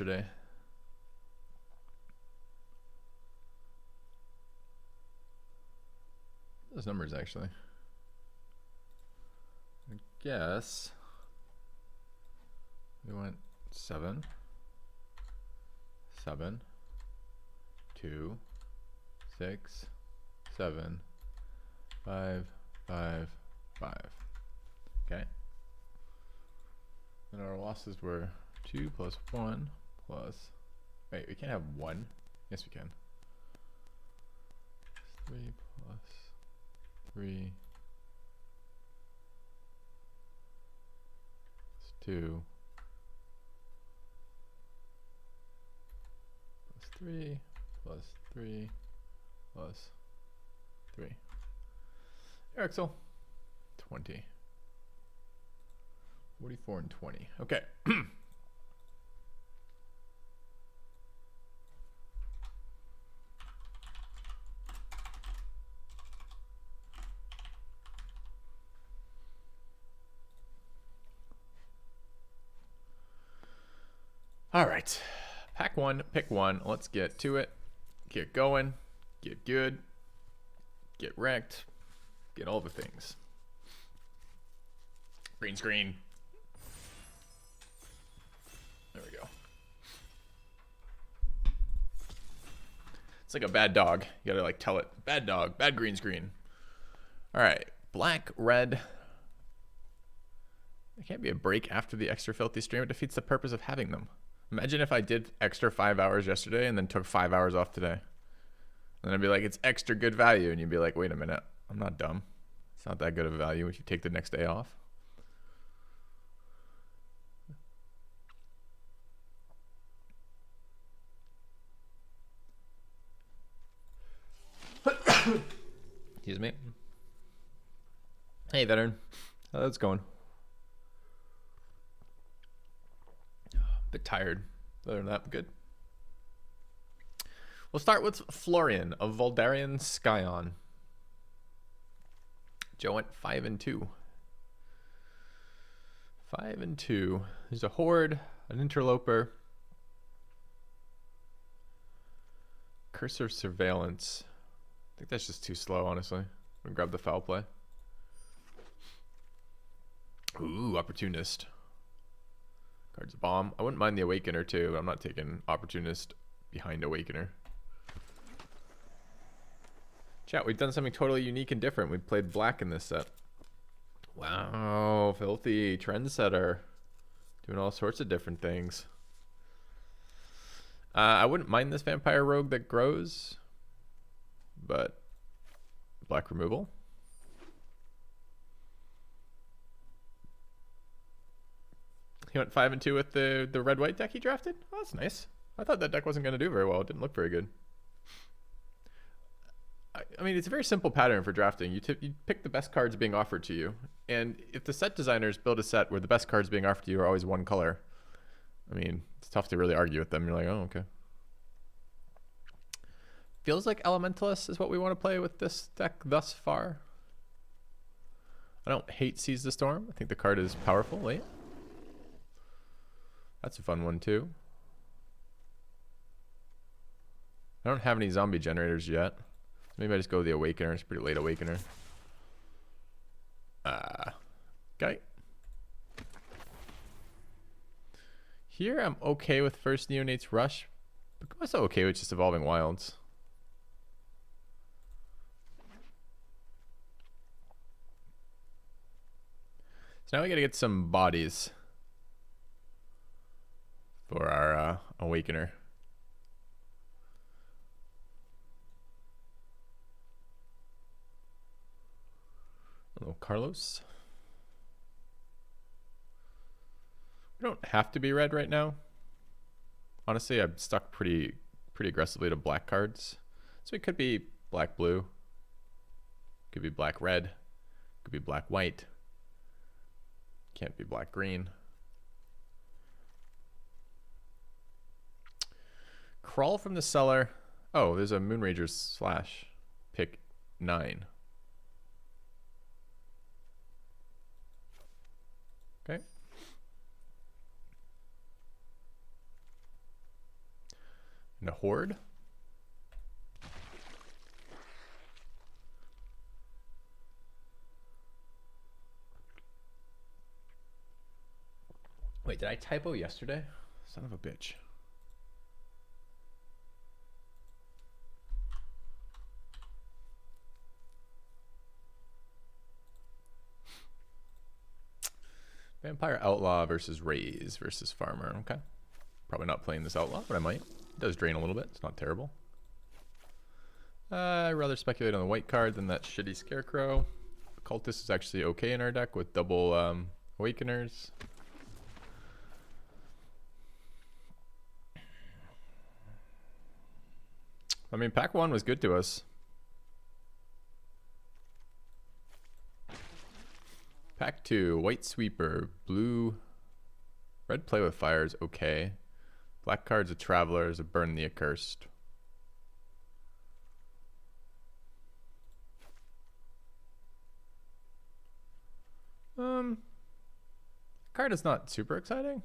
yesterday. Those numbers actually. I guess we went 7, 7, 2, 6, 7, 5, 5, 5. Okay. And our losses were 2 plus 1 plus. Wait, we can't have 1. Yes, we can. 3 plus 3 plus 2 plus 3 plus 3 plus 3. Axel, 20. 44 and 20. Okay. All right. Pack one, pick one. Let's get to it. Get going. Get good. Get wrecked. Get all the things. Green screen. There we go. It's like a bad dog. You gotta like tell it. Bad dog. Bad green screen. All right. Black, red. There can't be a break after the extra filthy stream. It defeats the purpose of having them. Imagine if I did extra 5 hours yesterday and then took 5 hours off today. And then I'd be like, it's extra good value. And you'd be like, wait a minute. I'm not dumb. It's not that good of a value if you take the next day off. Excuse me. Hey, veteran. How's it going? Bit tired. Other than that, good. We'll start with Florian of Voldarian Skyon. Joe went 5 and 2. 5 and 2. There's a horde, an interloper, cursor surveillance. I think that's just too slow, honestly. I'm gonna grab the foul play. Ooh, opportunist. Card's a bomb. I wouldn't mind the Awakener too, but I'm not taking opportunist behind Awakener. Chat, we've done something totally unique and different. We played black in this set. Wow, filthy trendsetter. Doing all sorts of different things. I wouldn't mind this vampire rogue that grows, but black removal. He went 5 and 2 with the red-white deck he drafted? Oh, that's nice. I thought that deck wasn't going to do very well. It didn't look very good. I mean, it's a very simple pattern for drafting. You pick the best cards being offered to you. And if the set designers build a set where the best cards being offered to you are always one color, I mean, it's tough to really argue with them. You're like, oh, okay. Feels like Elementalist is what we want to play with this deck thus far. I don't hate Seize the Storm. I think the card is powerful late. That's a fun one too. I don't have any zombie generators yet. Maybe I just go with the Awakener. It's a pretty late Awakener. Okay. Here I'm okay with first Neonate's Rush, but I'm also okay with just Evolving Wilds. So now we gotta get some bodies for our Awakener. Hello, Carlos. We don't have to be red right now. Honestly, I'm stuck pretty aggressively to black cards. So it could be black blue. Could be black red. Could be black white. Can't be black green. Crawl from the cellar. Oh, there's a Moonrager slash. Pick 9. Okay. And a horde. Wait, did I typo yesterday? Son of a bitch. Vampire Outlaw versus Raze versus Farmer. Okay. Probably not playing this Outlaw, but I might. It does drain a little bit. It's not terrible. I'd rather speculate on the white card than that shitty Scarecrow. Cultist is actually okay in our deck with double Awakeners. I mean, pack 1 was good to us. Pack 2, White Sweeper, blue, red Play with Fire is okay. Black card's a Traveler, is a Burn the Accursed. Card is not super exciting.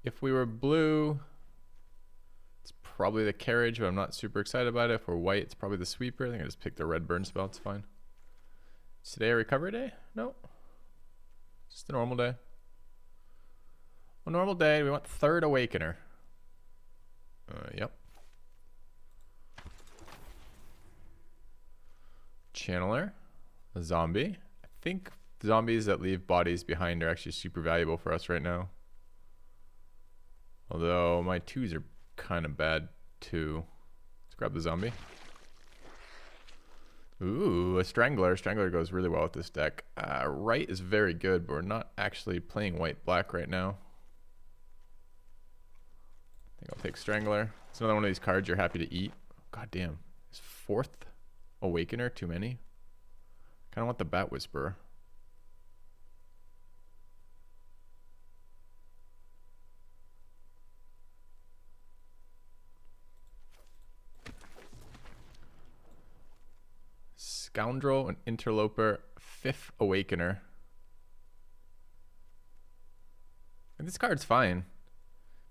If we were blue, it's probably the Carriage, but I'm not super excited about it. If we're white, it's probably the Sweeper. I think I just picked the red burn spell. It's fine. Is today a recovery day? No. Just a normal day. A normal day. We want third Awakener. Yep. Channeler. A zombie. I think zombies that leave bodies behind are actually super valuable for us right now. Although my 2s are kind of bad too. Let's grab the zombie. Ooh, a Strangler. Strangler goes really well with this deck. Right is very good, but we're not actually playing white-black right now. I think I'll take Strangler. It's another one of these cards you're happy to eat. God damn. Is 4th Awakener too many? Kind of want the Bat Whisperer. Scoundrel, an Interloper, 5th Awakener. And this card's fine,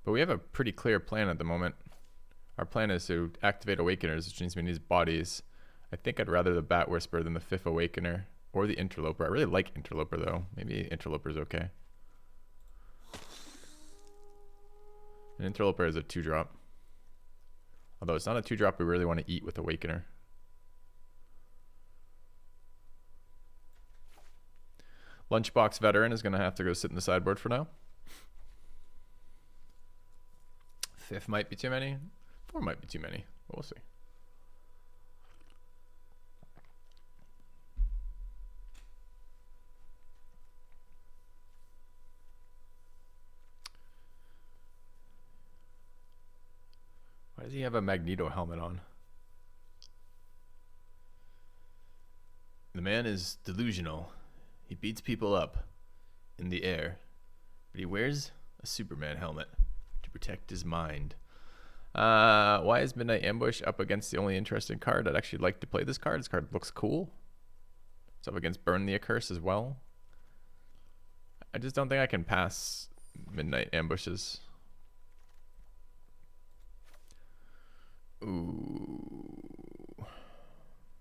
but we have a pretty clear plan at the moment. Our plan is to activate Awakeners, which means we need bodies. I think I'd rather the Bat Whisperer than the 5th Awakener or the Interloper. I really like Interloper though. Maybe Interloper's okay. An Interloper is a 2-drop. Although it's not a 2-drop we really want to eat with Awakener. Lunchbox Veteran is going to have to go sit in the sideboard for now. 5th might be too many. 4 might be too many. We'll see. Why does he have a Magneto helmet on? The man is delusional. He beats people up in the air, but he wears a Superman helmet to protect his mind. Why is Midnight Ambush up against the only interesting card? I'd actually like to play this card. This card looks cool. It's up against Burn the Accursed as well. I just don't think I can pass Midnight Ambushes. Ooh.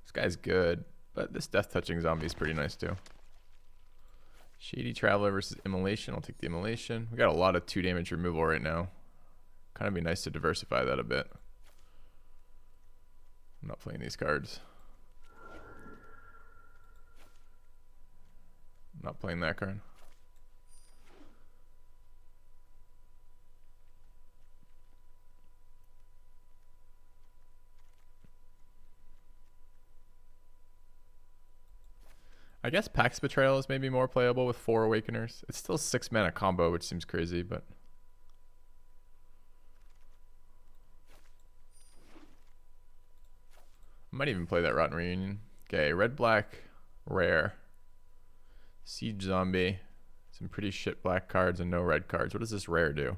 This guy's good, but this Death Touching zombie is pretty nice too. Shady Traveler versus Immolation. I'll take the Immolation. We got a lot of 2 damage removal right now. Kind of be nice to diversify that a bit. I'm not playing these cards. I'm not playing that card. I guess Pax Betrayal is maybe more playable with 4 Awakeners. It's still 6 mana combo, which seems crazy, but... I might even play that Rotten Reunion. Okay, red, black, rare. Siege Zombie. Some pretty shit black cards and no red cards. What does this rare do?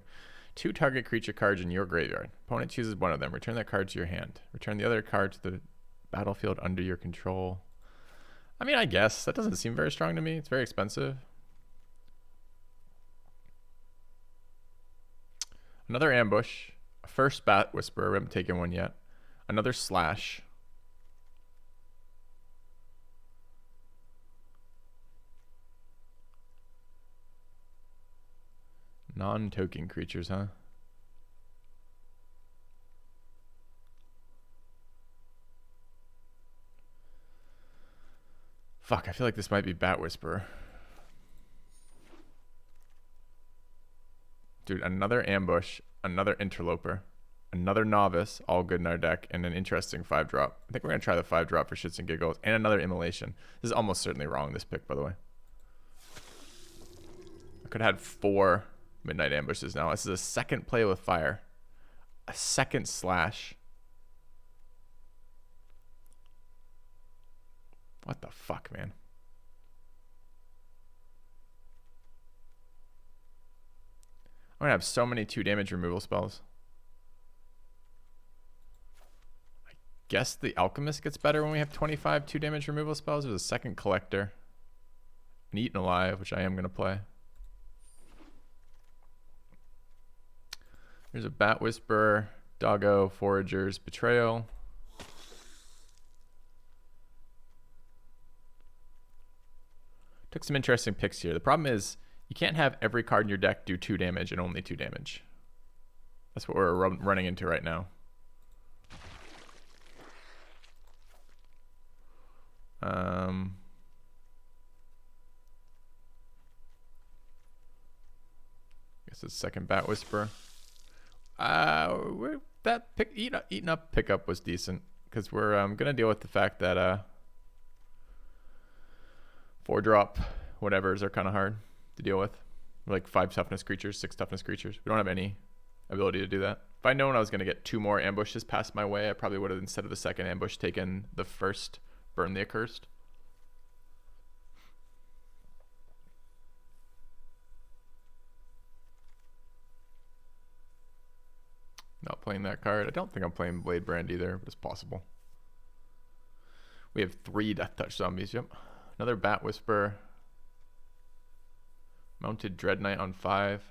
2 target creature cards in your graveyard. Opponent chooses one of them. Return that card to your hand. Return the other card to the battlefield under your control. I mean, I guess. That doesn't seem very strong to me. It's very expensive. Another ambush. A first Bat Whisperer. We haven't taken one yet. Another slash. Non-token creatures, huh? Fuck, I feel like this might be Bat Whisperer. Dude, another ambush, another interloper, another novice, all good in our deck, and an interesting 5-drop. I think we're going to try the 5-drop for shits and giggles, and another immolation. This is almost certainly wrong, this pick, by the way. I could have had 4 midnight ambushes now. This is a second play with fire. A second slash. What the fuck, man? I'm going to have so many 2 damage removal spells. I guess the Alchemist gets better when we have 25 2 damage removal spells. There's a second Collector. An Eaten Alive, which I am going to play. There's a Bat Whisperer, Doggo, Foragers, Betrayal. Took some interesting picks here. The problem is you can't have every card in your deck do 2 damage and only 2 damage. That's what we're running into right now. Guess it's second Bat Whisperer. That eaten up pickup was decent because we're gonna deal with the fact that 4-drop whatevers are kind of hard to deal with. Like 5 toughness creatures, 6 toughness creatures. We don't have any ability to do that. If I'd known I was gonna get 2 more ambushes passed my way, I probably would have, instead of the second ambush, taken the first Burn the Accursed. Not playing that card. I don't think I'm playing Blade Brand either, but it's possible. We have 3 Death Touch zombies, yep. Another Bat Whisperer. Mounted Dread Knight on 5.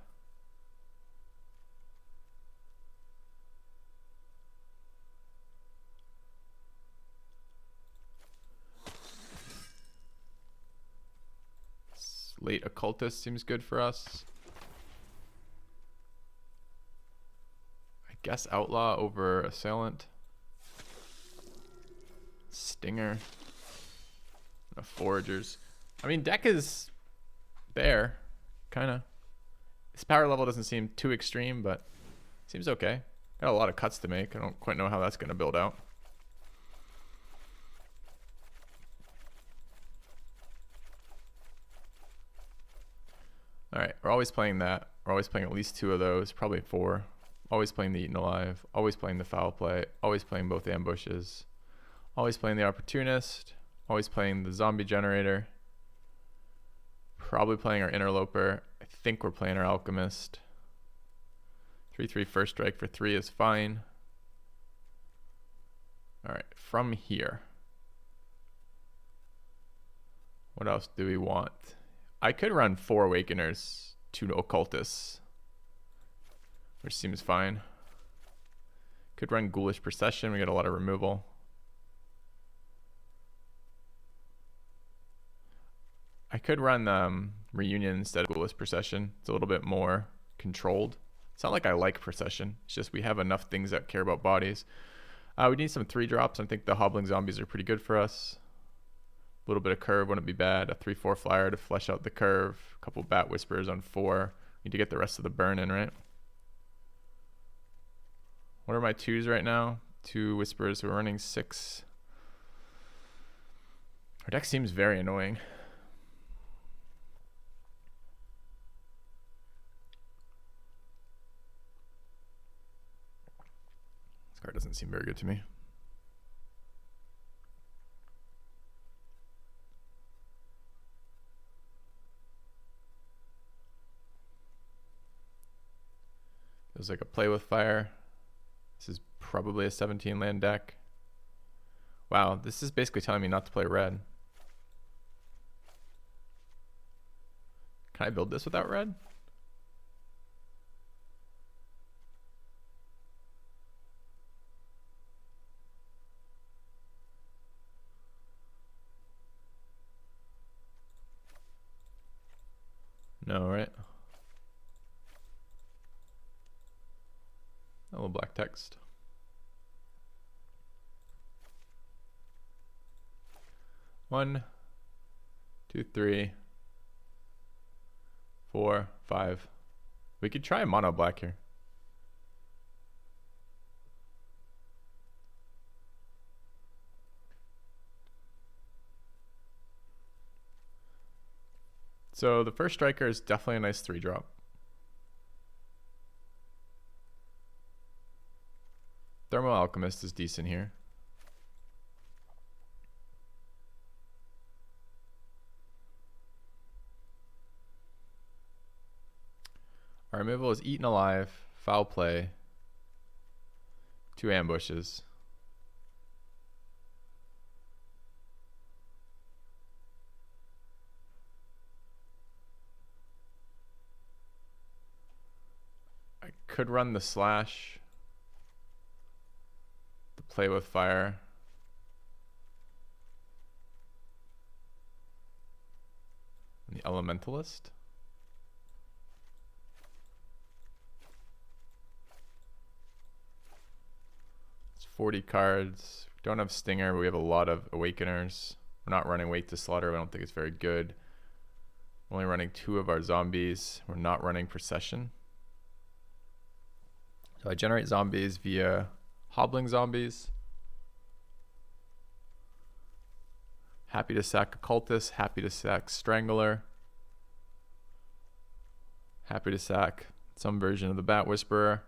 Late Occultist seems good for us. I guess Outlaw over Assailant. Stinger. Foragers. I mean, deck is there, kind of. His power level doesn't seem too extreme, but seems okay. Got a lot of cuts to make. I don't quite know how that's going to build out. All right, we're always playing that. We're always playing at least 2 of those, probably 4. Always playing the Eaten Alive. Always playing the Foul Play. Always playing both ambushes. Always playing the Opportunist. Always playing the Zombie Generator. Probably playing our Interloper. I think we're playing our Alchemist. 3/3 first strike for 3 is fine. Alright, from here. What else do we want? I could run 4 Awakeners, 2 Occultists, which seems fine. Could run Ghoulish Procession. We got a lot of removal. I could run Reunion instead of Ghoulish Procession. It's a little bit more controlled. It's not like I like Procession. It's just we have enough things that care about bodies. We need some 3-drops. I think the Hobbling Zombies are pretty good for us. A little bit of curve wouldn't be bad. A 3/4 flyer to flesh out the curve. A couple Bat Whisperers on 4. Need to get the rest of the burn in, right? What are my 2s right now? 2 Whisperers. We're running 6. Our deck seems very annoying. This card doesn't seem very good to me. Feels like a Play with Fire. This is probably a 17 land deck. Wow, this is basically telling me not to play red. Can I build this without red? No, right? A little black text. One, two, three, 4, 5. We could try mono black here. So the first striker is definitely a nice 3-drop. Thermal Alchemist is decent here. Our removal is Eaten Alive, Foul Play, 2 ambushes. I could run the slash, the play with fire. And the Elementalist. It's 40 cards. We don't have Stinger, but we have a lot of Awakeners. We're not running Wake to Slaughter. I don't think it's very good. We're only running 2 of our zombies. We're not running Procession. So I generate zombies via Hobbling Zombies. Happy to sack Occultist. Happy to sack Strangler. Happy to sack some version of the Bat Whisperer.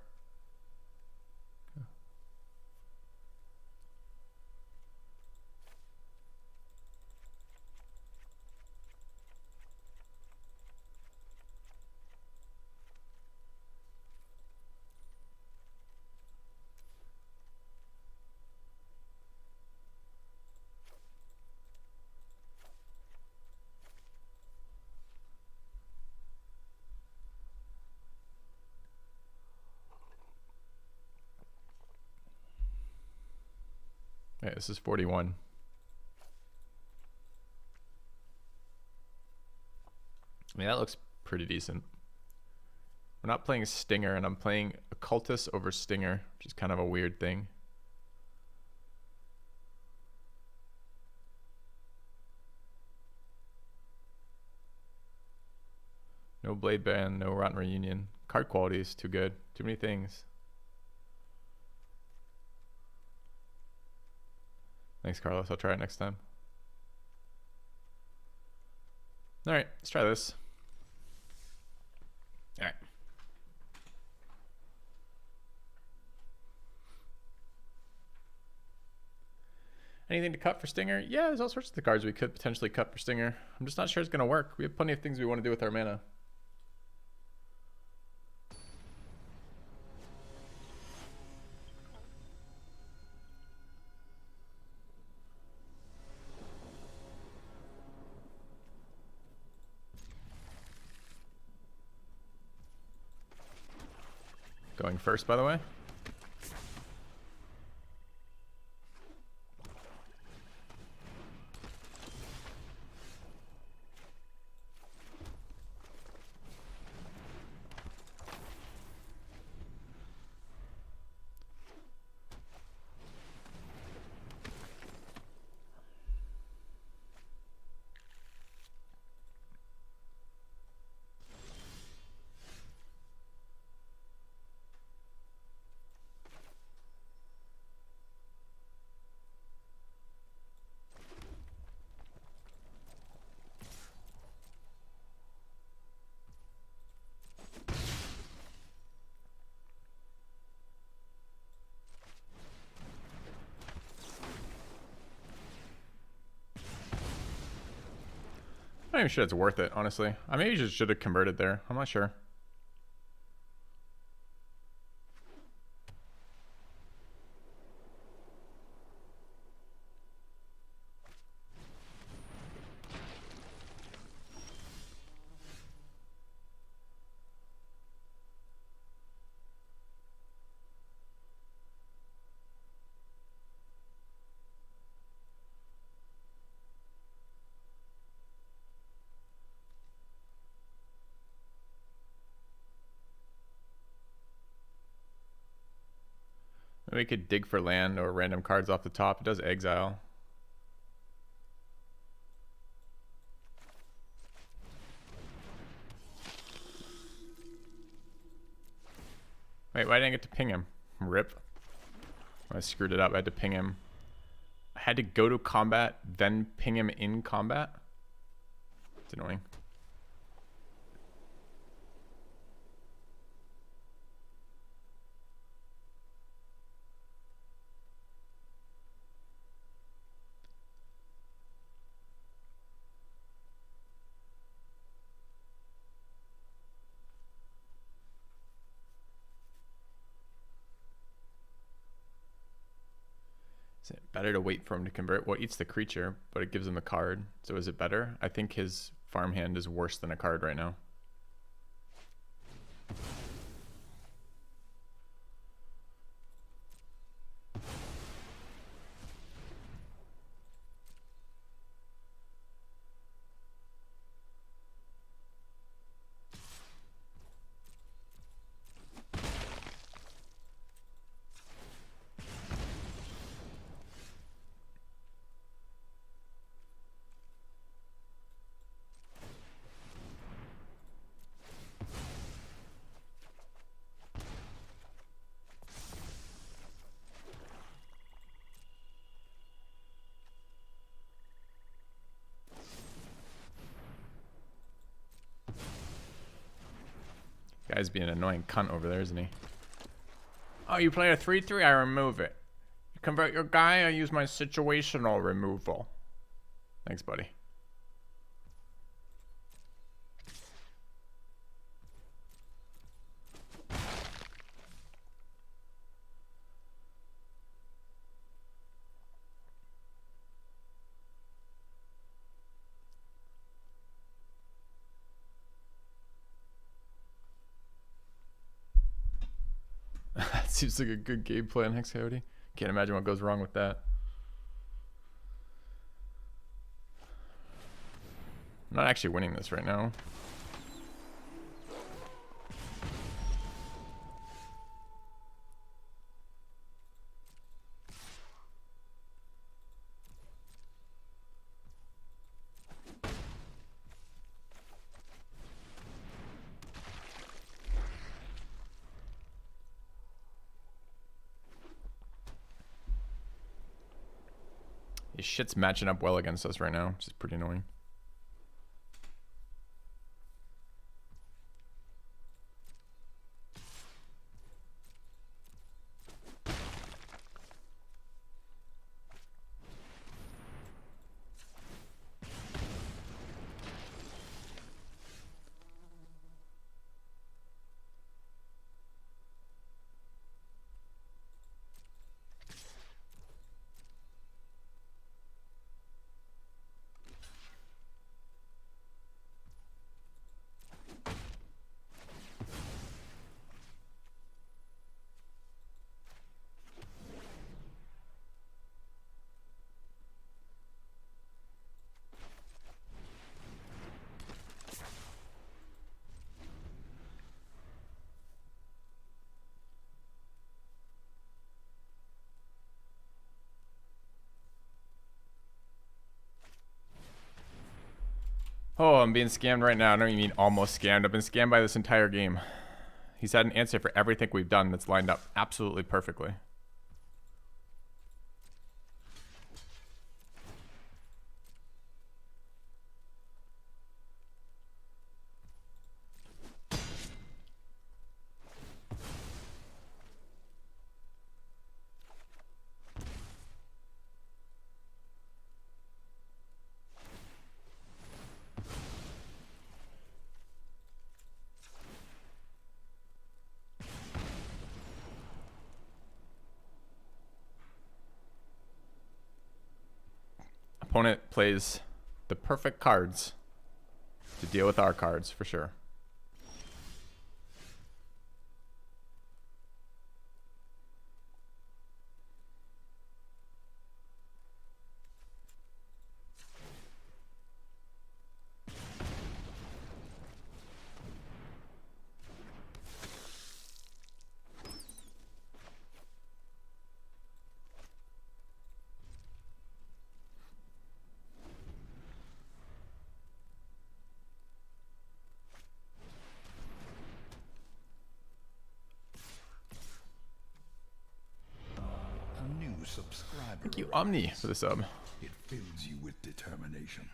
Okay, this is 41. I mean, that looks pretty decent. We're not playing Stinger, and I'm playing Occultist over Stinger, which is kind of a weird thing. No Blade Band, no Rotten Reunion. Card quality is too good. Too many things. Thanks, Carlos. I'll try it next time. All right, let's try this. All right. Anything to cut for Stinger? Yeah, there's all sorts of the cards we could potentially cut for Stinger. I'm just not sure it's going to work. We have plenty of things we want to do with our mana. Going first, by the way. I'm not even sure it's worth it, honestly. I maybe just should have converted there. I'm not sure. We could dig for land or random cards off the top. It does exile. Wait, why didn't I get to ping him? Rip. I screwed it up. I had to ping him. I had to go to combat, then ping him in combat. It's annoying. Is it better to wait for him to convert? Well, it eats the creature, but it gives him the card. So is it better? I think his farmhand is worse than a card right now. Guy's being an annoying cunt over there, isn't he? Oh, you play a 3/3? I remove it. You convert your guy, I use my situational removal. Thanks, buddy. Seems like a good game plan, Hex Coyote. Can't imagine what goes wrong with that. I'm not actually winning this right now. His shit's matching up well against us right now, which is pretty annoying. Oh, I'm being scammed right now. I don't even mean almost scammed. I've been scammed by this entire game. He's had an answer for everything we've done that's lined up absolutely perfectly. Opponent plays the perfect cards to deal with our cards, for sure. subscriber Thank you, Omni, for the sub. It fills you with determination.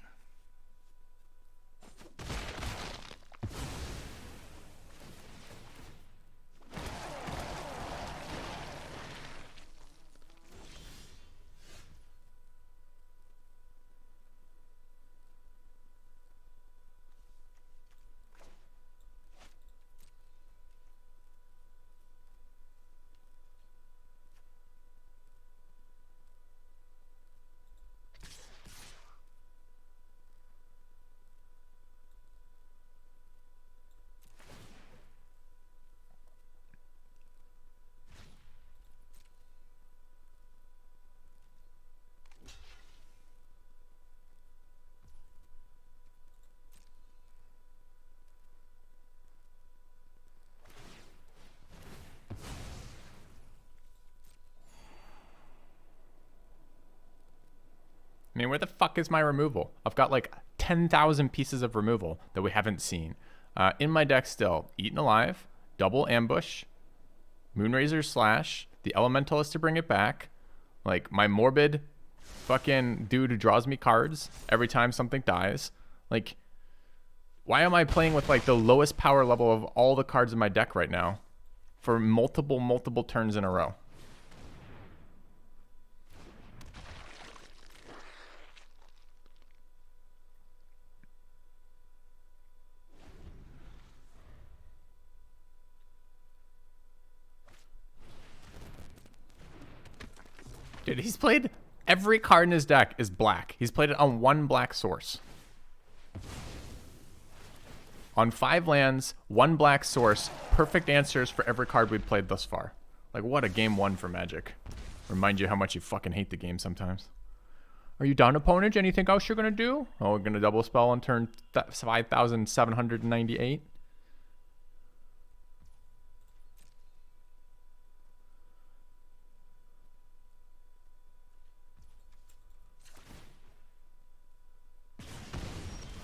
I mean, where the fuck is my removal? I've got like 10,000 pieces of removal that we haven't seen. In my deck still, Eaten Alive, Double Ambush, Moonrazor Slash, the Elementalist to bring it back, like my Morbid fucking dude who draws me cards every time something dies. Like, why am I playing with like the lowest power level of all the cards in my deck right now for multiple turns in a row? Dude, he's played every card in his deck is black. He's played it on one black source. On 5 lands, 1 black source, perfect answers for every card we've played thus far. Like, what a game 1 for Magic. Remind you how much you fucking hate the game sometimes. Are you done, opponent? Anything else you're gonna do? Oh, we're gonna double spell on turn 5,798.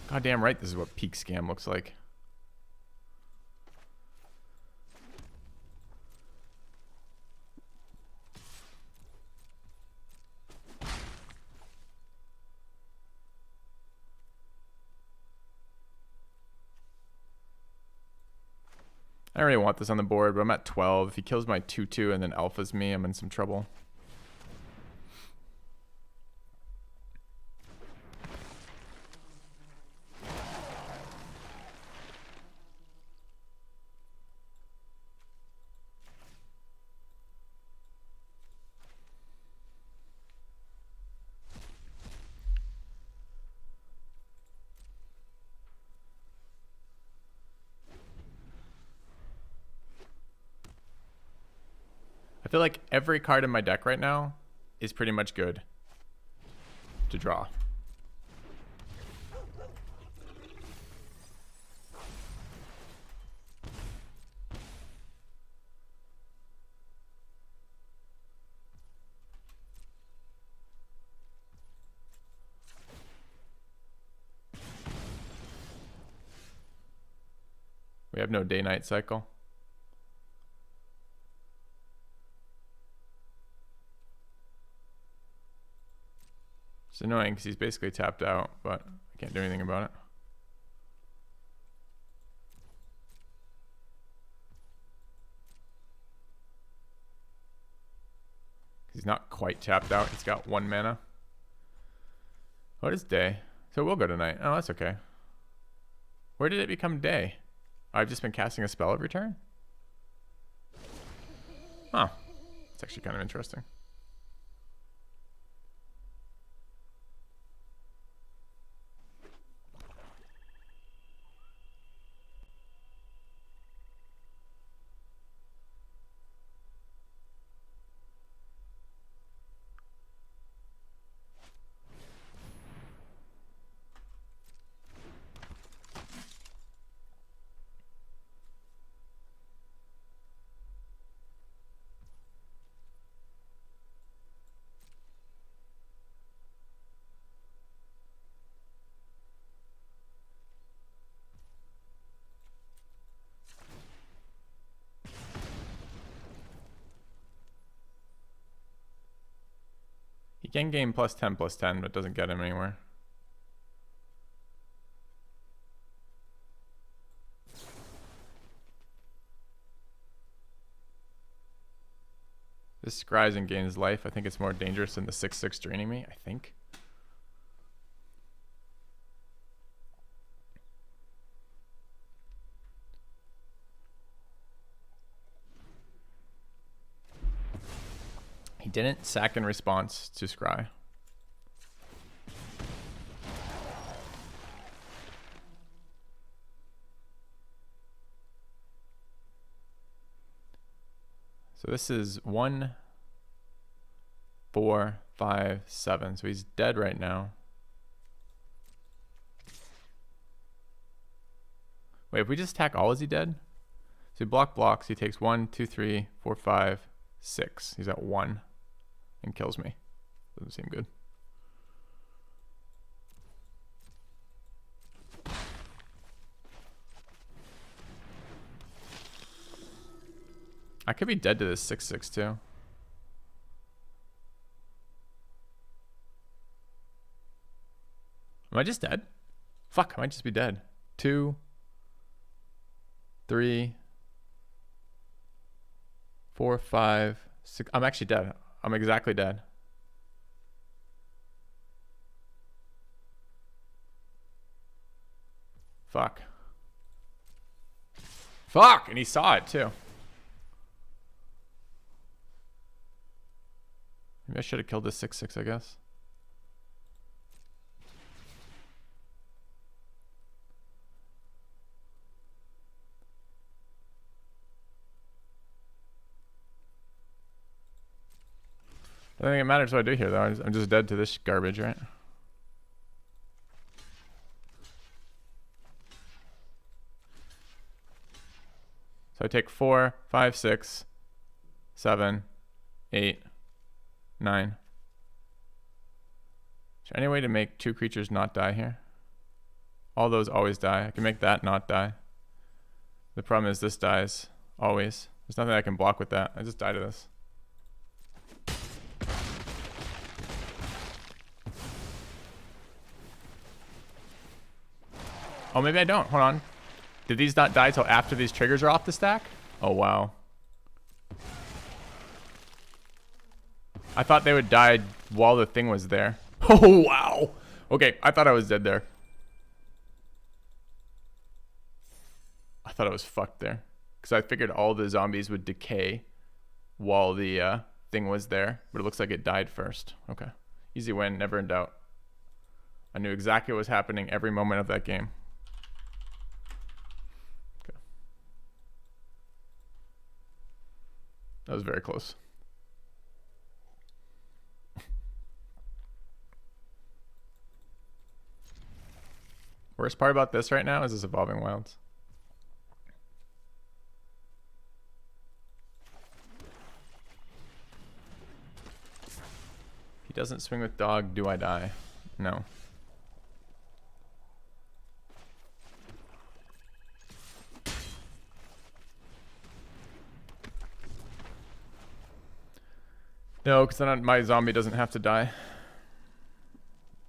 Goddamn right, this is what peak scam looks like. I don't really want this on the board, but I'm at 12. If he kills my 2/2 and then alphas me, I'm in some trouble. I feel like every card in my deck right now is pretty much good to draw. We have no day-night cycle. It's annoying because he's basically tapped out, but I can't do anything about it. He's not quite tapped out. He's got 1 mana. What is day? So we'll go tonight. Oh, that's okay. Where did it become day? I've just been casting a spell every turn? Huh. It's actually kind of interesting. He can gain +10, +10, but it doesn't get him anywhere. This scries and gains life. I think it's more dangerous than the 6/6 draining me, I think. He didn't sack in response to scry. So this is 1, 4, 5, 7. So he's dead right now. Wait, if we just attack all, is he dead? So he blocks. He takes 1, 2, 3, 4, 5, 6. He's at 1 and kills me. Doesn't seem good. I could be dead to this 6/6 too. Am I just dead? Fuck, I might just be dead. 2, 3, 4, 5, 6. I'm actually dead. I'm exactly dead. Fuck. Fuck! And he saw it too. Maybe I should have killed this 6/6, I guess. I don't think it matters what I do here, though. I'm just dead to this garbage, right? So I take 4, 5, 6, 7, 8, 9. Is there any way to make 2 creatures not die here? All those always die. I can make that not die. The problem is this dies always. There's nothing I can block with that. I just die to this. Oh, maybe I don't. Hold on. Did these not die till after these triggers are off the stack? Oh, wow. I thought they would die while the thing was there. Oh, wow. Okay, I thought I was dead there. I thought I was fucked there. Because I figured all the zombies would decay while the thing was there. But it looks like it died first. Okay. Easy win, never in doubt. I knew exactly what was happening every moment of that game. Okay. That was very close. Worst part about this right now is this Evolving Wilds. He doesn't swing with dog, do I die? No. No, because then my zombie doesn't have to die.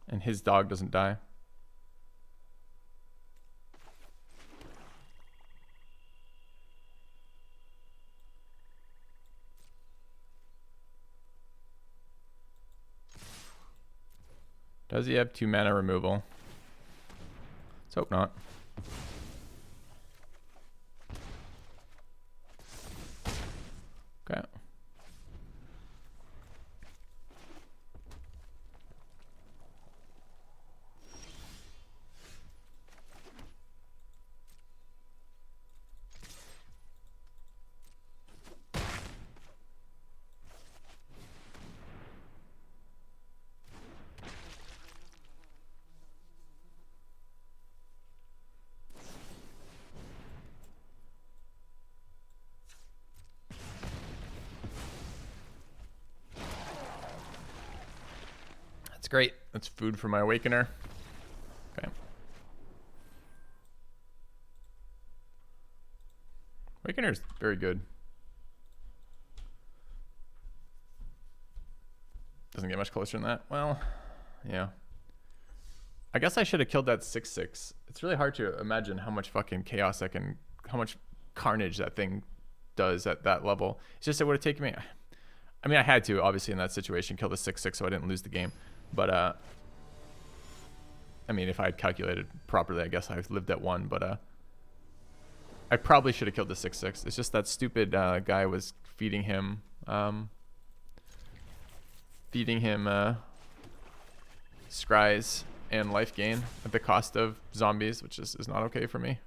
And his dog doesn't die. Does he have 2 mana removal? Let's hope not. Okay. That's great. That's food for my Awakener. Okay. Awakener's very good. Doesn't get much closer than that. Well, yeah. I guess I should have killed that 6/6. It's really hard to imagine how much fucking chaos how much carnage that thing does at that level. It's just it would have taken me. I mean, I had to obviously in that situation kill the 6/6 so I didn't lose the game. But I mean, if I had calculated properly, I guess I lived at 1. But I probably should have killed the 6/6. It's just that stupid guy was feeding him scries and life gain at the cost of zombies, which is not okay for me.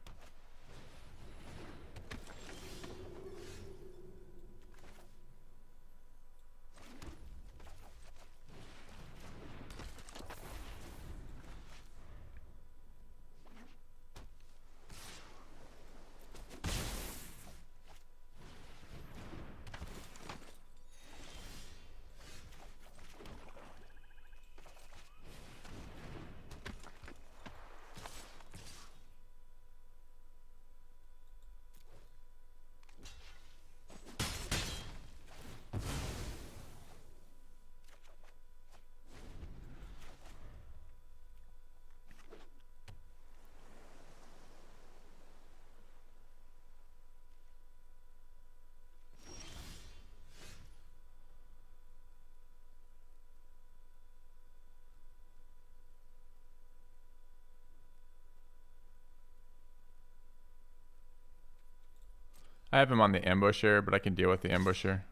I have him on the ambusher, but I can deal with the ambusher.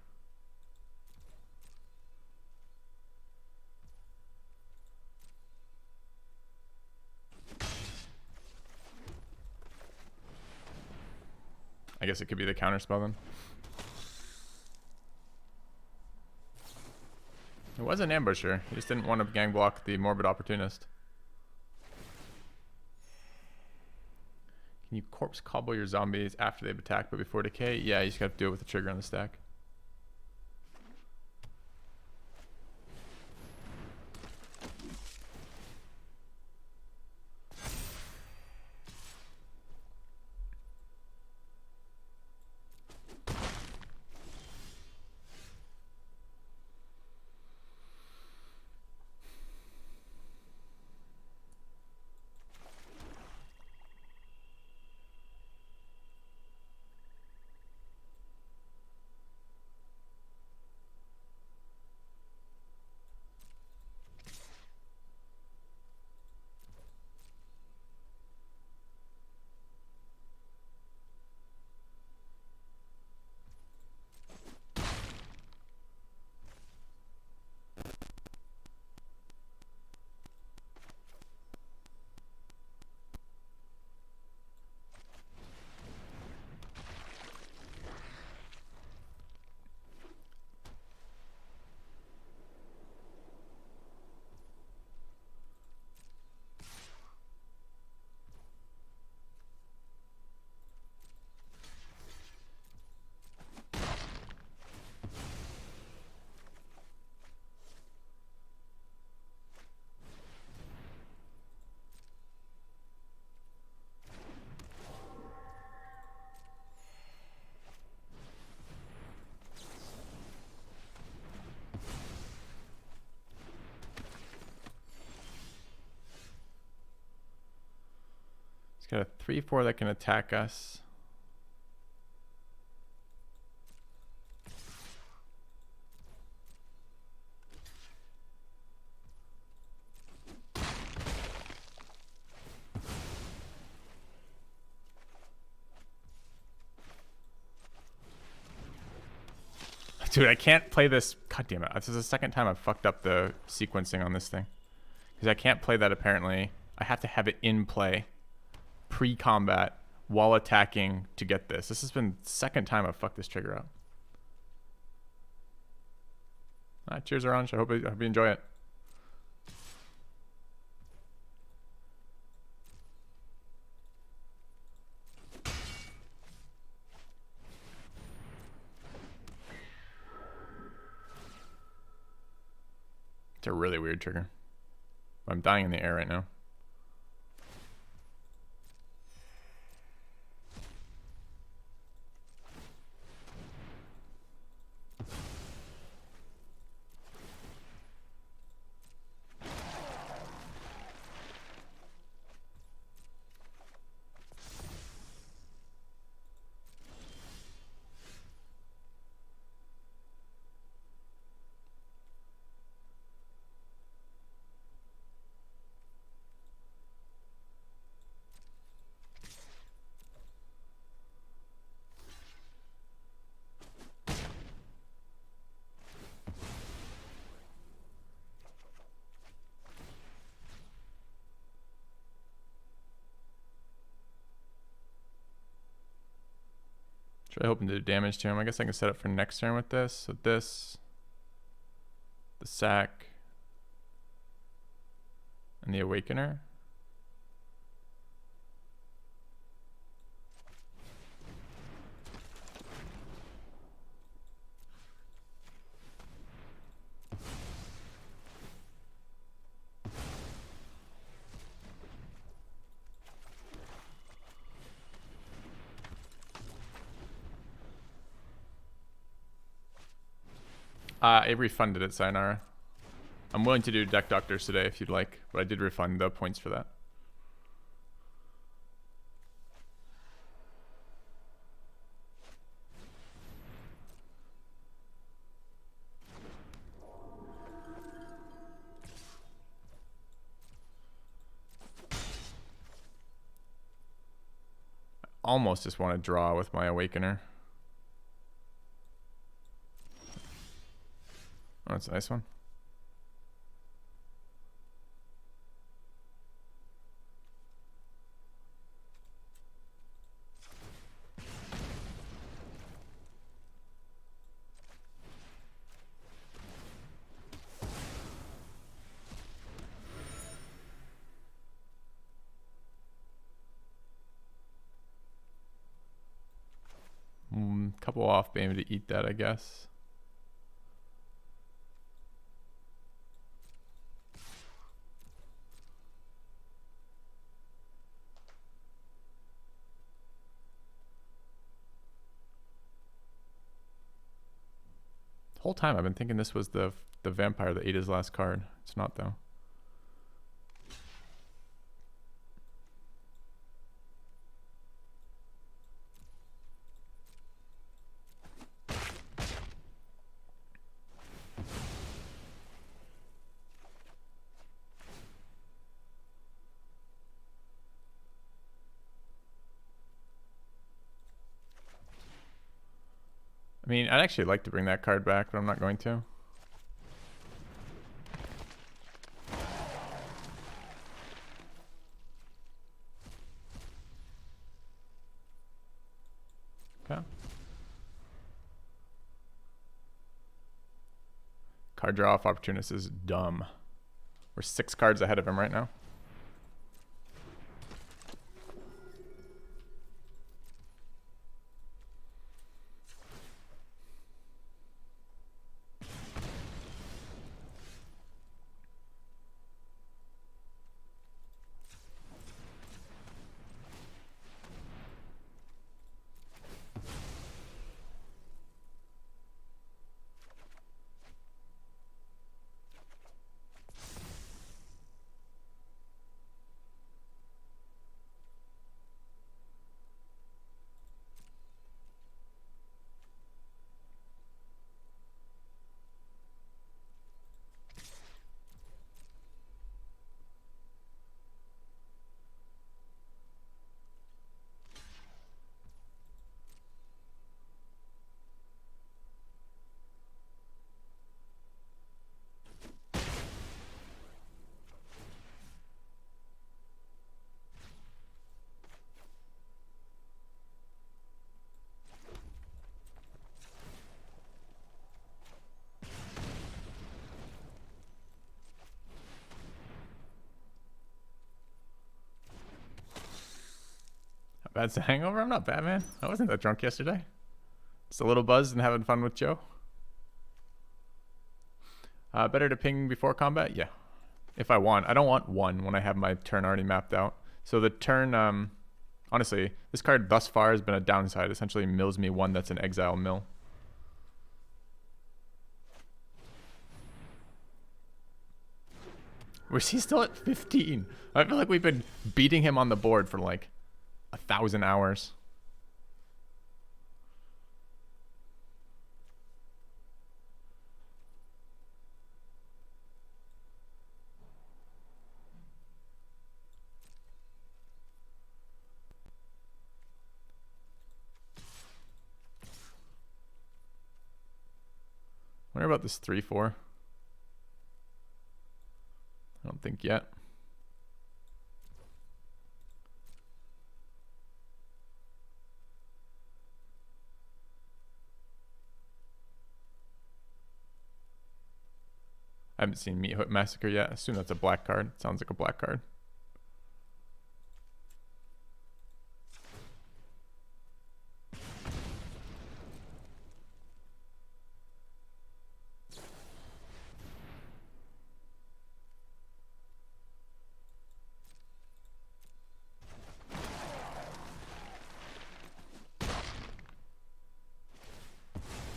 I guess it could be the counterspell then. It was an ambusher. He just didn't want to gang block the Morbid Opportunist. Can you corpse cobble your zombies after they've attacked but before decay? Yeah, you just have to do it with the trigger on the stack. Got a 3/4 that can attack us. Dude, I can't play this. God damn it. This is the second time I've fucked up the sequencing on this thing. Because I can't play that apparently. I have to have it in play. Pre-combat while attacking to get this. This has been the second time I've fucked this trigger up. Cheers, Orange. I hope you enjoy it. It's a really weird trigger. I'm dying in the air right now. Try hoping to do damage to him. I guess I can set up for next turn with this. So this, the sack, and the Awakener. It refunded it, Sayonara. I'm willing to do Deck Doctors today if you'd like, but I did refund the points for that. I almost just want to draw with my Awakener. Oh, that's a nice one. Couple off, maybe to eat that, I guess. The whole time I've been thinking this was the vampire that ate his last card. It's not though. I mean, I'd actually like to bring that card back, but I'm not going to. Okay. Card draw off Opportunist is dumb. We're 6 cards ahead of him right now. That's a hangover? I'm not bad, man. I wasn't that drunk yesterday. Just a little buzzed and having fun with Joe. Better to ping before combat? Yeah. If I want. I don't want 1 when I have my turn already mapped out. So the turn, honestly, this card thus far has been a downside. Essentially mills me 1 that's an exile mill. Where's he still at 15? I feel like we've been beating him on the board for like 1,000 hours. Wonder about this 3/4. I don't think yet. I haven't seen Meat Hook Massacre yet. I assume that's a black card. Sounds like a black card.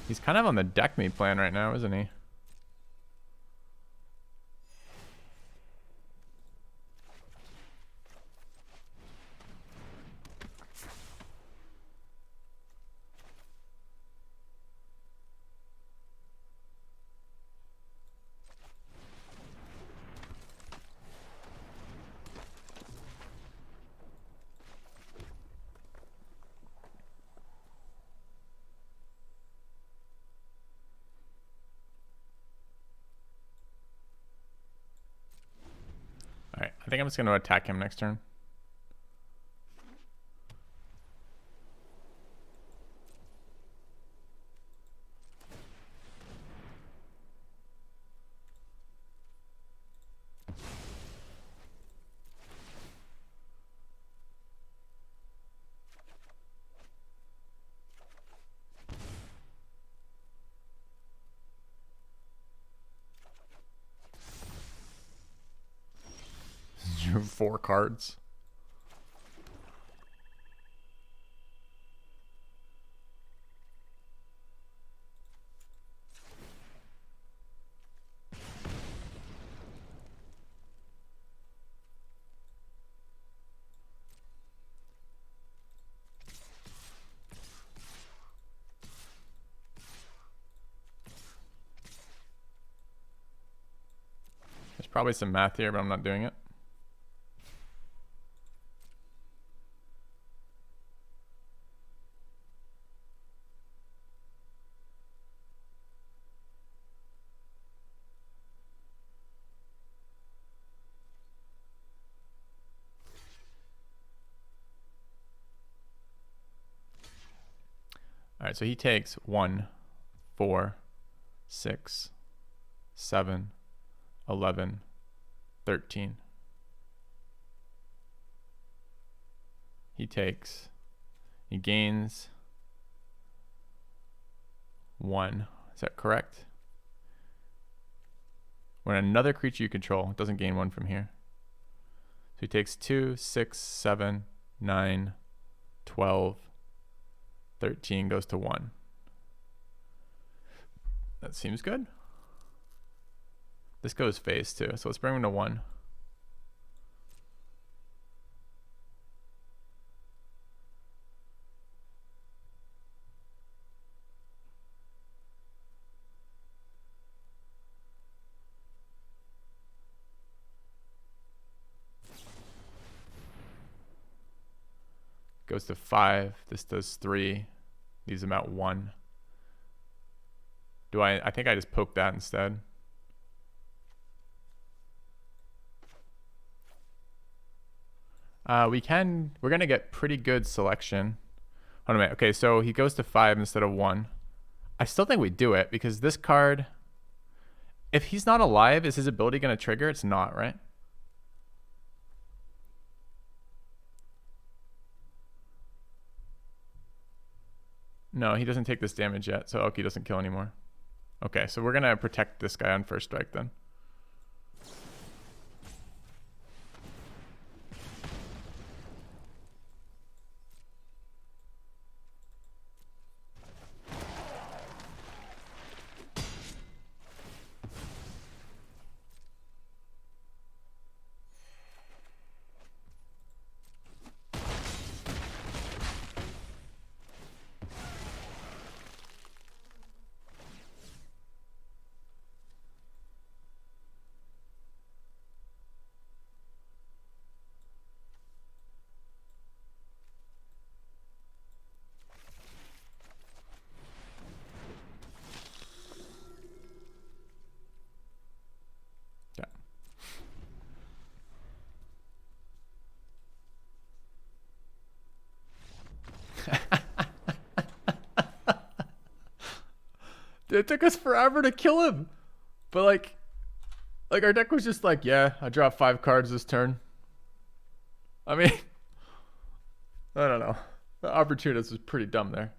He's kind of on the deck me plan right now, isn't he? Alright, I think I'm just going to attack him next turn. Drew 4 cards. There's probably some math here, but I'm not doing it. All right, so he takes 1, 4, 6, 7, 11, 13. He gains 1. Is that correct? When another creature you control doesn't gain 1 from here. So he takes 2, 6, 7, 9, 12, 13 goes to 1. That seems good. This goes phase too, so let's bring him to 1. Goes to 5. This does 3. Leaves him at 1. I think I just poke that instead. We're gonna get pretty good selection. Hold on a minute. Okay, so he goes to 5 instead of 1. I still think we do it because this card, if he's not alive, is his ability gonna trigger? It's not, right? No, he doesn't take this damage yet, so Oki doesn't kill anymore. Okay, so we're gonna protect this guy on first strike then. It took us forever to kill him. But like, Like, our deck was just like, yeah, I draw 5 cards this turn. I mean, I don't know. The opportunist was pretty dumb there.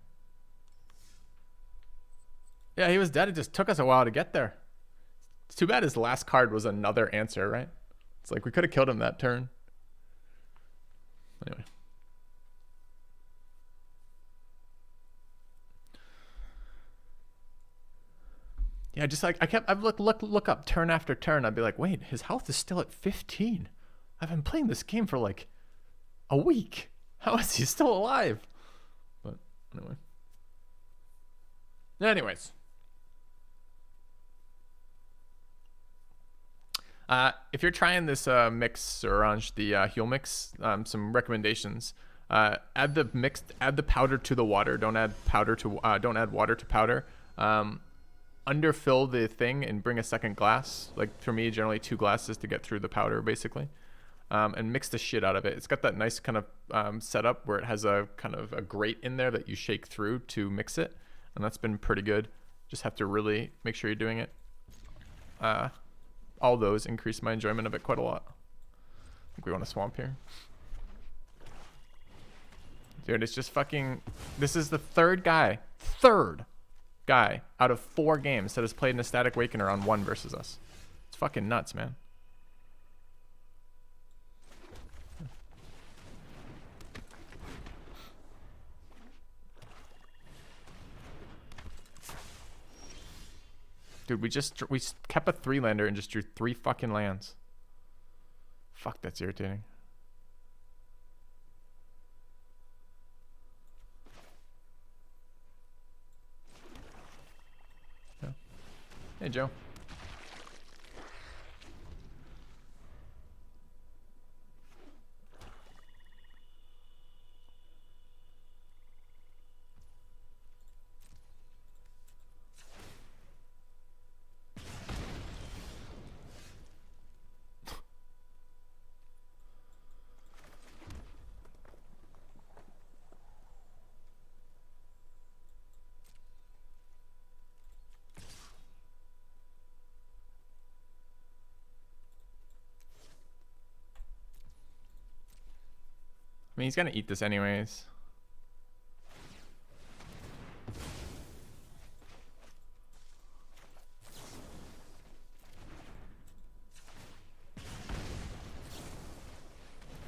Yeah, he was dead. It just took us a while to get there. It's too bad his last card was another answer, right? It's like we could have killed him that turn. Anyway. Yeah, just like I've look up turn after turn. I'd be like, wait, his health is still at 15. I've been playing this game for like a week. How is he still alive? But anyway. Anyways. If you're trying this mix orange, the Heal mix, some recommendations. Add the powder to the water. Don't add water to powder. Underfill the thing and bring a second glass. Like for me, generally 2 glasses to get through the powder, basically. And mix the shit out of it. It's got that nice kind of setup where it has a kind of a grate in there that you shake through to mix it, and that's been pretty good. Just have to really make sure you're doing it. All those increase my enjoyment of it quite a lot. I think we want a swamp here. Dude, it's just fucking... This is the third guy out of 4 games that has played an Ecstatic Awakener on 1 versus us. It's fucking nuts, man. Dude, we kept a 3-lander and just drew 3 fucking lands. Fuck, that's irritating. Yeah. Hey, Joe. I mean, he's gonna eat this anyways.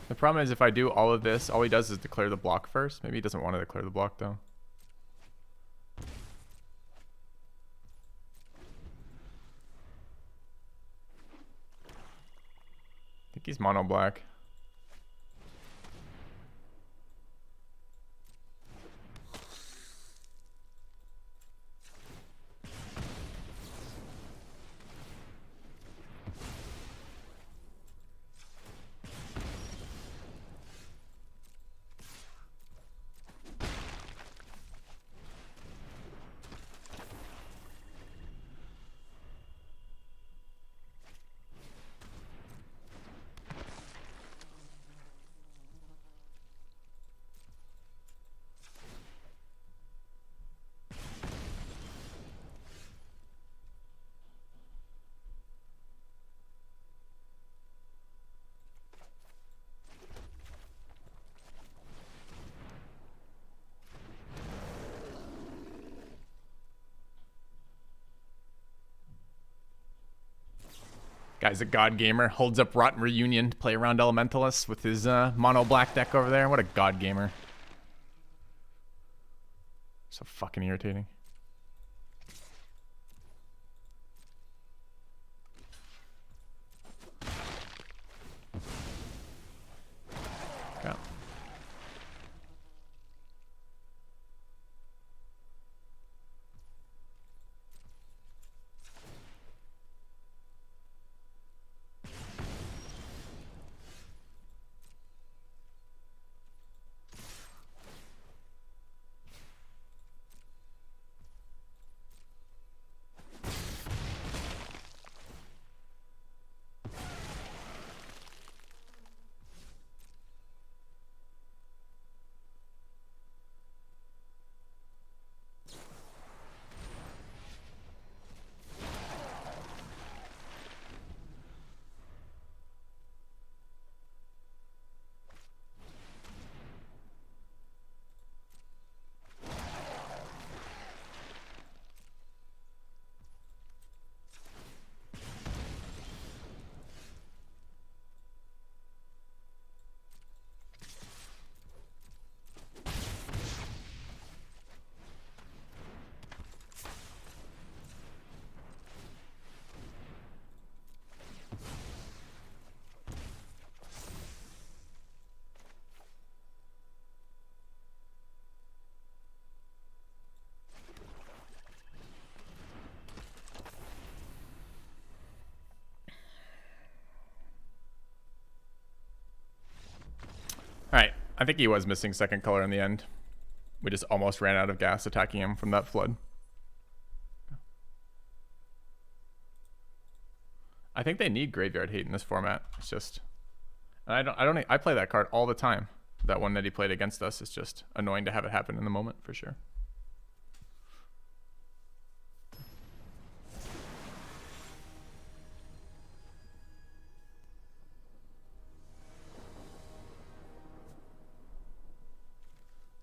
The problem is if I do all of this, all he does is declare the block first. Maybe he doesn't want to declare the block though. I think he's mono black. Guy's a god gamer. Holds up Rotten Reunion to play around Elementalists with his mono black deck over there. What a god gamer. So fucking irritating. Yeah. think he was missing second color in the end. We just almost ran out of gas attacking him from that flood. I think they need Graveyard Hate in this format. It's just, I play that card all the time. That one that he played against us is just annoying to have it happen in the moment for sure.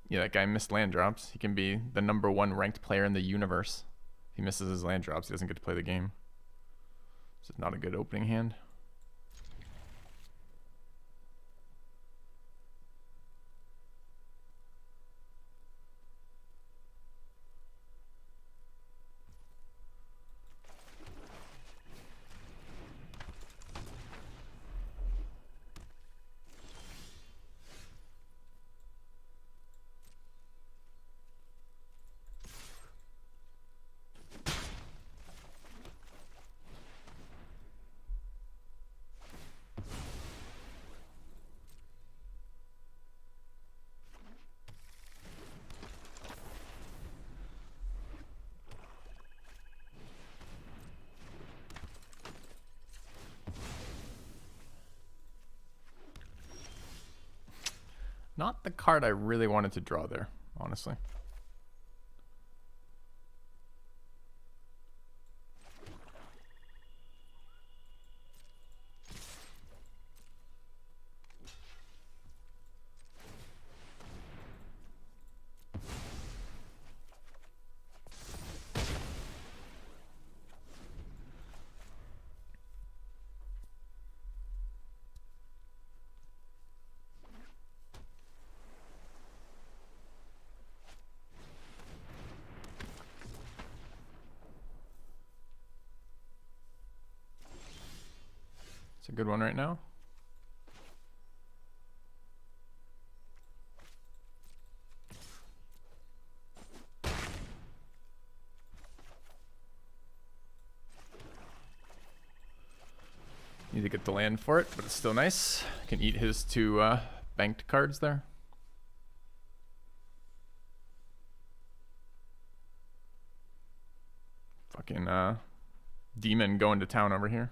Yeah, that guy missed land drops. He can be the #1 ranked player in the universe. If he misses his land drops, he doesn't get to play the game. This is not a good opening hand. Not the card I really wanted to draw there, honestly. It's a good one right now. Need to get the land for it, but it's still nice. I can eat his 2 banked cards there. Fucking demon going to town over here.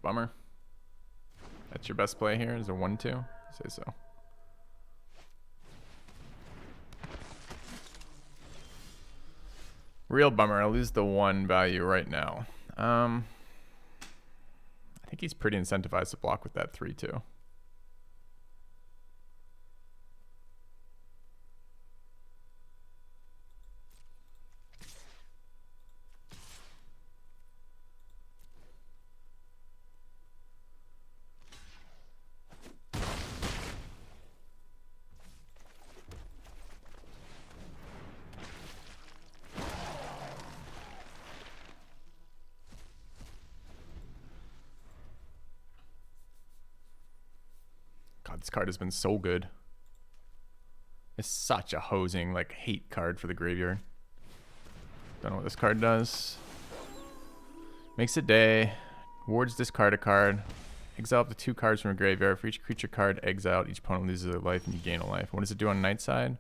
Bummer. That's your best play here is a 1/2. Say so. Real bummer. I lose the 1 value right now. I think he's pretty incentivized to block with that 3/2. This card has been so good. It's such a hosing, like, hate card for the graveyard. Don't know what this card does. Makes a day. Wards discard a card. Exile up to 2 cards from a graveyard. For each creature card exiled, each opponent loses a life and you gain a life. What does it do on night side?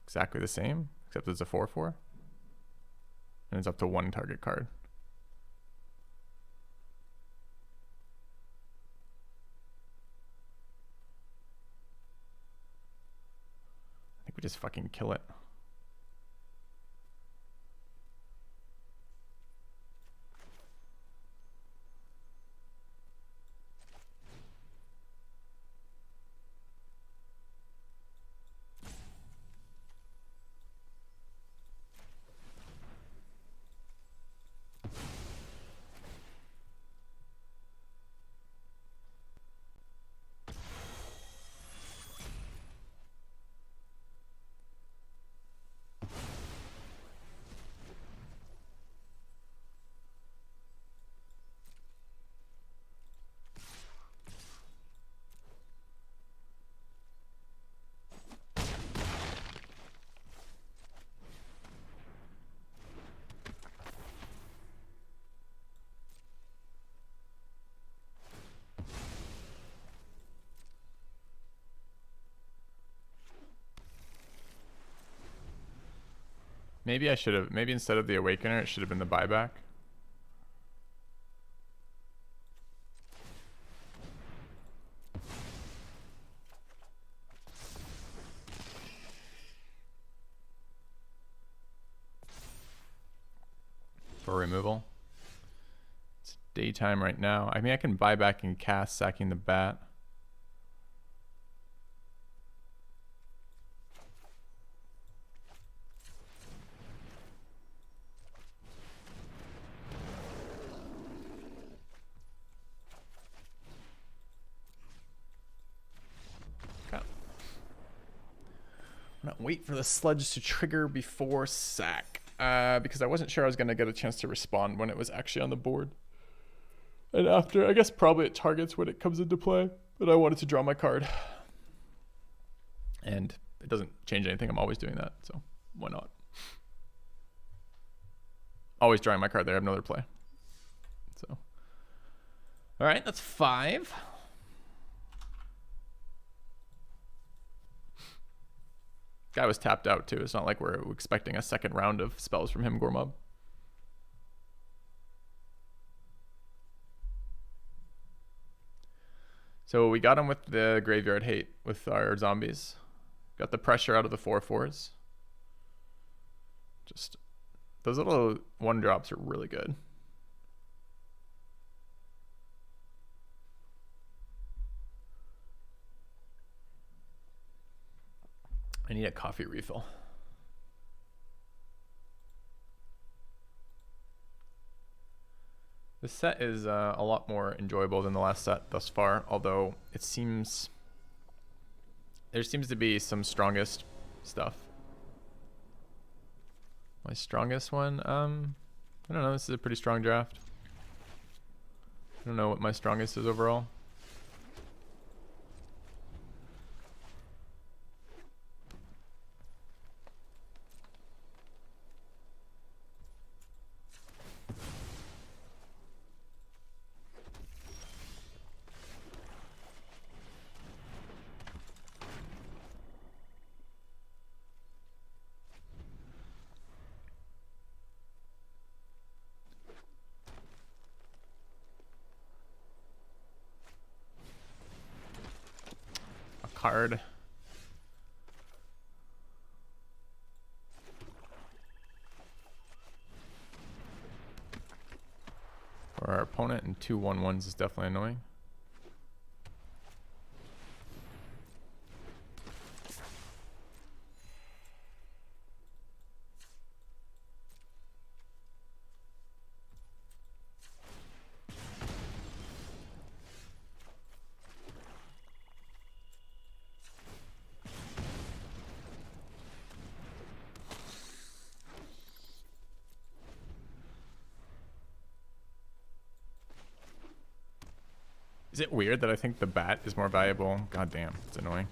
Exactly the same, except it's a 4/4. And it's up to 1 target card. I think we just fucking kill it. Maybe I should have, maybe instead of the Awakener, it should have been the buyback. For removal. It's daytime right now. I mean, I can buy back and cast sacking the bat. I'm gonna wait for the sludge to trigger before sack. Because I wasn't sure I was gonna get a chance to respond when it was actually on the board. And after, I guess probably it targets when it comes into play. But I wanted to draw my card. And it doesn't change anything. I'm always doing that, so why not? Always drawing my card there. I have no other play. So, all right, that's 5. Guy was tapped out too. It's not like we're expecting a second round of spells from him, Gormob. So we got him with the graveyard hate with our zombies. Got the pressure out of the 4/4s. Just those little 1-drops are really good. I need a coffee refill. This set is a lot more enjoyable than the last set thus far, although it seems there seems to be some strongest stuff. My strongest one, I don't know, this is a pretty strong draft. I don't know what my strongest is overall. Card. For our opponent, and 2 1/1s is definitely annoying. Is it weird that I think the bat is more valuable? God damn, it's annoying.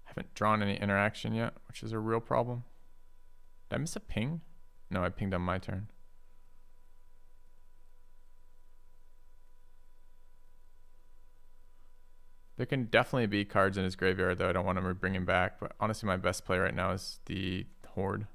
Haven't drawn any interaction yet, which is a real problem. Did I miss a ping? No, I pinged on my turn. There can definitely be cards in his graveyard that I don't want to bring him back, but honestly my best play right now is the Horde.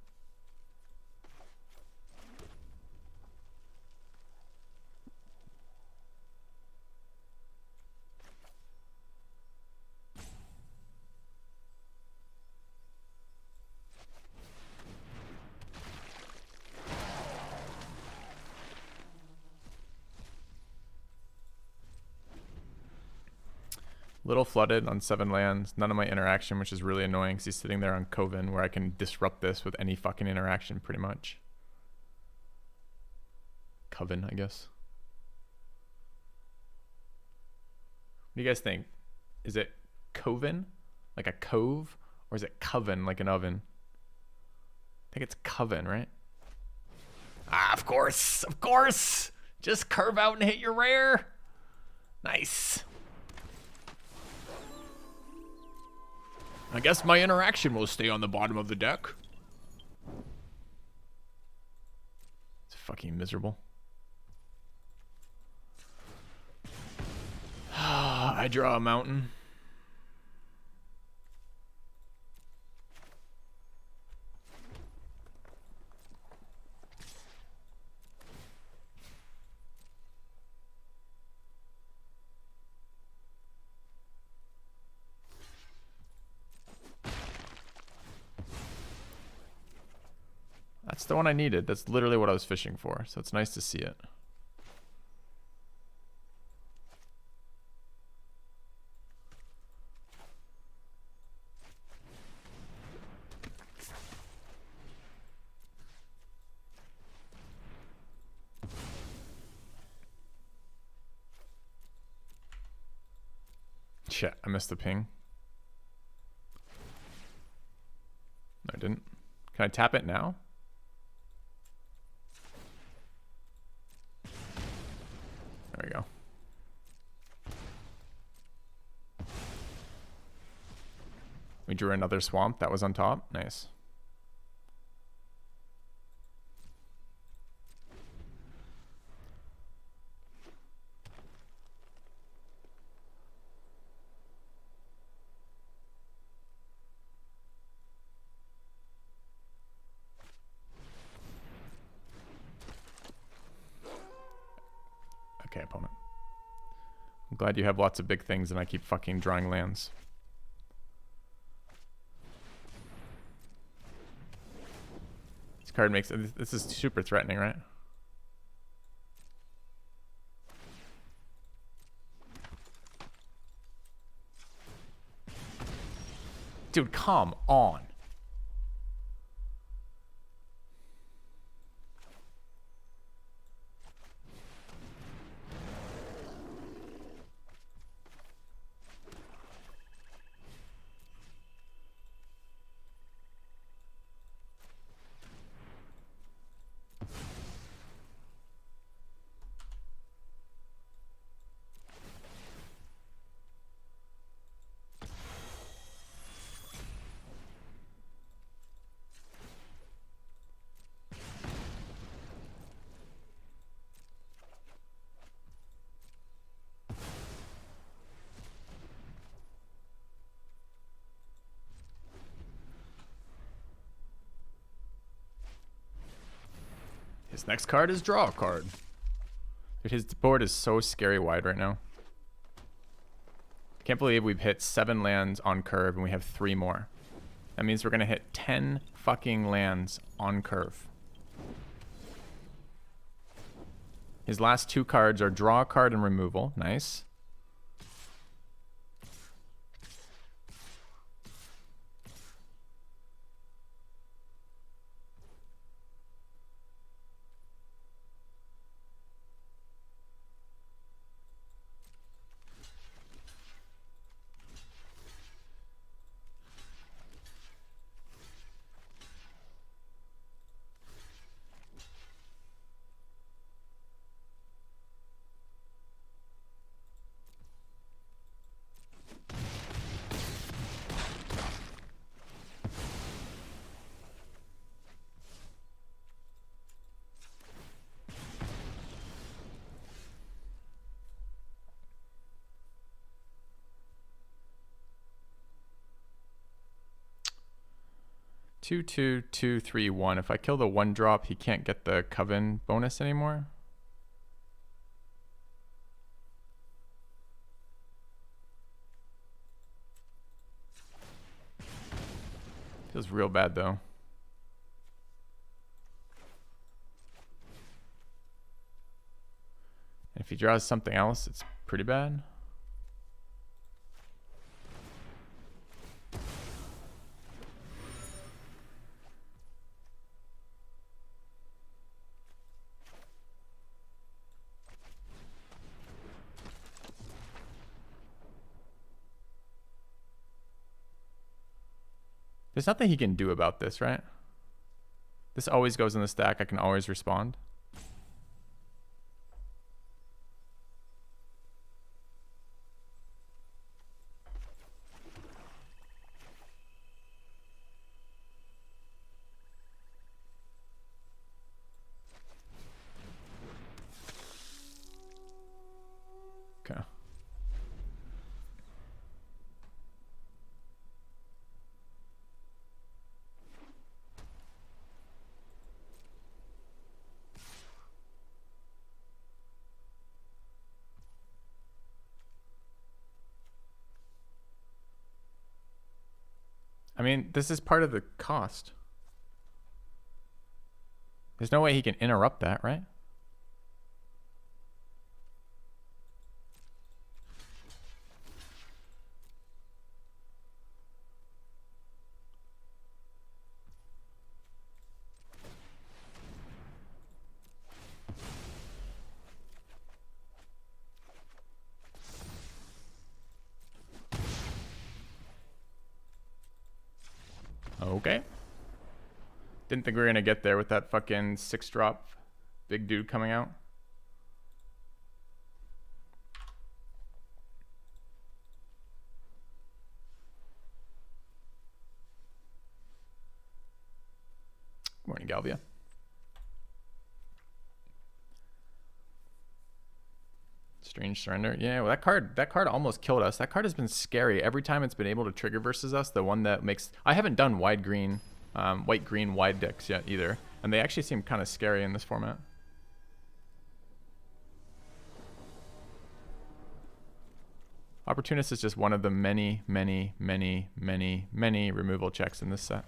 Little flooded on 7 lands, none of my interaction, which is really annoying because he's sitting there on Coven where I can disrupt this with any fucking interaction pretty much. Coven, I guess. What do you guys think? Is it Coven, like a cove, or is it Coven, like an oven? I think it's Coven, right? Ah, of course, of course. Just curve out and hit your rare. Nice. I guess my interaction will stay on the bottom of the deck. It's fucking miserable. I draw a mountain. That's the one I needed. That's literally what I was fishing for. So it's nice to see it. Shit, I missed the ping. No, I didn't. Can I tap it now? There we go. We drew another swamp that was on top. Nice. Okay, opponent. I'm glad you have lots of big things and I keep fucking drawing lands. This card makes it. This is super threatening, right? Dude, come on. His next card is draw a card. Dude, his board is so scary wide right now. Can't believe we've hit 7 lands on curve and we have 3 more. That means we're gonna hit 10 fucking lands on curve. His last 2 cards are draw a card and removal. Nice. Two, two, two, 3, 1. If I kill the 1 drop, he can't get the Coven bonus anymore. Feels real bad though. And if he draws something else, it's pretty bad. There's nothing he can do about this, right? This always goes in the stack. I can always respond. Okay. I mean, this is part of the cost. There's no way he can interrupt that, right? Okay. Didn't think we were going to get there with that fucking 6-drop big dude coming out. Good morning, Galvia. Strange Surrender. Yeah, well, that card almost killed us. That card has been scary every time it's been able to trigger versus us. The one that makes... I haven't done white green wide decks yet either. And they actually seem kind of scary in this format. Opportunist is just one of the many removal checks in this set.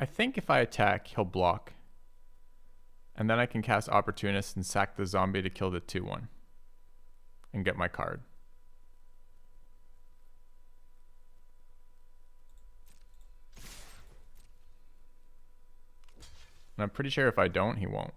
I think if I attack, he'll block. And then I can cast Opportunist and sack the zombie to kill the 2/1. And get my card. And I'm pretty sure if I don't, he won't.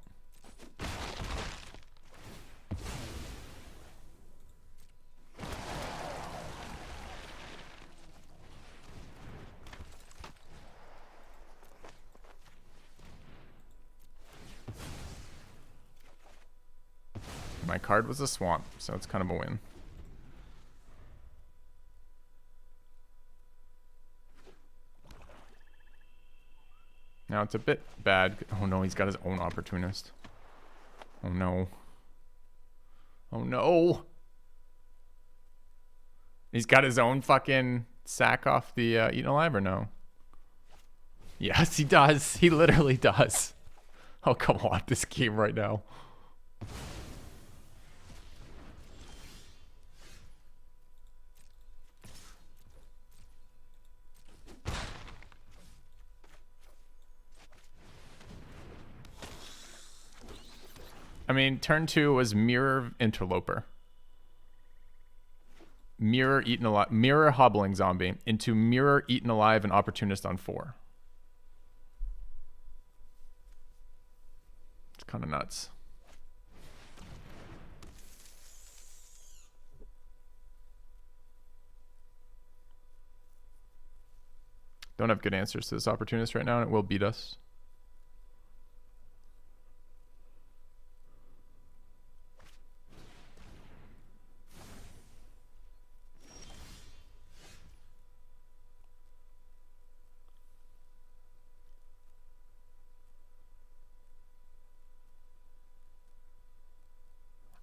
My card was a swamp, so it's kind of a win. Now it's a bit bad. Oh no, he's got his own Opportunist. Oh no. Oh no. He's got his own fucking sack off the Eaten Alive or no? Yes, he does. He literally does. Oh, come on. This game right now. I mean, turn 2 was Mirror Interloper. Mirror Eaten Alive, Mirror Hobbling Zombie into Mirror Eaten Alive and Opportunist on 4. It's kind of nuts. Don't have good answers to this Opportunist right now, and it will beat us.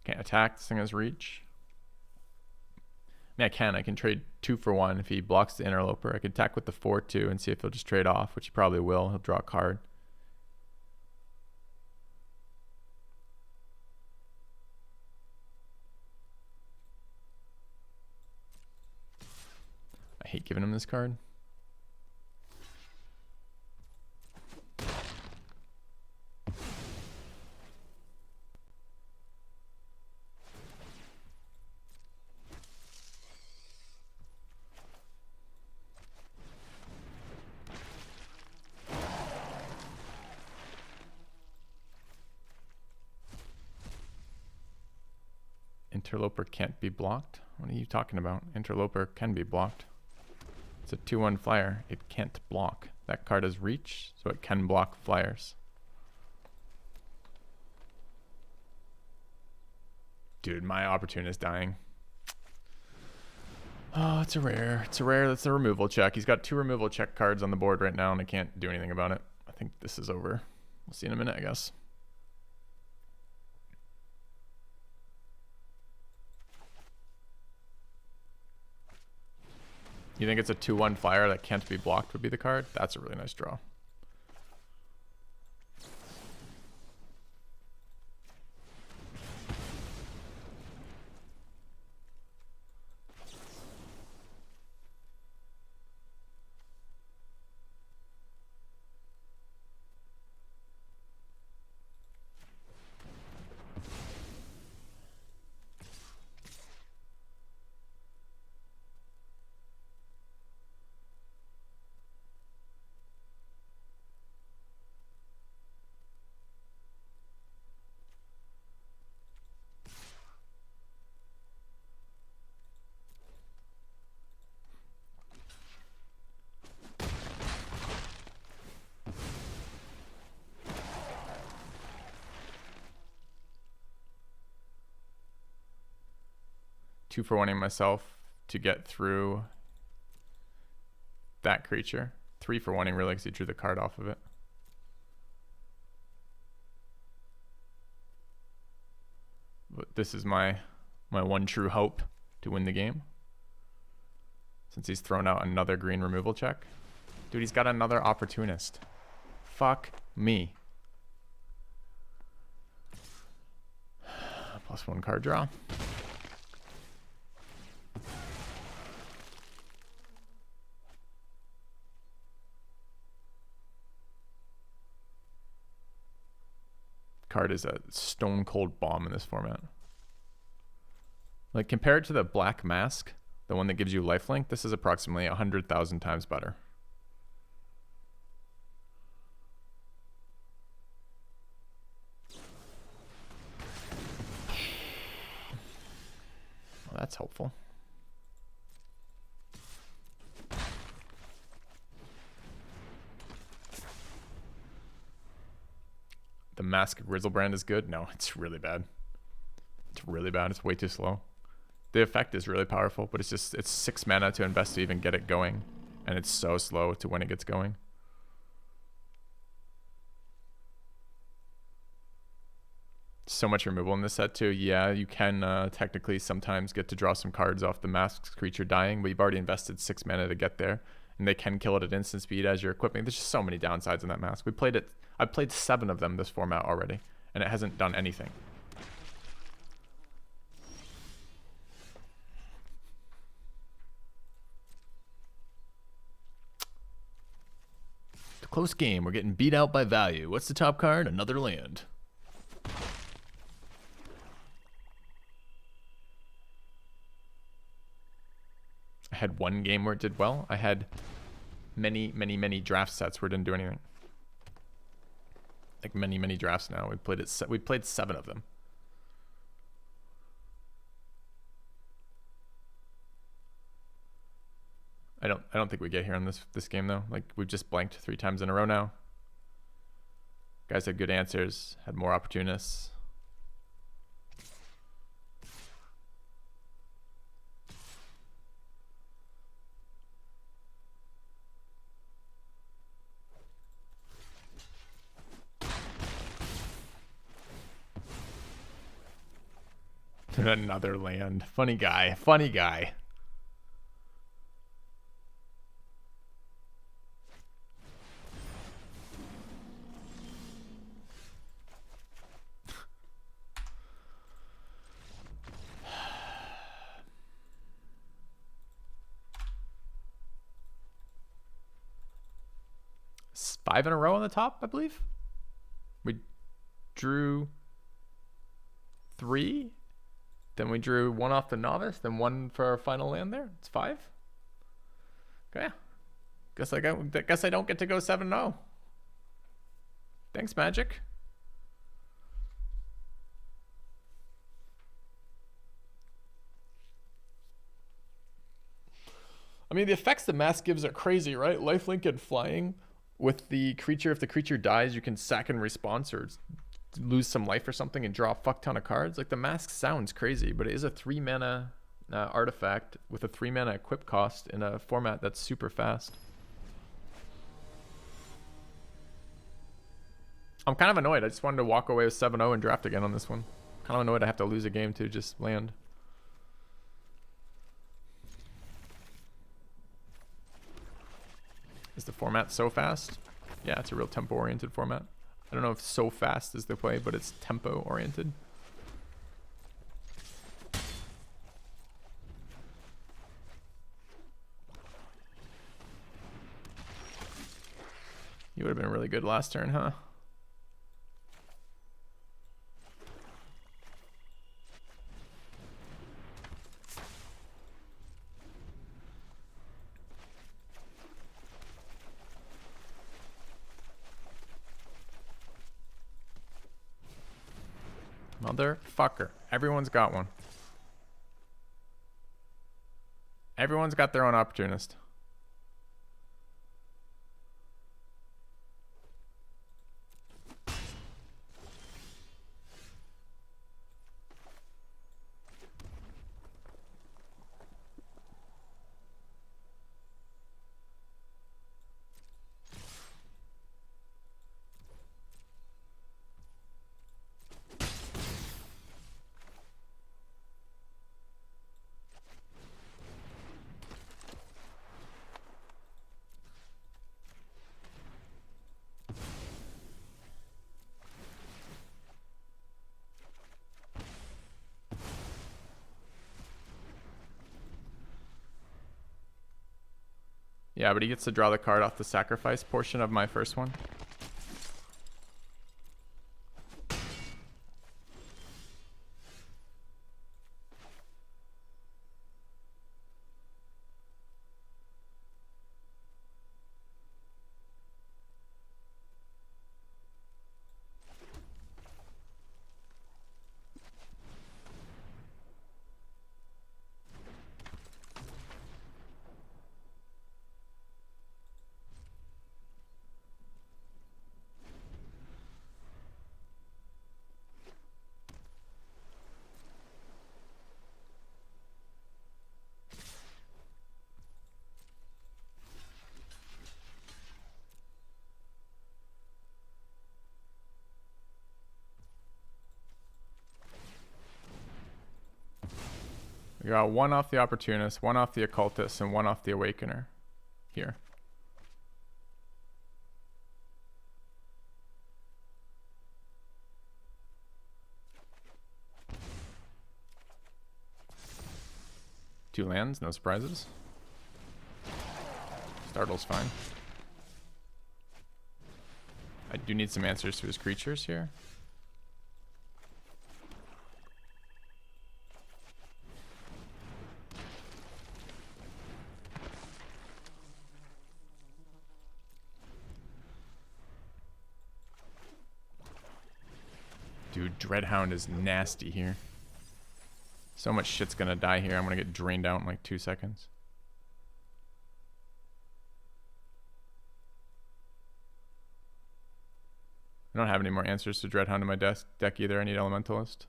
Can't attack. This thing has reach. I can. I can trade 2 for 1 if he blocks the Interloper. I could attack with the 4/2 and see if he'll just trade off, which he probably will. He'll draw a card. I hate giving him this card. Interloper can't be blocked? What are you talking about? Interloper can be blocked. It's a 2/1 flyer. It can't block. That card has reach, so it can block flyers. Dude, my Opportune is dying. Oh, it's a rare. It's a rare. That's a removal check. He's got 2 removal check cards on the board right now, and I can't do anything about it. I think this is over. We'll see in a minute, I guess. You think it's a 2/1 flyer that can't be blocked would be the card? That's a really nice draw. Two for 1ing myself to get through that creature. 3 for 1ing really because he drew the card off of it. But this is my one true hope to win the game. Since he's thrown out another green removal check. Dude, he's got another Opportunist. Fuck me. +1 card draw. Card is a stone cold bomb in this format. Like, compared to the Black Mask, the one that gives you lifelink, this is approximately 100,000 times better. Well, that's helpful. The Mask of Grizzlebrand is good. No, it's really bad. It's really bad. It's way too slow. The effect is really powerful, but it's 6 mana to invest to even get it going. And it's so slow to when it gets going. So much removal in this set too. Yeah, you can technically sometimes get to draw some cards off the Masked creature dying, but you've already invested 6 mana to get there. And they can kill it at instant speed as you're equipping. There's just so many downsides in that Mask. I've played 7 of them this format already, and it hasn't done anything. It's a close game. We're getting beat out by value. What's the top card? Another land. I had one game where it did well. I had many draft sets where it didn't do anything. Like many drafts now. We played 7 of them. I don't think we get here on this game though. Like, we've just blanked 3 times in a row now. Guys had good answers, had more opportunists. Another land. Funny guy. 5 in a row on the top, I believe. We drew 3. Then we drew 1 off the novice, then 1 for our final land there. It's 5. Okay. Guess I don't get to go 7-0. Thanks, Magic. I mean, the effects the mask gives are crazy, right? Lifelink and flying with the creature. If the creature dies, you can sack in response or lose some life or something and draw a fuck ton of cards. Like, the mask sounds crazy, but it is a 3 mana artifact with a 3 mana equip cost in a format that's super fast. I'm kind of annoyed. I just wanted to walk away with 7-0 and draft again on this one. Kind of annoyed I have to lose a game to just land. Is the format so fast? Yeah, it's a real tempo-oriented format. I don't know if so fast is the play, but it's tempo-oriented. You would have been really good last turn, huh? Motherfucker. Everyone's got one. Everyone's got their own opportunist. Yeah, but he gets to draw the card off the sacrifice portion of my first one. We got 1 off the Opportunist, 1 off the Occultist, and 1 off the Awakener here. Two lands, no surprises. Startle's fine. I do need some answers to his creatures here. Dude, Dreadhound is nasty here. So much shit's gonna die here. I'm gonna get drained out in like 2 seconds. I don't have any more answers to Dreadhound in my deck either. I need Elementalist.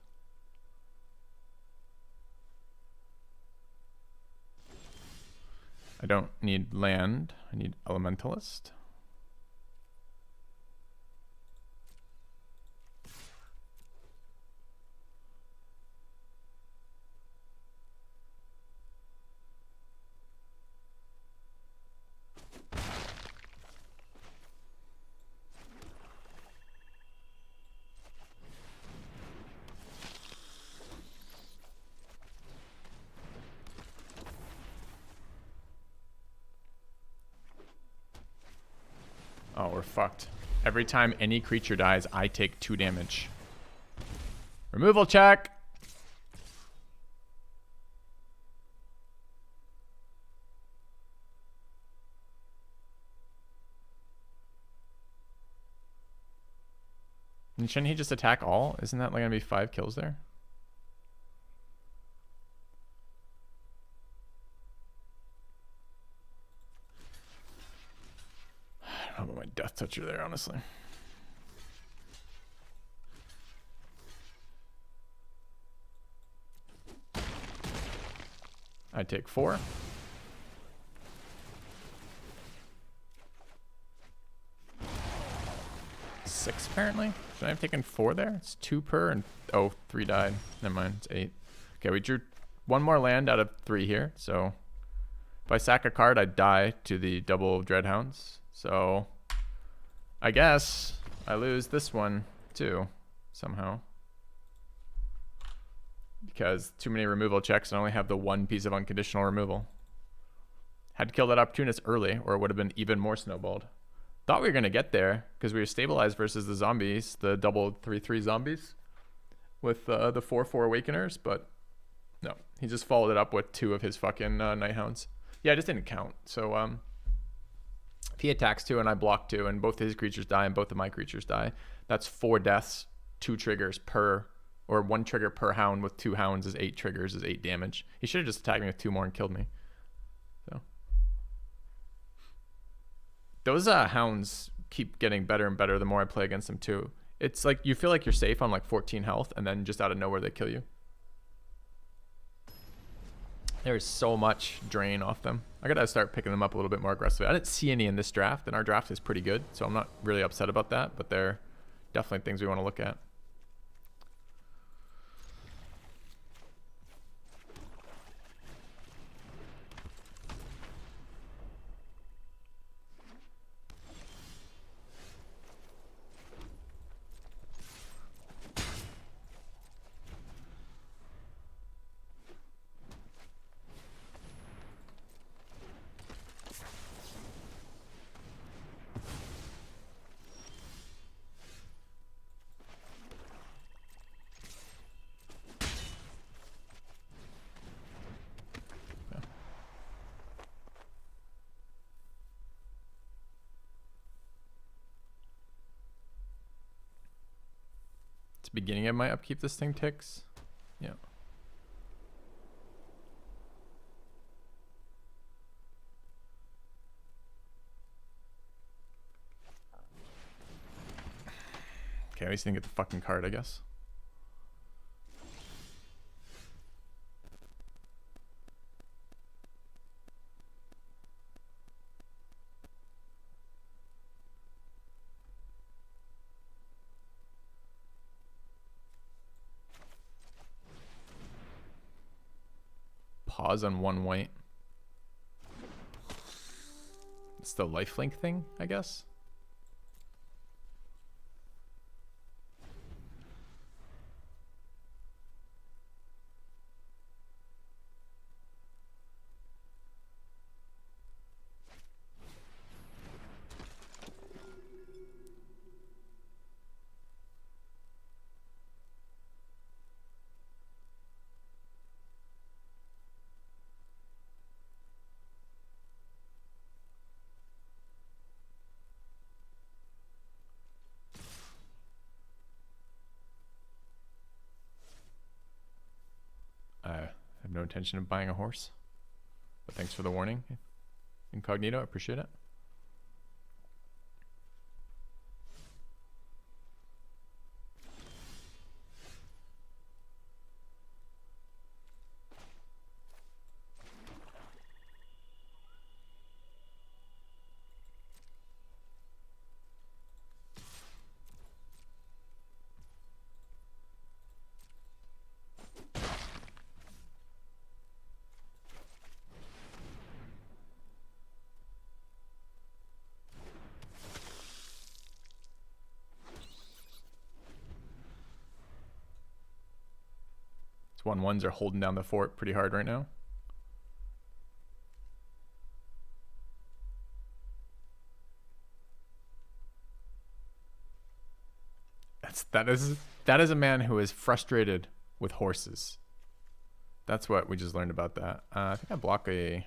I don't need land. I need Elementalist. Oh, we're fucked. Every time any creature dies, I take 2 damage. Removal check! And shouldn't he just attack all? Isn't that like gonna be 5 kills there? I don't know about my Death Toucher there, honestly. I take 4. 6 apparently. Should I have taken 4 there? It's 2 per and 3 died. Never mind, it's 8. Okay, we drew 1 more land out of 3 here. So if I sack a card, I die to the double Dreadhounds. So I guess I lose this one too, somehow. Because too many removal checks and I only have the 1 piece of unconditional removal. Had to kill that opportunist early or it would have been even more snowballed. Thought we were going to get there because we were stabilized versus the zombies, the double 3/3 zombies with the 4/4 awakeners, but no. He just followed it up with 2 of his fucking Nighthounds. Yeah, it just didn't count. So if he attacks 2 and I block 2 and both his creatures die and both of my creatures die, that's 4 deaths, 2 triggers per, or 1 trigger per hound with 2 hounds is 8 triggers, is 8 damage. He should have just attacked me with 2 more and killed me. So those hounds keep getting better and better the more I play against them too. It's like you feel like you're safe on like 14 health and then just out of nowhere they kill you. There's so much drain off them. I gotta start picking them up a little bit more aggressively. I didn't see any in this draft, and our draft is pretty good, so I'm not really upset about that, but they're definitely things we want to look at. Beginning of my upkeep this thing ticks. Yeah. Okay, at least didn't get the fucking card, I guess. Pause on 1 white. It's the lifelink thing, I guess. I have no intention of buying a horse, but thanks for the warning, Incognito. I appreciate it. These 1/1s are holding down the fort pretty hard right now. That is a man who is frustrated with horses. That's what we just learned about that. I think I block a.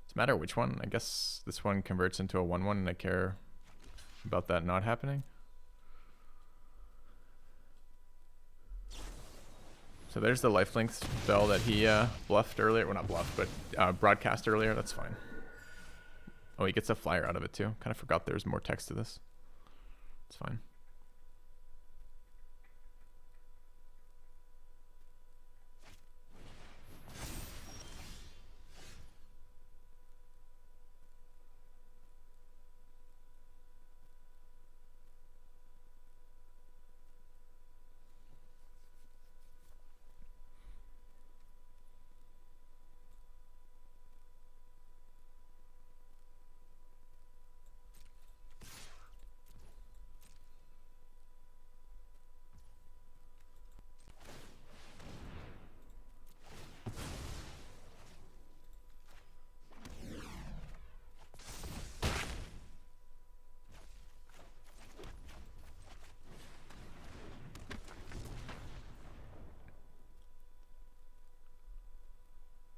Doesn't matter which one. I guess this one converts into a 1/1, and I care about that not happening. So there's the lifelink spell that he bluffed earlier. Well, not bluffed, but broadcast earlier. That's fine. Oh, he gets a flyer out of it too. Kind of forgot there's more text to this. It's fine.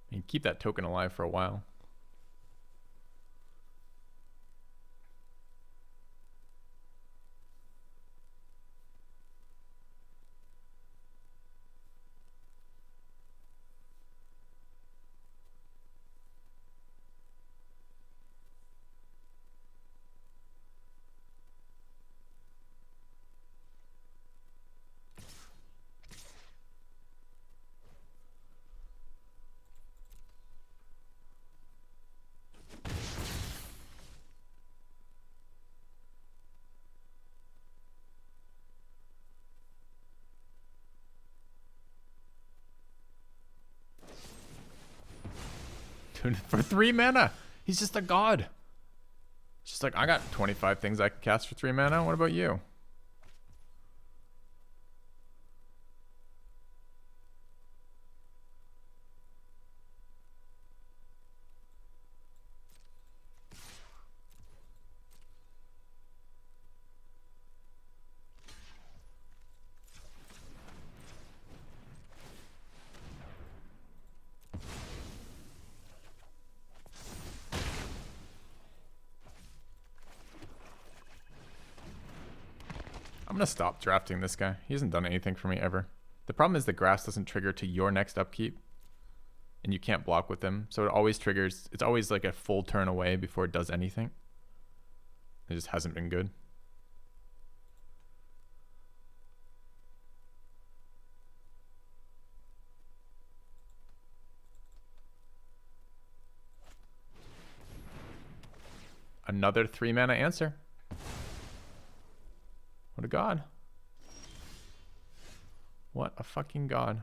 You keep that token alive for a while. For 3 mana. He's just a god. It's just like, I got 25 things I can cast for 3 mana. What about you? I'm gonna stop drafting this guy. He hasn't done anything for me ever. The problem is the grass doesn't trigger to your next upkeep, and you can't block with him. So it always triggers. It's always like a full turn away before it does anything. It just hasn't been good. Another 3 mana answer. What a god. What a fucking god.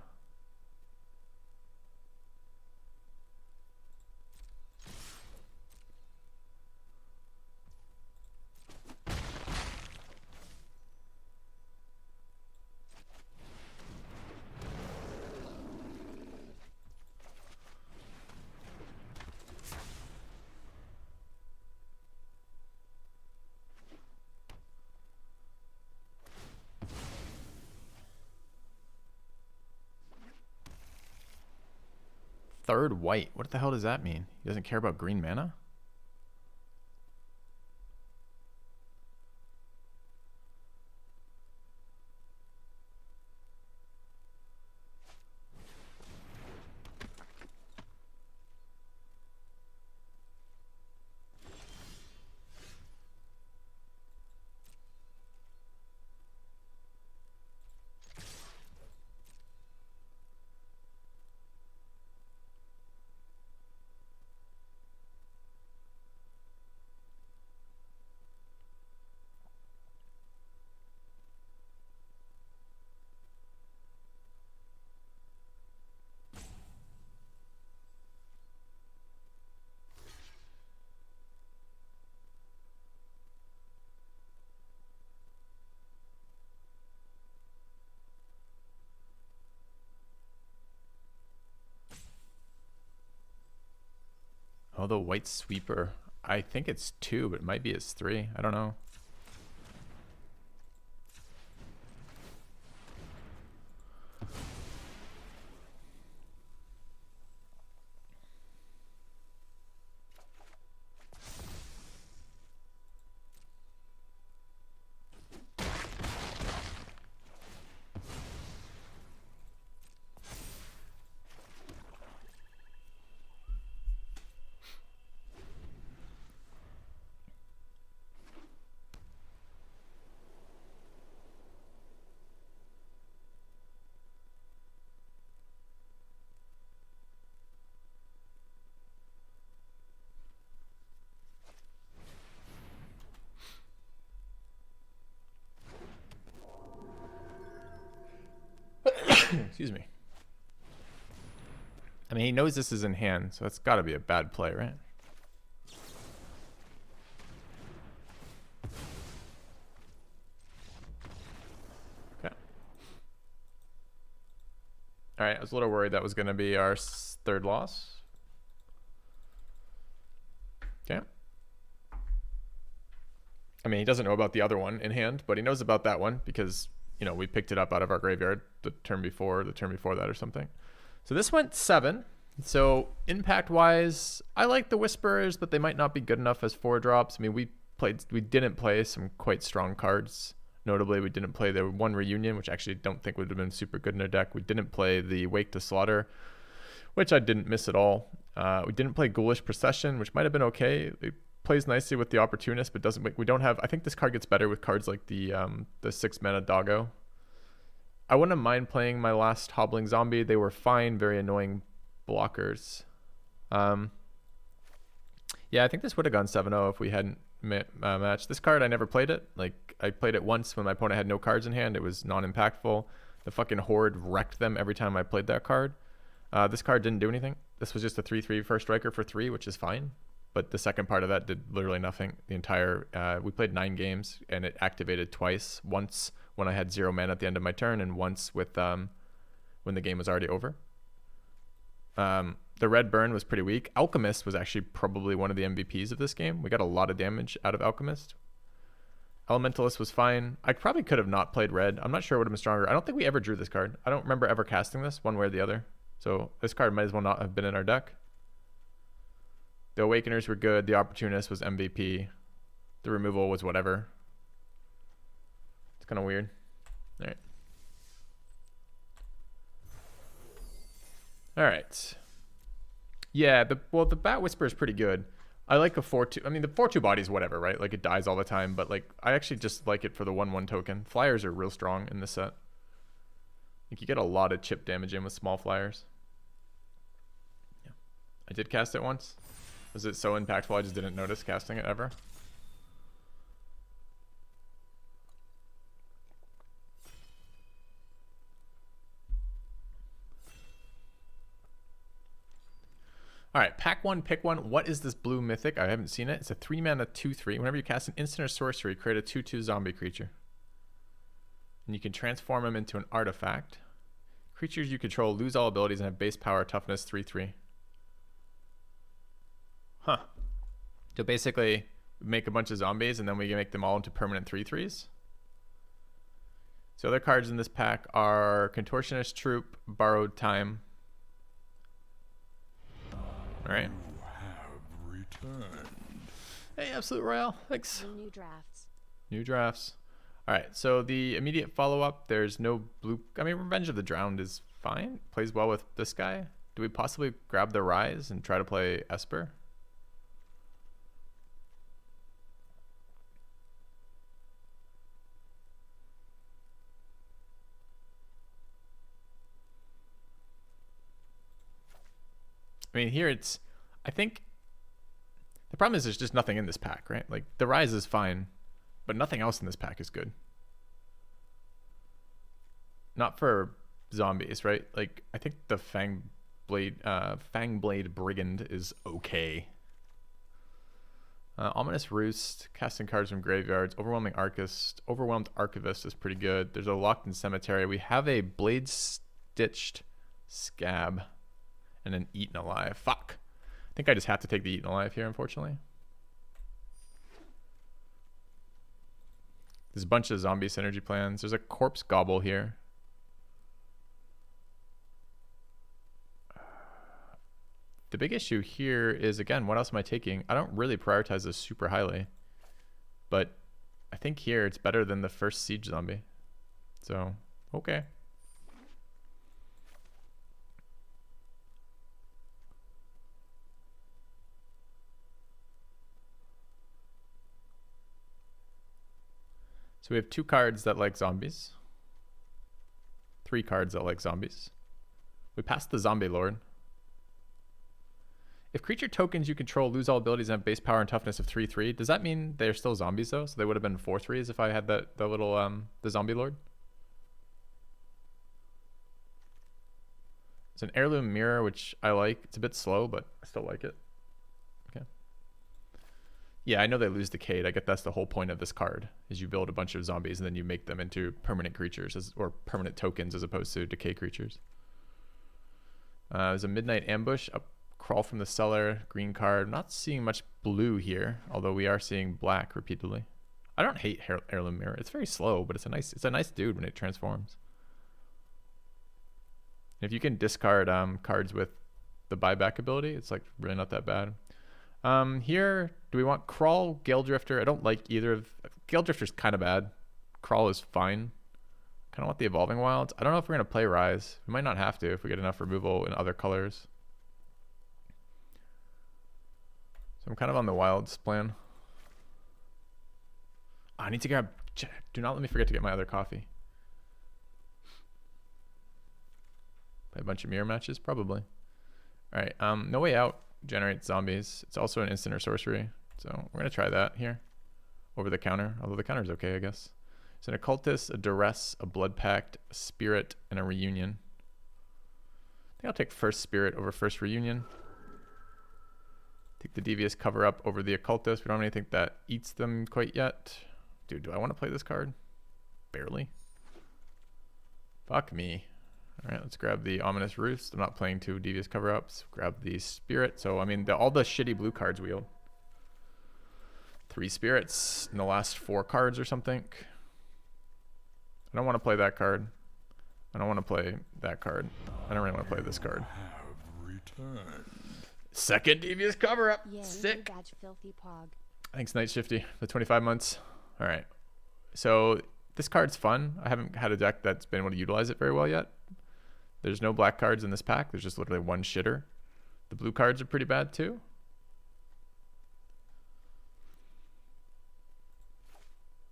Third white. What the hell does that mean? He doesn't care about green mana? Oh, the white sweeper. I think it's 2, but it might be it's 3. I don't know. Excuse me. I mean, he knows this is in hand, so it's got to be a bad play, right? Okay. All right, I was a little worried that was going to be our third loss. Okay. I mean, he doesn't know about the other one in hand, but he knows about that one because, you know, we picked it up out of our graveyard the turn before that or something. So this went 7. So impact-wise, I like the Whisperers, but they might not be good enough as 4-drops. I mean, we didn't play some quite strong cards. Notably, we didn't play the one Reunion, which I actually don't think would have been super good in our deck. We didn't play the Wake to Slaughter, which I didn't miss at all. We didn't play Ghoulish Procession, which might have been okay. It plays nicely with the Opportunist, but doesn't make, we don't have, I think this card gets better with cards like the 6-mana Doggo. I wouldn't mind playing my last Hobbling Zombie. They were fine, very annoying blockers. Yeah, I think this would have gone 7-0 if we hadn't matched. This card, I never played it. Like, I played it once when my opponent had no cards in hand. It was non-impactful. The fucking Horde wrecked them every time I played that card. This card didn't do anything. This was just a 3/3 first striker for 3, which is fine. But the second part of that did literally nothing. The entire, we played 9 games and it activated twice. Once when I had 0 mana at the end of my turn, and once with when the game was already over. The red burn was pretty weak. Alchemist was actually probably one of the MVPs of this game. We got a lot of damage out of Alchemist. Elementalist was fine. I probably could have not played red. I'm not sure it would have been stronger. I don't think we ever drew this card. I don't remember ever casting this one way or the other. So this card might as well not have been in our deck. The Awakeners were good. The Opportunist was MVP. The removal was whatever. It's kind of weird. All right. All right. Yeah, the Bat Whisper is pretty good. I like a 4/2. I mean, the 4/2 body is whatever, right? Like, it dies all the time, but like, I actually just like it for the 1/1 token. Flyers are real strong in this set. Like, you get a lot of chip damage in with small flyers. Yeah. I did cast it once. Was it so impactful I just didn't notice casting it ever? All right, pack 1, pick 1. What is this blue mythic? I haven't seen it. It's a 3-mana 2/3. Whenever you cast an instant or sorcery, create a 2/2 zombie creature. And you can transform them into an artifact. Creatures you control lose all abilities and have base power, toughness 3/3. Huh. So basically, we make a bunch of zombies and then we can make them all into permanent 3/3s. So other cards in this pack are Contortionist Troop, Borrowed Time. All right. You have returned. Hey, Absolute Royale. Thanks. New drafts. New drafts. All right. So the immediate follow-up, there's no blue. I mean, Revenge of the Drowned is fine. Plays well with this guy. Do we possibly grab the Rise and try to play Esper? I mean, here it's, I think the problem is there's just nothing in this pack, right? Like, the Rise is fine, but nothing else in this pack is good. Not for zombies, right? Like, I think the Fangblade Brigand is okay. Ominous Roost, casting cards from graveyards, Overwhelming Archivist. Overwhelmed Archivist is pretty good. There's a Locked in Cemetery. We have a Blade Stitched Scab. And then Eaten Alive. Fuck. I think I just have to take the Eaten Alive here, unfortunately. There's a bunch of zombie synergy plans. There's a Corpse Gobble here. The big issue here is, again, what else am I taking? I don't really prioritize this super highly. But I think here it's better than the first Siege Zombie. So, okay. So we have 2 cards that like zombies. 3 cards that like zombies. We passed the Zombie Lord. If creature tokens you control lose all abilities and have base power and toughness of 3/3, does that mean they're still zombies though? So they would have been 4/3s if I had the little the Zombie Lord. It's an heirloom mirror, which I like. It's a bit slow, but I still like it. Okay. Yeah, I know they lose Decayed. I get that's the whole point of this card, is you build a bunch of zombies and then you make them into permanent creatures or permanent tokens as opposed to decay creatures. There's a Midnight Ambush, a Crawl from the Cellar, green card. I'm not seeing much blue here, although we are seeing black repeatedly. I don't hate Heirloom Mirror. It's very slow, but it's a nice dude when it transforms. And if you can discard cards with the buyback ability, it's like really not that bad. Here, do we want Crawl, Gale Drifter? I don't like either of... Gale Drifter's kind of bad. Crawl is fine. Kind of want the Evolving Wilds. I don't know if we're going to play Rise. We might not have to if we get enough removal in other colors. So I'm kind of on the Wilds plan. Oh, I need to grab... Do not let me forget to get my other coffee. Play a bunch of mirror matches? Probably. Alright, No Way Out generates zombies. It's also an instant or sorcery. So we're going to try that here. Over the counter. Although the counter's okay, I guess. It's an Occultist, a Duress, a Blood Pact, a Spirit, and a Reunion. I think I'll take first Spirit over first Reunion. Take the Devious Cover Up over the Occultist. We don't have anything that eats them quite yet. Dude, do I want to play this card? Barely. Fuck me. Alright, let's grab the Ominous Roost. I'm not playing two Devious Cover-Ups. Grab the Spirit. So, I mean, all the shitty blue cards wheel. 3 Spirits in the last 4 cards or something. I don't want to play that card. I don't want to play that card. I don't really want to play this card. Have returned. Second Devious Cover-Up. Yeah, Sick. badge, filthy pog. Thanks, Night Shifty, for 25 months. All right. So this card's fun. I haven't had a deck that's been able to utilize it very well yet. There's no black cards in this pack. There's just literally one shitter. The blue cards are pretty bad too.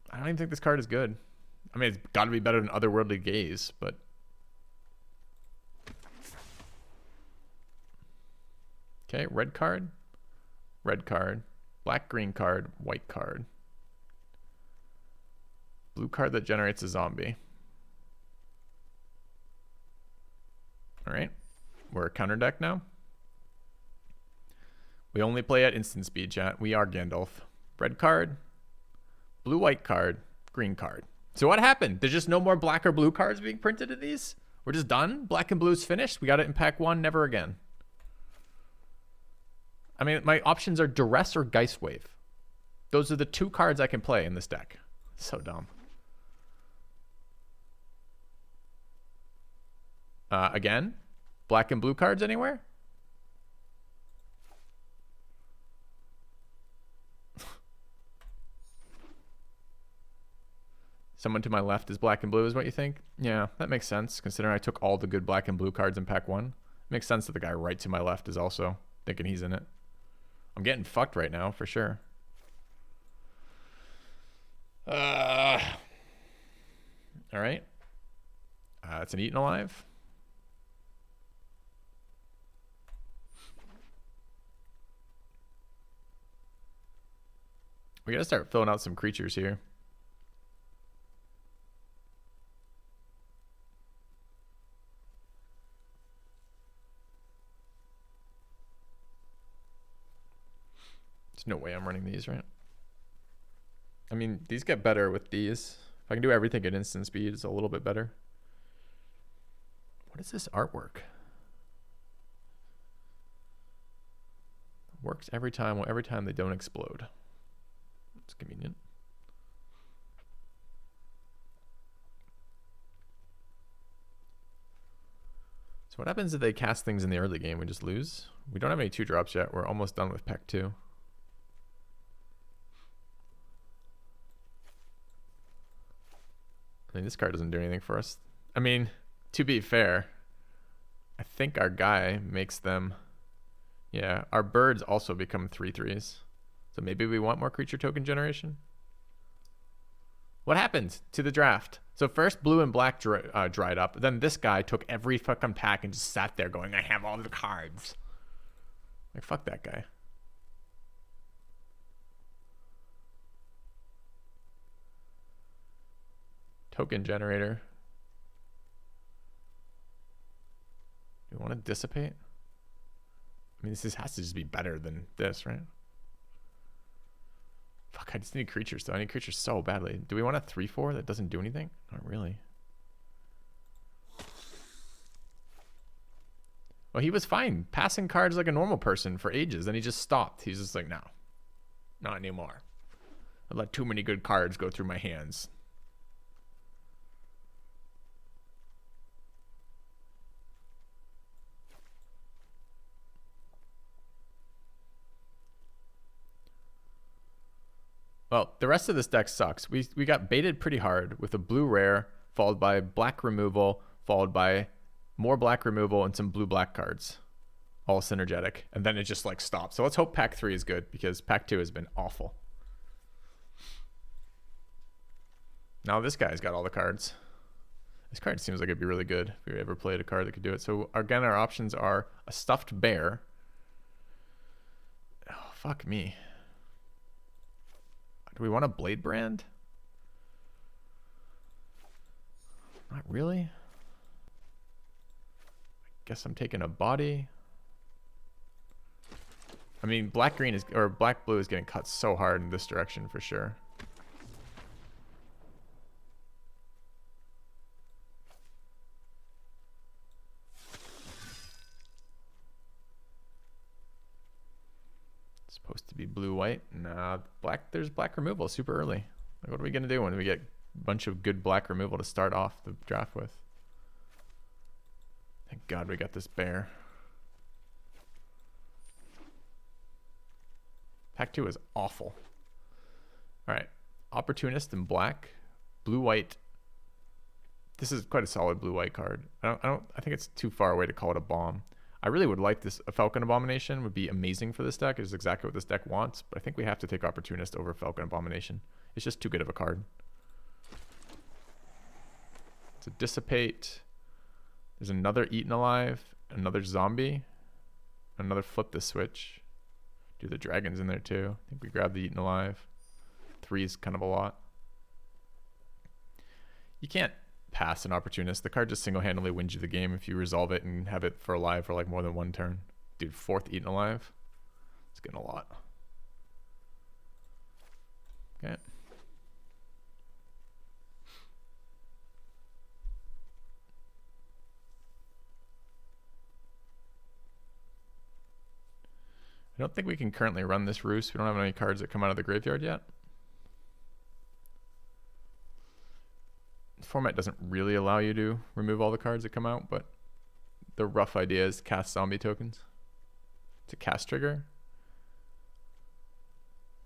I don't even think this card is good. I mean, it's got to be better than Otherworldly Gaze, but... Okay, red card, black, green card, white card. Blue card that generates a zombie. All right, we're a counter deck now. We only play at instant speed, chat. We are Gandalf. Red card, blue, white card, green card. So what happened? There's just no more black or blue cards being printed in these? We're just done? Black and blue's finished? We got it in pack 1, never again. I mean, my options are Duress or Geistwave. Those are the 2 cards I can play in this deck. So dumb. Again, black and blue cards anywhere? Someone to my left is black and blue is what you think? Yeah, that makes sense, considering I took all the good black and blue cards in pack 1. Makes sense that the guy right to my left is also thinking he's in it. I'm getting fucked right now, for sure. All right. It's an Eaten Alive. We gotta start filling out some creatures here. There's no way I'm running these, right? I mean, these get better with these. If I can do everything at instant speed, it's a little bit better. What is this artwork? Works every time. Well, every time they don't explode. It's convenient. So what happens if they cast things in the early game? We just lose? We don't have any 2-drops yet. We're almost done with pack 2. I mean, this card doesn't do anything for us. I mean, to be fair, I think our guy makes them... Yeah, our birds also become 3/3s. So maybe we want more creature token generation? What happened to the draft? So first blue and black dried up. Then this guy took every fucking pack and just sat there going, I have all the cards. Like, fuck that guy. Token generator. Do we want Want to dissipate? I mean, this has to just be better than this, right? Fuck, I just need creatures, though. I need creatures so badly. Do we want a 3/4 that doesn't do anything? Not really. Well, he was fine passing cards like a normal person for ages. Then he just stopped. He's just like, no, not anymore. I let too many good cards go through my hands. Well, the rest of this deck sucks. We got baited pretty hard with a blue rare, followed by black removal, followed by more black removal and some blue-black cards. All synergetic. And then it just like stopped. So let's hope pack 3 is good, because pack 2 has been awful. Now this guy's got all the cards. This card seems like it'd be really good if we ever played a card that could do it. So again, our options are a stuffed bear. Oh, fuck me. Do we want a Blade Brand? Not really. I guess I'm taking a body. I mean, black-green is, or black-blue is getting cut so hard in this direction for sure. Supposed to be blue-white. Nah, black. There's black removal super early. Like, what are we gonna do when we get a bunch of good black removal to start off the draft with? Thank God we got this bear. Pack 2 is awful. All right, Opportunist in black, blue-white. This is quite a solid blue-white card. I think it's too far away to call it a bomb. I really would like this. A Falcon Abomination would be amazing for this deck. It's exactly what this deck wants, but I think we have to take Opportunist over Falcon Abomination. It's just too good of a card. To Dissipate. There's another Eaten Alive, another Zombie, another Flip the Switch. Do the dragons in there too. I think we grab the Eaten Alive. 3 is kind of a lot. You can't pass an Opportunist. The card just single-handedly wins you the game if you resolve it and have it for alive for like more than one turn. Dude, 4th Eaten Alive. It's getting a lot. Okay. I don't think we can currently run this Roost. We don't have any cards that come out of the graveyard yet. The format doesn't really allow you to remove all the cards that come out, but the rough idea is cast zombie tokens. It's a cast trigger.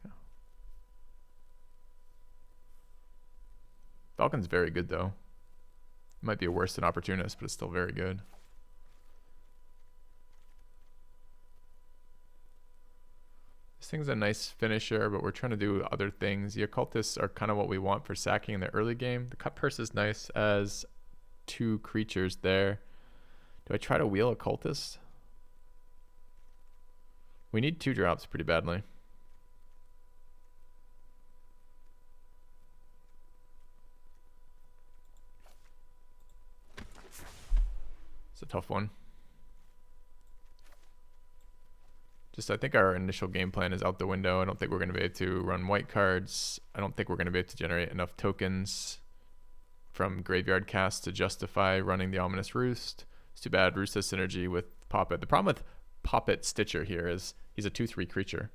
Yeah. Falcon's very good though. It might be worse than Opportunist, but it's still very good. This thing's a nice finisher, but we're trying to do other things. The Occultists are kind of what we want for sacking in the early game. The Cut Purse is nice as 2 creatures there. Do I try to wheel Occultist? We need 2 drops pretty badly. It's a tough one. Just, I think our initial game plan is out the window. I don't think we're going to be able to run white cards. I don't think we're going to be able to generate enough tokens from graveyard cast to justify running the Ominous Roost. It's too bad Roost has synergy with Poppet. The problem with Poppet Stitcher here is he's a 2/3 creature.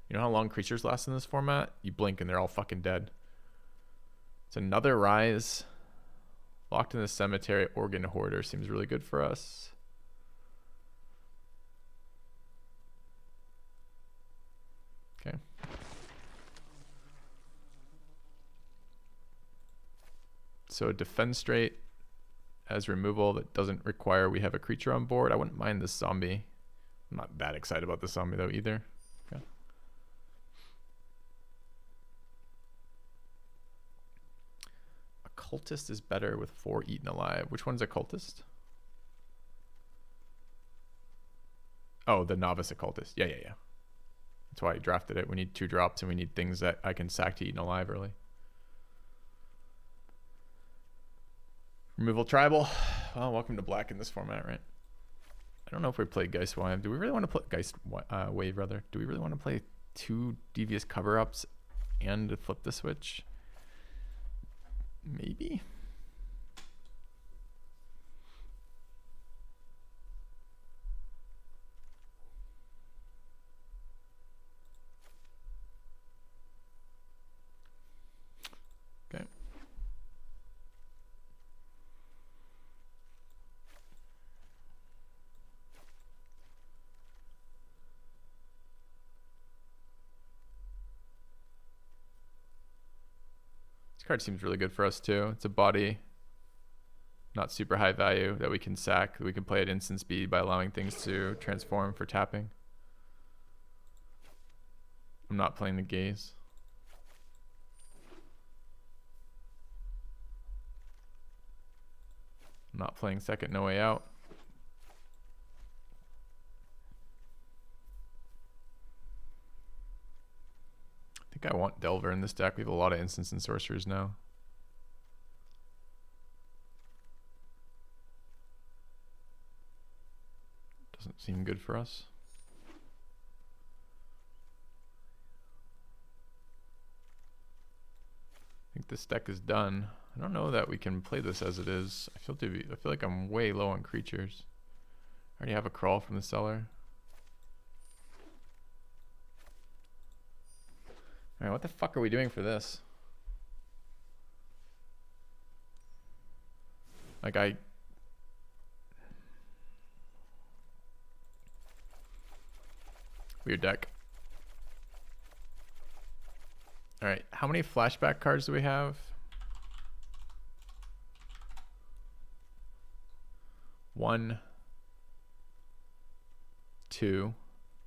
You know how long creatures last in this format? You blink and they're all fucking dead. It's another Rise. Locked in the Cemetery. Organ Hoarder seems really good for us. Okay. So Defend Straight as removal that doesn't require we have a creature on board. I wouldn't mind this zombie. I'm not that excited about the zombie though either. Okay. Occultist is better with 4 Eaten Alive. Which one's Occultist? Oh, the Novice Occultist. Yeah. That's why I drafted it. We need 2 drops and we need things that I can sack to Eaten Alive early. Removal Tribal. Well, welcome to black in this format, right? I don't know if we play Geist Wave. Do we really want to play Wave rather? Do we really want to play 2 Devious Cover-Ups and flip the switch? Maybe. Okay. This card seems really good for us too. It's a body, not super high value, that we can sack. We can play at instant speed by allowing things to transform for tapping. I'm not playing the Gaze. I'm not playing second No Way Out. I think I want Delver in this deck. We have a lot of instants and sorcerers now. Doesn't seem good for us. I think this deck is done. I don't know that we can play this as it is. I feel like I'm way low on creatures. I already have a crawl from the cellar. Alright, what the fuck are we doing for this? Like weird deck. Alright, how many flashback cards do we have? 1, 2.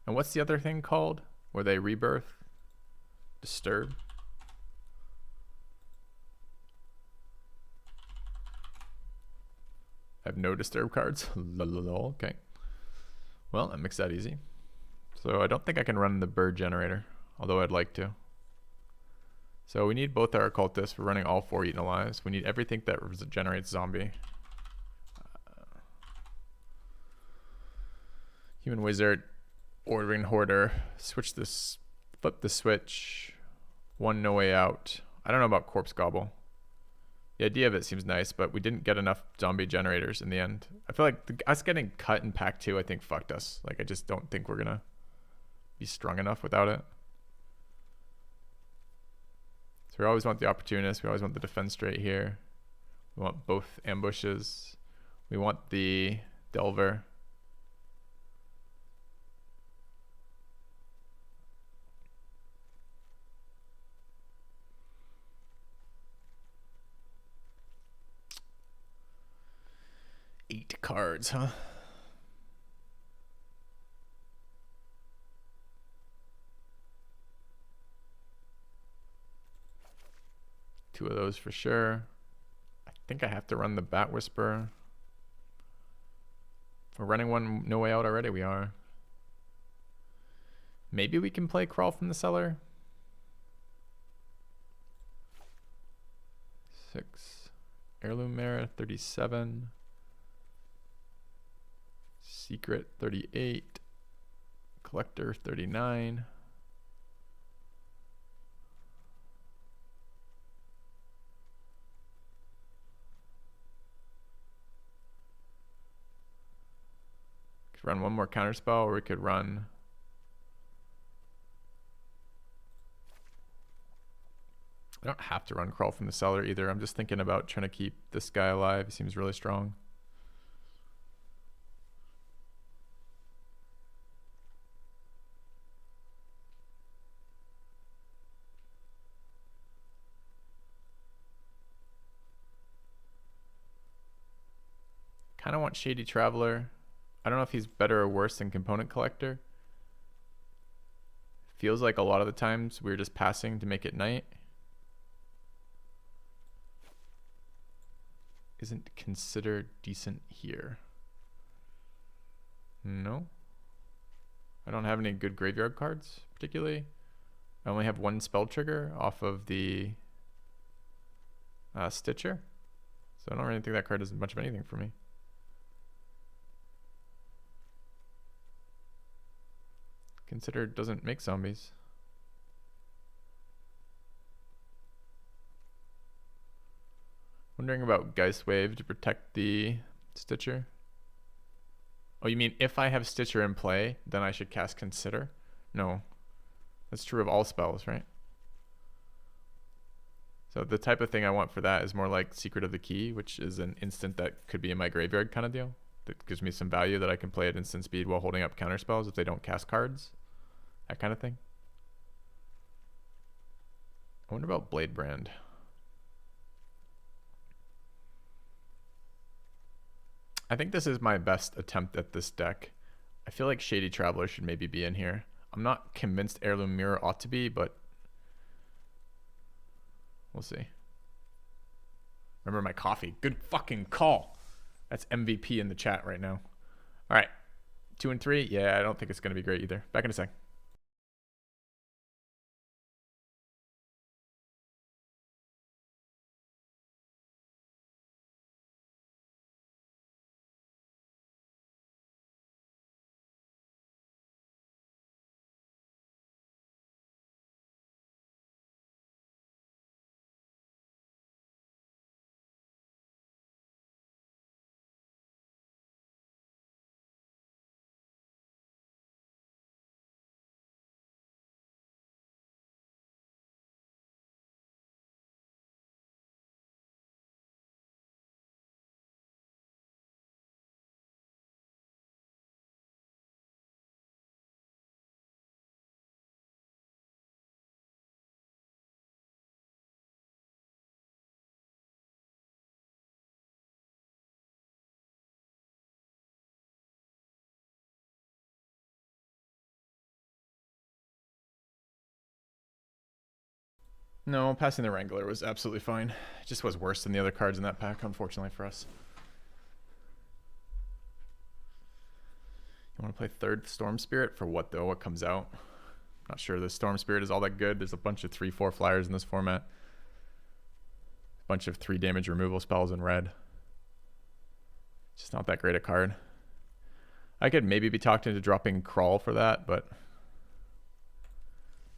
And what's the other thing called? Where they rebirth? Disturb. I have no disturb cards. Okay. Well, that makes that easy. So I don't think I can run the bird generator, although I'd like to. So we need both our occultists. We're running all 4 Eaten Alives. We need everything that generates zombie. Human Wizard, Ordering Hoarder, switch this, flip the switch, 1 No Way Out. I don't know about Corpse Gobble. The idea of it seems nice, but we didn't get enough zombie generators in the end. I feel like us getting cut in pack 2, I think fucked us. Like I just don't think we're gonna be strong enough without it. So we always want the opportunist. We always want the defense straight here. We want both ambushes. We want the Delver. Eight cards, huh? Two of those for sure. I think I have to run the Bat Whisperer. We're running 1 No Way Out already. We are. Maybe we can play Crawl from the Cellar. 6. Heirloom Mara, 37. Secret, 38. Collector, 39. Could run 1 more counterspell, or we could run I don't have to run Crawl from the Cellar either. I'm just thinking about trying to keep this guy alive. He seems really strong. Kind of want Shady Traveler. I don't know if he's better or worse than Component Collector. Feels like a lot of the times we're just passing to make it night. Isn't considered decent here. No. I don't have any good graveyard cards, particularly. I only have 1 spell trigger off of the Stitcher. So I don't really think that card does much of anything for me. Consider doesn't make zombies. Wondering about Geist Wave to protect the Stitcher. Oh, you mean if I have Stitcher in play, then I should cast Consider? No. That's true of all spells, right? So the type of thing I want for that is more like Secret of the Key, which is an instant that could be in my graveyard kind of deal. That gives me some value that I can play at instant speed while holding up counter spells if they don't cast cards. That kind of thing. I wonder about Blade Brand. I think this is my best attempt at this deck. I feel like Shady Traveler should maybe be in here. I'm not convinced Heirloom Mirror ought to be, but we'll see. Remember my coffee. Good fucking call. That's MVP in the chat right now. All right. 2 and 3. Yeah, I don't think it's going to be great either. Back in a sec. No, passing the Wrangler was absolutely fine. It just was worse than the other cards in that pack, unfortunately for us. You want to play third Storm Spirit? For what though? What comes out? Not sure the Storm Spirit is all that good. There's a bunch of 3/4 flyers in this format. A bunch of 3 damage removal spells in red. Just not that great a card. I could maybe be talked into dropping Crawl for that, but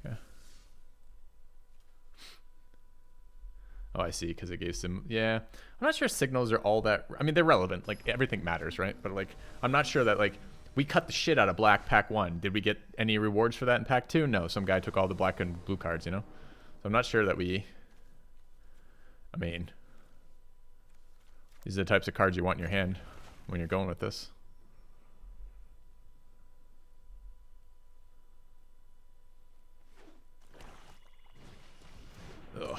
yeah. Oh, I see, because it gave some, yeah. I'm not sure signals are all that, I mean, they're relevant. Like, everything matters, right? But, like, I'm not sure that, like, we cut the shit out of black pack 1. Did we get any rewards for that in pack 2? No, some guy took all the black and blue cards, you know? So I'm not sure that we, I mean, these are the types of cards you want in your hand when you're going with this. Ugh.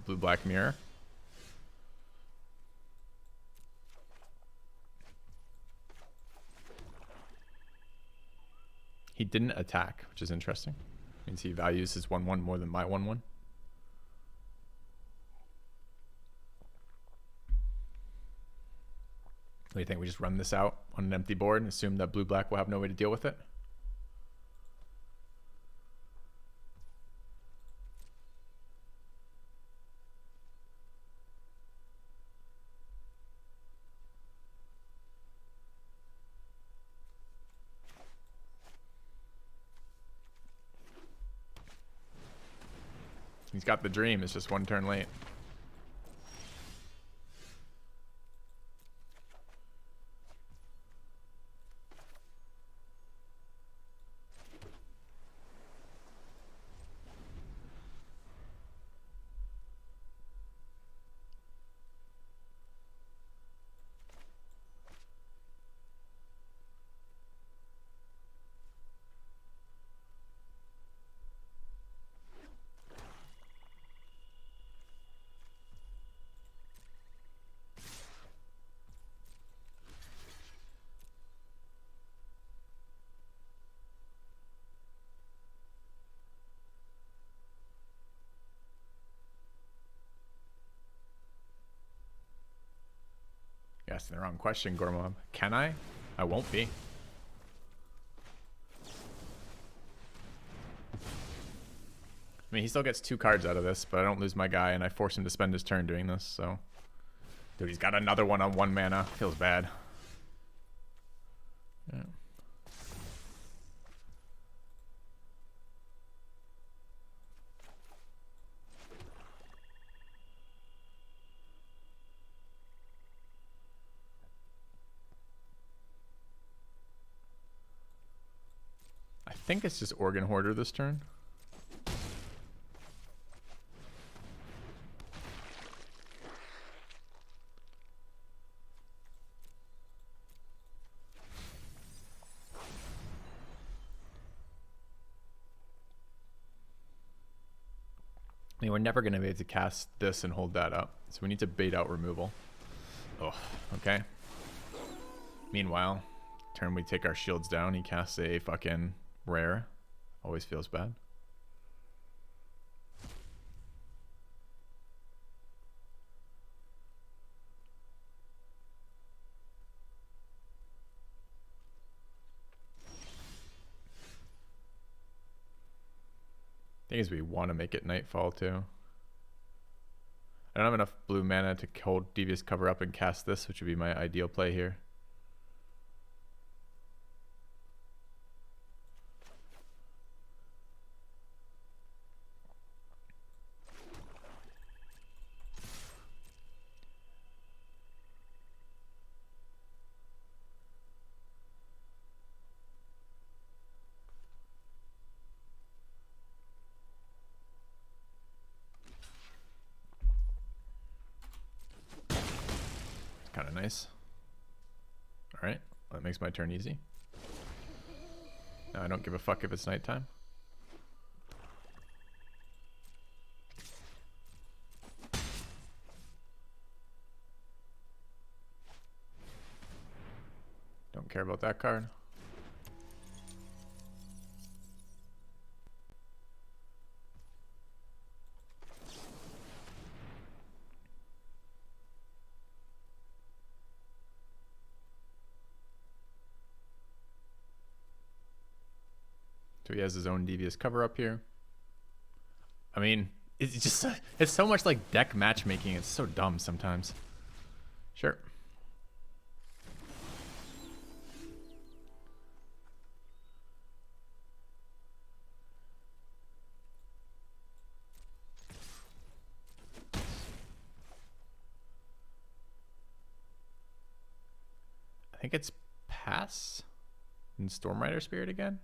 Blue black mirror. He didn't attack, which is interesting. Means he values his 1/1 more than my 1/1. What do you think? We just run this out on an empty board and assume that blue black will have no way to deal with it? He's got the dream. It's just 1 turn late. You're asking the wrong question, Gormob. Can I? I won't be. I mean, he still gets 2 cards out of this, but I don't lose my guy, and I force him to spend his turn doing this, so... Dude, he's got another one on 1 mana. Feels bad. Yeah. I think it's just Organ Hoarder this turn. I mean, we're never going to be able to cast this and hold that up. So we need to bait out removal. Oh, okay. Meanwhile, turn we take our shields down. He casts a fucking rare. Always feels bad. Thing is, we want to make it nightfall too. I don't have enough blue mana to hold Devious Cover up and cast this, which would be my ideal play here. Kind of nice. All right, that makes my turn easy. Now I don't give a fuck if it's nighttime. Don't care about that card. So he has his own Devious Cover up here. I mean, it's just, it's so much like deck matchmaking. It's so dumb sometimes. Sure. I think it's pass and Stormrider Spirit again.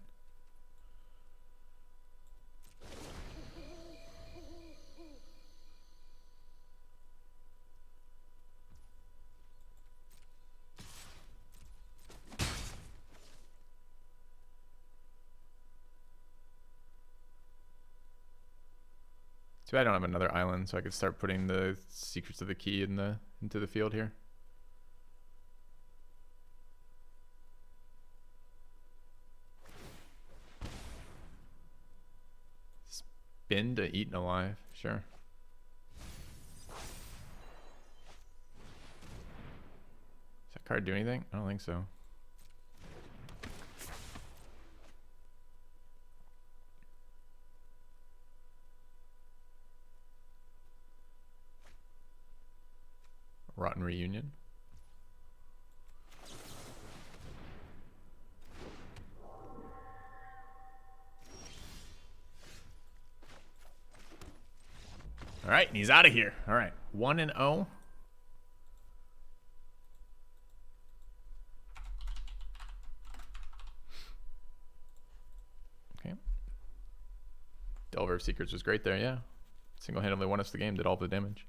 Too bad I don't have another island, so I could start putting the Secrets of the Key into the field here. Spin to Eaten Alive, sure. Does that card do anything? I don't think so. Rotten Reunion. All right, and he's out of here. All right, 1-0. Okay. Delver of Secrets was great there, yeah. Single-handedly won us the game, did all the damage.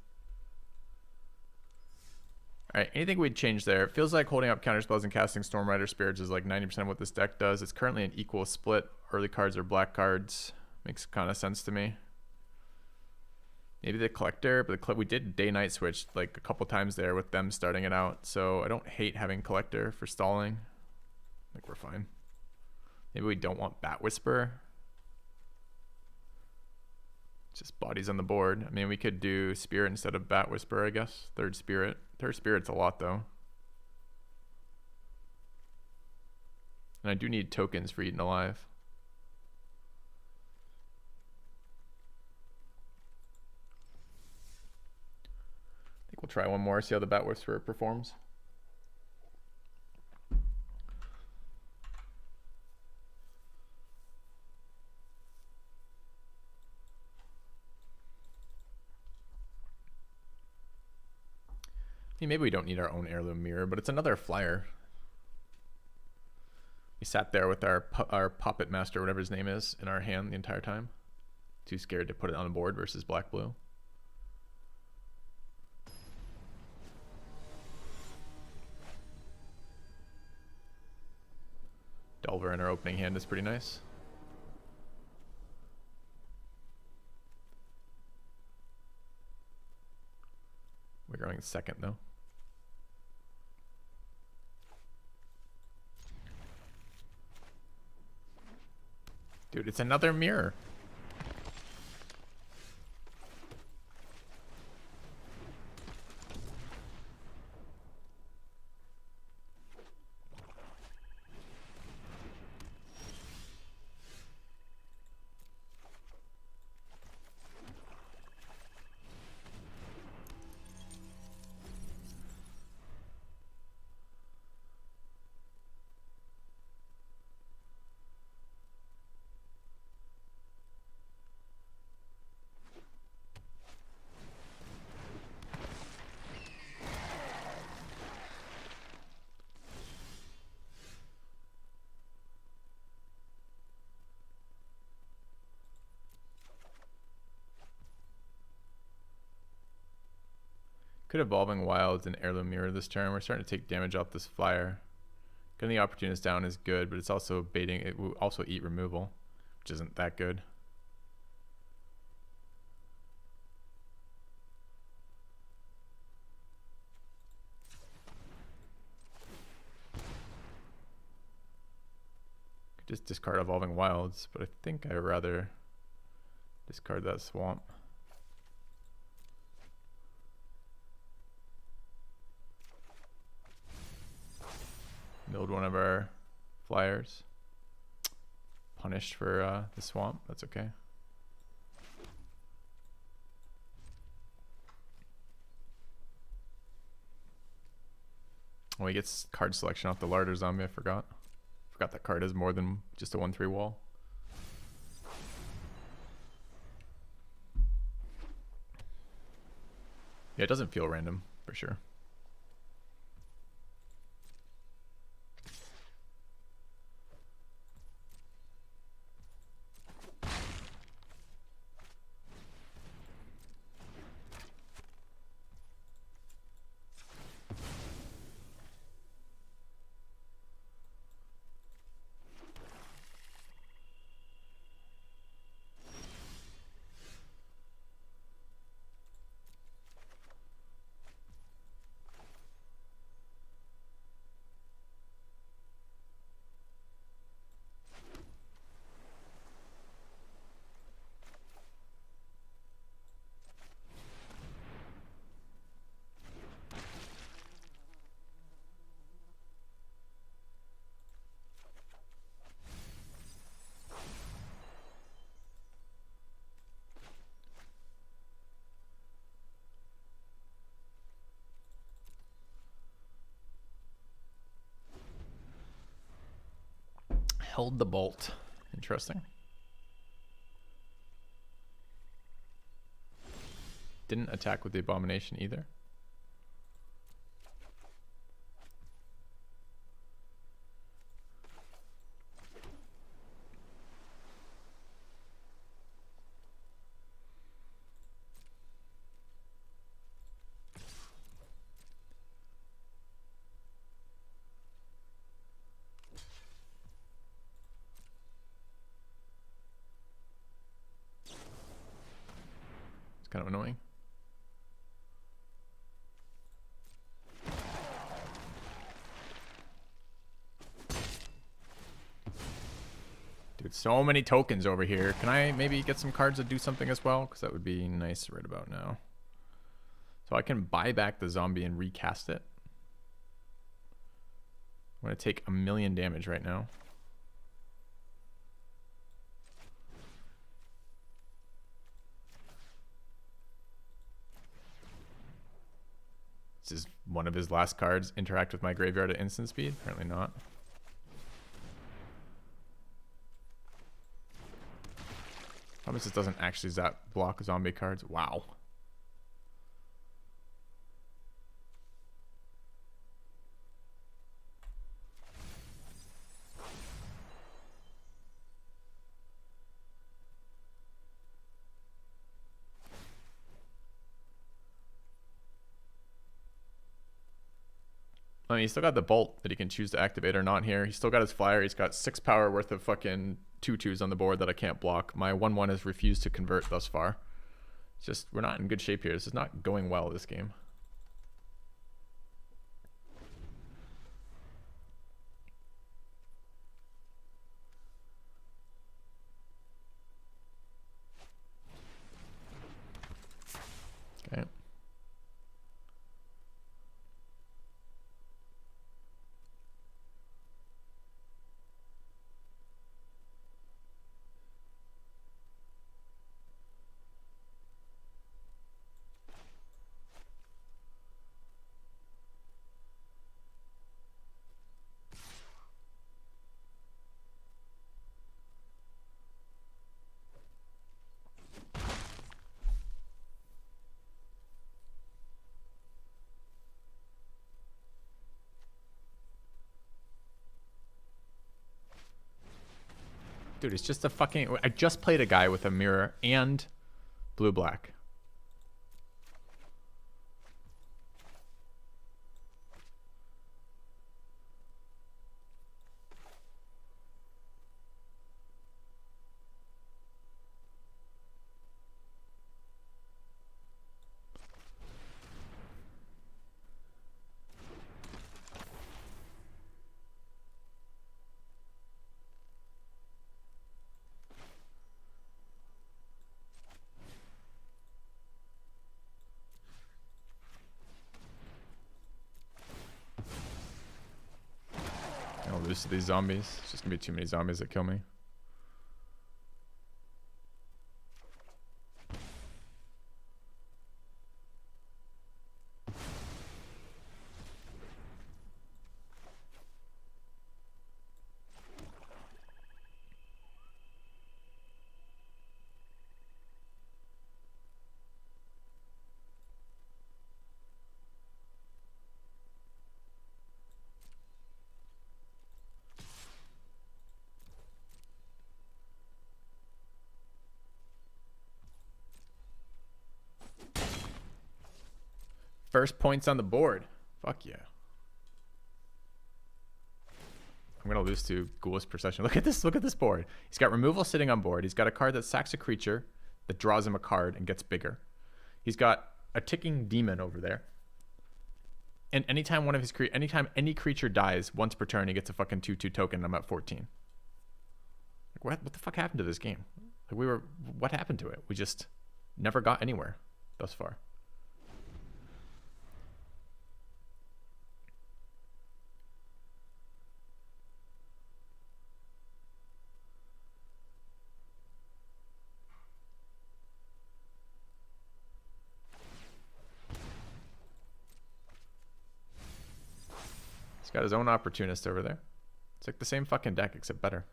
All right, anything we'd change there? It feels like holding up counterspells and casting Stormrider Spirits is like 90% of what this deck does. It's currently an equal split. Early cards are black cards. Makes kind of sense to me. Maybe the Collector, but we did day-night switch like a couple times there with them starting it out. So I don't hate having Collector for stalling. I think we're fine. Maybe we don't want Bat Whisper. Just bodies on the board. I mean, we could do Spirit instead of Bat Whisper, I guess. Third Spirit. Third Spirit's a lot, though. And I do need tokens for Eaten Alive. We'll try one more, see how the Bat Whisperer performs. Maybe we don't need our own heirloom mirror, but it's another flyer. We sat there with our puppet master, whatever his name is, in our hand the entire time. Too scared to put it on the board versus black-blue. Delver in our opening hand is pretty nice. We're going second though. Dude, it's another mirror. Could Evolving Wilds and Heirloom Mirror this turn. We're starting to take damage off this flyer. Getting the Opportunist down is good, but it's also baiting. It will also eat removal, which isn't that good. Could just discard Evolving Wilds, but I think I'd rather discard that swamp. Milled one of our flyers. Punished for the swamp. That's okay. Oh, he gets card selection off the Larder Zombie. I forgot. Forgot that card has more than just a 1/3 wall. Yeah, it doesn't feel random for sure. Held the Bolt. Interesting. Didn't attack with the Abomination either. Kind of annoying. Dude, so many tokens over here. Can I maybe get some cards that do something as well? Because that would be nice right about now. So I can buy back the zombie and recast it. I'm going to take 1,000,000 damage right now. Does one of his last cards interact with my graveyard at instant speed? Apparently not. Promise this doesn't actually block zombie cards. Wow. I mean, he's still got the bolt that he can choose to activate or not here. He's still got his flyer. He's got 6 power worth of fucking 2/2s on the board that I can't block. My 1/1 has refused to convert thus far. It's just, we're not in good shape here. This is not going well, this game. Okay. Dude, it's just a fucking... I just played a guy with a mirror and blue-black. I'll lose to these zombies. It's just gonna be too many zombies that kill me. First points on the board. Fuck yeah. I'm gonna lose to Ghoulish Procession. Look at this board. He's got removal sitting on board. He's got a card that sacks a creature that draws him a card and gets bigger. He's got a ticking demon over there. And anytime anytime any creature dies once per turn, he gets a fucking 2/2 token. I'm at 14. Like what the fuck happened to this game? Like what happened to it? We just never got anywhere thus far. Got his own opportunist over there. It's like the same fucking deck, except better.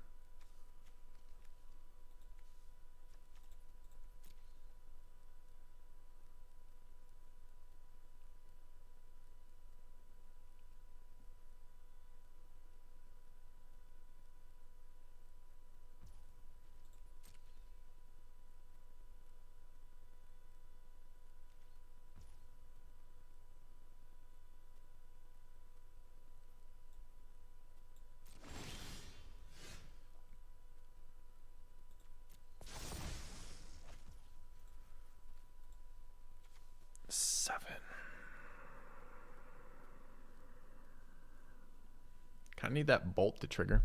Kind of need that bolt to trigger.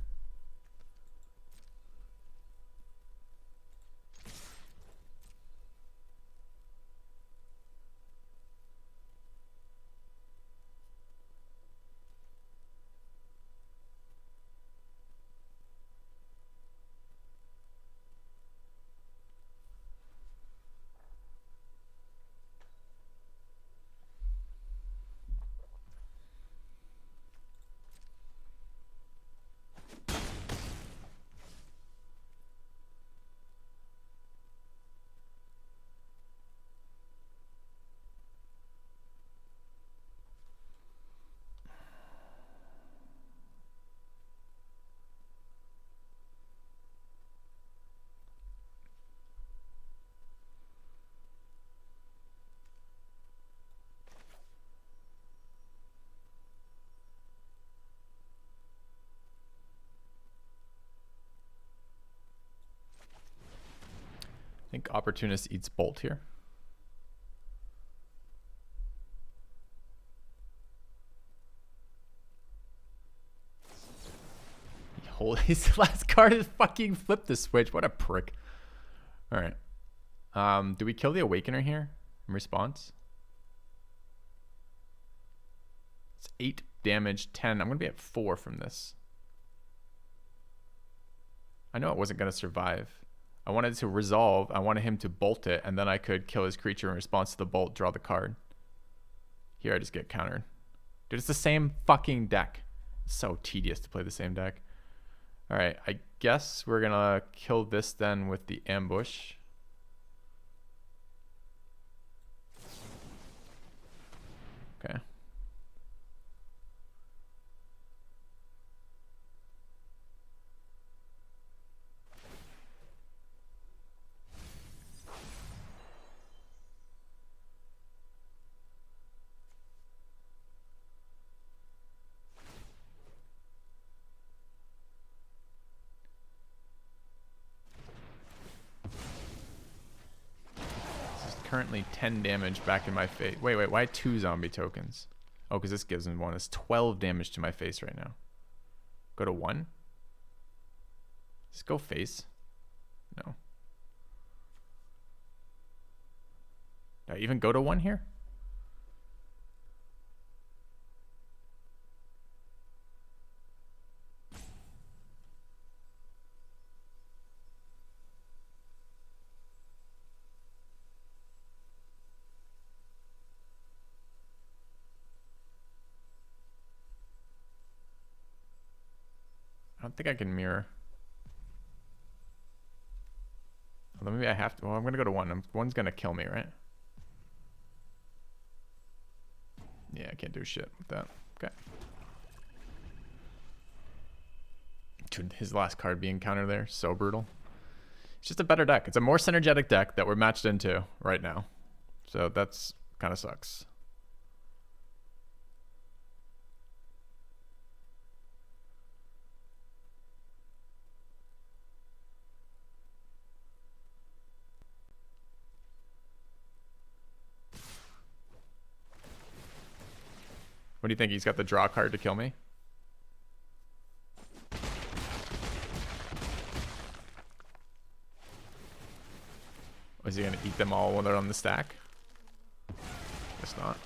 think Opportunist eats Bolt here. Holy, his last card is fucking flip the switch. What a prick. All right. Do we kill the Awakener here in response? It's 8 damage, 10. I'm going to be at 4 from this. I know it wasn't going to survive. I wanted to resolve. I wanted him to bolt it, and then I could kill his creature in response to the bolt, draw the card. Here I just get countered. Dude, it's the same fucking deck. It's so tedious to play the same deck. All right, I guess we're going to kill this then with the ambush. Okay. Currently 10 damage back in my face. Wait, why 2 zombie tokens? Oh, because this gives him 1. It's 12 damage to my face right now. Go to 1? Just go face. No. Did I even go to 1 here? I don't think I can mirror. Although maybe I have to. Well, I'm going to go to 1. 1's going to kill me, right? Yeah, I can't do shit with that. Okay. Dude, his last card being countered there. So brutal. It's just a better deck. It's a more synergetic deck that we're matched into right now. So that's kind of sucks. What do you think? He's got the draw card to kill me? Or is he going to eat them all when they're on the stack? Guess not.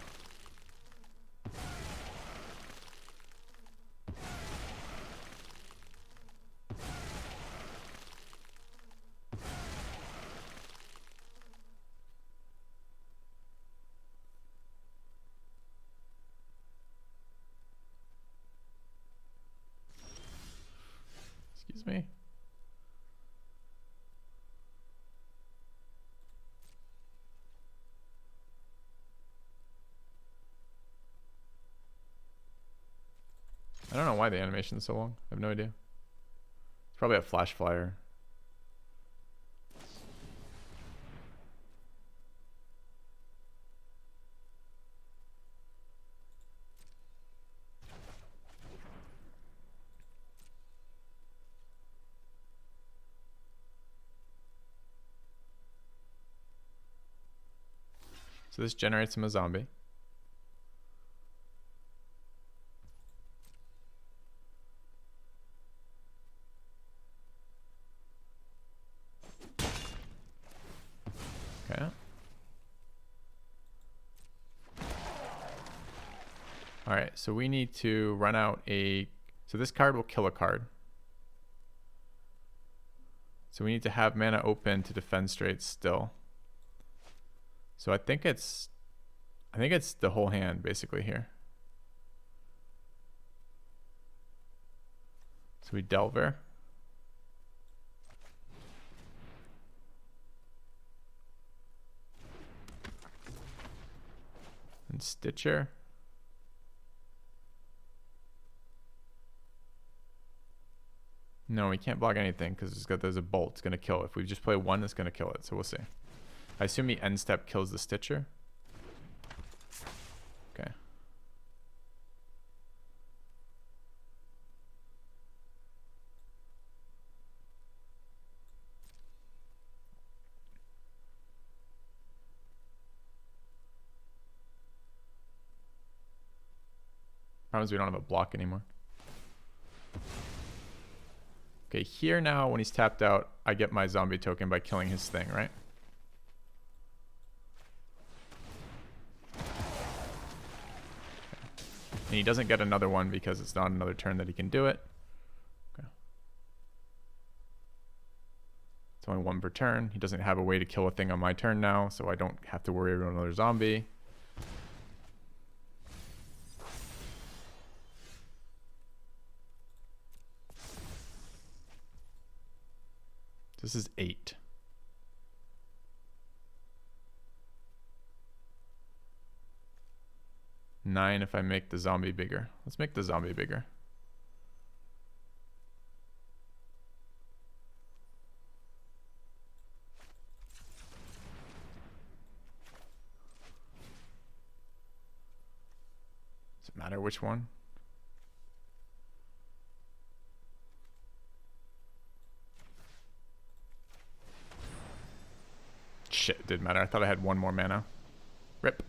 Excuse me. I don't know why the animation is so long. I have no idea. It's probably a flash flyer. So this generates him a zombie. Okay. All right, so we need to run out a... So this card will kill a card. So we need to have mana open to defend straight still. So I think it's the whole hand basically here. So we Delver. And Stitcher. No, we can't block anything because there's a bolt. It's going to kill. If we just play 1, it's going to kill it. So we'll see. I assume he end step kills the Stitcher. Okay. Problem is we don't have a block anymore. Okay, here now, when he's tapped out, I get my zombie token by killing his thing, right? And he doesn't get another one because it's not another turn that he can do it. Okay. It's only one per turn. He doesn't have a way to kill a thing on my turn now, so I don't have to worry about another zombie. This is 8. Nine if I make the zombie bigger. Let's make the zombie bigger. Does it matter which one? Shit, it didn't matter. I thought I had one more mana. Rip.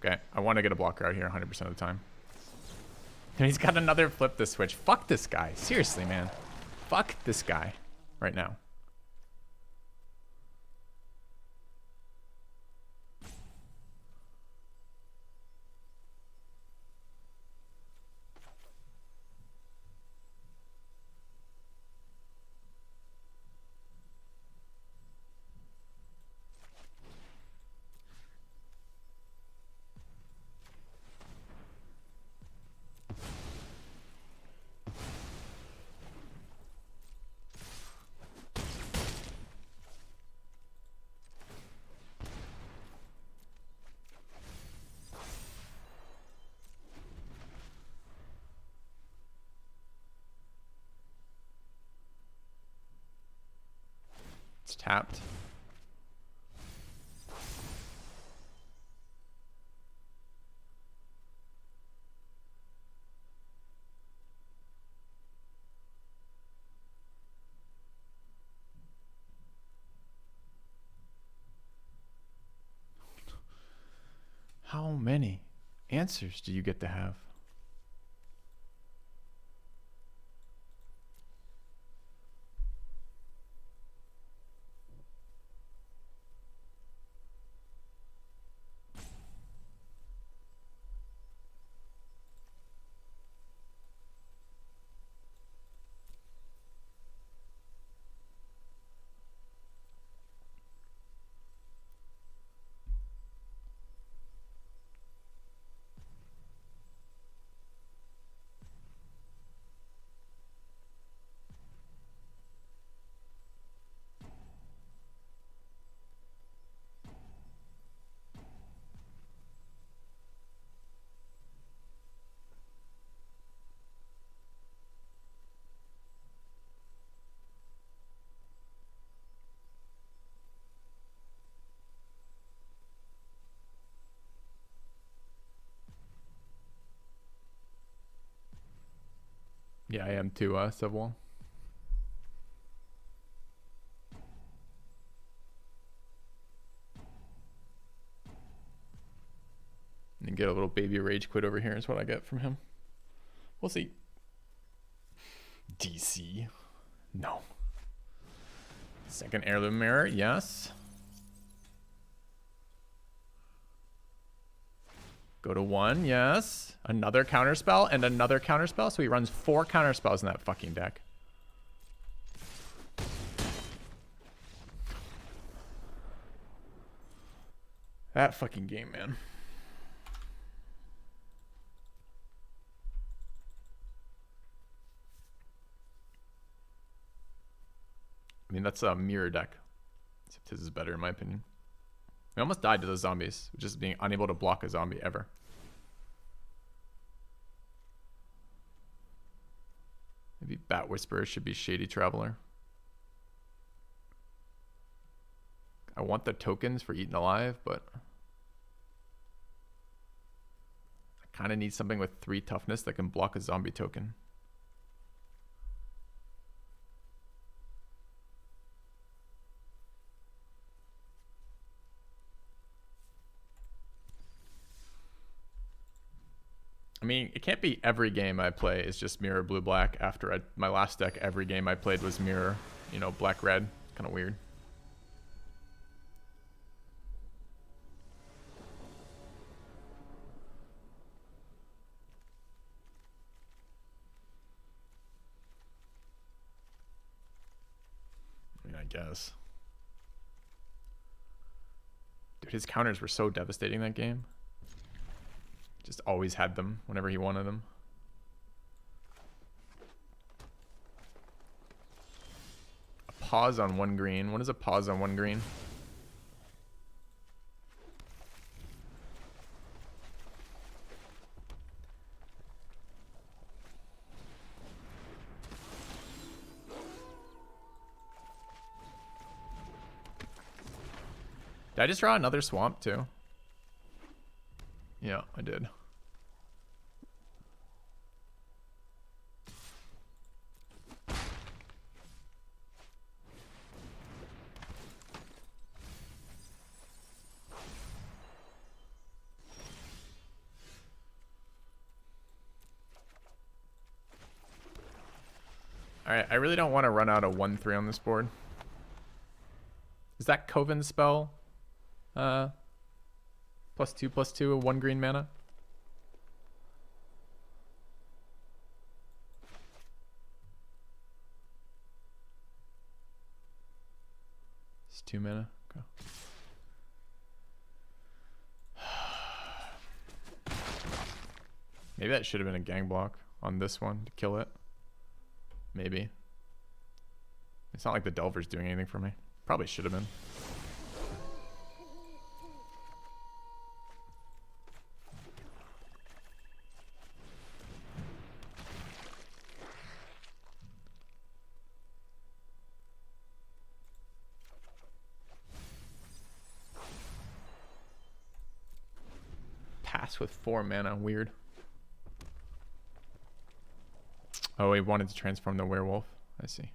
Okay, I want to get a blocker out here 100% of the time. And he's got another flip the switch. Fuck this guy. Seriously, man. Fuck this guy right now. It's tapped. How many answers do you get to have? Yeah, I am too, Civil. And get a little baby rage quit over here is what I get from him. We'll see. DC. No. Second heirloom mirror, yes. Go to 1, yes. Another counterspell and another counterspell. So he runs 4 counterspells in that fucking deck. That fucking game, man. I mean, that's a mirror deck. Except his is better, in my opinion. We almost died to those zombies, just being unable to block a zombie ever. Maybe Bat Whisperer should be Shady Traveler. I want the tokens for Eaten Alive, but I kind of need something with 3 toughness that can block a zombie token. I mean, it can't be every game I play is just mirror blue black. After my last deck, every game I played was mirror, you know, black red. Kind of weird. I mean, I guess. Dude, his counters were so devastating that game. Just always had them whenever he wanted them. A pause on one green. What is a pause on one green? Did I just draw another swamp too? Yeah, I did. Alright, I really don't want to run out of 1-3 on this board. Is that Coven's spell? +2/+2, 1 green mana? It's 2 mana. Okay. Maybe that should have been a gang block on this one to kill it. Maybe. It's not like the Delver's doing anything for me. Probably should have been. Pass with 4 mana. Weird. Oh, he wanted to transform the werewolf. I see.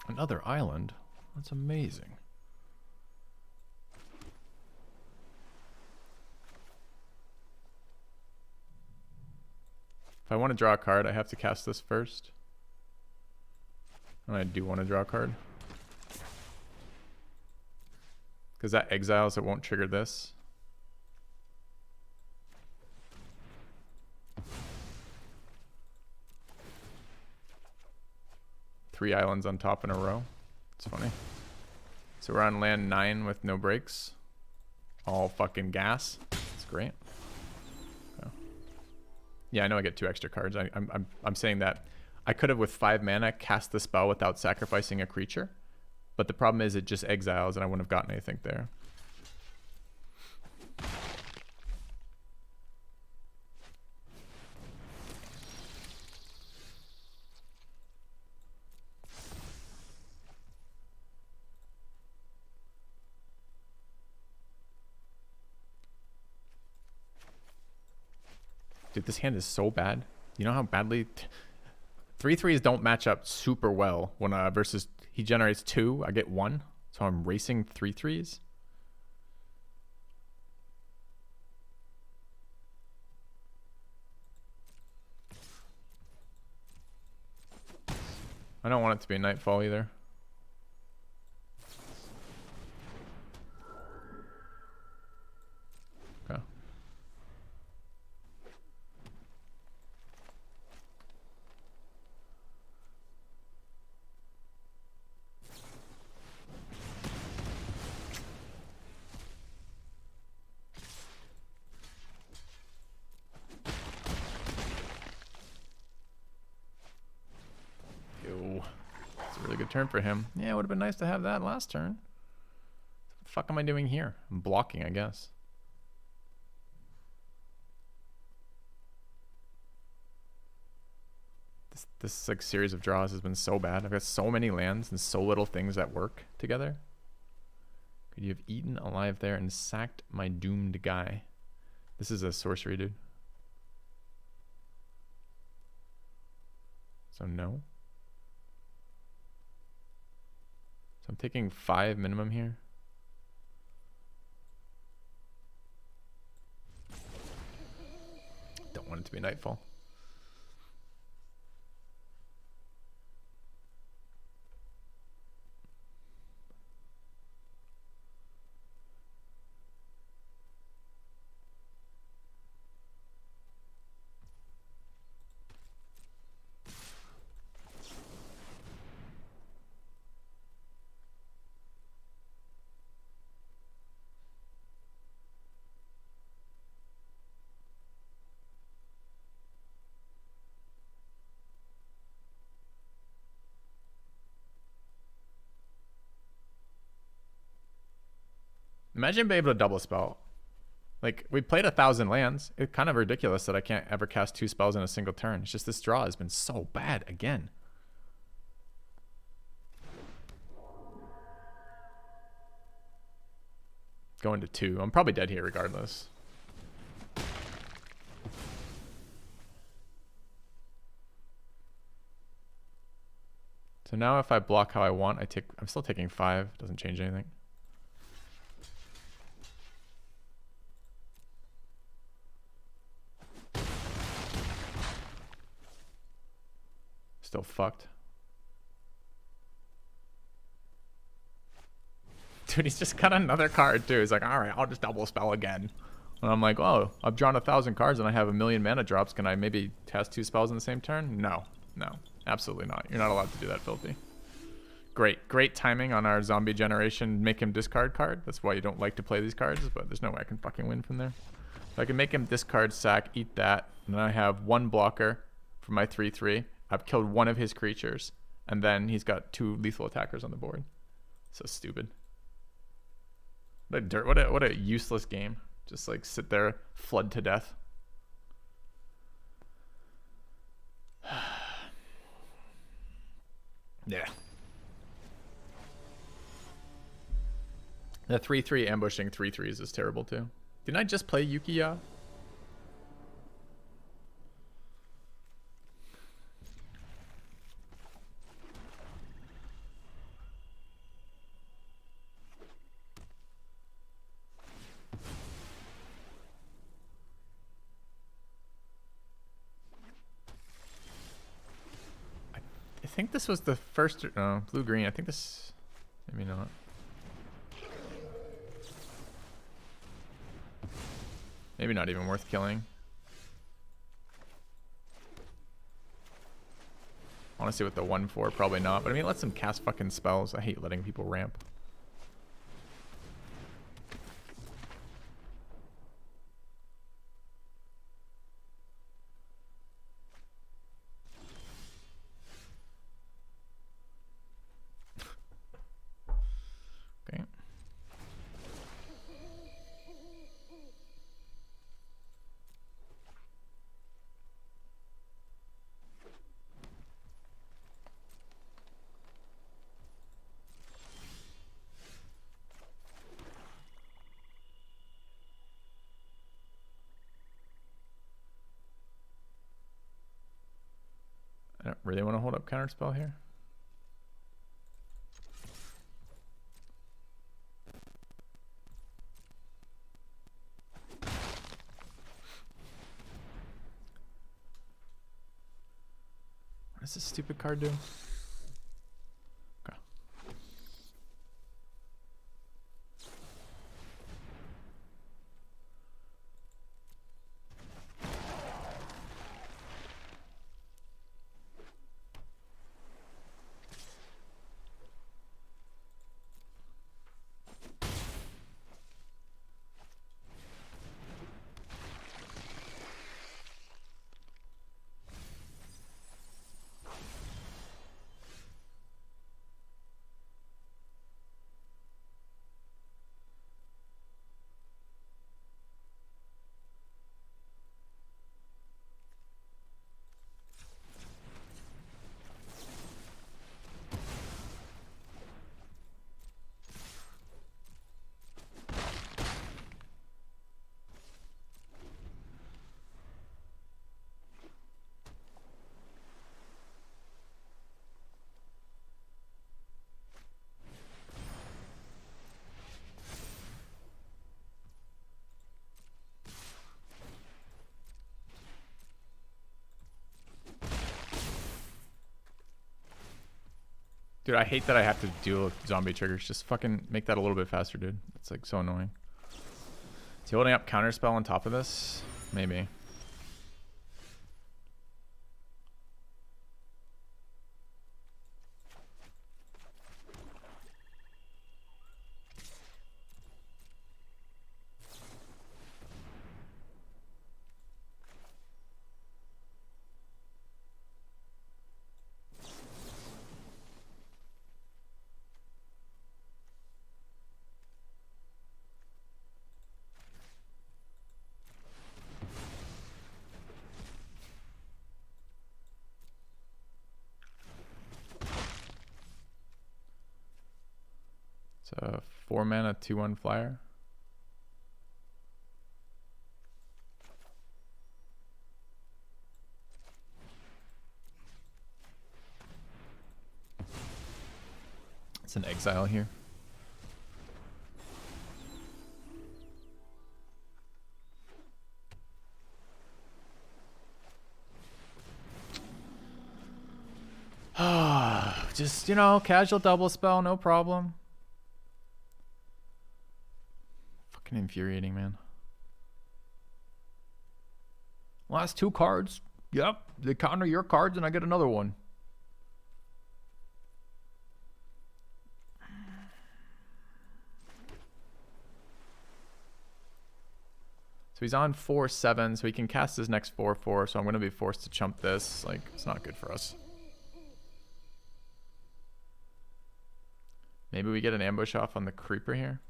Another island? That's amazing. If I want to draw a card, I have to cast this first. And I do want to draw a card. Because that exiles, it won't trigger this. Three islands on top in a row. It's funny. So we're on land 9 with no breaks. All fucking gas. It's great. Okay. Yeah, I know I get 2 extra cards. I'm saying that I could have with 5 mana cast the spell without sacrificing a creature, but the problem is it just exiles and I wouldn't have gotten anything there. Dude, this hand is so bad. You know how badly 3/3s don't match up super well when versus he generates 2, I get 1. So I'm racing 3/3s. I don't want it to be Nightfall either. Okay. Good turn for him. Yeah, it would have been nice to have that last turn. What the fuck am I doing here? I'm blocking, I guess. This like series of draws has been so bad. I've got so many lands and so little things that work together. Could you have eaten alive there and sacked my doomed guy? This is a sorcery, dude. So no. So I'm taking 5 minimum here. Don't want it to be nightfall. Imagine being able to double spell. Like, we played 1,000 lands. It's kind of ridiculous that I can't ever cast 2 spells in a single turn. It's just this draw has been so bad again. Going to 2. I'm probably dead here regardless. So now if I block how I want, I'm still taking 5. Doesn't change anything. Still fucked. Dude, he's just got another card too. He's like, all right, I'll just double spell again. And I'm like, oh, I've drawn 1,000 cards and I have 1,000,000 mana drops. Can I maybe cast 2 spells in the same turn? No, no, absolutely not. You're not allowed to do that, Filthy. Great timing on our zombie generation. Make him discard card. That's why you don't like to play these cards, but there's no way I can fucking win from there. So I can make him discard, sack, eat that, and then I have 1 blocker for my 3/3. I've killed 1 of his creatures, and then he's got 2 lethal attackers on the board. So stupid. What a useless game. Just like sit there, flood to death. Yeah. The 3/3 ambushing 3/3s is terrible too. Didn't I just play Yukiya? I think this was the first, blue-green. I think this, maybe not. Maybe not even worth killing. Honestly, with the 1/4, probably not. But I mean, let them cast fucking spells. I hate letting people ramp. Okay. I don't really want to hold up counterspell here. What does this stupid card do? Okay. Dude, I hate that I have to deal with zombie triggers. Just fucking make that a little bit faster, dude. It's like so annoying. Is he holding up counterspell on top of this? Maybe. It's a 4 mana 2/1 flyer. It's an exile here. Just, you know, casual double spell, no problem. Fucking infuriating, man. Last 2 cards. Yep, they counter your cards and I get another one. So he's on 4/7, so he can cast his next 4/4, so I'm going to be forced to chump this. Like, it's not good for us. Maybe we get an ambush off on the creeper here.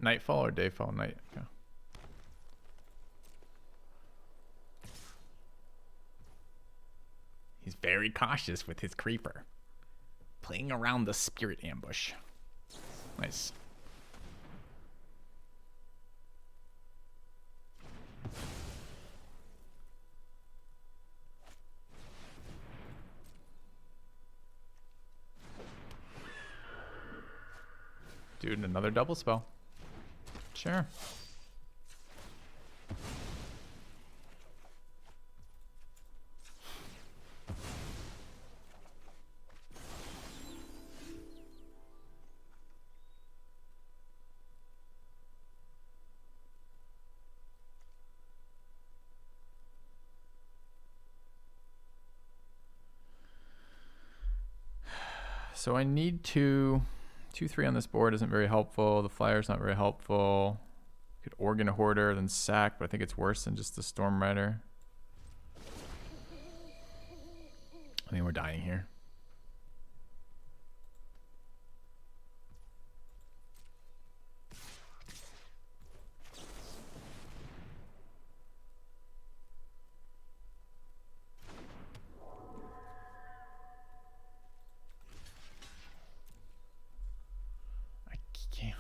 Nightfall or dayfall? Night. Okay. He's very cautious with his creeper. Playing around the spirit ambush. Nice. Dude, another double spell. Sure. So I need to 2/3 on this board isn't very helpful. The flyer's not very helpful. Could Organ Hoarder, then sack, but I think it's worse than just the Storm Rider. I mean, we're dying here.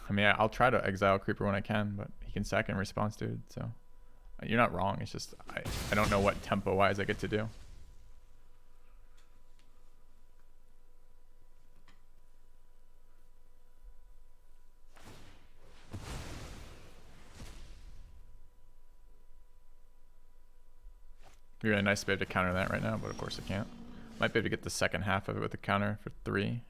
I mean, I'll try to exile Creeper when I can, but he can sack in response, dude. So you're not wrong. It's just I don't know what tempo-wise I get to do. It'd be really nice to be able to counter that right now, but of course I can't. Might be able to get the second half of it with a counter for 3.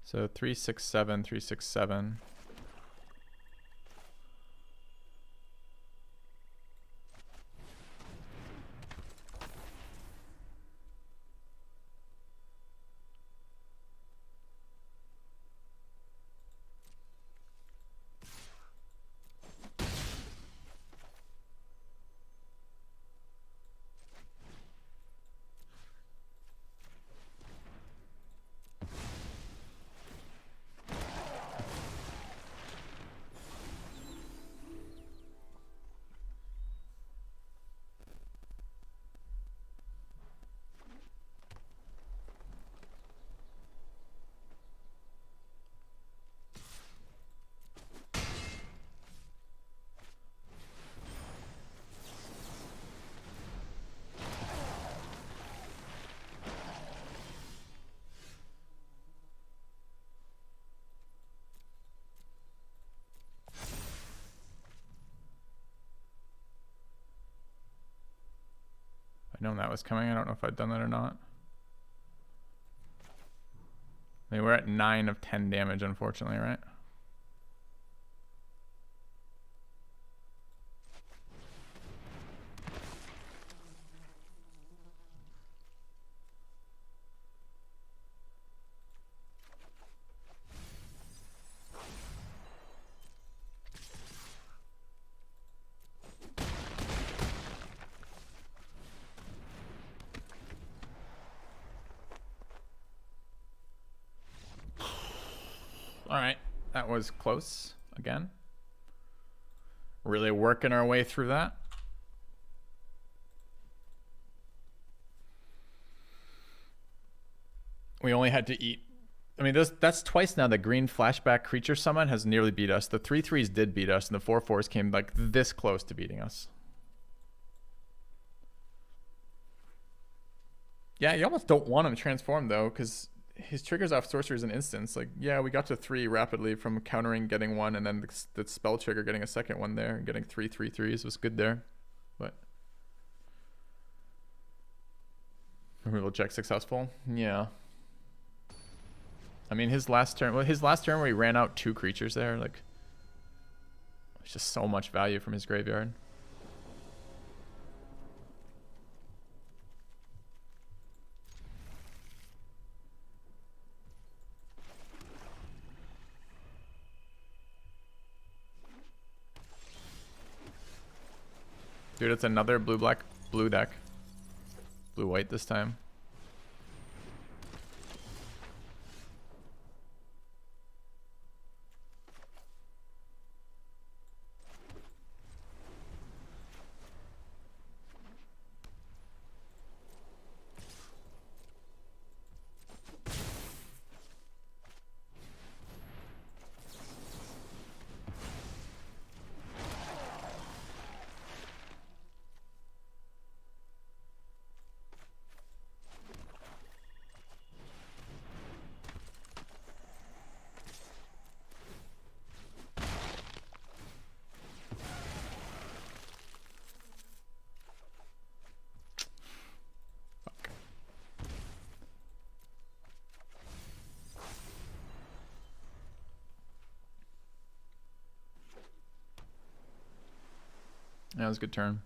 So 3, 6, 7, 3, 6, 7. I know that was coming. I don't know if I'd done that or not. I mean, we're at 9 of 10 damage, unfortunately, right? All right, that was close again. Really working our way through that. We only had to eat. I mean, that's twice now the green flashback creature summon has nearly beat us. The 3/3s did beat us, and the 4/4s came like this close to beating us. Yeah, you almost don't want him to transform though, because his triggers off sorcery is an instance. Like, yeah, we got to 3 rapidly from countering getting 1, and then the spell trigger getting a second one there, and getting 3 3/3s was good there. But removal check successful. Yeah. I mean, his last turn where he ran out 2 creatures there, like, there's just so much value from his graveyard. Dude, it's another blue-black blue deck. Blue-white this time. Yeah, it was a good turn.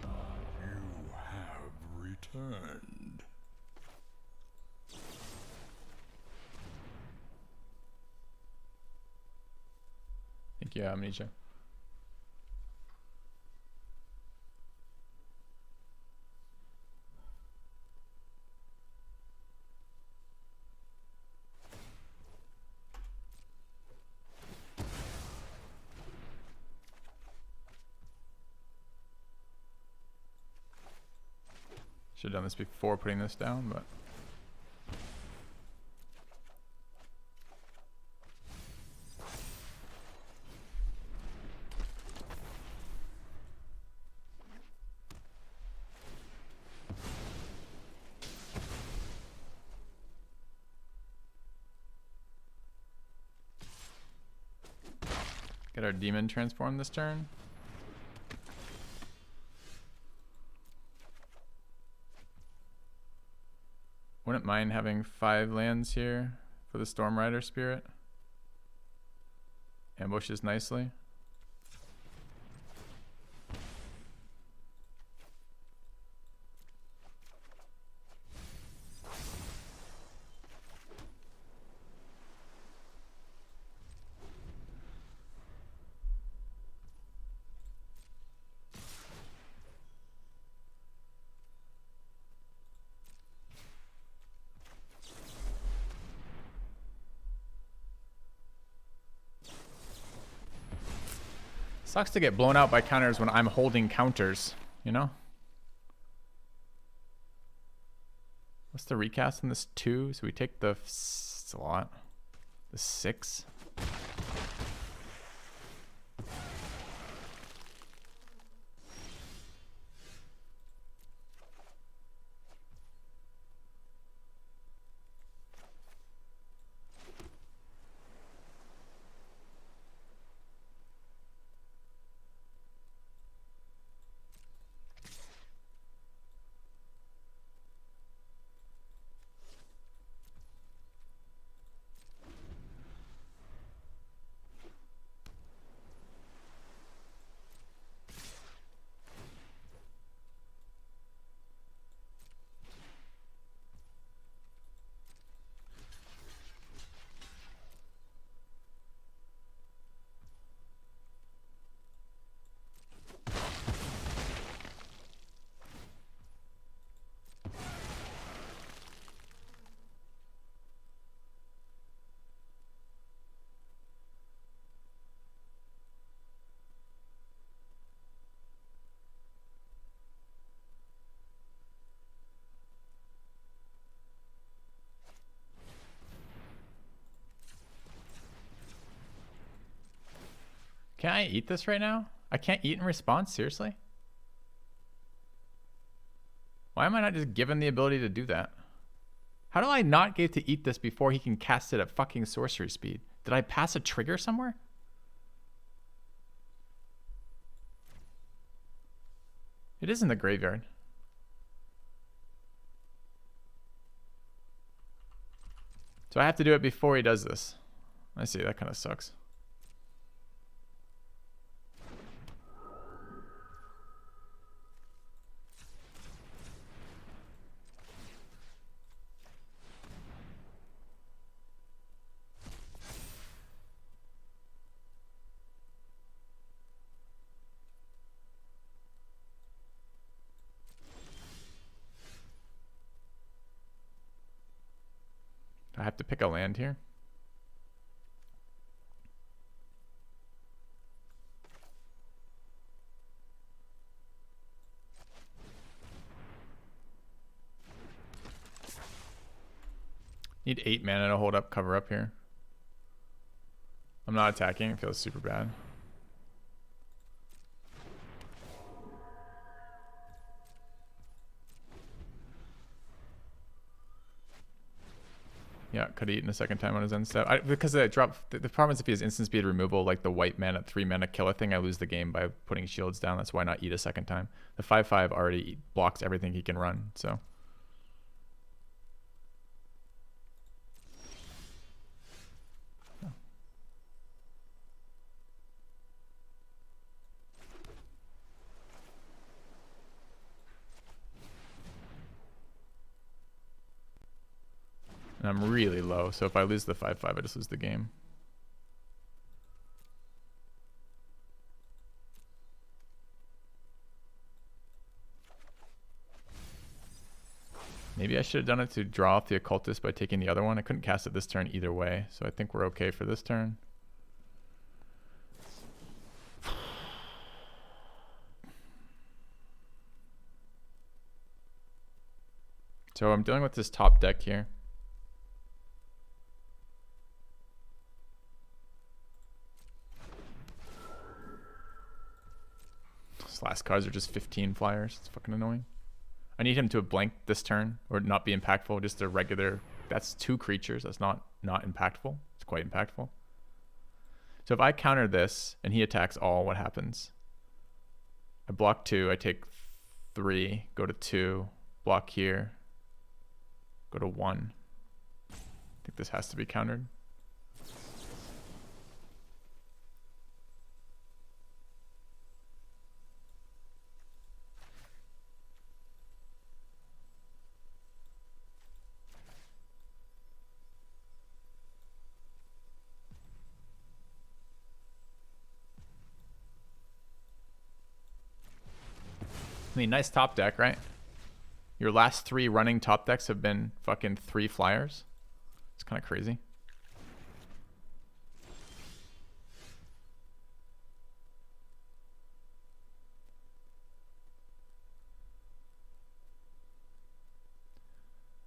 You have returned. Thank you, Amnesia. Should have done this before putting this down, but get our demon transform this turn. Wouldn't mind having 5 lands here for the Storm Rider Spirit. Ambushes nicely. Sucks to get blown out by counters when I'm holding counters, you know? What's the recast in this? 2? So we take the slot. The 6. Can I eat this right now? I can't eat in response? Seriously? Why am I not just given the ability to do that? How do I not get to eat this before he can cast it at fucking sorcery speed? Did I pass a trigger somewhere? It is in the graveyard. So I have to do it before he does this. I see, that kind of sucks. I have to pick a land here. Need 8 mana to hold up, cover up here. I'm not attacking, it feels super bad. Yeah, could have eaten a second time on his end step. Because I dropped, the problem is if he has instant speed removal, like the white mana, 3 mana killer thing, I lose the game by putting shields down. That's why not eat a second time. The 5/5 already blocks everything he can run, so. And I'm really low, so if I lose the 5/5, I just lose the game. Maybe I should have done it to draw off the occultist by taking the other one. I couldn't cast it this turn either way, so I think we're okay for this turn. So I'm dealing with this top deck here. These last cards are just 15 flyers. It's fucking annoying. I need him to blank this turn or not be impactful. Just a regular. That's 2 creatures. That's not impactful. It's quite impactful. So if I counter this and he attacks all, what happens? I block 2. I take 3. Go to 2. Block here. Go to 1. I think this has to be countered. I mean, nice top deck, right? Your last 3 running top decks have been fucking 3 flyers. It's kind of crazy.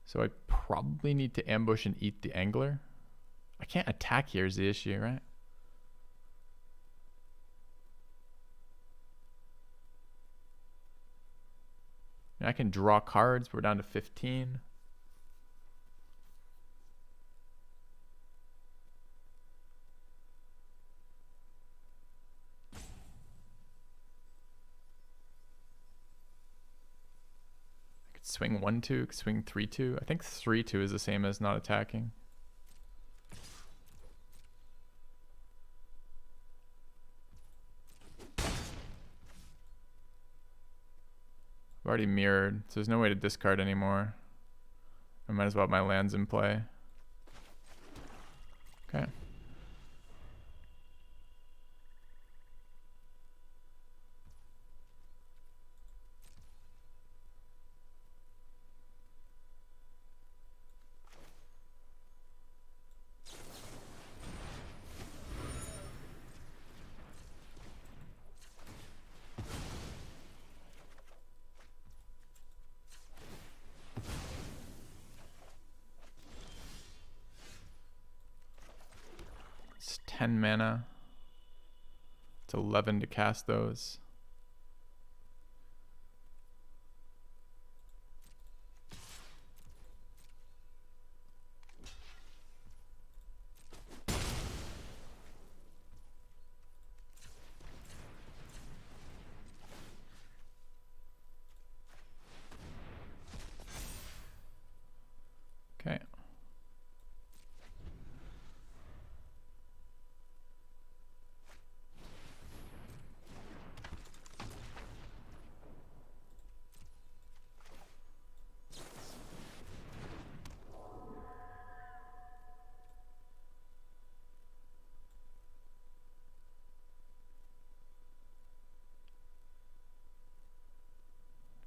So I probably need to ambush and eat the angler. I can't attack here is the issue, right? I can draw cards. We're down to 15. I could swing 1/2, could swing 3/2. I think 3/2 is the same as not attacking. I've already mirrored, so there's no way to discard anymore. I might as well have my lands in play. Okay. It's 10 mana. It's 11 to cast those. Okay.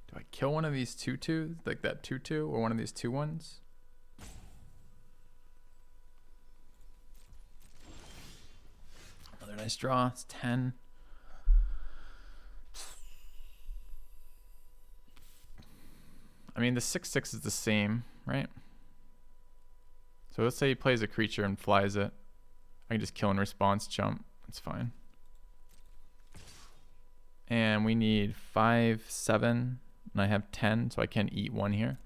Do I kill one of these 2/2, like that 2/2, or one of these 2/1s? Another nice draw. It's 10. I mean, the 6/6 is the same, right? So let's say he plays a creature and flies it. I can just kill in response, jump. That's fine. And we need 5, 7, and I have 10, so I can eat 1 here.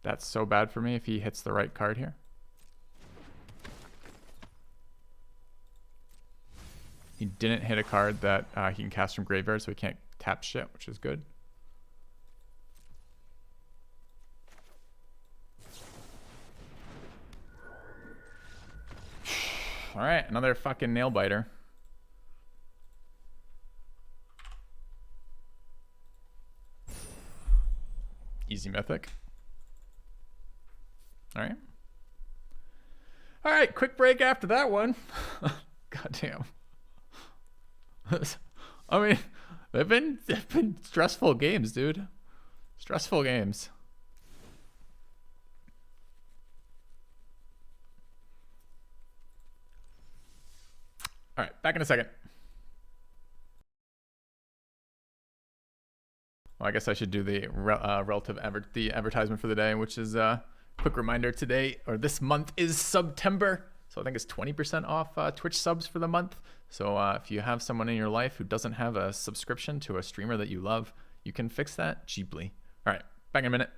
That's so bad for me if he hits the right card here. He didn't hit a card that he can cast from graveyard, so he can't tap shit, which is good. All right, another fucking nail biter. Easy mythic. All right. All right, quick break after that one. God damn. I mean, they've been stressful games, dude. Stressful games. All right, back in a second. Well, I guess I should do the the advertisement for the day, which is quick reminder today, or this month is September. So I think it's 20% off Twitch subs for the month. So if you have someone in your life who doesn't have a subscription to a streamer that you love, you can fix that cheaply. All right, back in a minute.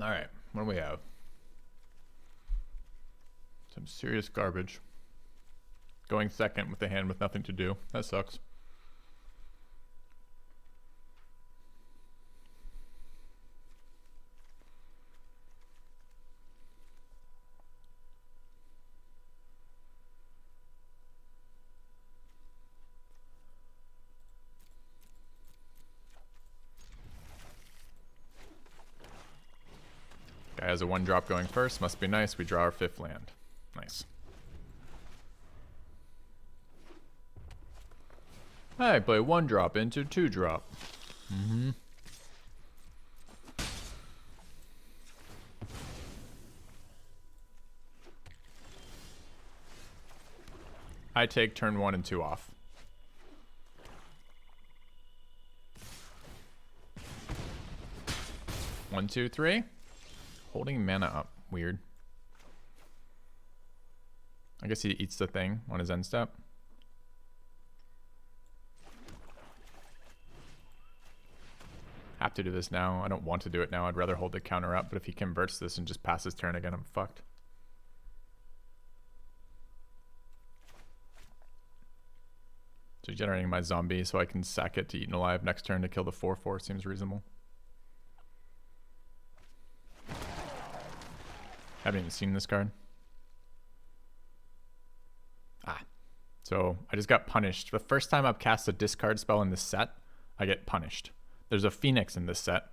All right, what do we have? Some serious garbage. Going second with a hand with nothing to do. That sucks. Guy has a 1-drop going first. Must be nice. We draw our 5th land. Nice. I play 1-drop into 2-drop. I take turn 1 and 2 off. One, two, three. Holding mana up. Weird. I guess he eats the thing on his end step. Have to do this now. I don't want to do it now. I'd rather hold the counter up, but if he converts this and just passes turn again, I'm fucked. So generating my zombie so I can sack it to Eaten Alive next turn to kill the 4/4 seems reasonable. Haven't even seen this card. So I just got punished. The first time I've cast a discard spell in this set, I get punished. There's a Phoenix in this set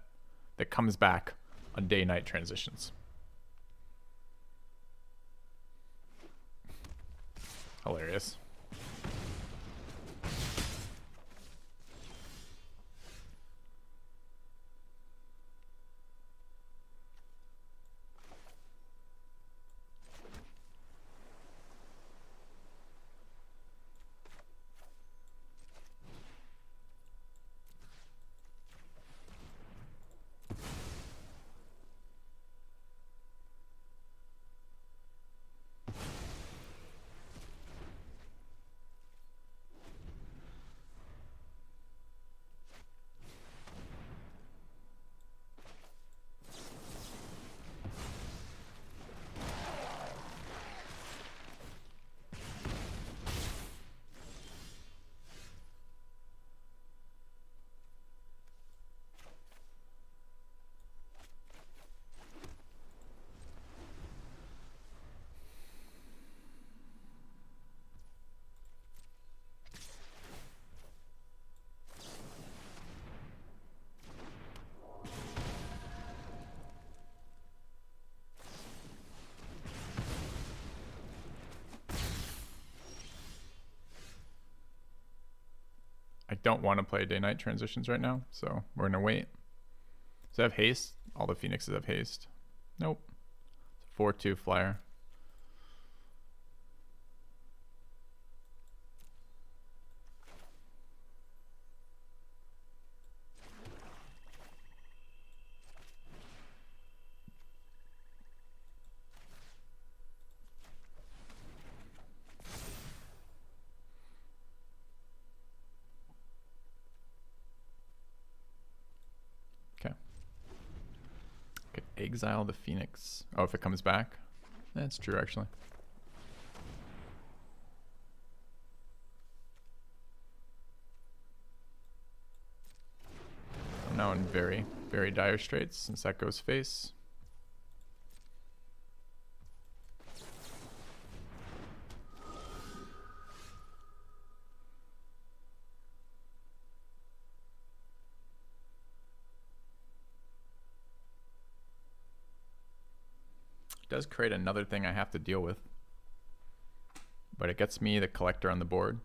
that comes back on day-night transitions. Hilarious. I don't want to play day-night transitions right now, so we're gonna wait. Does it have haste? All the Phoenixes have haste. Nope. 4/2 flyer. Could exile the Phoenix. Oh, if it comes back? That's true, actually. I'm now in very, very dire straits since that goes face. Does create another thing I have to deal with, but it gets me the collector on the board.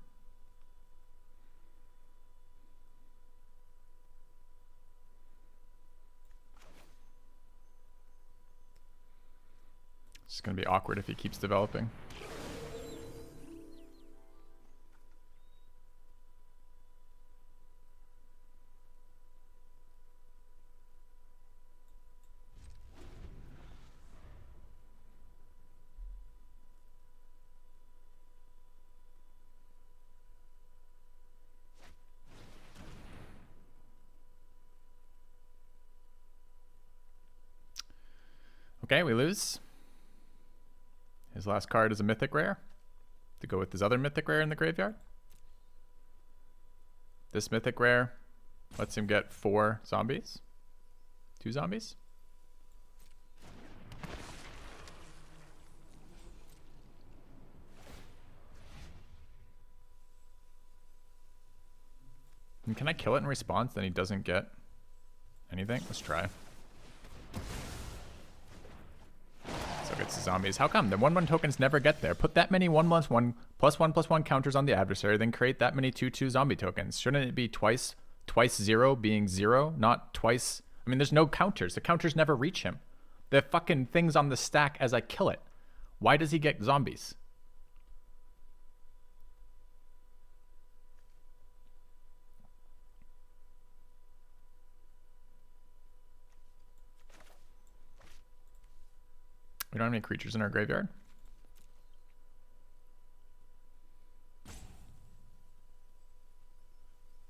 It's gonna be awkward if he keeps developing. Okay, we lose. His last card is a mythic rare to go with his other mythic rare in the graveyard. This mythic rare lets him get 4 zombies. 2 zombies. And can I kill it in response? Then he doesn't get anything. Let's try. So gets the zombies. How come? The 1/1 tokens never get there. Put that many 1/1/1/1/1 counters on the adversary, then create that many 2/2 zombie tokens. Shouldn't it be twice 0 being 0, not twice? I mean, there's no counters. The counters never reach him. The fucking thing's on the stack as I kill it. Why does he get zombies? We don't have any creatures in our graveyard.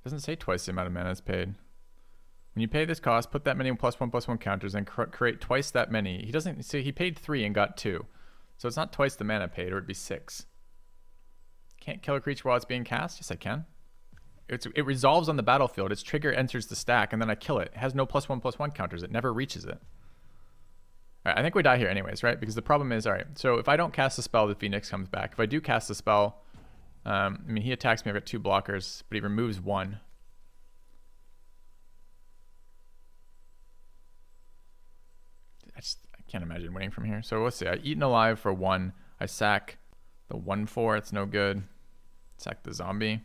Doesn't say twice the amount of mana is paid. When you pay this cost, put that many +1/+1 counters and create twice that many. He doesn't see. He paid 3 and got 2, so it's not twice the mana paid, or it'd be 6. Can't kill a creature while it's being cast. Yes, I can. It resolves on the battlefield. Its trigger enters the stack, and then I kill it. It has no +1/+1 counters. It never reaches it. All right, I think we die here anyways, right? Because the problem is, all right, so if I don't cast the spell, the Phoenix comes back. If I do cast the spell, I mean, he attacks me. I've got 2 blockers, but he removes 1. I can't imagine winning from here. So let's see. I Eaten Alive for 1. I sack the 1/4. It's no good. Sack the zombie.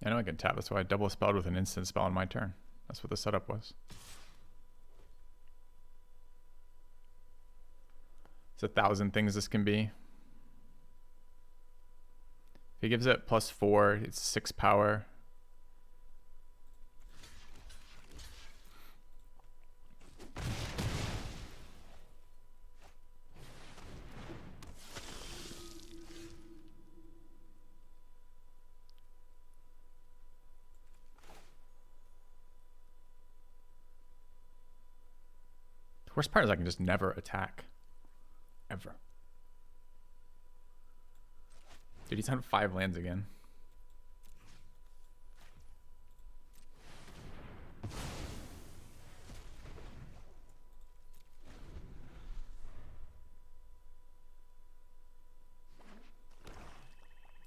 I know I can tap. That's why I double spelled with an instant spell on my turn. That's what the setup was. It's 1,000 things this can be. If he gives it +4, it's 6 power. The worst part is I can just never attack. Ever. Dude, he's on 5 lands again.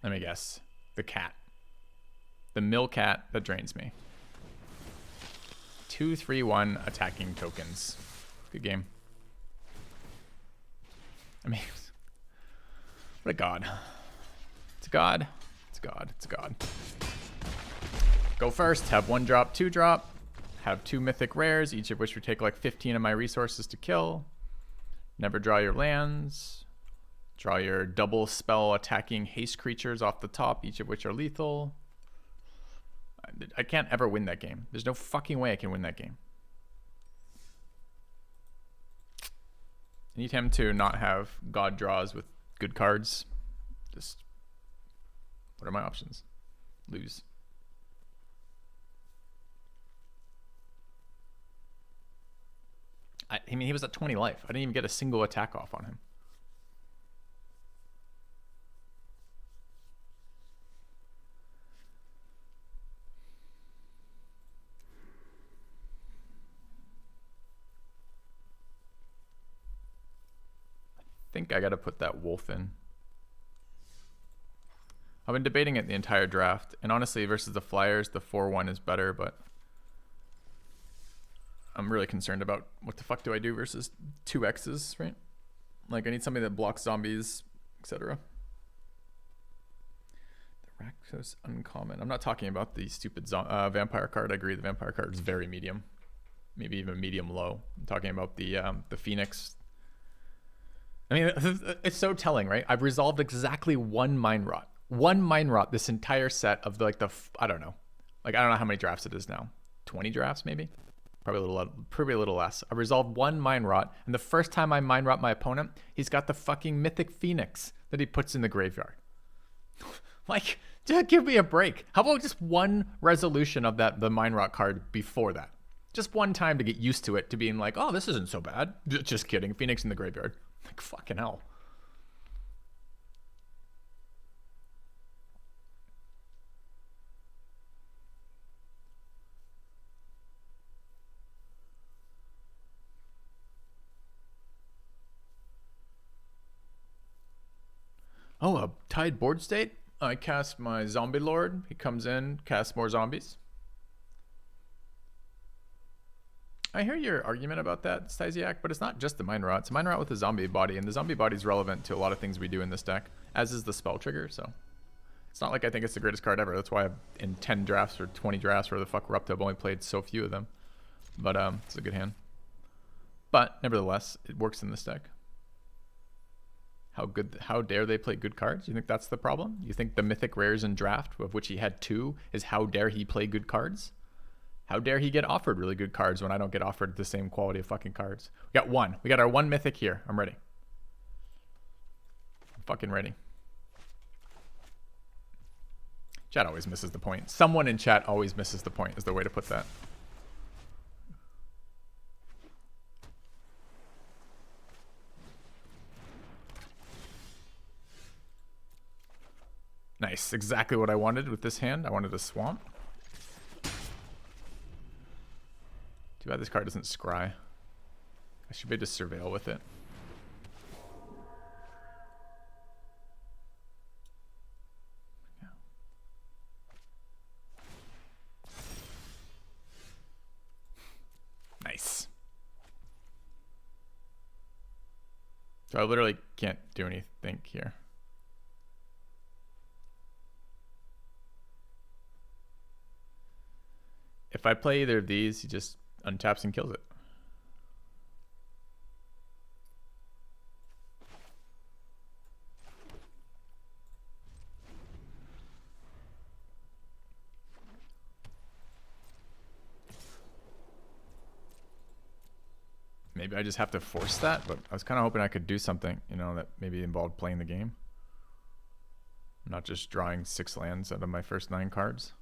Let me guess. The cat. The mill cat that drains me. 2, 3, 1 attacking tokens. Good game. I mean, what a god. It's a god. It's a god. It's a god. Go first. Have 1 drop, 2 drop. Have 2 mythic rares, each of which would take like 15 of my resources to kill. Never draw your lands. Draw your double spell attacking haste creatures off the top, each of which are lethal. I can't ever win that game. There's no fucking way I can win that game. I need him to not have god draws with good cards. Just, what are my options? Lose. I mean, he was at 20 life. I didn't even get a single attack off on him. I think I gotta put that wolf in. I've been debating it the entire draft, and honestly, versus the Flyers, the 4-1 is better, but I'm really concerned about what the fuck do I do versus 2 X's, right? Like, I need somebody that blocks zombies, etc. The Rakdos Uncommon. I'm not talking about the stupid vampire card. I agree, the vampire card is very medium, maybe even medium low. I'm talking about the Phoenix. I mean, it's so telling, right? I've resolved exactly 1 Mind Rot. 1 Mind Rot this entire set of I don't know. Like, I don't know how many drafts it is now. 20 drafts, maybe? Probably a little less. I resolved 1 Mind Rot, and the first time I Mind Rot my opponent, he's got the fucking Mythic Phoenix that he puts in the graveyard. Like, just give me a break. How about just 1 resolution of the Mind Rot card before that? Just 1 time to get used to it, to being like, oh, this isn't so bad. Just kidding. Phoenix in the graveyard. Like, fucking hell. Oh, a tied board state? I cast my Zombie Lord. He comes in, casts more zombies. I hear your argument about that, Stysiak, but it's not just the Mind Rot. It's a Mind Rot with a zombie body, and the zombie body is relevant to a lot of things we do in this deck, as is the spell trigger, so it's not like I think it's the greatest card ever. That's why in 10 drafts or 20 drafts, where the fuck we're up to, I've only played so few of them. But it's a good hand. But nevertheless, it works in this deck. How dare they play good cards? You think that's the problem? You think the mythic rares in draft, of which he had 2, is how dare he play good cards? How dare he get offered really good cards when I don't get offered the same quality of fucking cards? We got 1. We got our 1 mythic here. I'm ready. I'm fucking ready. Chat always misses the point. Someone in chat always misses the point, is the way to put that. Nice. Exactly what I wanted with this hand. I wanted a swamp. Too bad this card doesn't scry. I should be able to surveil with it. Yeah. Nice. So I literally can't do anything here. If I play either of these, he just untaps and kills it. Maybe I just have to force that, but I was kind of hoping I could do something, you know, that maybe involved playing the game. Not just drawing 6 lands out of my first 9 cards.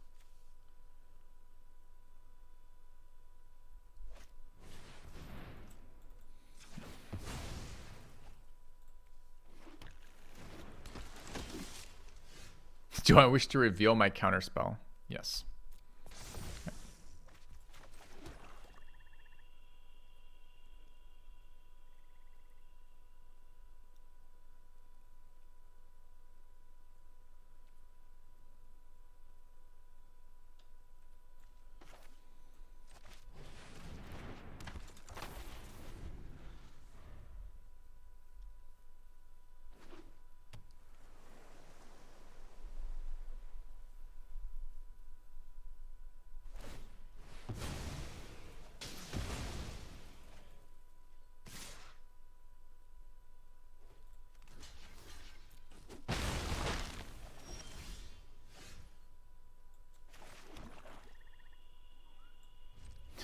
Do I wish to reveal my counterspell? Yes. Okay.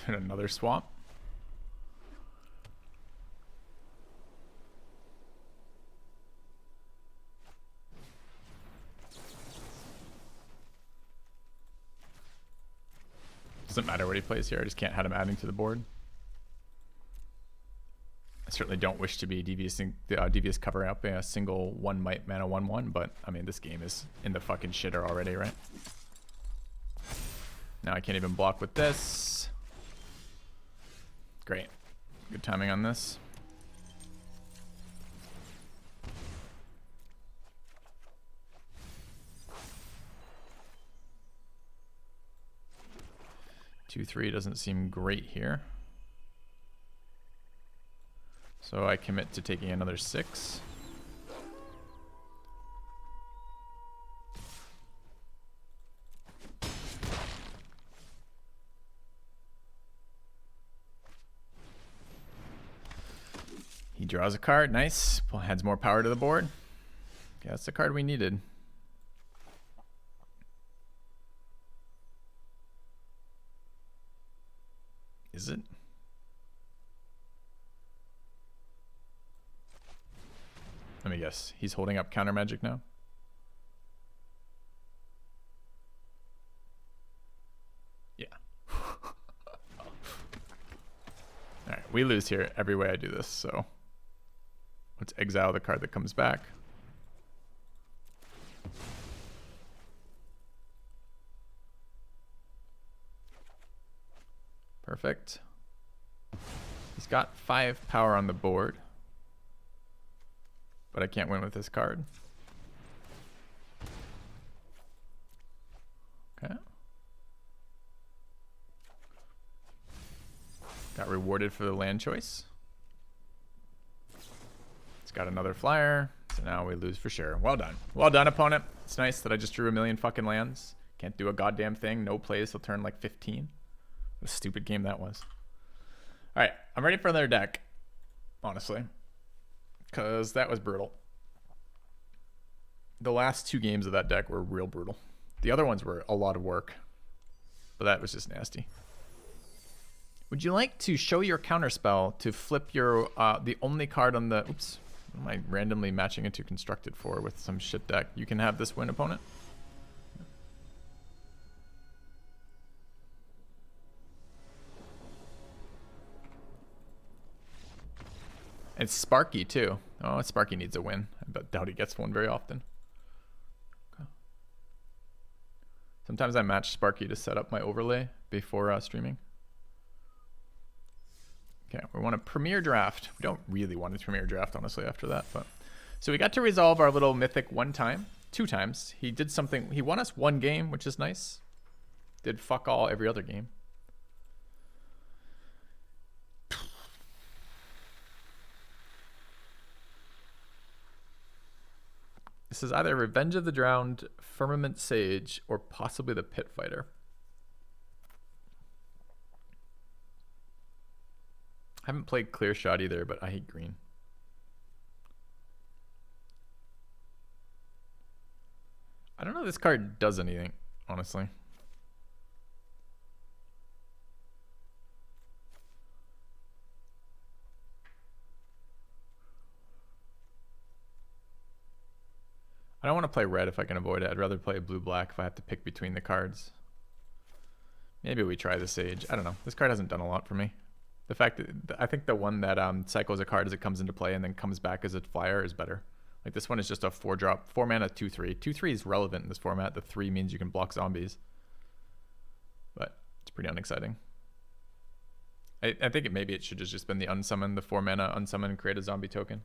And another swamp. Doesn't matter what he plays here. I just can't have him adding to the board. I certainly don't wish to be devious covering up a single 1 might mana 1/1, but I mean, this game is in the fucking shitter already, right? Now I can't even block with this. Great. Good timing on this. Two, 3 doesn't seem great here. So I commit to taking another 6. He draws a card. Nice. Adds more power to the board. Okay, that's the card we needed. Is it? Let me guess. He's holding up counter magic now? Yeah. Alright, we lose here every way I do this, so let's exile the card that comes back. Perfect. He's got 5 power on the board, but I can't win with this card. Okay. Got rewarded for the land choice. It's got another flyer, so now we lose for sure. Well done. Well done, opponent. It's nice that I just drew a million fucking lands. Can't do a goddamn thing. No plays till turn like 15. What a stupid game that was. Alright, I'm ready for another deck, honestly, because that was brutal. The last 2 games of that deck were real brutal. The other ones were a lot of work, but that was just nasty. Would you like to show your counterspell to flip your the only card on the... Oops. What am I randomly matching into Constructed for with some shit deck? You can have this win, opponent. It's Sparky too. Oh, Sparky needs a win. I doubt he gets one very often. Okay. Sometimes I match Sparky to set up my overlay before streaming. Okay, we want a Premier Draft. We don't really want a Premier Draft, honestly, after that. But so we got to resolve our little mythic 2 times. He did something. He won us 1 game, which is nice. Did fuck all every other game. This is either Revenge of the Drowned, Firmament Sage, or possibly the Pit Fighter. I haven't played Clear Shot either, but I hate green. I don't know if this card does anything, honestly. I don't want to play red if I can avoid it. I'd rather play blue-black if I have to pick between the cards. Maybe we try the Sage. I don't know. This card hasn't done a lot for me. The fact that I think the one that cycles a card as it comes into play and then comes back as a flyer is better. Like this one is just a 4-drop, 4 mana, 2/3. 2/3 is relevant in this format. The 3 means you can block zombies, but it's pretty unexciting. I think maybe it should have just been the unsummon, the 4 mana unsummon and create a zombie token.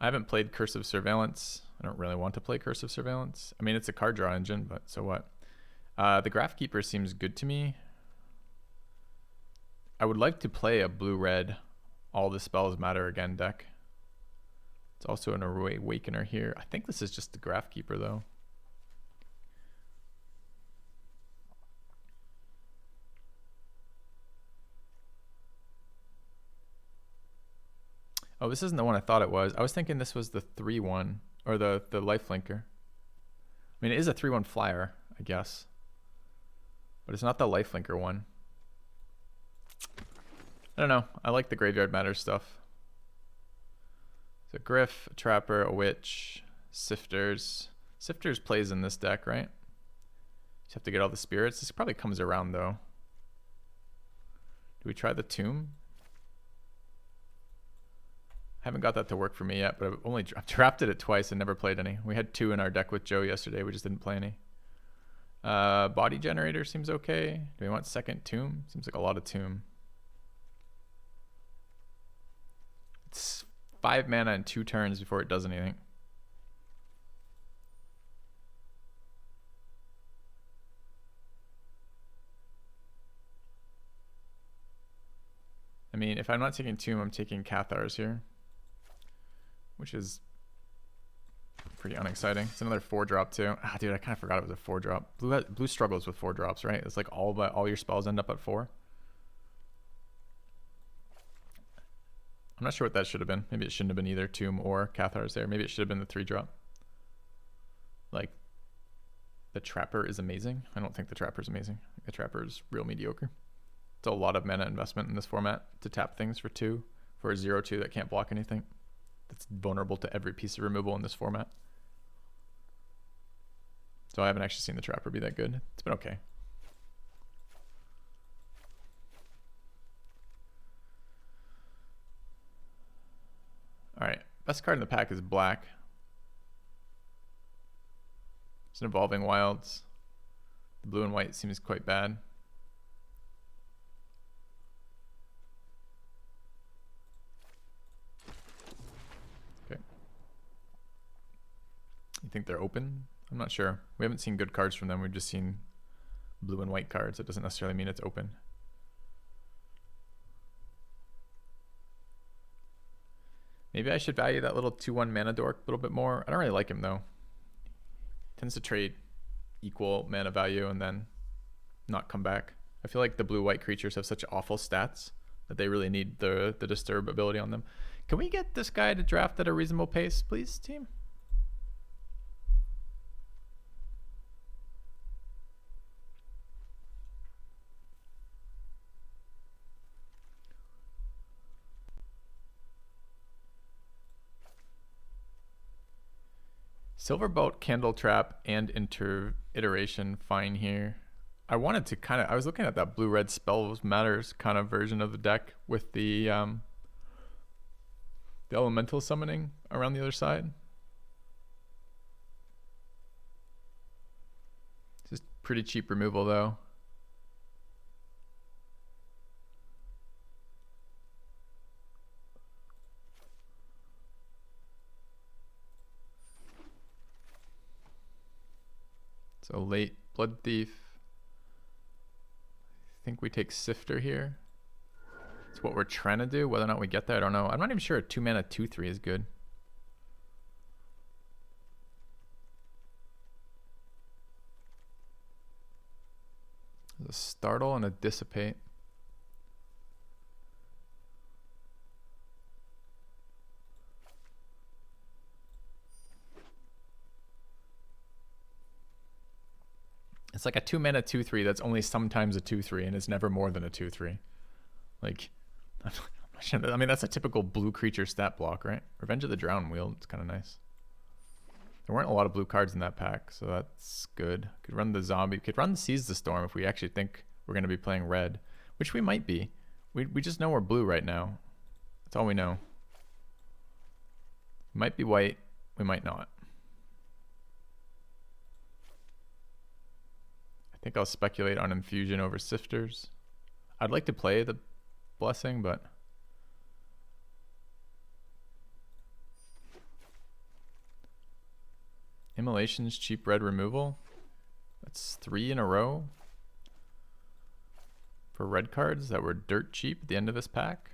I haven't played Curse of Surveillance. I don't really want to play Curse of Surveillance. I mean, it's a card draw engine, but so what? The Graphkeeper seems good to me. I would like to play a blue-red all the spells matter again deck. It's also an Awakener here. I think this is just the Graphkeeper though. Oh, this isn't the one I thought it was. I was thinking this was the 3/1 or the lifelinker. I mean, it is a 3/1 flyer, I guess, but it's not the lifelinker one. I don't know. I like the Graveyard Matter stuff. So Griff, a Trapper, a Witch, Sifters. Sifters plays in this deck, right? You have to get all the spirits. This probably comes around though. Do we try the Tomb? I haven't got that to work for me yet, but I've drafted it twice and never played any. We had 2 in our deck with Joe yesterday. We just didn't play any. Body Generator seems okay. Do we want second Tomb? Seems like a lot of Tomb. It's 5 mana and 2 turns before it does anything. I mean, if I'm not taking Tomb, I'm taking Cathars here, which is pretty unexciting. It's another 4-drop too. Ah, dude, I kind of forgot it was a 4-drop. Blue struggles with 4-drops, right? It's like all your spells end up at 4. I'm not sure what that should have been. Maybe it shouldn't have been either Tomb or Cathars there. Maybe it should have been the 3-drop. Like, the Trapper is amazing. I don't think the Trapper is amazing. I think the Trapper is real mediocre. It's a lot of mana investment in this format to tap things for 2, for a 0/2 that can't block anything. That's vulnerable to every piece of removal in this format. So I haven't actually seen the Trapper be that good. It's been okay. All right, best card in the pack is black. It's an Evolving Wilds. The blue and white seems quite bad. Okay. You think they're open? I'm not sure. We haven't seen good cards from them. We've just seen blue and white cards. It doesn't necessarily mean it's open. Maybe I should value that little 2/1 mana dork a little bit more. I don't really like him though. Tends to trade equal mana value and then not come back. I feel like the blue-white creatures have such awful stats that they really need the disturb ability on them. Can we get this guy to draft at a reasonable pace, please, team? Silverbolt, Candletrap, and Iteration fine here. I wanted to I was looking at that blue-red Spells Matters kind of version of the deck with the elemental summoning around the other side. Just pretty cheap removal though. So late Blood Thief. I think we take Sifter here. It's what we're trying to do. Whether or not we get there, I don't know. I'm not even sure a 2-mana 2/3 is good. There's a Startle and a Dissipate. It's like a 2-mana 2/3 that's only sometimes a 2/3 and is never more than a 2/3. Like, I mean, that's a typical blue creature stat block, right? Revenge of the Drowned Wheel, it's kind of nice. There weren't a lot of blue cards in that pack, so that's good. Could run the Zombie. Could run Seize the Storm if we actually think we're going to be playing red, which we might be. We just know we're blue right now. That's all we know. We might be white. We might not. I think I'll speculate on Infusion over Sifters. I'd like to play the Blessing, but Immolation's cheap red removal. That's 3 in a row for red cards that were dirt cheap at the end of this pack.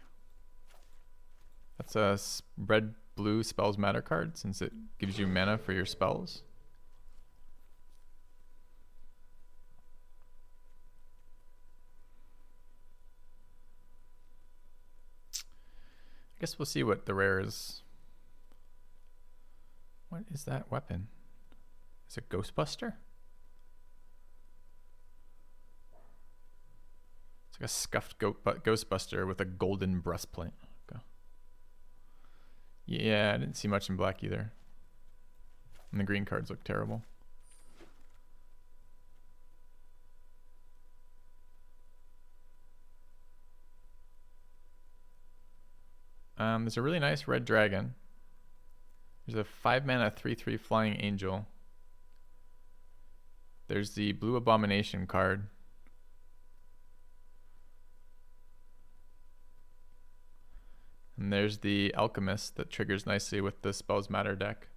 That's a red-blue Spells Matter card since it gives you mana for your spells. I guess we'll see what the rare is. What is that weapon? Is it Ghostbuster? It's like a scuffed Ghostbuster with a golden breastplate. Okay. Yeah, I didn't see much in black either. And the green cards look terrible. There's a really nice red dragon. There's a 5-mana 3/3 flying angel. There's the blue abomination card. And there's the alchemist that triggers nicely with the Spells Matter deck.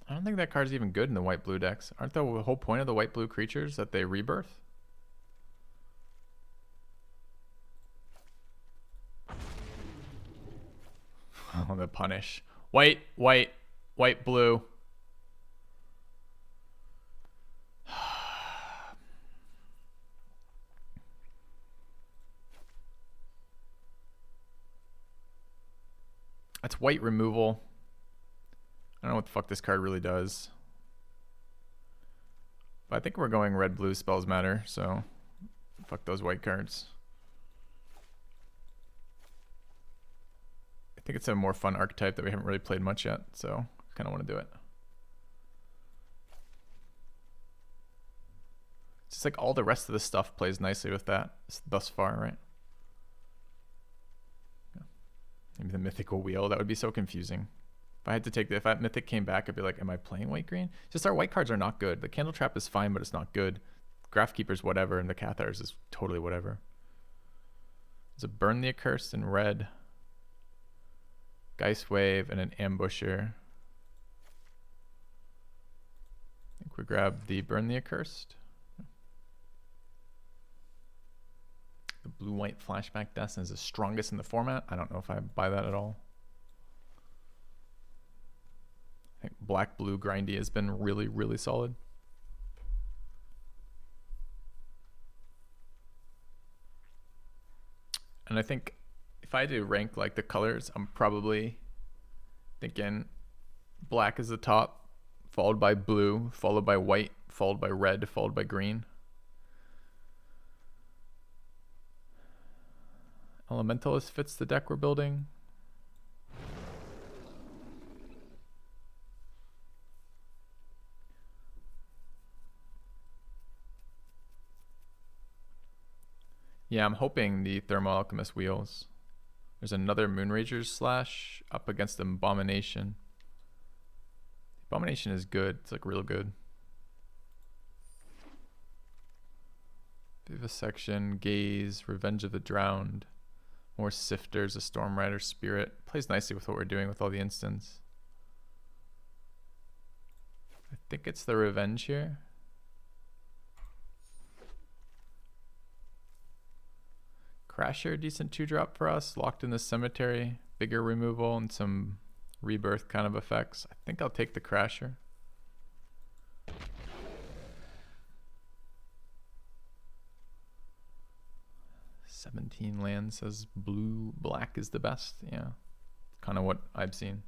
I don't think that card's even good in the white-blue decks. Aren't the whole point of the white-blue creatures that they rebirth? Oh, the punish. White, white, white, blue. That's white removal. I don't know what the fuck this card really does. But I think we're going red-blue Spells Matter, so fuck those white cards. I think it's a more fun archetype that we haven't really played much yet, so I kind of want to do it. It's just like all the rest of the stuff plays nicely with that thus far, right? Yeah. Maybe the mythical wheel, that would be so confusing. If I had to take if that mythic came back, I'd be like, am I playing white-green? Just our white cards are not good. The Candle Trap is fine, but it's not good. Graphkeeper's whatever, and the Cathars is totally whatever. There's a Burn the Accursed in red. Geist Wave and an Ambusher. I think we grab the Burn the Accursed. The blue-white Flashback Destiny is the strongest in the format. I don't know if I buy that at all. I think black-blue grindy has been really, really solid. And I think if I had to rank like the colors, I'm probably thinking black is the top, followed by blue, followed by white, followed by red, followed by green. Elementalist fits the deck we're building. Yeah, I'm hoping the Thermal Alchemist wheels. There's another Moonrager's Slash up against Abomination. Abomination is good. It's like real good. Vivisection, Gaze, Revenge of the Drowned. More Sifters, a Storm Rider Spirit. Plays nicely with what we're doing with all the instants. I think it's the Revenge here. Crasher, decent 2-drop for us. Locked in the Cemetery. Bigger removal and some rebirth kind of effects. I think I'll take the Crasher. "17 lands" says blue, black is the best. Yeah, kind of what I've seen.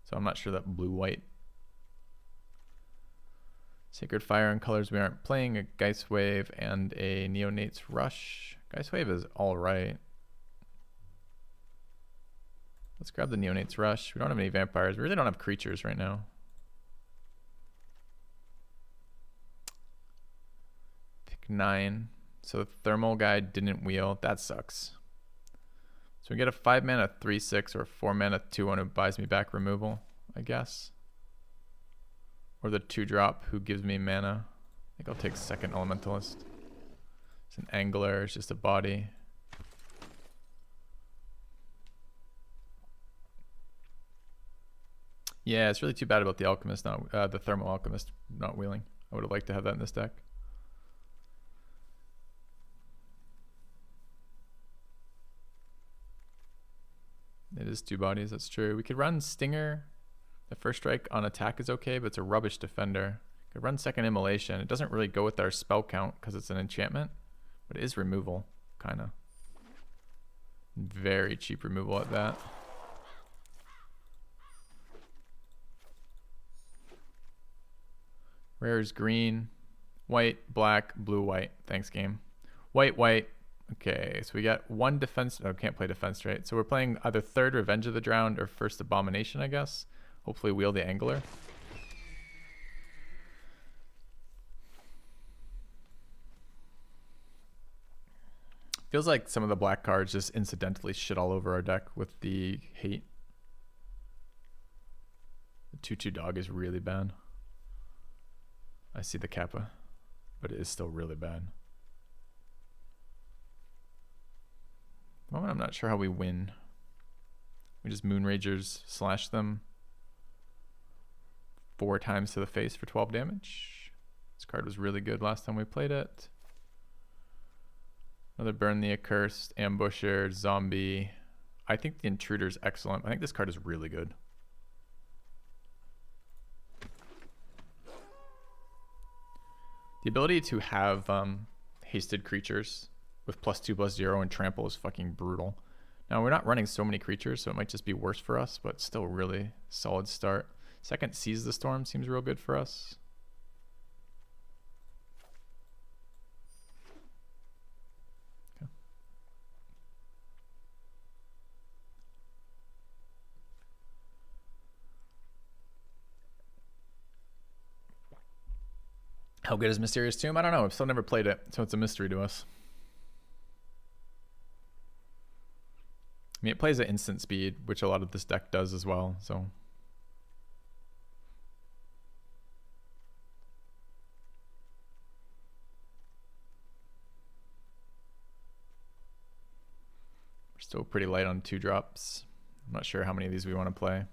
So I'm not sure that blue-white. Sacred Fire and colors we aren't playing. A Geist Wave and a Neonate's Rush. Geist Wave is all right. Let's grab the Neonate's Rush. We don't have any vampires. We really don't have creatures right now. Pick 9. So the Thermal guy didn't wheel. That sucks. So we get a 5-mana 3/6 or a 4-mana 2/1 who buys me back removal, I guess. Or the 2-drop who gives me mana. I think I'll take second Elementalist. It's an Angler. It's just a body. Yeah, it's really too bad about the Alchemist not the Thermal Alchemist not wheeling. I would have liked to have that in this deck. It is 2 bodies, that's true. We could run Stinger. The first strike on attack is okay, but it's a rubbish defender. Could run second Immolation. It doesn't really go with our spell count because it's an enchantment, but it is removal, kind of. Very cheap removal at that. Rare is green, white, black, blue, white. Thanks, game. White, white. Okay, so we got one defense. Oh, can't play defense, right? So we're playing either third Revenge of the Drowned or first Abomination, I guess. Hopefully wheel the Angler. Feels like some of the black cards just incidentally shit all over our deck with the hate. The 2/2 dog is really bad. I see the Kappa, but it is still really bad. At the moment, I'm not sure how we win. We just Moonragers slash them 4 times to the face for 12 damage. This card was really good last time we played it. Another Burn the Accursed, Ambusher, Zombie. I think the Intruder is excellent. I think this card is really good. The ability to have hasted creatures with +2/+0 and trample is fucking brutal. Now, we're not running so many creatures, so it might just be worse for us, but still really solid start. Second Seize the Storm seems real good for us. Okay. How good is Mysterious Tomb? I don't know. I've still never played it, so it's a mystery to us. I mean, it plays at instant speed, which a lot of this deck does as well, so. We're still pretty light on 2-drops. I'm not sure how many of these we want to play.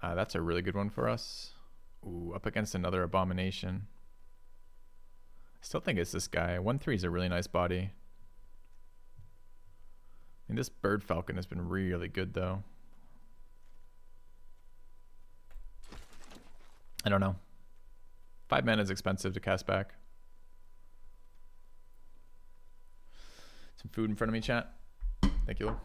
That's a really good one for us. Ooh, up against another Abomination. I still think it's this guy. 1/3 is a really nice body. I mean, this Bird Falcon has been really good, though. I don't know. 5 mana is expensive to cast back. Some food in front of me, chat. Thank you, Lou.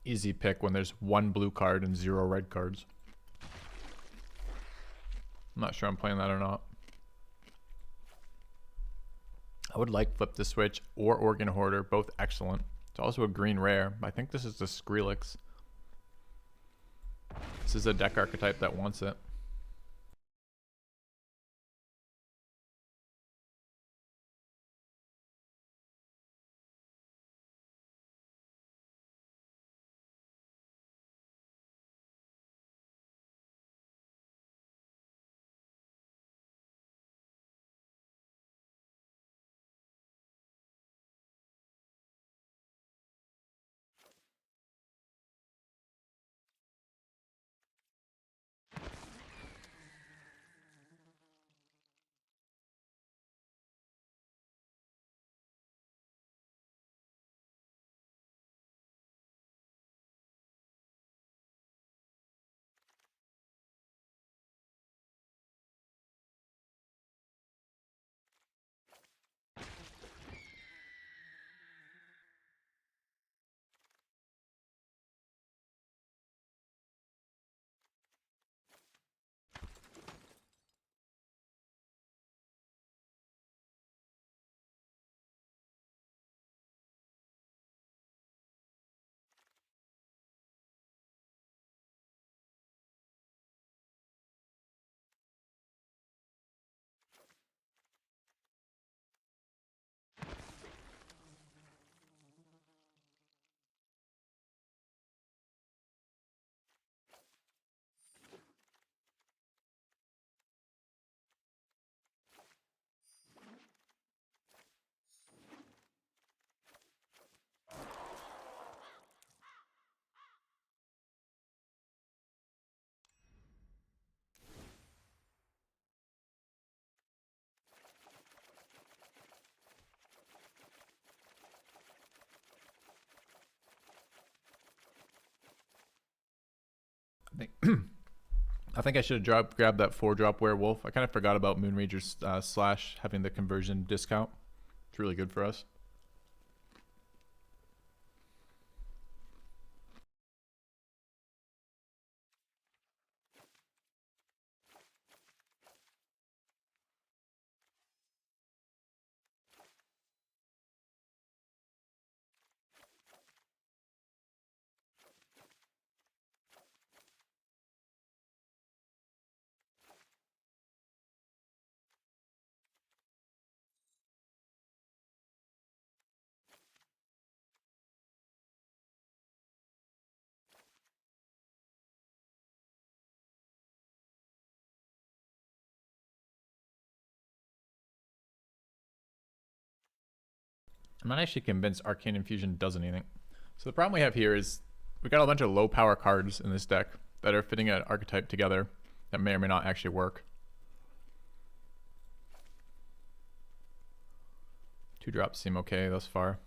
Easy pick when there's 1 blue card and 0 red cards. I'm not sure I'm playing that or not. I would like Flip the Switch or Organ Hoarder, both excellent. It's also a green rare. I think this is the Skrillex. This is a deck archetype that wants it. I think I should have grabbed that 4-drop werewolf. I kind of forgot about Moonrager's slash having the conversion discount. It's really good for us. I'm not actually convinced Arcane Infusion does anything. So the problem we have here is we got a bunch of low power cards in this deck that are fitting an archetype together that may or may not actually work. 2-drops seem okay thus far.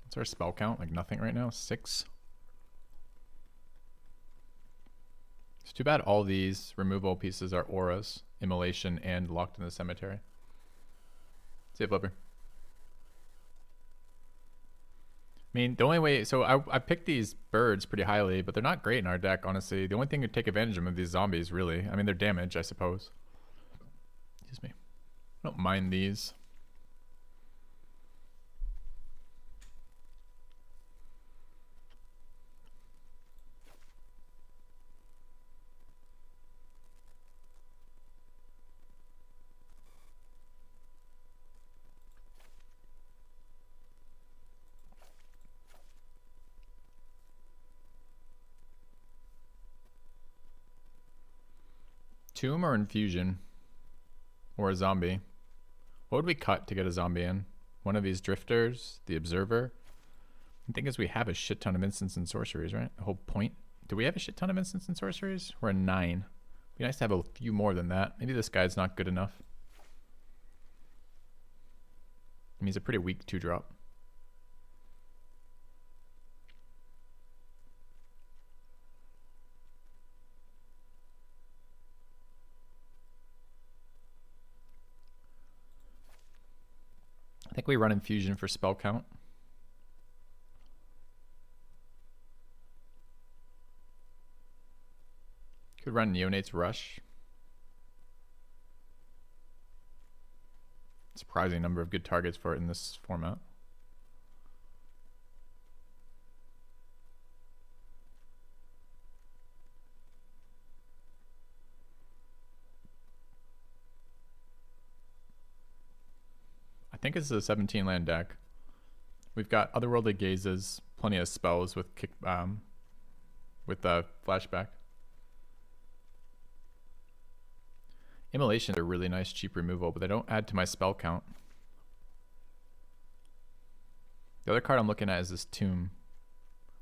What's our spell count? Like nothing right now? 6. It's too bad all these removal pieces are auras, immolation, and locked in the cemetery. See you, Flipper. I mean, the only way... So I picked these birds pretty highly, but they're not great in our deck, honestly. The only thing to take advantage of them are these zombies, really. I mean, they're damage, I suppose. Excuse me. I don't mind these. Tomb or Infusion? Or a zombie? What would we cut to get a zombie in? One of these drifters? The Observer? The thing is, we have a shit ton of instants and sorceries, right? The whole point. Do we have a shit ton of instants and sorceries? We're a 9. It'd be nice to have a few more than that. Maybe this guy's not good enough. I mean, he's a pretty weak 2-drop. I think we run Infusion for spell count. Could run Neonate's Rush. Surprising number of good targets for it in this format. I think it's a 17 land deck. We've got Otherworldly Gazes, plenty of spells with flashback. Immolations are really nice, cheap removal, but they don't add to my spell count. The other card I'm looking at is this Tomb.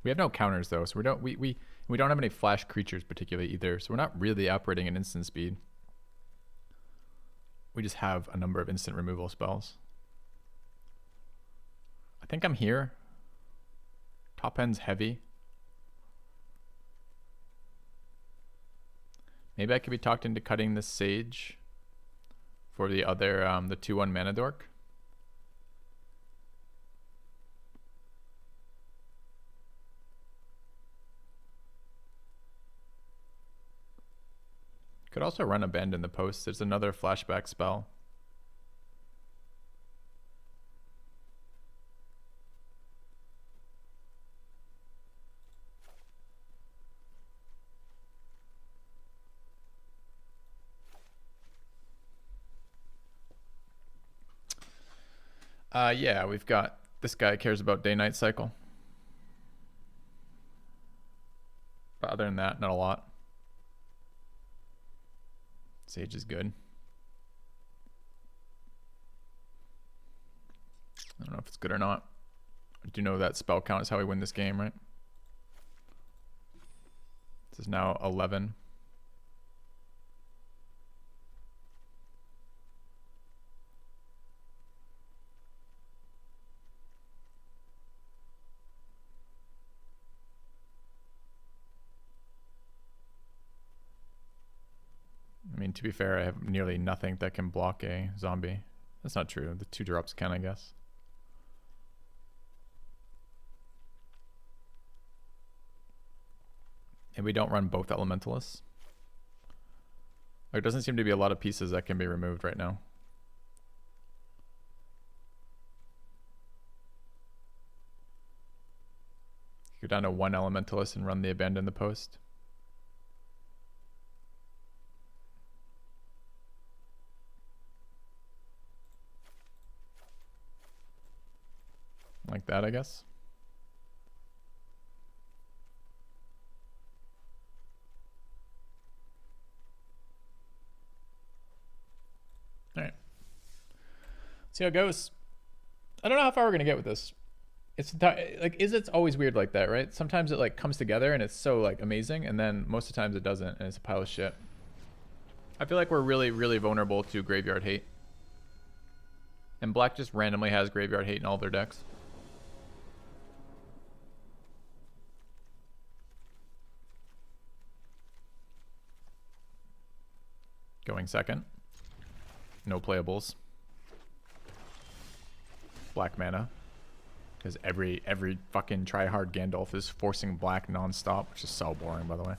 We have no counters though, so we don't have any flash creatures particularly either, so we're not really operating at instant speed. We just have a number of instant removal spells. I think I'm here. Top end's heavy. Maybe I could be talked into cutting this Sage for the other, the 2/1 Mana Dork. Could also run Abandon the Post. There's another flashback spell. Yeah, we've got this guy cares about day-night cycle. But other than that, not a lot. Sage is good. I don't know if it's good or not. I do know that spell count is how we win this game, right? This is now 11. to be fair, I have nearly nothing that can block a zombie. That's not true. The 2 drops can, I guess. And we don't run both elementalists. There doesn't seem to be a lot of pieces that can be removed right now. Go down to 1 elementalist and run the abandon the post. Like that, I guess. All right. See how it goes. I don't know how far we're gonna get with this. It's like, it's always weird like that, right? Sometimes it like comes together and it's so like amazing, and then most of the times it doesn't, and it's a pile of shit. I feel like we're really, really vulnerable to graveyard hate. And black just randomly has graveyard hate in all their decks. Going second. No playables. Black mana. Because every fucking try-hard Gandalf is forcing black non-stop, which is so boring, by the way.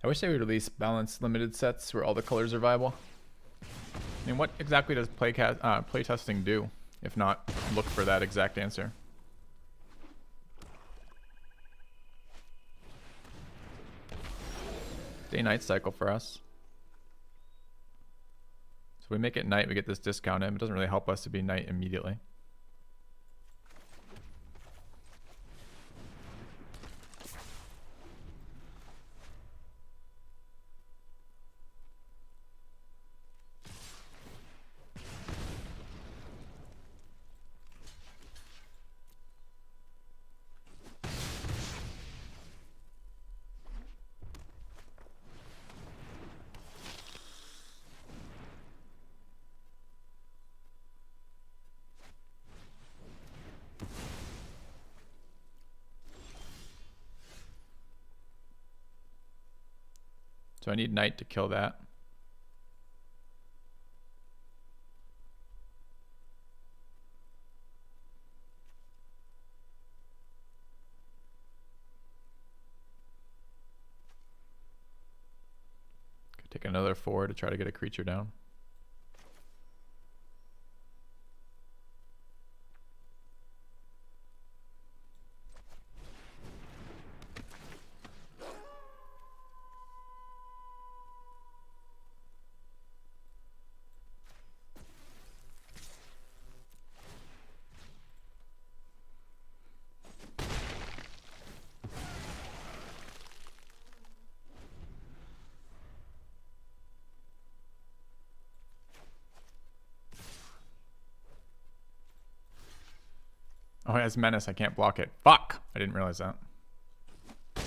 I wish they would release balanced limited sets where all the colors are viable. I mean, what exactly does playtesting do, if not look for that exact answer? Day-night cycle for us. So we make it night, we get this discount in. It doesn't really help us to be night immediately. So I need night to kill that. Could take another 4 to try to get a creature down. Oh, it has menace. I can't block it. Fuck! I didn't realize that. I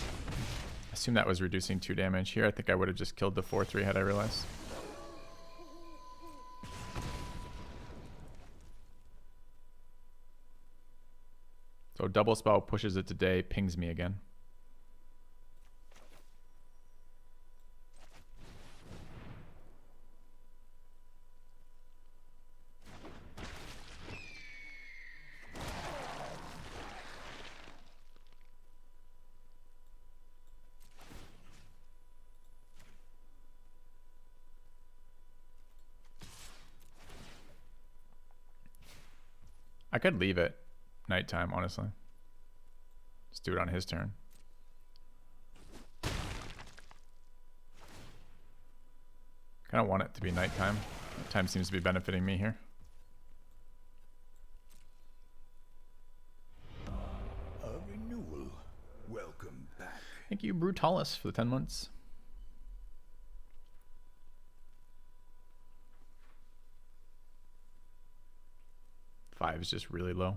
assume that was reducing 2 damage. Here, I think I would have just killed the 4/3 had I realized. So double spell pushes it to day, pings me again. I could leave it nighttime, honestly. Just do it on his turn. Kind of want it to be nighttime. Time seems to be benefiting me here. A renewal. Welcome back. Thank you, Brutalis, for the 10 months. 5 is just really low.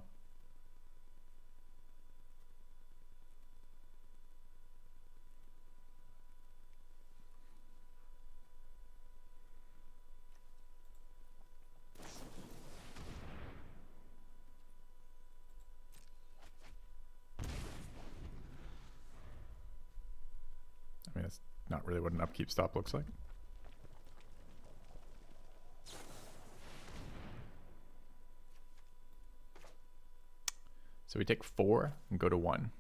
I mean, that's not really what an upkeep stop looks like. So we take 4 and go to 1.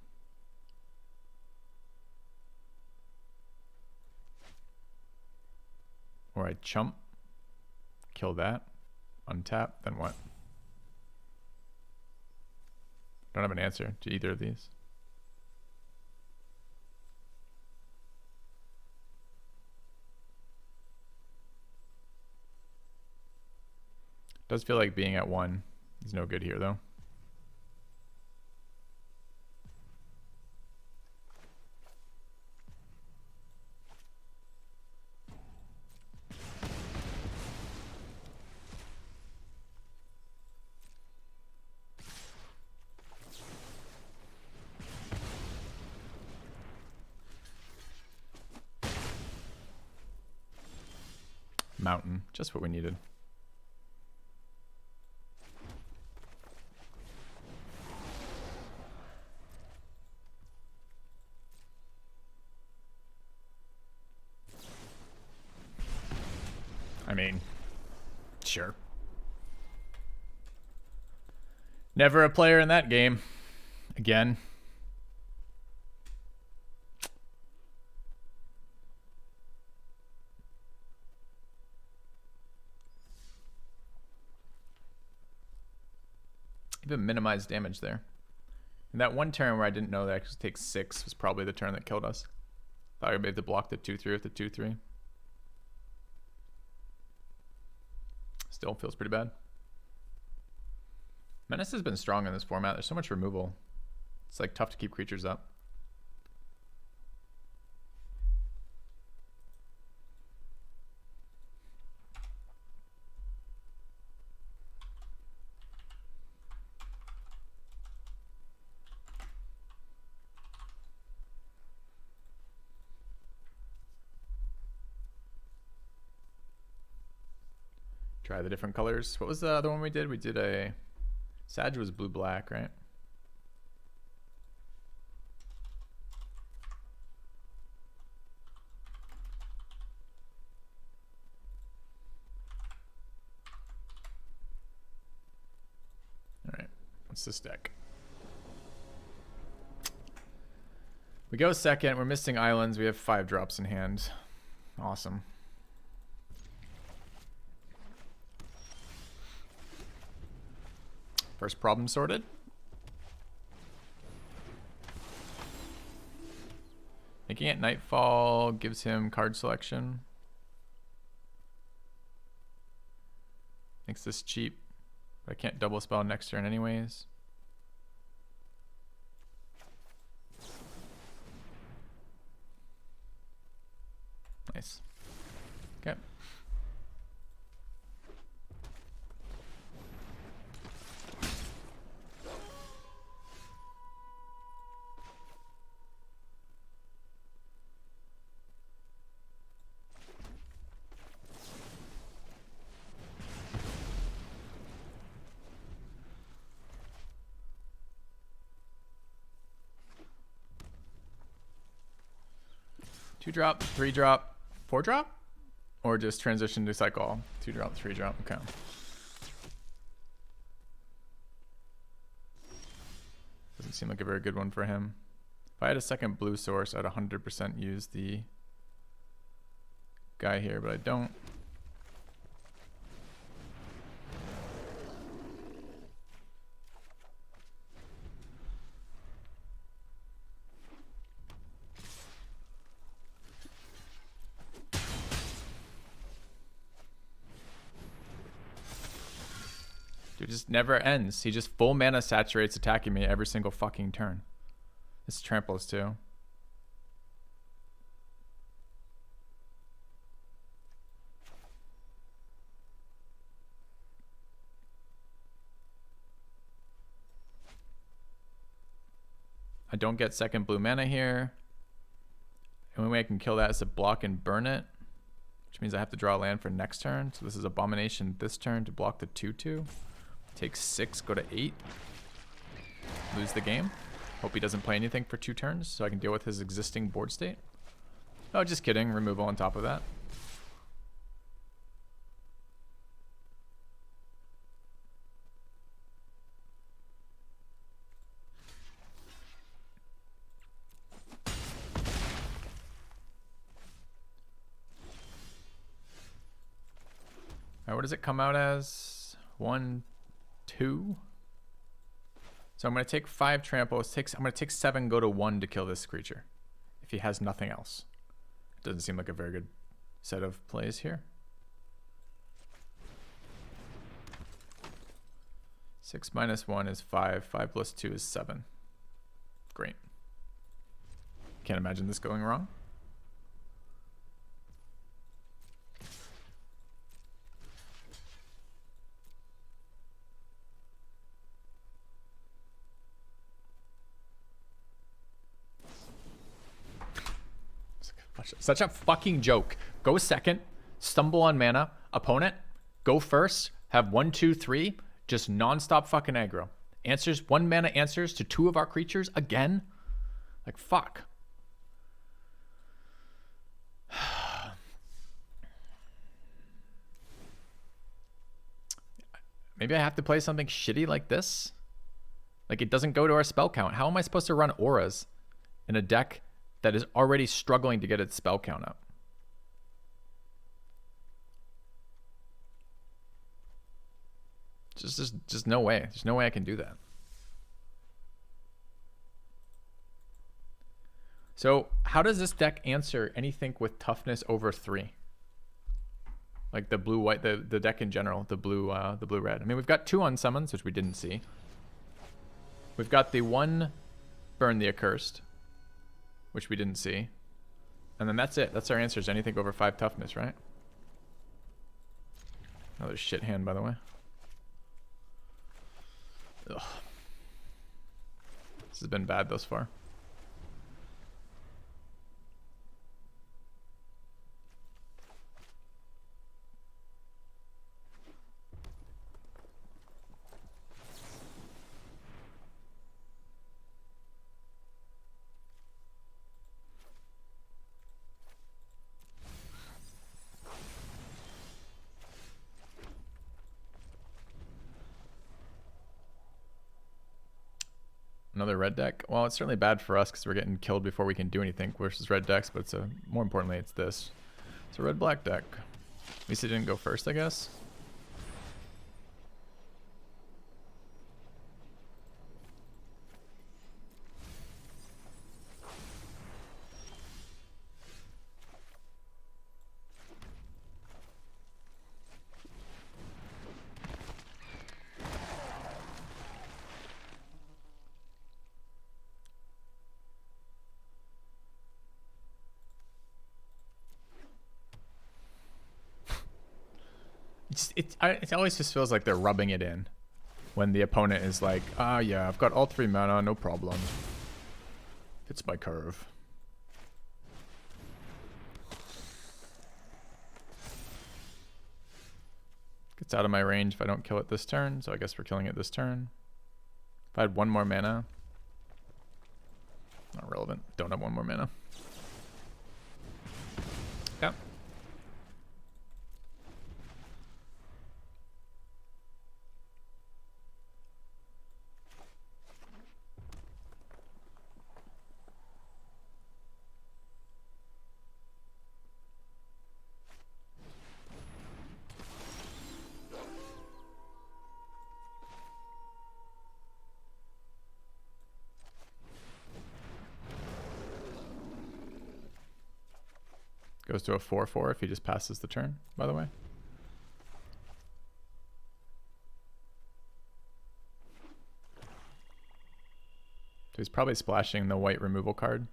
Or I chump, kill that, untap, then what? Don't have an answer to either of these. Does feel like being at 1 is no good here though. Mountain, just what we needed. I mean, sure. Never a player in that game. Again. Even minimize damage there. And that one turn where I didn't know that actually takes 6 was probably the turn that killed us. Thought I would be able to block the 2-3 with the 2-3. Still feels pretty bad. Menace has been strong in this format. There's so much removal. It's like tough to keep creatures up. Try the different colors. What was the other one we did? We did a... Sag was blue-black, right? Alright, what's this deck? We go second. We're missing islands. We have 5 drops in hand. Awesome. First problem sorted. Making it Nightfall gives him card selection. Makes this cheap. But I can't double spell next turn anyways. Nice. Okay. Two drop, 3 drop, 4 drop? Or just transition to cycle? 2 drop, 3 drop, okay. Doesn't seem like a very good one for him. If I had a second blue source, I'd 100% use the guy here, but I don't. It just never ends. He just full mana saturates attacking me every single fucking turn. This tramples too. I don't get second blue mana here. The only way I can kill that is to block and burn it, which means I have to draw a land for next turn. So this is Abomination this turn to block the 2/2. Take 6, go to 8. Lose the game. Hope he doesn't play anything for 2 turns so I can deal with his existing board state. Oh, just kidding. Removal on top of that. Alright, what does it come out as? 1, 2. So I'm going to take 5 trample. I'm going to take 7, go to 1 to kill this creature. If he has nothing else. It doesn't seem like a very good set of plays here. 6 minus 1 is 5. 5 plus 2 is 7. Great. Can't imagine this going wrong. Such a fucking joke. Go second, stumble on mana, opponent, go first, have 1, 2, 3, just non-stop fucking aggro. Answers, 1 mana answers to 2 of our creatures again? Like, fuck. Maybe I have to play something shitty like this? Like, it doesn't go to our spell count. How am I supposed to run auras in a deck that is already struggling to get its spell count up? Just no way. There's no way I can do that. So how does this deck answer anything with toughness over 3? Like the blue-white, the deck in general, the blue-red. I mean, we've got 2 unsummons, which we didn't see. We've got the 1 Burn the Accursed, which we didn't see. And then that's it. That's our answers. Anything over 5 toughness, right? Another shit hand, by the way. Ugh. This has been bad thus far. Another red deck. Well, it's certainly bad for us because we're getting killed before we can do anything versus red decks, but it's more importantly, it's this. It's a red-black deck. At least it didn't go first, I guess. It always just feels like they're rubbing it in when the opponent is like, ah, yeah, I've got all 3 mana, no problem. Fits my curve. Gets out of my range if I don't kill it this turn, so I guess we're killing it this turn. If I had 1 more mana. Not relevant. Don't have 1 more mana. Yeah. Goes to a 4/4 if he just passes the turn, by the way. So he's probably splashing the white removal card.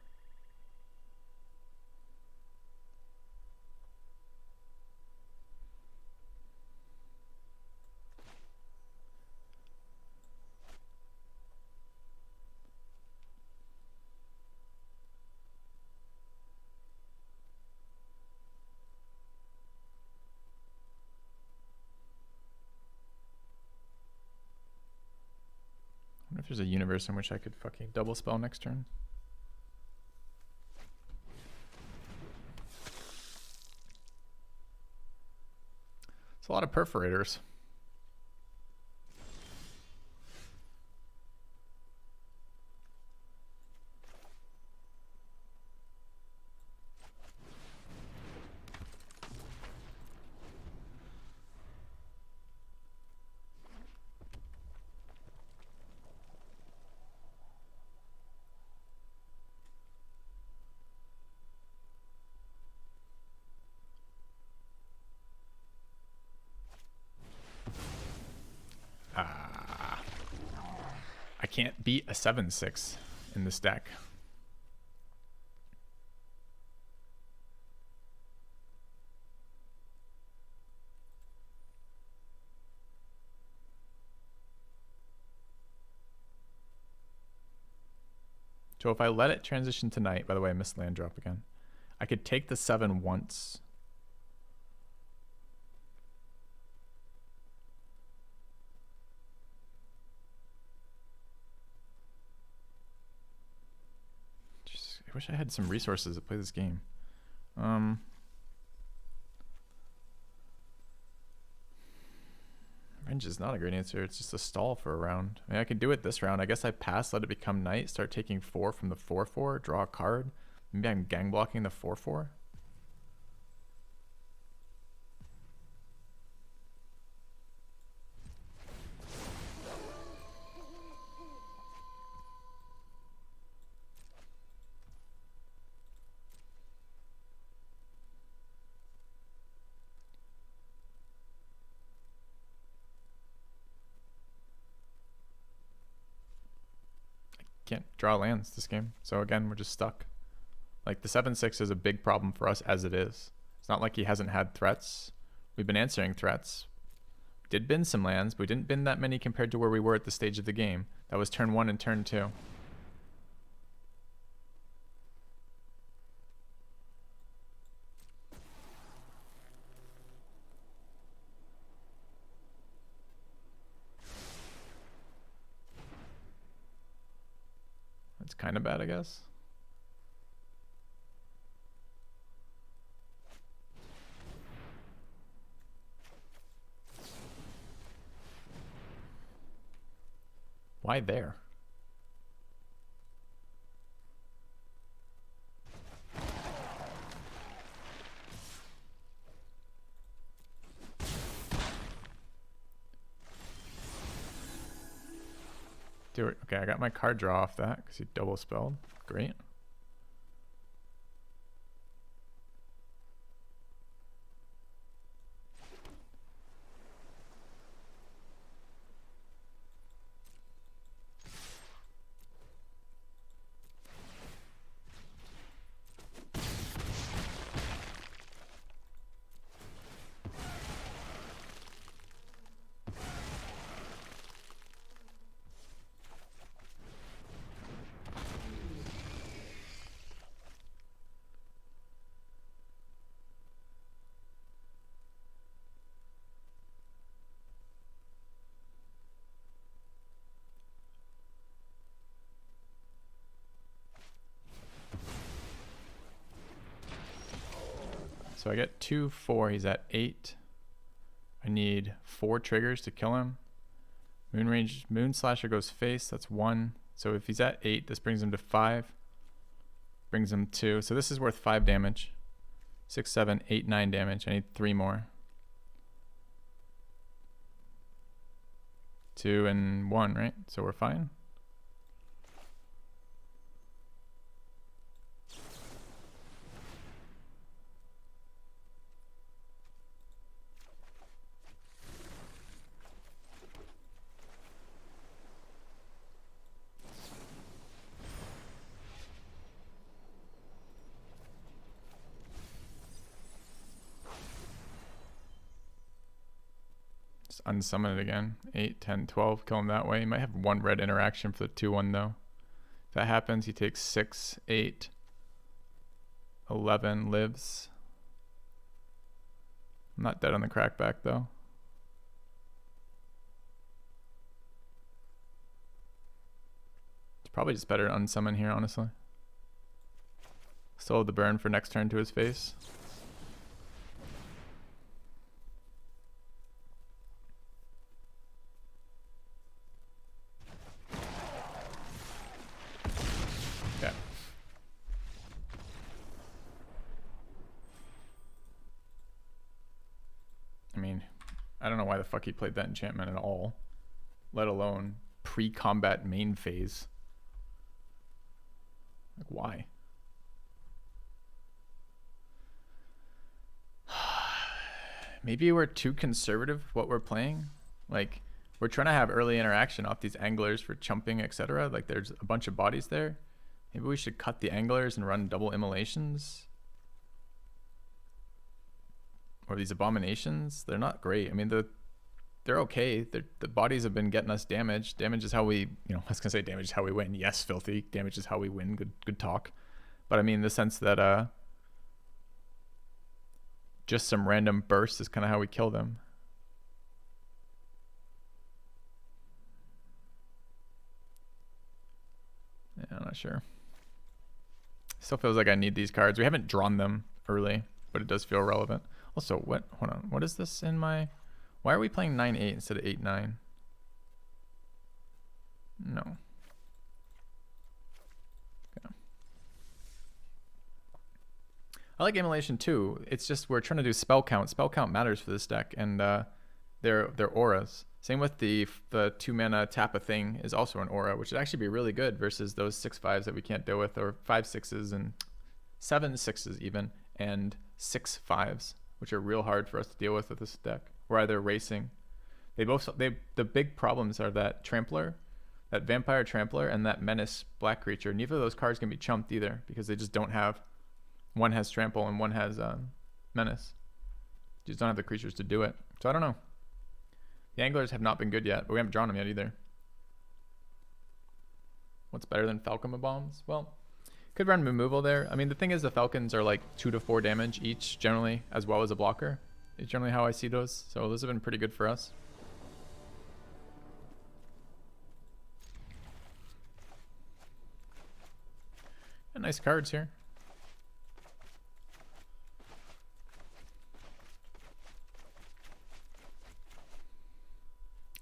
I wonder if there's a universe in which I could fucking double spell next turn. It's a lot of perforators. I can't beat a 7/6 in this deck. So if I let it transition tonight, by the way, I missed land drop again. I could take the 7 once. I wish I had some resources to play this game. Renge is not a great answer. It's just a stall for a round. I mean, I could do it this round. I guess I pass, let it become night, start taking 4 from the 4/4, draw a card. Maybe I'm gang blocking the 4/4. Can't draw lands this game. So again, we're just stuck. Like the 7/6 is a big problem for us as it is. It's not like he hasn't had threats. We've been answering threats. Did bin some lands, but we didn't bin that many compared to where we were at the stage of the game. That was turn 1 and turn 2. That's kind of bad, I guess. Why there? Do it. Okay, I got my card draw off that because he double spelled. Great. So I get 2, 4. He's at 8. I need 4 triggers to kill him. Moon Slasher goes face. That's 1. So if he's at 8, this brings him to 5. Brings him 2. So this is worth 5 damage. 6, 7, 8, 9 damage. I need 3 more. 2 and 1, right? So we're fine. Just unsummon it again. 8, 10, 12. Kill him that way. He might have one red interaction for the 2-1 though. If that happens, he takes 6, 8, 11, lives. I'm not dead on the crackback though. It's probably just better to unsummon here, honestly. Still have the burn for next turn to his face. Okay. I mean, I don't know why the fuck he played that enchantment at all, let alone pre-combat main phase. Like, why? Maybe we're too conservative with what we're playing. Like, we're trying to have early interaction off these anglers for chumping, etc. Like, there's a bunch of bodies there. Maybe we should cut the anglers and run double immolations. Or these abominations. They're not great. I mean, they're okay. The bodies have been getting us damage. Damage is how we, I was gonna say damage is how we win. Yes, filthy. Damage is how we win. Good talk. But I mean, in the sense that just some random bursts is kind of how we kill them. Yeah, I'm not sure. Still feels like I need these cards. We haven't drawn them early, but it does feel relevant. Also, hold on. What is this in my... Why are we playing 9-8 instead of 8-9? No. Okay. I like Immolation too. It's just we're trying to do spell count. Spell count matters for this deck, and their auras. Same with the 2-mana tap a thing is also an aura, which would actually be really good versus those 6/5s that we can't deal with, or 5/6s and 7/6s even, and 6/5s, which are real hard for us to deal with this deck. We're either racing. The big problems are that Trampler, that Vampire Trampler, and that Menace Black Creature. Neither of those cards can be chumped either because they just don't have. One has Trample and one has Menace. You just don't have the creatures to do it. So I don't know. The Anglers have not been good yet, but we haven't drawn them yet either. What's better than Falcon Bombs? Well, could run removal there. I mean, the thing is the Falcons are like 2 to 4 damage each generally, as well as a blocker. It's generally how I see those. So those have been pretty good for us. And nice cards here.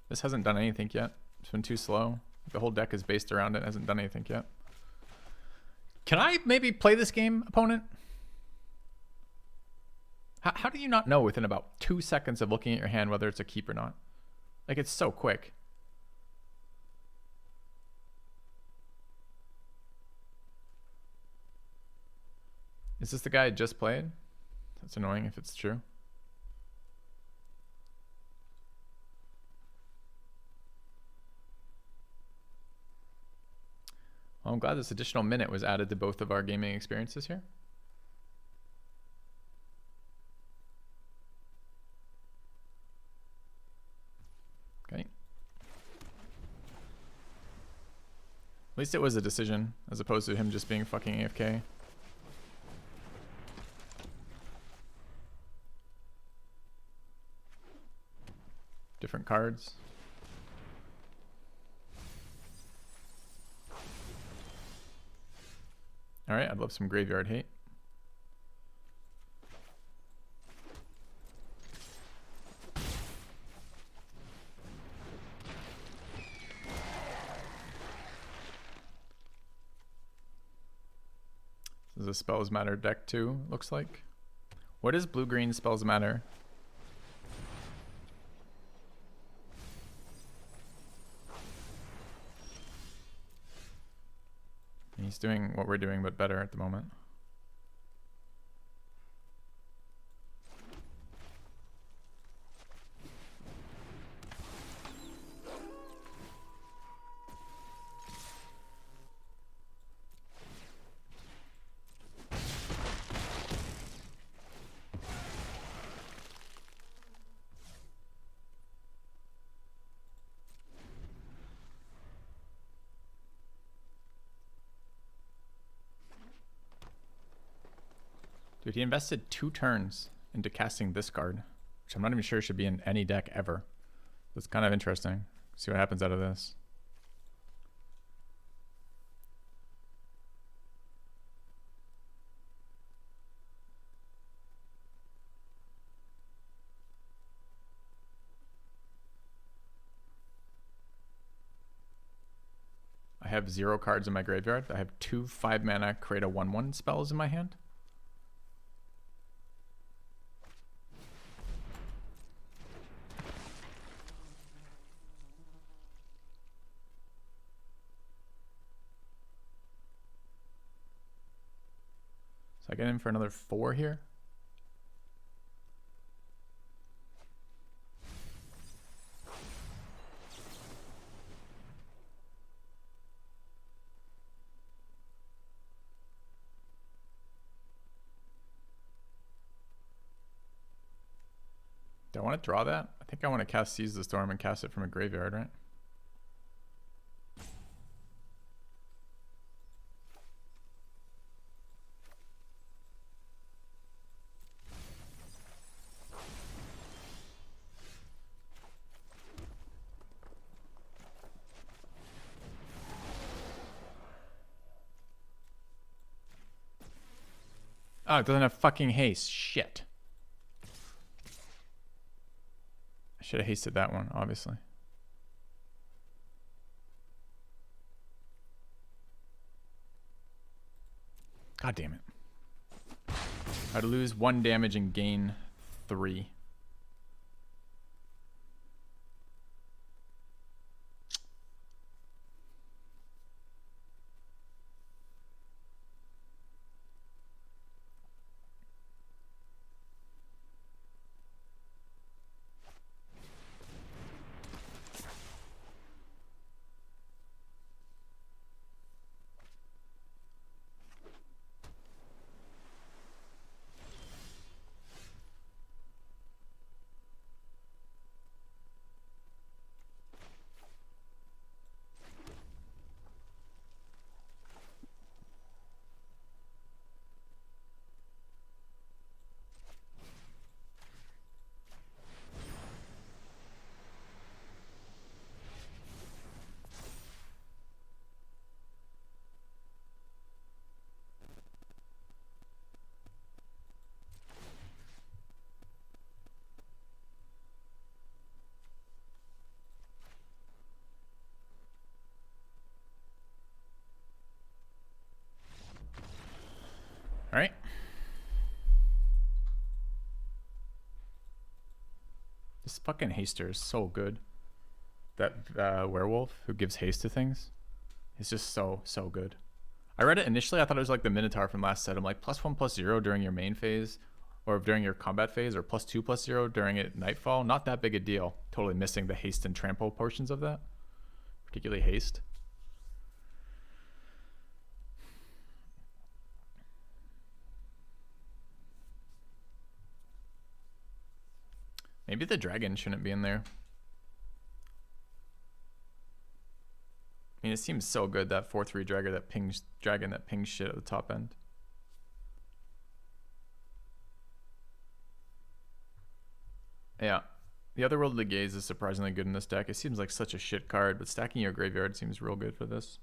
This hasn't done anything yet. It's been too slow. The whole deck is based around it. Hasn't done anything yet. Can I maybe play this game, opponent? How do you not know within about 2 seconds of looking at your hand whether it's a keep or not? Like, it's so quick. Is this the guy I just played? That's annoying if it's true. Well, I'm glad this additional minute was added to both of our gaming experiences here. Okay. At least it was a decision, as opposed to him just being fucking AFK. Different cards. Alright, I'd love some Graveyard Hate. This is a Spells Matter deck too, looks like. What is blue-green Spells Matter? He's doing what we're doing, but better at the moment. Dude, he invested 2 turns into casting this card, which I'm not even sure should be in any deck ever. It's kind of interesting. See what happens out of this. I have 0 cards in my graveyard. I have 2 5-mana create a 1/1 spells in my hand. So I get in for another 4 here. Do I want to draw that? I think I want to cast Seize the Storm and cast it from a graveyard, right? Oh, it doesn't have fucking haste. Shit. I should have hasted that one, obviously. God damn it. I'd lose 1 damage and gain 3. All right. This fucking haster is so good. That werewolf who gives haste to things is just so good. I read it initially. I thought it was like the Minotaur from last set. I'm like +1/+0 during your main phase or during your combat phase, or +2/+0 during it nightfall. Not that big a deal. Totally missing the haste and trample portions of that, particularly haste. Maybe the dragon shouldn't be in there. I mean, it seems so good, that 4/3 dragon that pings shit at the top end. Yeah. The Otherworldly Gaze is surprisingly good in this deck. It seems like such a shit card, but stacking your graveyard seems real good for this.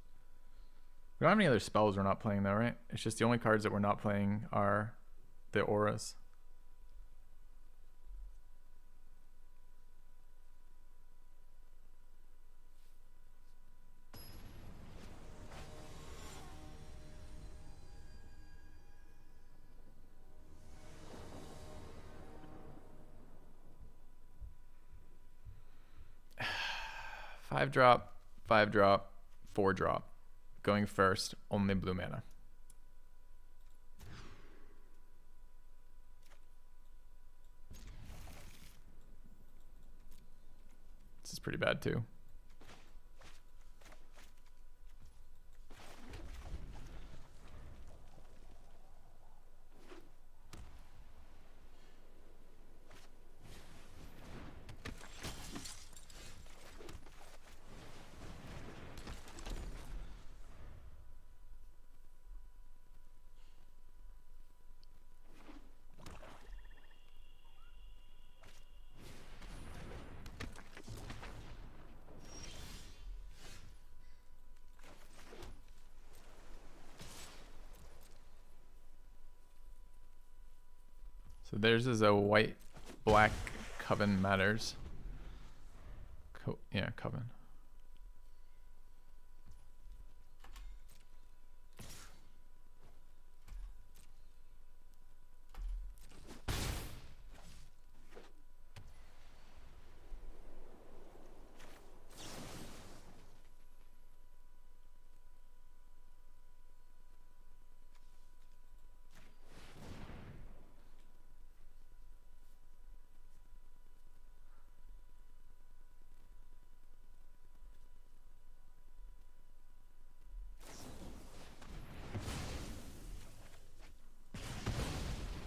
We don't have any other spells we're not playing though, right? It's just the only cards that we're not playing are the auras. Five drop, 4-drop. Going first, only blue mana. This is pretty bad too. So theirs is a white, black Coven Matters. Yeah, Coven.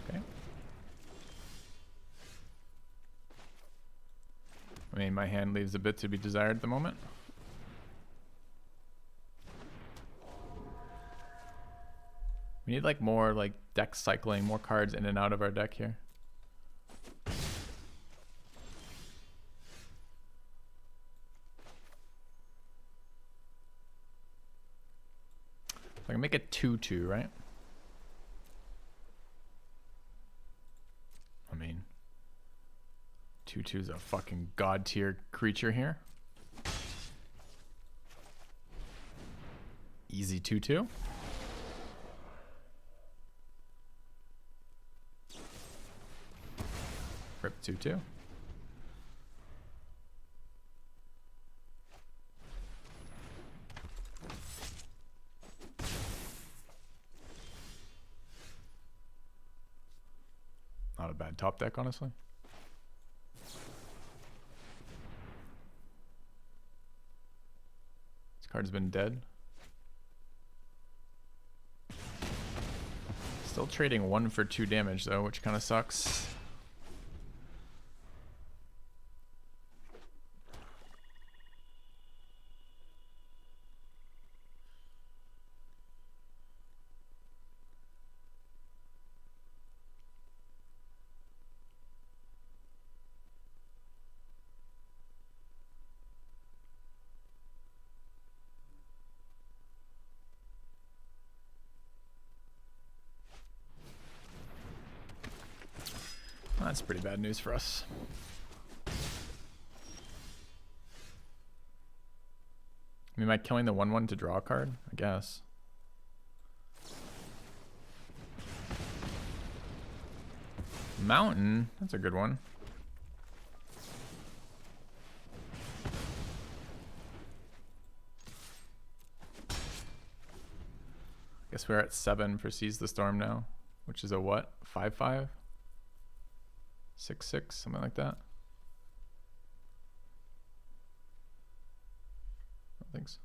Okay. I mean, my hand leaves a bit to be desired at the moment. We need like more like deck cycling, more cards in and out of our deck here. I can make it 2/2, right? I mean, 2/2 is a fucking god tier creature here. Easy 2/2. Rip 2/2. Not a bad top deck, honestly. This card's been dead. Still trading 1 for 2 damage though, which kind of sucks. That's pretty bad news for us. I mean, am I killing the 1/1 to draw a card? I guess. Mountain? That's a good one. Guess we're at 7 for Seize the Storm now, which is a what? 5/5? 6/6, something like that. I don't think so.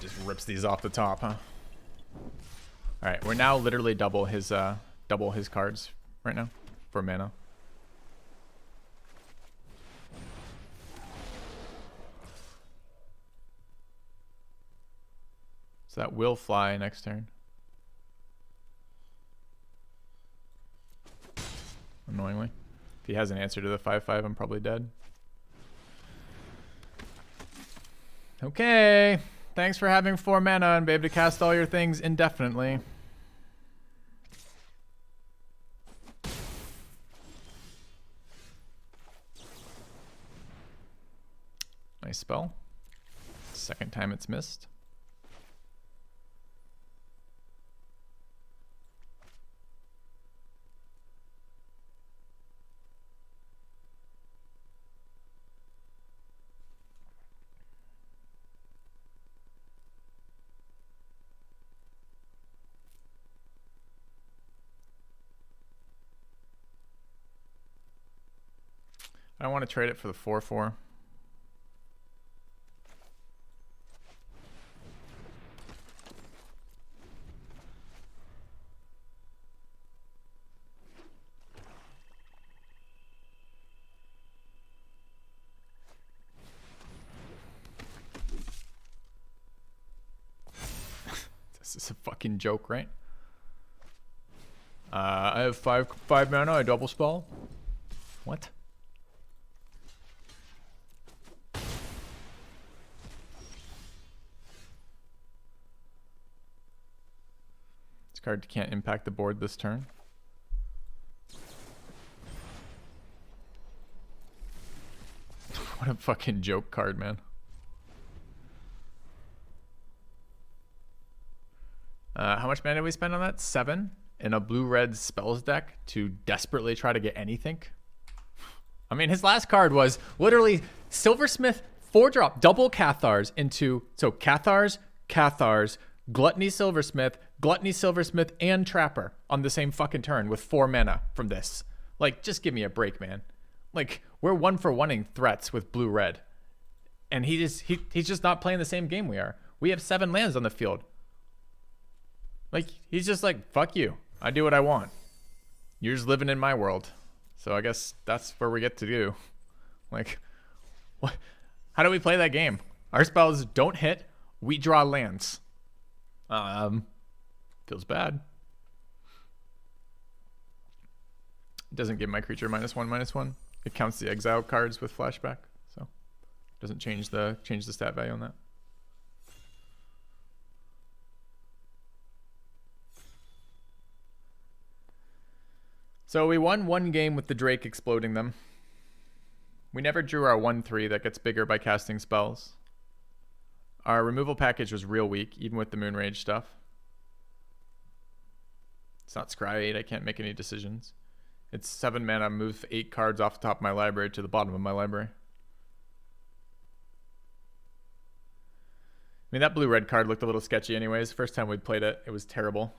Just rips these off the top, huh? All right, we're now literally double his cards right now for mana. So that will fly next turn. Annoyingly. If he has an answer to the 5/5, I'm probably dead. Okay. Thanks for having 4 mana and be able to cast all your things indefinitely. Nice spell. Second time it's missed. I don't want to trade it for the 4/4. This is a fucking joke, right? I have 5 mana, I double spell. What? This card can't impact the board this turn. What a fucking joke card, man. How much mana did we spend on that? 7 in a blue-red spells deck to desperately try to get anything. I mean, his last card was literally Silversmith 4-drop double Cathars into Cathars, Gluttony Silversmith, and Trapper on the same fucking turn with 4 mana from this. Like, just give me a break, man. Like, we're 1-for-1ing threats with blue-red. And he's just not playing the same game we are. We have 7 lands on the field. Like, he's just like, fuck you. I do what I want. You're just living in my world. So I guess that's where we get to do. Like, what? How do we play that game? Our spells don't hit. We draw lands. Feels bad. It doesn't give my creature -1/-1. It counts the exile cards with flashback, so it doesn't change the stat value on that. So we won 1 game with the Drake exploding them. We never drew our 1/3 that gets bigger by casting spells. Our removal package was real weak, even with the Moonrage stuff. It's not Scry 8, I can't make any decisions. It's 7 mana, move 8 cards off the top of my library to the bottom of my library. I mean, that blue-red card looked a little sketchy anyways. First time we played it, it was terrible.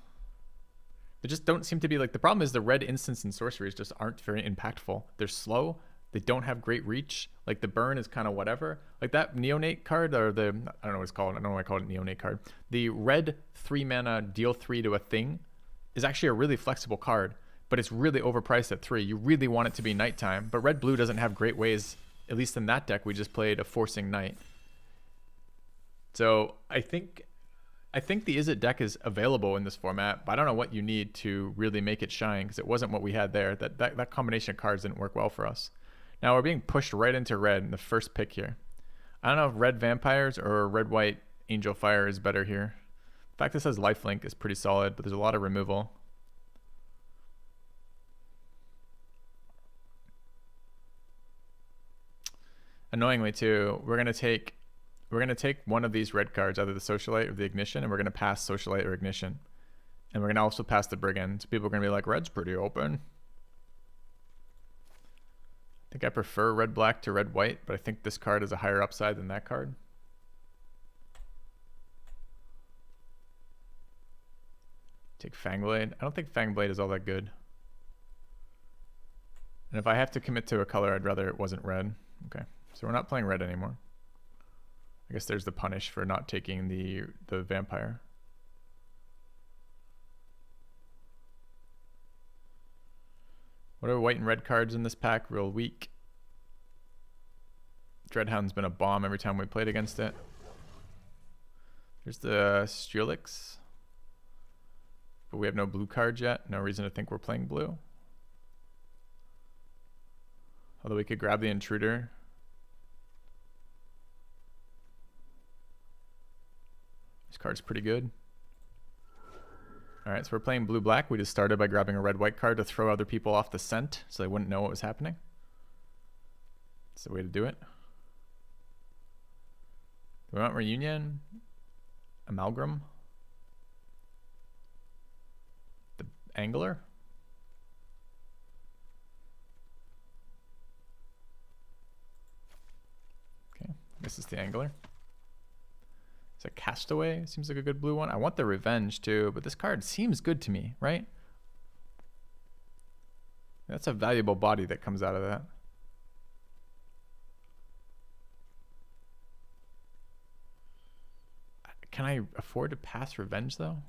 They just don't seem to be like, the problem is the red instants and sorceries just aren't very impactful. They're slow. They don't have great reach. Like the burn is kind of whatever. Like that Neonate card, or the, I don't know what it's called. I don't know why I call it Neonate card. The red 3 mana deal 3 to a thing is actually a really flexible card, but it's really overpriced at 3. You really want it to be nighttime, but red blue doesn't have great ways, at least in that deck we just played, of forcing night. So I think the Izzet deck is available in this format, but I don't know what you need to really make it shine, because it wasn't what we had there. That combination of cards didn't work well for us. Now we're being pushed right into red in the first pick here. I don't know if red vampires or red-white angel fire is better here. The fact this has lifelink is pretty solid, but there's a lot of removal. Annoyingly too, we're gonna take one of these red cards, either the Socialite or the Ignition, and we're gonna pass Socialite or Ignition. And we're gonna also pass the Brigand. So people are gonna be like, red's pretty open. I think I prefer red-black to red-white, but I think this card is a higher upside than that card. Take Fangblade. I don't think Fangblade is all that good. And if I have to commit to a color, I'd rather it wasn't red. Okay, so we're not playing red anymore. I guess there's the punish for not taking the vampire. What are white and red cards in this pack? Real weak. Dreadhound's been a bomb every time we played against it. Here's the Strelix. But we have no blue cards yet. No reason to think we're playing blue. Although we could grab the Intruder. This card's pretty good. Alright, so we're playing blue-black. We just started by grabbing a red-white card to throw other people off the scent so they wouldn't know what was happening. That's the way to do it. Do we want Reunion? Amalgam? The Angler? Okay, this is the Angler. It's a Castaway. Seems like a good blue one. I want the Revenge too, but this card seems good to me, right? That's a valuable body that comes out of that. Can I afford to pass Revenge though?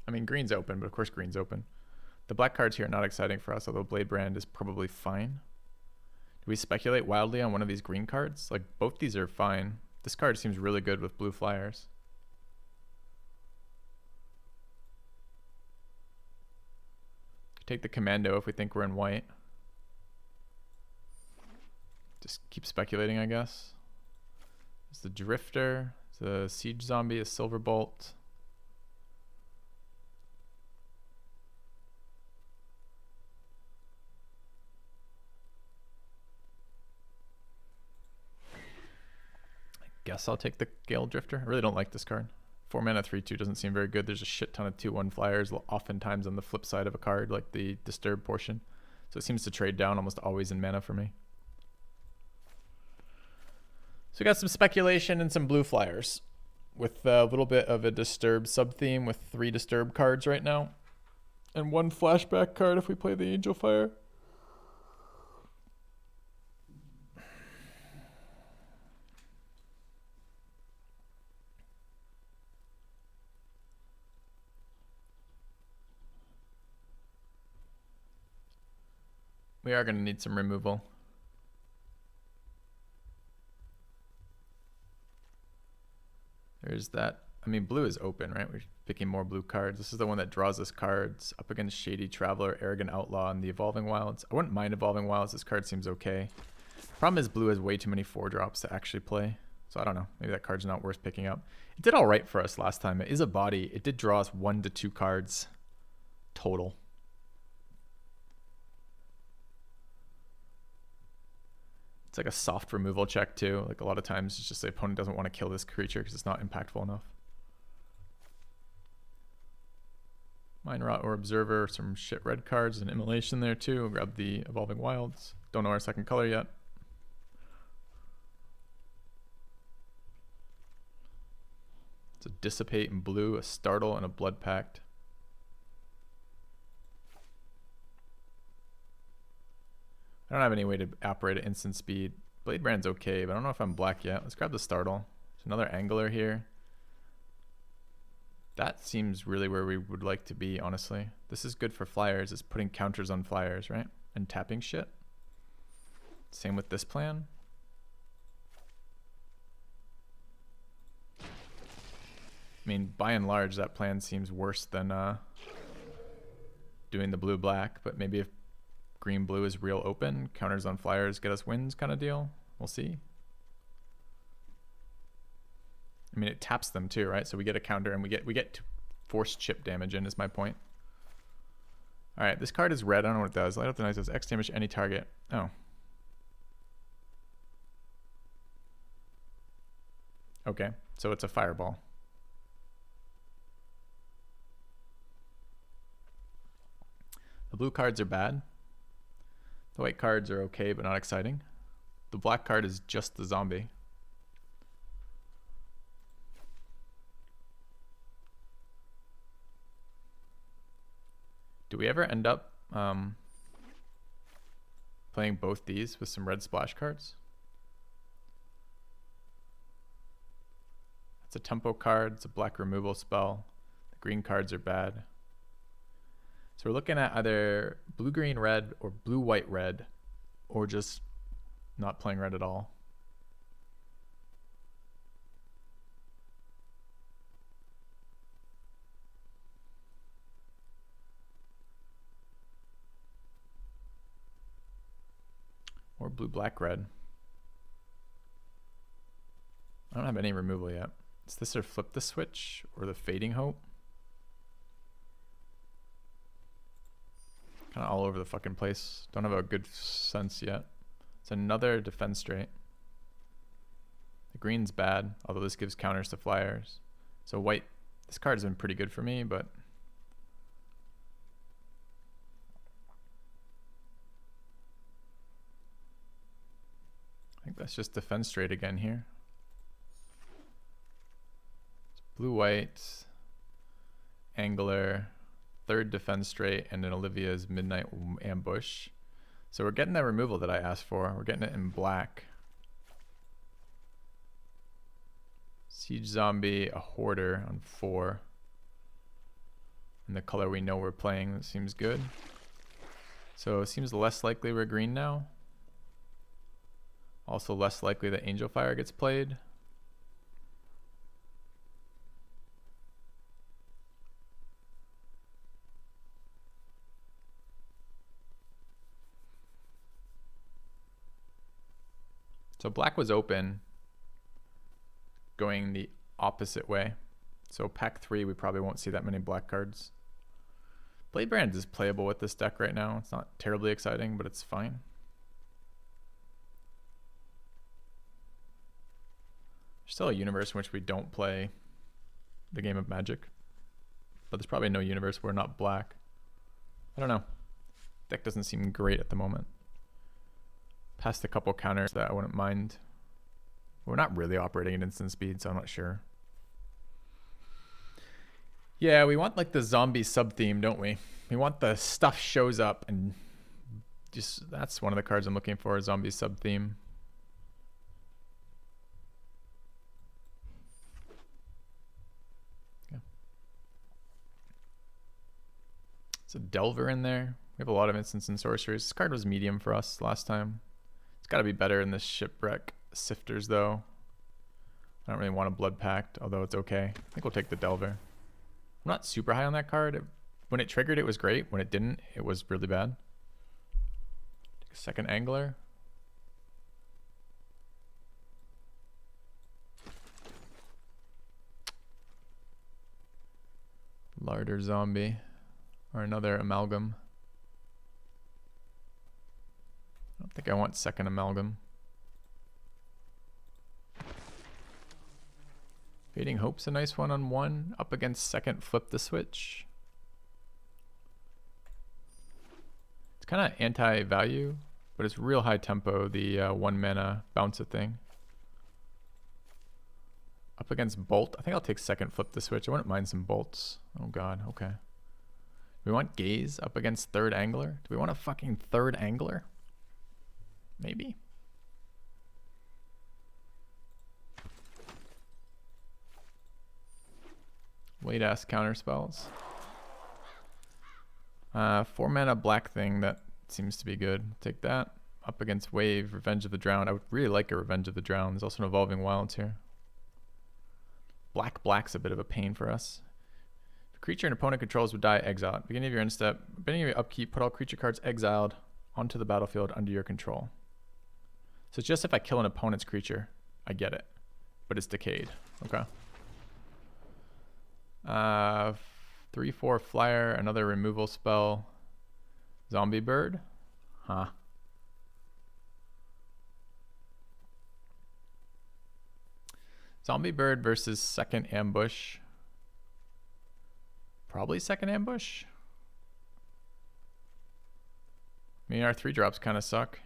I mean, green's open, but of course green's open. The black cards here are not exciting for us, although Blade Brand is probably fine. Do we speculate wildly on one of these green cards? Like, both these are fine. This card seems really good with blue flyers. Take the Commando if we think we're in white. Just keep speculating, I guess. There's the Drifter, the Siege Zombie, a Silverbolt. Guess I'll take the Gale Drifter. I really don't like this card. 4 mana 3/2 doesn't seem very good. There's a shit ton of 2/1 flyers, oftentimes on the flip side of a card, like the Disturb portion. So it seems to trade down almost always in mana for me. So we got some speculation and some blue flyers with a little bit of a Disturb sub-theme with 3 Disturb cards right now. And 1 flashback card if we play the Angel Fire. We are going to need some removal. There's that. I mean, blue is open, right? We're picking more blue cards. This is the one that draws us cards up against Shady Traveler, Arrogant Outlaw, and the Evolving Wilds. I wouldn't mind Evolving Wilds. This card seems okay. Problem is blue has way too many 4-drops to actually play. So I don't know. Maybe that card's not worth picking up. It did all right for us last time. It is a body. It did draw us 1 to 2 cards total. It's like a soft removal check too. Like a lot of times it's just the opponent doesn't want to kill this creature because it's not impactful enough. Mind Rot or Observer, some shit red cards, and Immolation there too. We'll grab the Evolving Wilds. Don't know our second color yet. It's a Dissipate in blue, a Startle, and a Blood Pact. I don't have any way to operate at instant speed. Blade Brand's okay, but I don't know if I'm black yet. Let's grab the Startle. There's another Angler here. That seems really where we would like to be, honestly. This is good for flyers. It's putting counters on flyers, right? And tapping shit. Same with this plan. I mean, by and large, that plan seems worse than doing the blue-black, but maybe if green-blue is real open, counters on flyers get us wins kind of deal. We'll see. I mean, it taps them too, right? So we get a counter and we get force chip damage in is my point. All right, this card is red. I don't know what it does. Light up the night does X damage to any target. Oh. Okay, so it's a fireball. The blue cards are bad. The white cards are okay, but not exciting. The black card is just the zombie. Do we ever end up playing both these with some red splash cards? It's a tempo card. It's a black removal spell. The green cards are bad. So we're looking at either blue-green red or blue-white red, or just not playing red at all. Or blue-black red. I don't have any removal yet. Is this or Flip the Switch or the Fading Hope? Kind of all over the fucking place. Don't have a good sense yet. It's another defense straight. The green's bad, although this gives counters to flyers. So white, this card has been pretty good for me, but I think that's just defense straight again here. Blue-white, Angler, third defense straight, and then Olivia's Midnight Ambush. So we're getting that removal that I asked for. We're getting it in black. Siege Zombie, a Hoarder on 4. And the color we know we're playing, that seems good. So it seems less likely we're green now. Also less likely that Angel Fire gets played. So black was open, going the opposite way. So pack 3, we probably won't see that many black cards. Bladebrand is playable with this deck right now. It's not terribly exciting, but it's fine. There's still a universe in which we don't play the game of Magic. But there's probably no universe where we're not black. I don't know. Deck doesn't seem great at the moment. Passed a couple counters that I wouldn't mind. We're not really operating at instant speed, so I'm not sure. Yeah, we want like the zombie sub-theme, don't we? We want the stuff shows up and just, that's one of the cards I'm looking for, a zombie sub-theme. Yeah. It's a Delver in there. We have a lot of instants and sorceries. This card was medium for us last time. It's got to be better in the Shipwreck Sifters, though. I don't really want a Blood Pact, although it's okay. I think we'll take the Delver. I'm not super high on that card. When it triggered, it was great. When it didn't, it was really bad. Take a second Angler. Larder Zombie. Or another Amalgam. I don't think I want second Amalgam. Fading Hope's a nice one on 1. Up against second Flip the Switch. It's kind of anti-value, but it's real high tempo, the 1 mana bounce a thing. Up against Bolt. I think I'll take second Flip the Switch. I wouldn't mind some bolts. Oh god, okay. We want Gaze up against third Angler. Do we want a fucking third Angler? Maybe. Late ass counter spells. 4 mana black thing that seems to be good. Take that. Up against Wave, Revenge of the Drowned. I would really like a Revenge of the Drowned. There's also an Evolving Wilds here. Black's a bit of a pain for us. If a creature an opponent controls would die exiled. Beginning of your end step, beginning of your upkeep, put all creature cards exiled onto the battlefield under your control. So it's just if I kill an opponent's creature, I get it. But it's decayed. Okay. 3/4 flyer, another removal spell. Zombie Bird. Huh. Zombie Bird versus second Ambush. Probably second Ambush. I mean, our 3-drops kind of suck.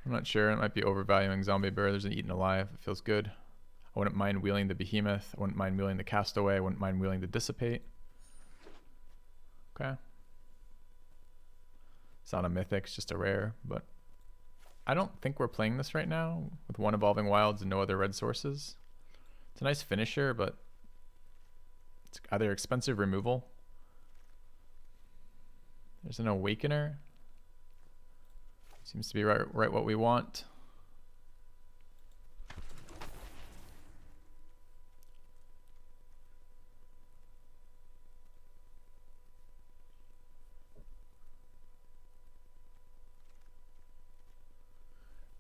I'm not sure. It might be overvaluing Zombie Bird. There's an Eaten Alive. It feels good. I wouldn't mind wheeling the Behemoth. I wouldn't mind wheeling the Castaway. I wouldn't mind wheeling the Dissipate. Okay. It's not a mythic, it's just a rare, but I don't think we're playing this right now with 1 Evolving Wilds and no other red sources. It's a nice finisher, but it's either expensive removal. There's an Awakener. Seems to be right what we want.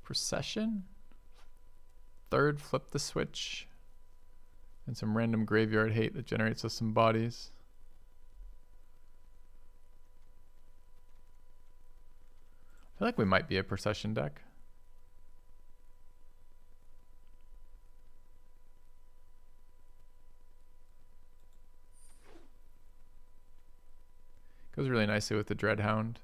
Procession. Third, Flip the Switch. And some random graveyard hate that generates us some bodies. I feel like we might be a Procession deck. Goes really nicely with the Dreadhound.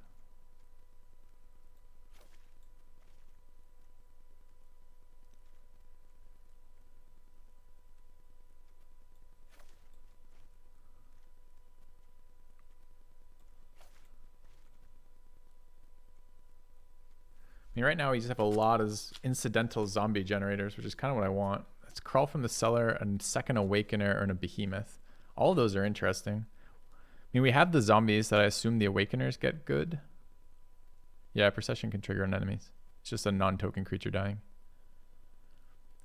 I mean, right now we just have a lot of incidental zombie generators, which is kind of what I want. Let's Crawl from the Cellar, and second Awakener, and a Behemoth. All of those are interesting. I mean, we have the zombies that I assume the Awakeners get good. Yeah, Procession can trigger on enemies. It's just a non-token creature dying.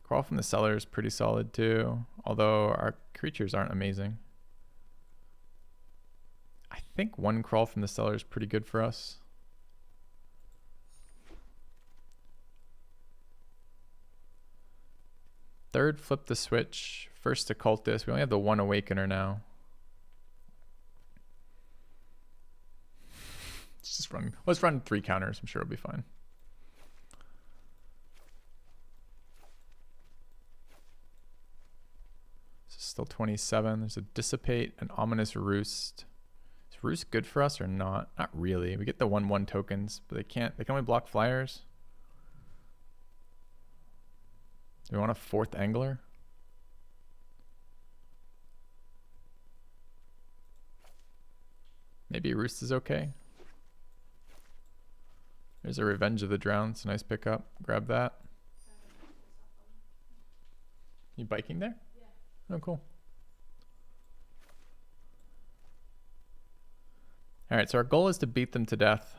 Crawl from the Cellar is pretty solid too, although our creatures aren't amazing. think one crawl from the cellar is pretty good for us. Third, flip the switch. First occultist. We only have the one awakener now. Let's run 3 counters. I'm sure it'll be fine. This is still 27. There's a dissipate, an ominous roost. Is roost good for us or not? Not really. We get the 1/1 tokens, but they can only block flyers. Do we want a 4th angler? Maybe roost is okay. There's a Revenge of the Drowned. It's a nice pickup. Grab that. You biking there? Yeah. Oh, cool. All right, so our goal is to beat them to death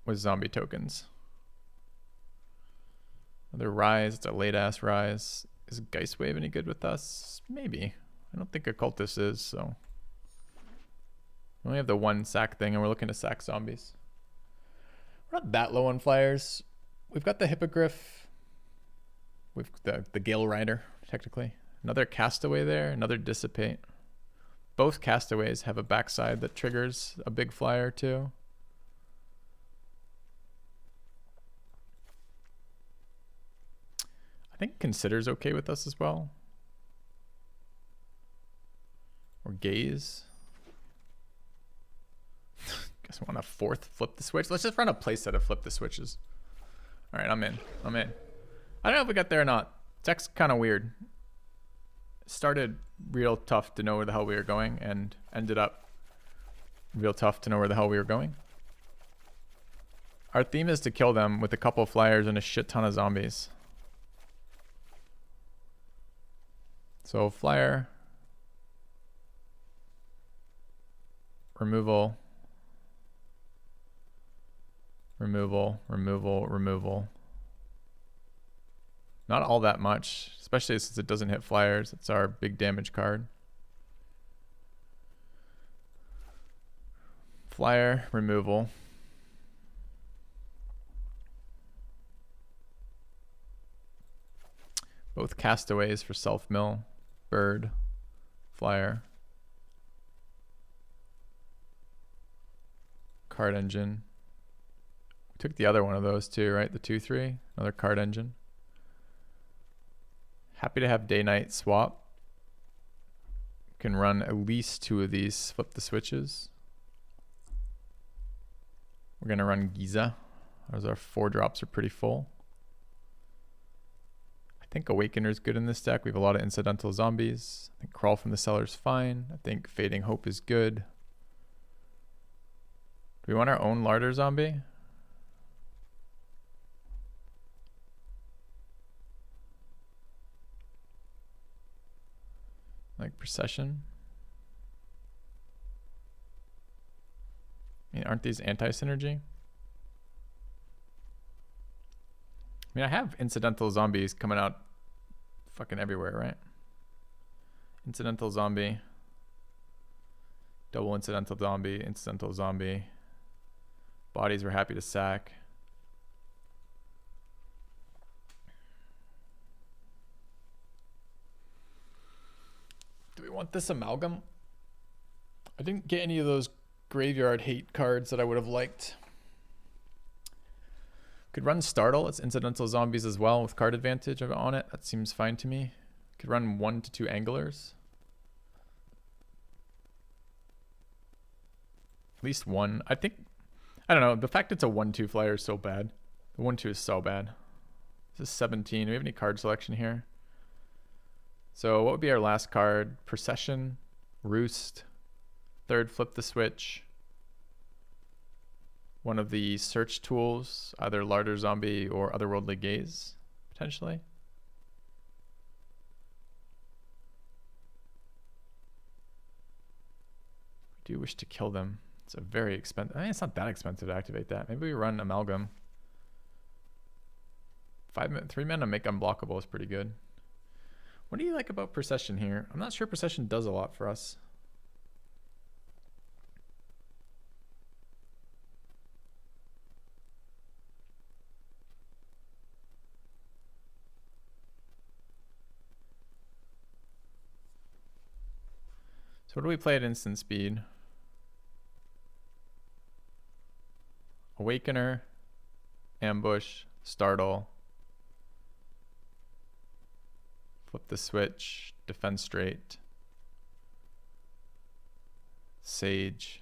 with zombie tokens. Another rise. It's a late-ass rise. Is Geist Wave any good with us? Maybe. I don't think Occultist is, so. We only have the 1 sack thing, and we're looking to sack zombies. We're not that low on flyers. We've got the Hippogriff. We've the Gale Rider, technically. Another Castaway there, another Dissipate. Both Castaways have a backside that triggers a big flyer too. I think Consider's okay with us as well. Or Gaze. Guess I want a 4th flip the switch. Let's just run a playset of flip the switches. All right, I'm in. I don't know if we got there or not. Tech's kind of weird. Started real tough to know where the hell we were going and ended up real tough to know where the hell we were going. Our theme is to kill them with a couple of flyers and a shit ton of zombies. So flyer, removal, removal, removal, removal. Not all that much, especially since it doesn't hit flyers. It's our big damage card. Flyer, removal. Both Castaways for self-mill. Bird, flyer. Card engine. We took the other one of those too, right? The 2/3, another card engine. Happy to have day-night swap. Can run at least 2 of these, flip the switches. We're gonna run Giza, as our 4 drops are pretty full. I think Awakener's good in this deck. We have a lot of incidental zombies. I think Crawl from the Cellar's fine. I think Fading Hope is good. Do we want our own Larder zombie? Like Procession? I mean, aren't these anti-synergy? I mean, I have incidental zombies coming out fucking everywhere, right? Incidental zombie. Double incidental zombie, incidental zombie. Bodies we're happy to sack. Do we want this amalgam? I didn't get any of those graveyard hate cards that I would have liked. Could run Startle. It's incidental zombies as well with card advantage on it. That seems fine to me. Could run 1 to 2 anglers. At least 1. I think, I don't know. The fact it's a 1/2 flyer is so bad. The 1/2 is so bad. This is 17. Do we have any card selection here? So what would be our last card? Procession, Roost. 3rd, flip the switch. One of the search tools, either Larder Zombie or Otherworldly Gaze, potentially. We do wish to kill them. It's a very expensive, I mean, it's not that expensive to activate that. Maybe we run Amalgam. 3 mana make unblockable is pretty good. What do you like about Procession here? I'm not sure Procession does a lot for us. So what do we play at instant speed? Awakener, Ambush, Startle, Flip the Switch, Defend Straight, Sage,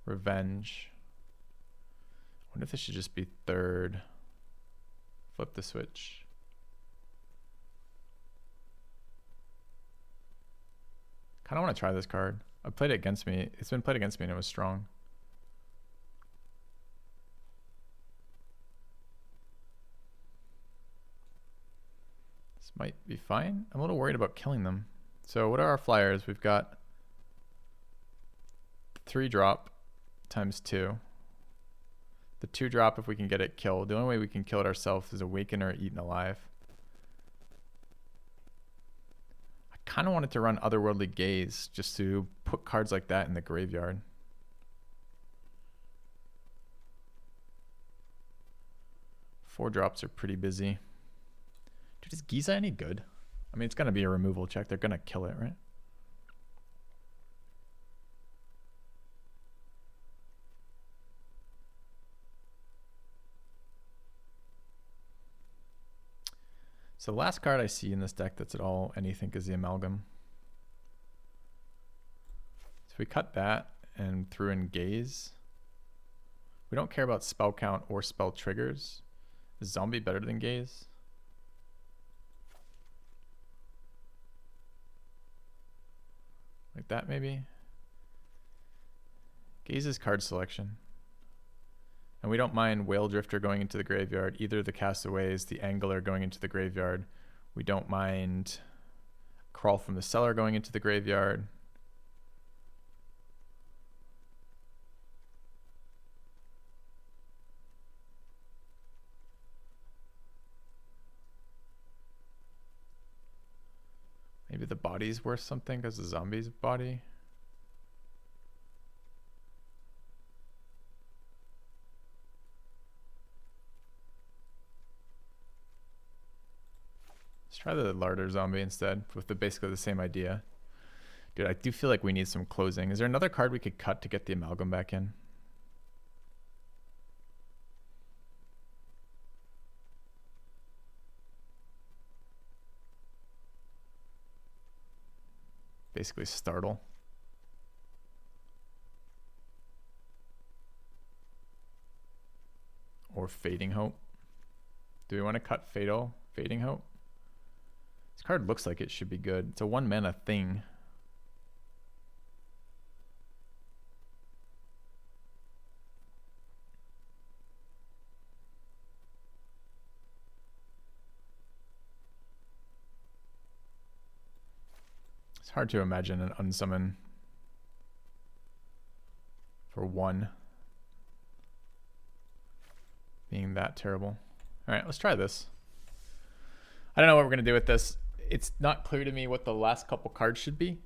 Revenge. I wonder if this should just be third. Flip the Switch. Kind of want to try this card. I played it against me. It's been played against me and it was strong. This might be fine. I'm a little worried about killing them. So what are our flyers? We've got 3 drop times 2. The 2 drop if we can get it killed. The only way we can kill it ourselves is Awaken or Eaten Alive. I kind of wanted to run Otherworldly Gaze just to put cards like that in the graveyard. Four drops are pretty busy. Dude, is Giza any good? I mean, it's going to be a removal check. They're going to kill it, right? So the last card I see in this deck that's at all anything is the Amalgam. So we cut that and threw in Gaze. We don't care about spell count or spell triggers. Is Zombie better than Gaze? Like that maybe? Gaze's card selection. And we don't mind Whale Drifter going into the graveyard, either the Castaways, the Angler going into the graveyard. We don't mind Crawl from the Cellar going into the graveyard. Maybe the body's worth something because the zombie's body. Let's try the Larder Zombie instead with basically the same idea. Dude, I do feel like we need some closing. Is there another card we could cut to get the Amalgam back in? Basically Startle. Or Fading Hope. Do we want to cut Fading Hope? This card looks like it should be good. It's a 1 mana thing. It's hard to imagine an unsummon for 1 being that terrible. All right, let's try this. I don't know what we're going to do with this. It's not clear to me what the last couple cards should be.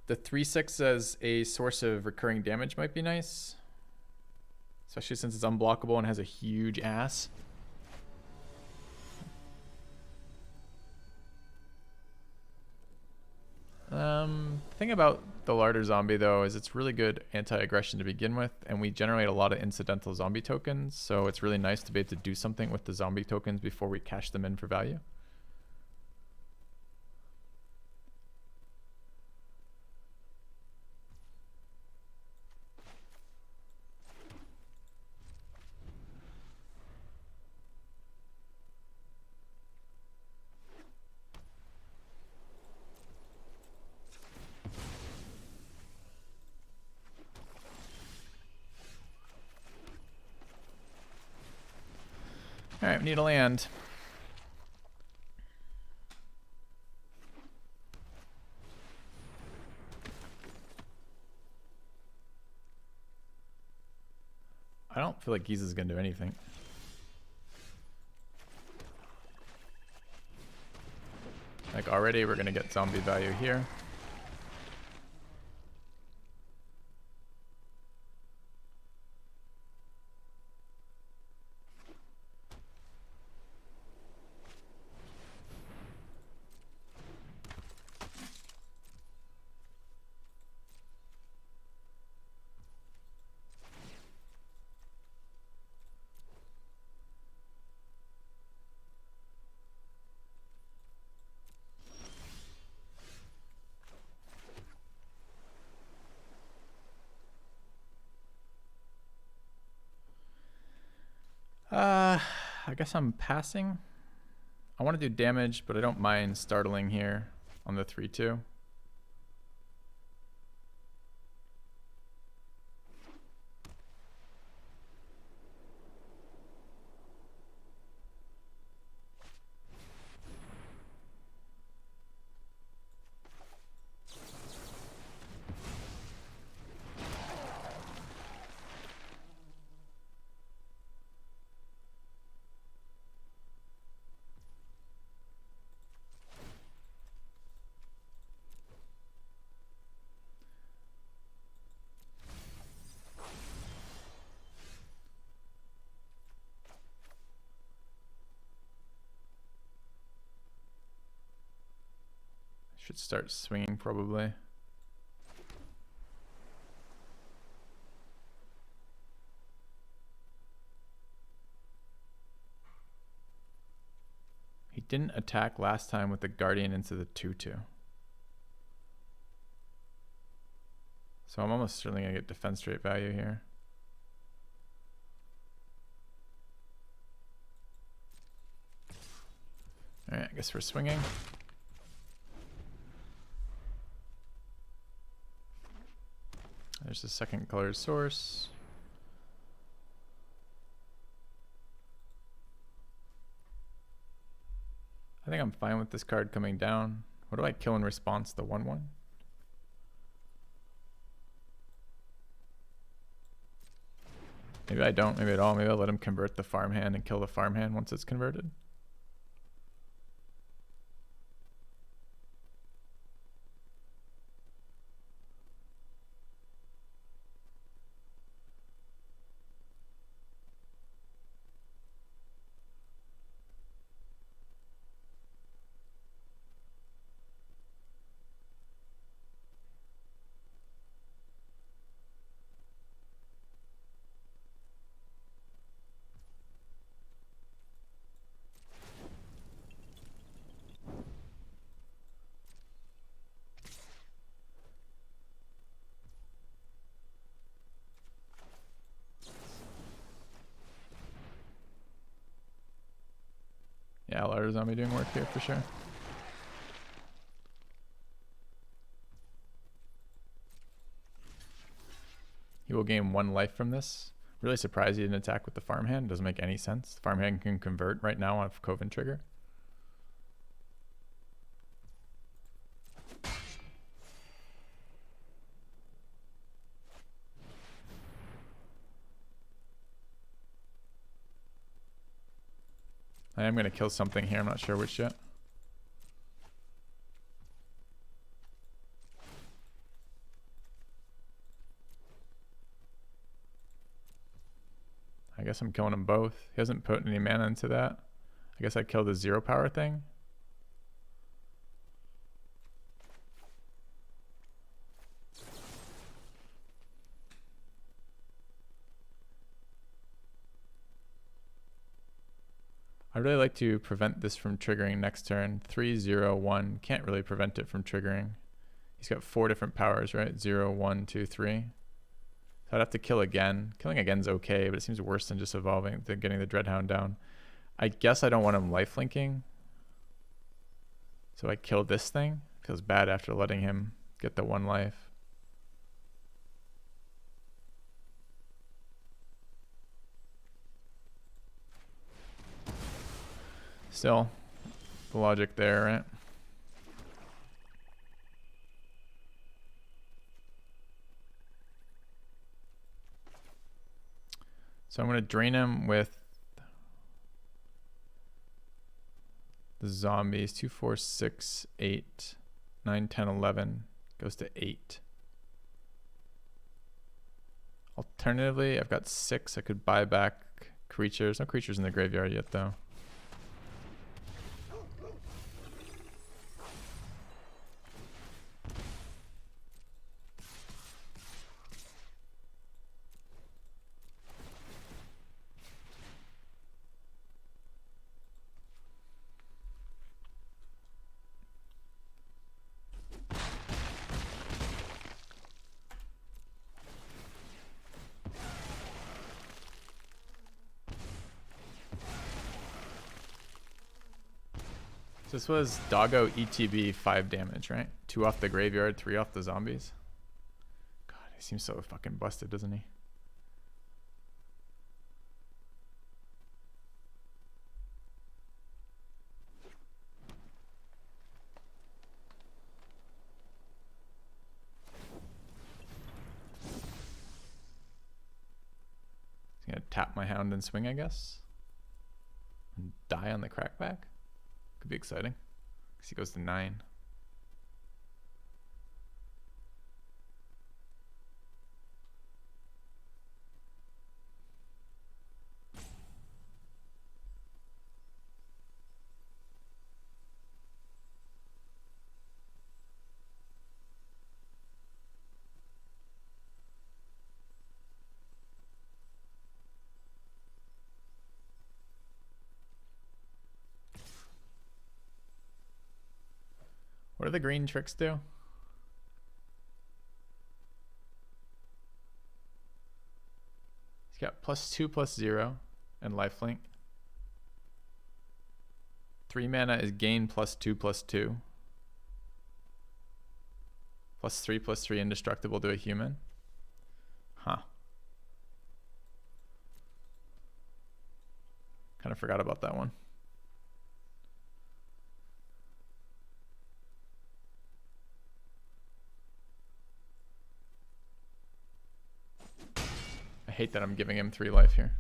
The 3/6 as a source of recurring damage might be nice, especially since it's unblockable and has a huge ass. The thing about the Larder Zombie though is it's really good anti-aggression to begin with, and we generate a lot of incidental zombie tokens, so it's really nice to be able to do something with the zombie tokens before we cash them in for value. All right, we need a land. I don't feel like Giza's gonna do anything. Like already we're gonna get zombie value here. I guess I'm passing. I want to do damage, but I don't mind startling here on the 3-2. Should start swinging probably. He didn't attack last time with the Guardian into the 2-2. So I'm almost certainly going to get defense rate value here. Alright, I guess we're swinging. There's the second colored source. I think I'm fine with this card coming down. What do I kill in response? The 1-1? Maybe I don't, maybe at all. Maybe I'll let him convert the farmhand and kill the farmhand once it's converted. Yeah, Larder Zombie doing work here for sure. He will gain 1 life from this. Really surprised he didn't attack with the farmhand. Doesn't make any sense. The farmhand can convert right now on a Coven trigger. I am going to kill something here. I'm not sure which yet. I guess I'm killing them both. He hasn't put any mana into that. I guess I kill the 0 power thing. I really like to prevent this from triggering next turn. 3, 0, 1. Can't really prevent it from triggering. He's got 4 different powers, right? 0, 1, 2, 3. So I'd have to kill again. Killing again's okay, but it seems worse than just evolving, than getting the Dreadhound down. I guess I don't want him lifelinking. So I kill this thing. Feels bad after letting him get the 1 life. Still, the logic there, right? So I'm going to drain him with the zombies. 2, 4, 6, 8, 9, 10, 11. Goes to 8. Alternatively, I've got 6. I could buy back creatures. No creatures in the graveyard yet, though. This was Doggo ETB 5 damage, right? 2 off the graveyard, 3 off the zombies. God, he seems so fucking busted, doesn't he? He's gonna tap my hound and swing, I guess. And die on the crackback. Could be exciting. Because he goes to 9. What do the green tricks do? He's got +2/+0 and lifelink. 3 mana is gain +2/+2. +3/+3 indestructible to a human. Huh. Kind of forgot about that one. I hate that I'm giving him 3 life here.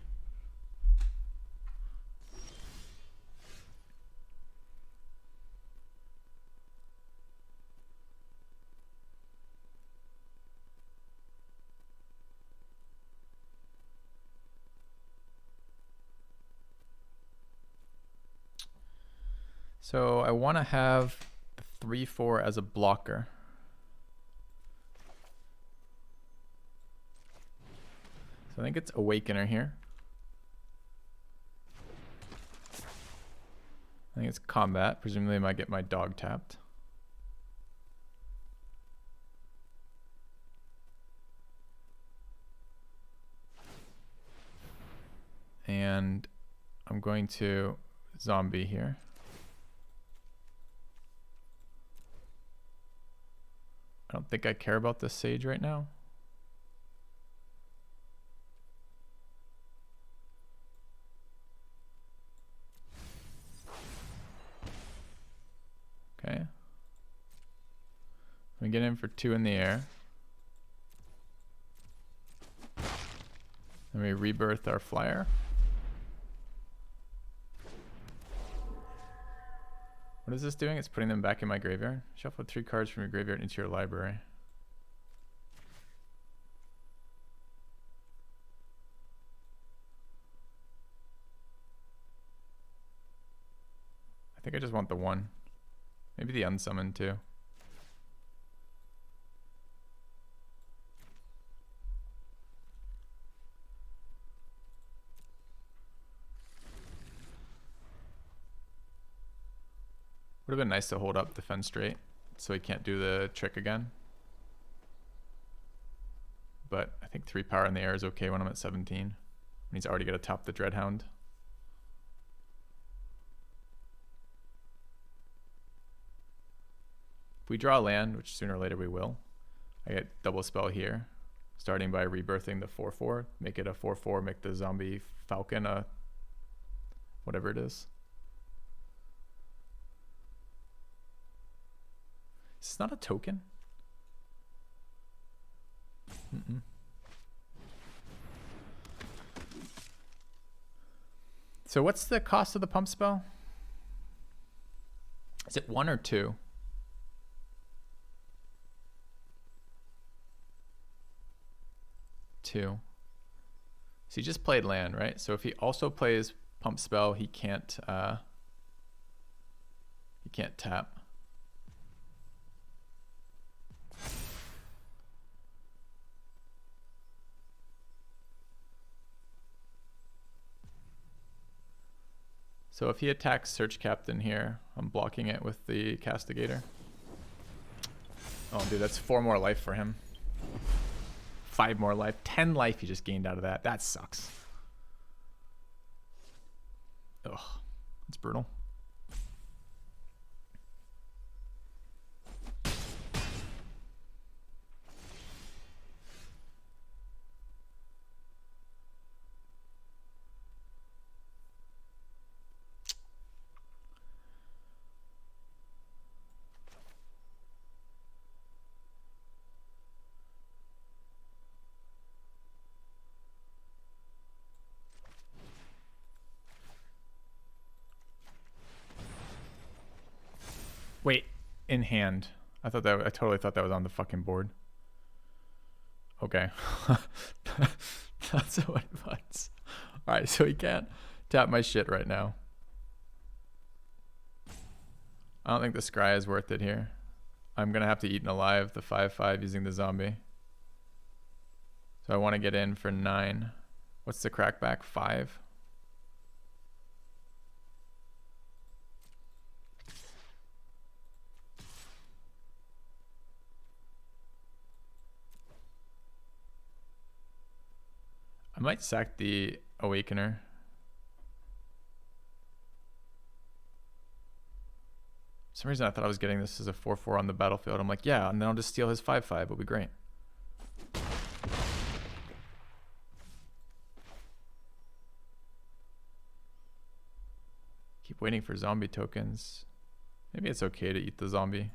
So I want to have 3/4 as a blocker. So I think it's Awakener here. I think it's combat. Presumably I might get my dog tapped. And I'm going to zombie here. I don't think I care about this sage right now. Okay. We get in for 2 in the air. Then we rebirth our flyer. What is this doing? It's putting them back in my graveyard. Shuffle 3 cards from your graveyard into your library. I think I just want the 1. Maybe the unsummoned too. Would have been nice to hold up defend straight so he can't do the trick again. But I think 3 power in the air is okay when I'm at 17. When he's already going to top the Dreadhound. If we draw land, which sooner or later we will, I get double spell here. Starting by rebirthing the 4/4. Make it a 4/4, make the zombie falcon a whatever it is. It's not a token. So what's the cost of the pump spell? Is it 1 or 2? 2. So he just played land, right? So if he also plays pump spell, he can't tap. So if he attacks Search Captain here, I'm blocking it with the Castigator. Oh, dude, that's 4 more life for him. 5 more life. 10 life he just gained out of that. That sucks. Ugh, that's brutal. Wait, in hand. I totally thought that was on the fucking board. Okay. That's what it was. Alright, so he can't tap my shit right now. I don't think the scry is worth it here. I'm gonna have to eat alive the 5/5 using the zombie. So I want to get in for 9. What's the crackback? 5. I might sack the Awakener. For some reason I thought I was getting this as a 4/4 on the battlefield. I'm like, yeah, and then I'll just steal his 5/5. It'll be great. Keep waiting for zombie tokens. Maybe it's okay to eat the zombie.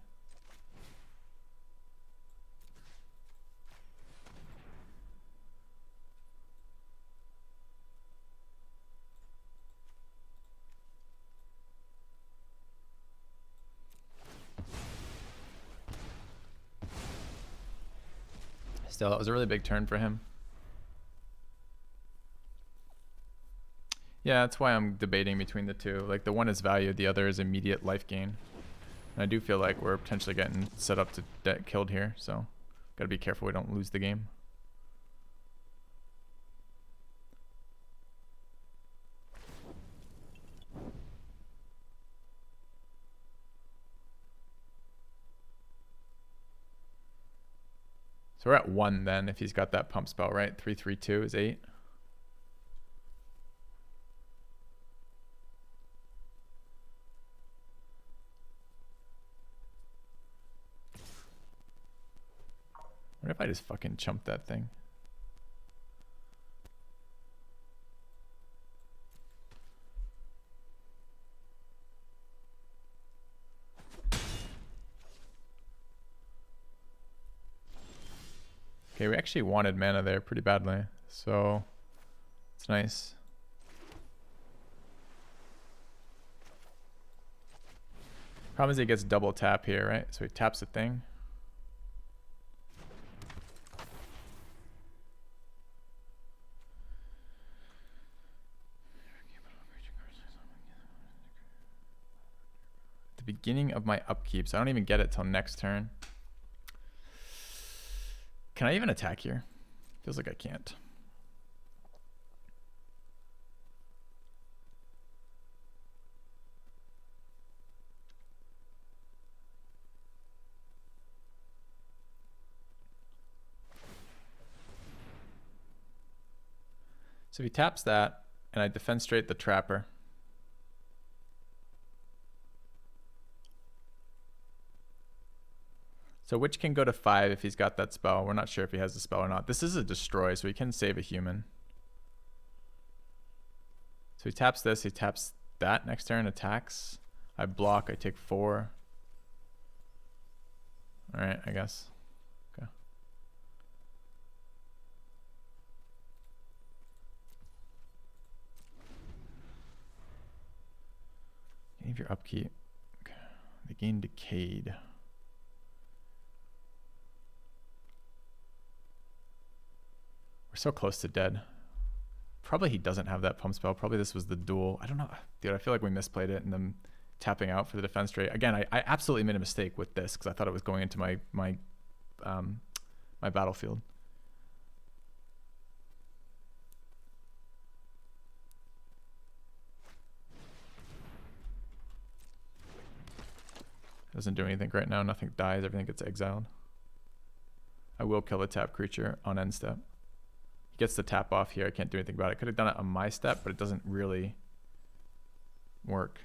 Still, that was a really big turn for him. Yeah, that's why I'm debating between the two. Like, the one is value, the other is immediate life gain. And I do feel like we're potentially getting set up to get killed here, so gotta be careful we don't lose the game. So we're at 1 then, if he's got that pump spell, right? 3/3/2 is 8. What if I just fucking chumped that thing? Okay, we actually wanted mana there pretty badly, so it's nice. Problem is he gets double tap here, right? So he taps the thing. The beginning of my upkeep, so I don't even get it till next turn. Can I even attack here? Feels like I can't. So if he taps that, and I defenstrate the Trapper. So which can go to 5 if he's got that spell. We're not sure if he has the spell or not. This is a destroy, so he can save a human. So he taps this, he taps that next turn, attacks. I block, I take 4. Alright, I guess. Okay. Leave your upkeep. Okay. They gain decayed. We're so close to dead. Probably he doesn't have that pump spell. Probably this was the duel. I don't know. Dude, I feel like we misplayed it and then tapping out for the defense trade. Again, I absolutely made a mistake with this because I thought it was going into my battlefield. Doesn't do anything right now. Nothing dies. Everything gets exiled. I will kill a tap creature on end step. He gets the tap off here. I can't do anything about it. Could have done it on my step, but it doesn't really work.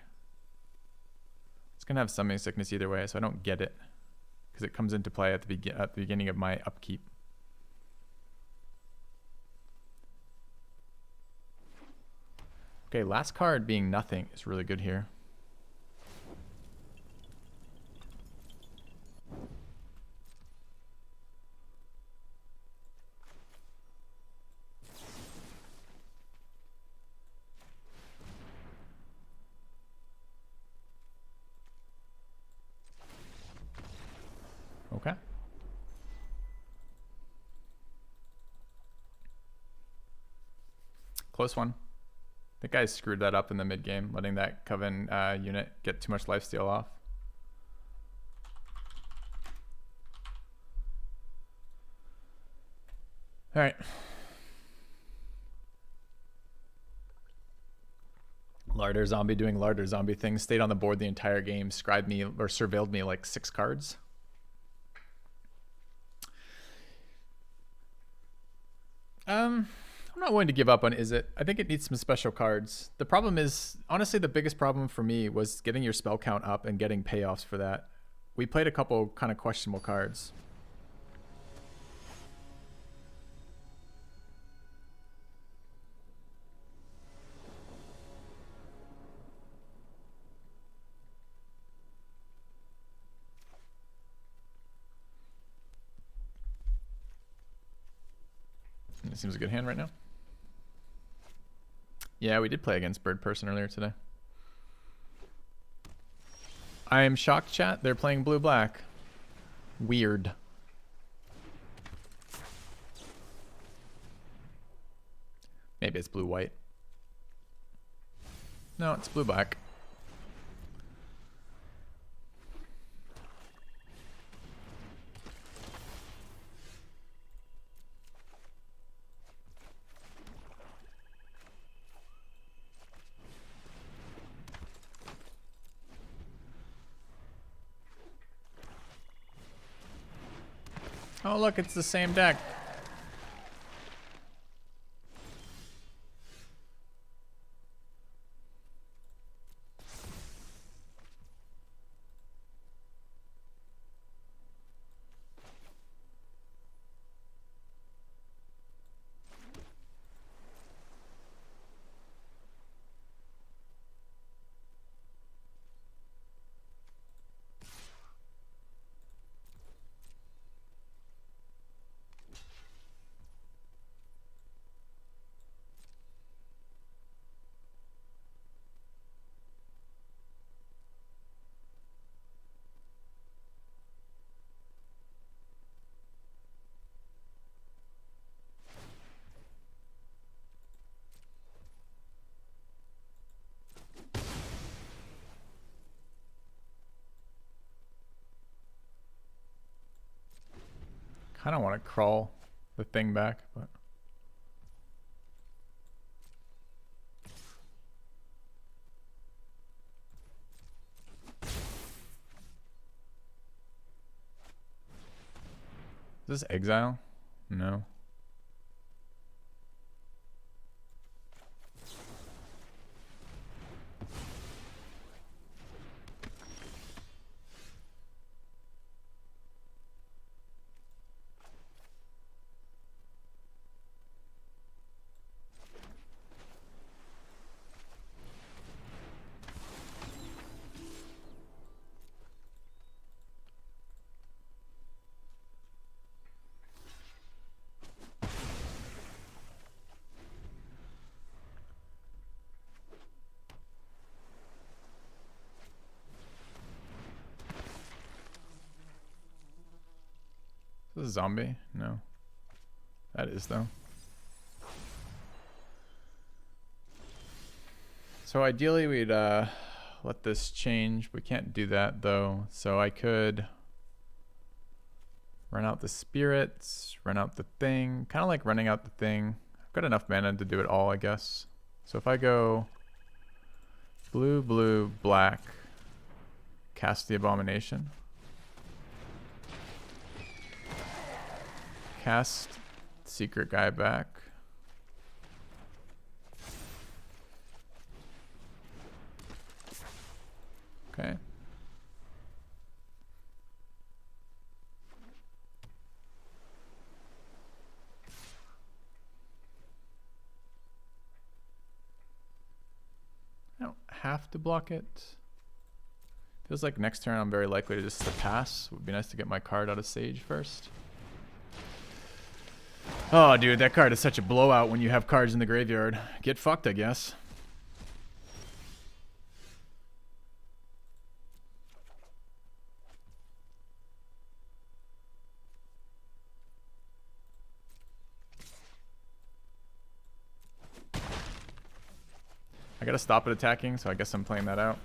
It's going to have summoning sickness either way, so I don't get it. Because it comes into play at the beginning of my upkeep. Okay, last card being nothing is really good here. Close one. I think I screwed that up in the mid game, letting that Coven unit get too much lifesteal off. All right. Larder Zombie doing Larder Zombie things. Stayed on the board the entire game. Scribed me or surveilled me like 6 cards. I'm not willing to give up on Izzet. I think it needs some special cards. The problem is, honestly, the biggest problem for me was getting your spell count up and getting payoffs for that. We played a couple kind of questionable cards. It seems a good hand right now. Yeah, we did play against Bird Person earlier today. I am shocked, chat. They're playing blue-black. Weird. Maybe it's blue-white. No, it's blue-black. Oh, look, it's the same deck. Kind of want to crawl the thing back, but is this exile? No. Is this a zombie? No. That is, though. So ideally we'd let this change. We can't do that, though. So I could run out the spirits, run out the thing. Kind of like running out the thing. I've got enough mana to do it all, I guess. So if I go blue, blue, black, cast the Abomination. Cast Secret Guy back. Okay. I don't have to block it. Feels like next turn I'm very likely to just to pass. Would be nice to get my card out of Sage first. Oh, dude, that card is such a blowout when you have cards in the graveyard. Get fucked, I guess. I gotta stop it attacking, so I guess I'm playing that out.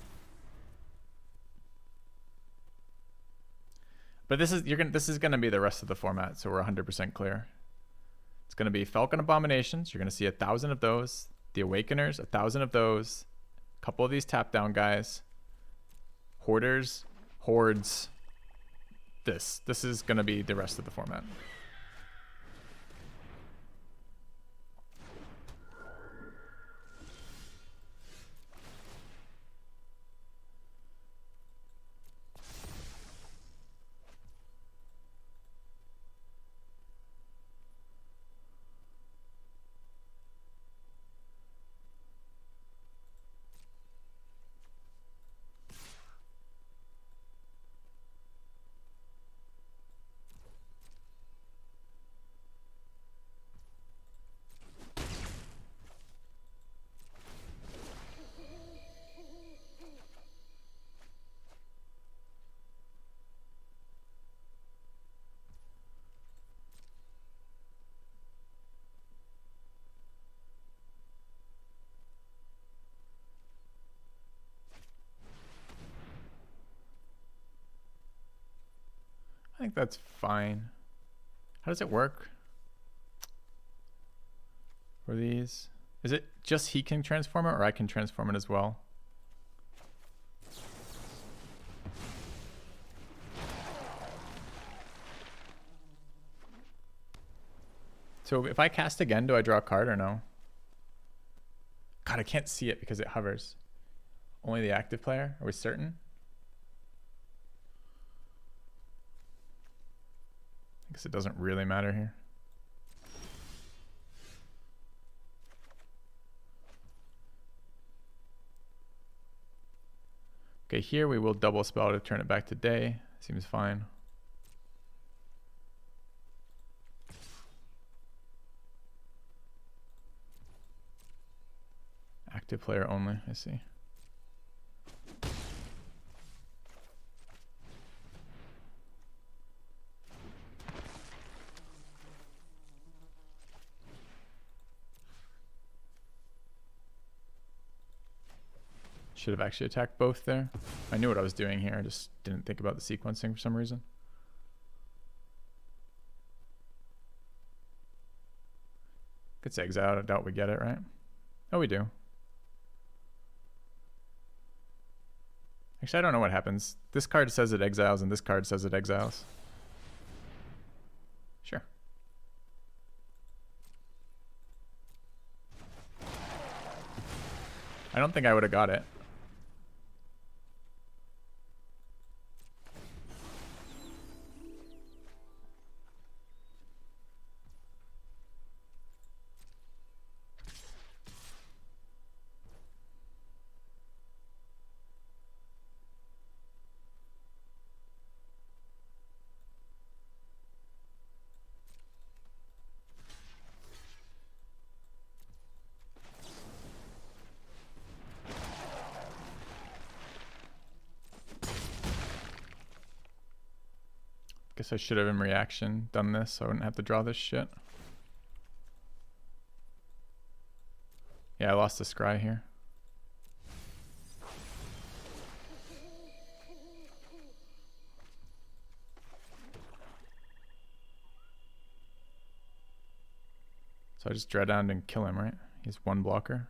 But this is gonna be the rest of the format, so we're 100% clear. It's gonna be Falcon Abominations. You're gonna see 1,000 of those. The Awakeners, 1,000 of those. A couple of these tap down guys. Hoarders, hordes. This is gonna be the rest of the format. I think that's fine. How does it work for these? Is it just he can transform it, or I can transform it as well? So if I cast again, do I draw a card or no? God, I can't see it because it hovers. Only the active player? Are we certain? I guess it doesn't really matter here. Okay, here we will double spell to turn it back to day. Seems fine. Active player only, I see. Should have actually attacked both there. I knew what I was doing here. I just didn't think about the sequencing for some reason. Gets exiled. I doubt we get it, right? Oh, we do. Actually, I don't know what happens. This card says it exiles and this card says it exiles. Sure. I don't think I would have got it. Guess I should have in reaction done this so I wouldn't have to draw this shit. Yeah, I lost the scry here. So I just dread down and kill him, right? He's one blocker.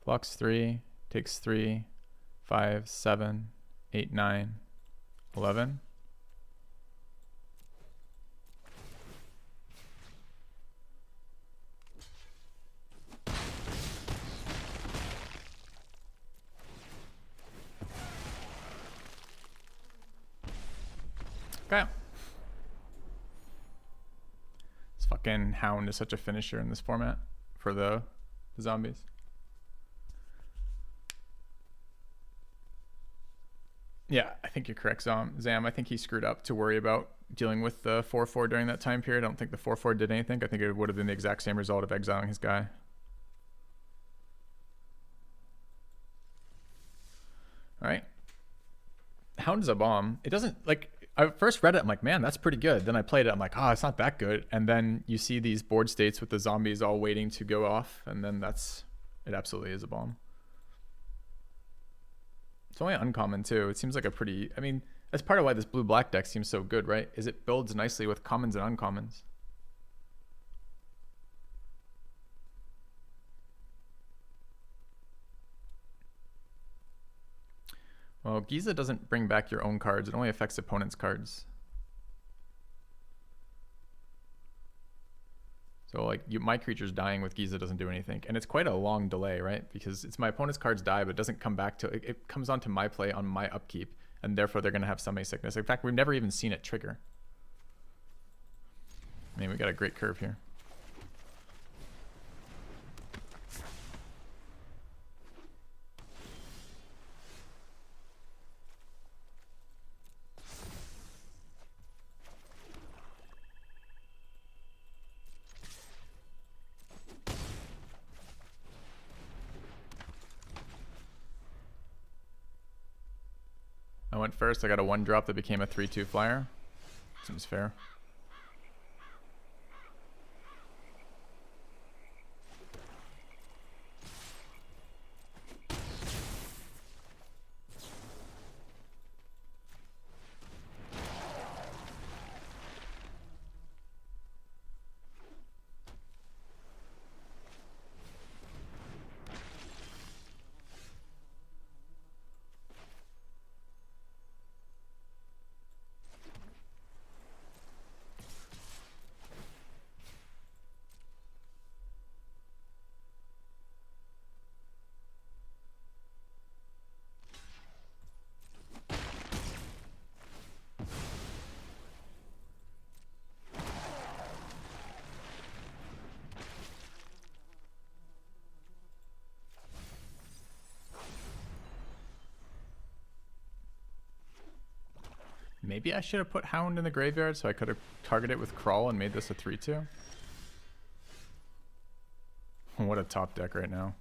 Blocks 3, takes 3, 5, 7, 8, 9, 11. Okay. This fucking Hound is such a finisher in this format for the zombies. Yeah, I think you're correct, Zam. I think he screwed up to worry about dealing with the 4/4 during that time period. I don't think the 4/4 did anything. I think it would have been the exact same result of exiling his guy. All right. Hound's a bomb. It doesn't like. I first read it, I'm like, man, that's pretty good. Then I played it, I'm like, oh, it's not that good. And then you see these board states with the zombies all waiting to go off, and then it absolutely is a bomb. It's only uncommon too. It seems like a pretty, I mean, that's part of why this blue-black deck seems so good, right? Is it builds nicely with commons and uncommons. Well, Giza doesn't bring back your own cards. It only affects opponent's cards. So like my creature's dying with Giza doesn't do anything. And it's quite a long delay, right? Because it's my opponent's cards die, but it doesn't come back to it comes onto my play on my upkeep, and therefore they're gonna have some sickness. In fact, we've never even seen it trigger. I mean, we got a great curve here. I went first. I got a 1-drop that became a 3/2 flyer. Seems fair. Maybe I should have put Hound in the graveyard so I could have targeted it with Crawl and made this a 3/2. What a top deck right now.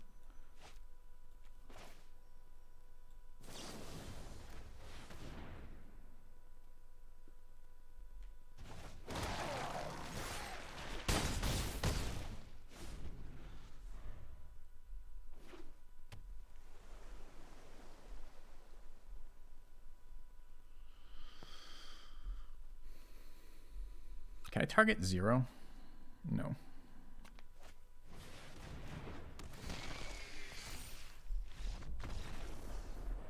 Can I target 0? No.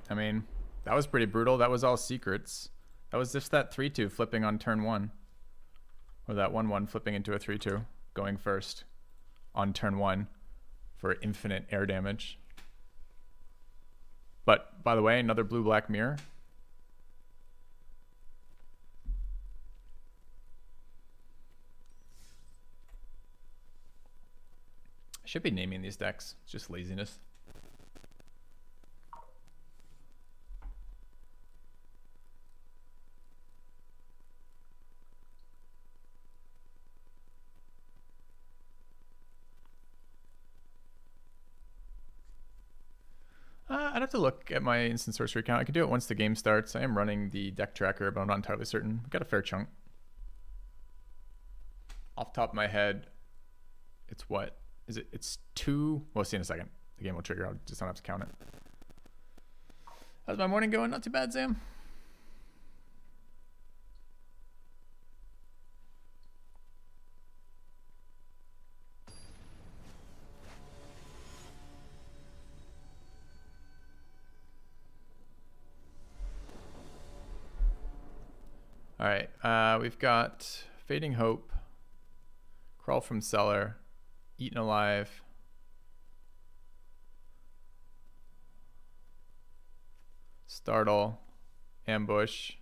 I mean, that was pretty brutal. That was all secrets. That was just that 3/2 flipping on turn 1. Or that 1/1 flipping into a 3/2, going first on turn 1 for infinite air damage. But, by the way, another blue-black mirror. I should be naming these decks. It's just laziness. I'd have to look at my instant sorcery count. I can do it once the game starts. I am running the deck tracker, but I'm not entirely certain. I've got a fair chunk. Off the top of my head, it's what? Is it? It's 2. We'll see in a second. The game will trigger. I'll just don't have to count it. How's my morning going? Not too bad, Sam. All right, we've got Fading Hope, Crawl from Cellar, Eaten Alive, Startle, Ambush,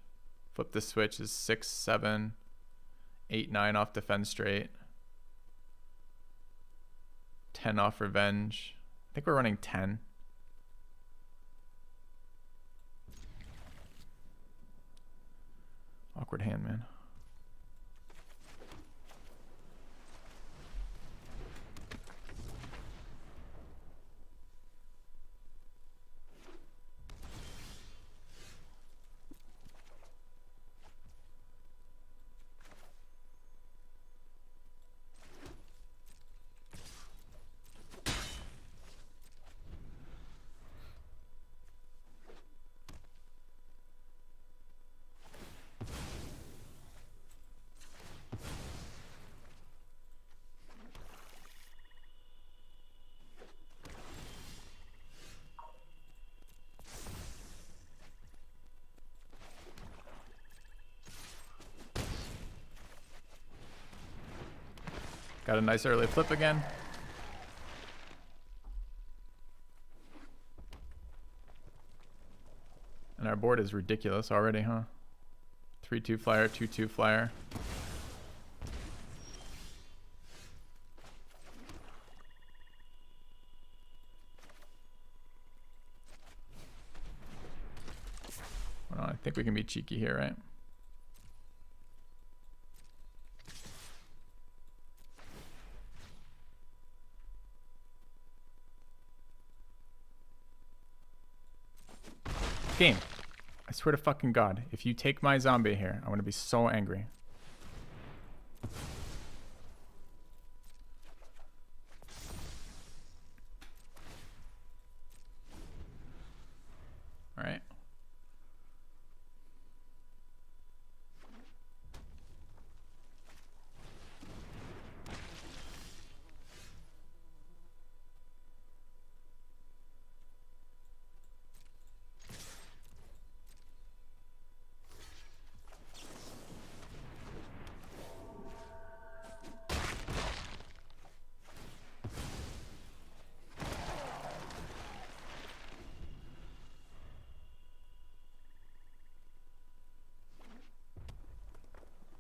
Flip the Switch is 6, 7, 8, 9 off Defend Straight, 10 off Revenge. I think we're running 10. Awkward hand, man. Got a nice early flip again. And our board is ridiculous already, huh? 3-2 flyer, 2-2 flyer. Hold on, I think we can be cheeky here, right? Game. I swear to fucking God, if you take my zombie here, I'm gonna be so angry. All right.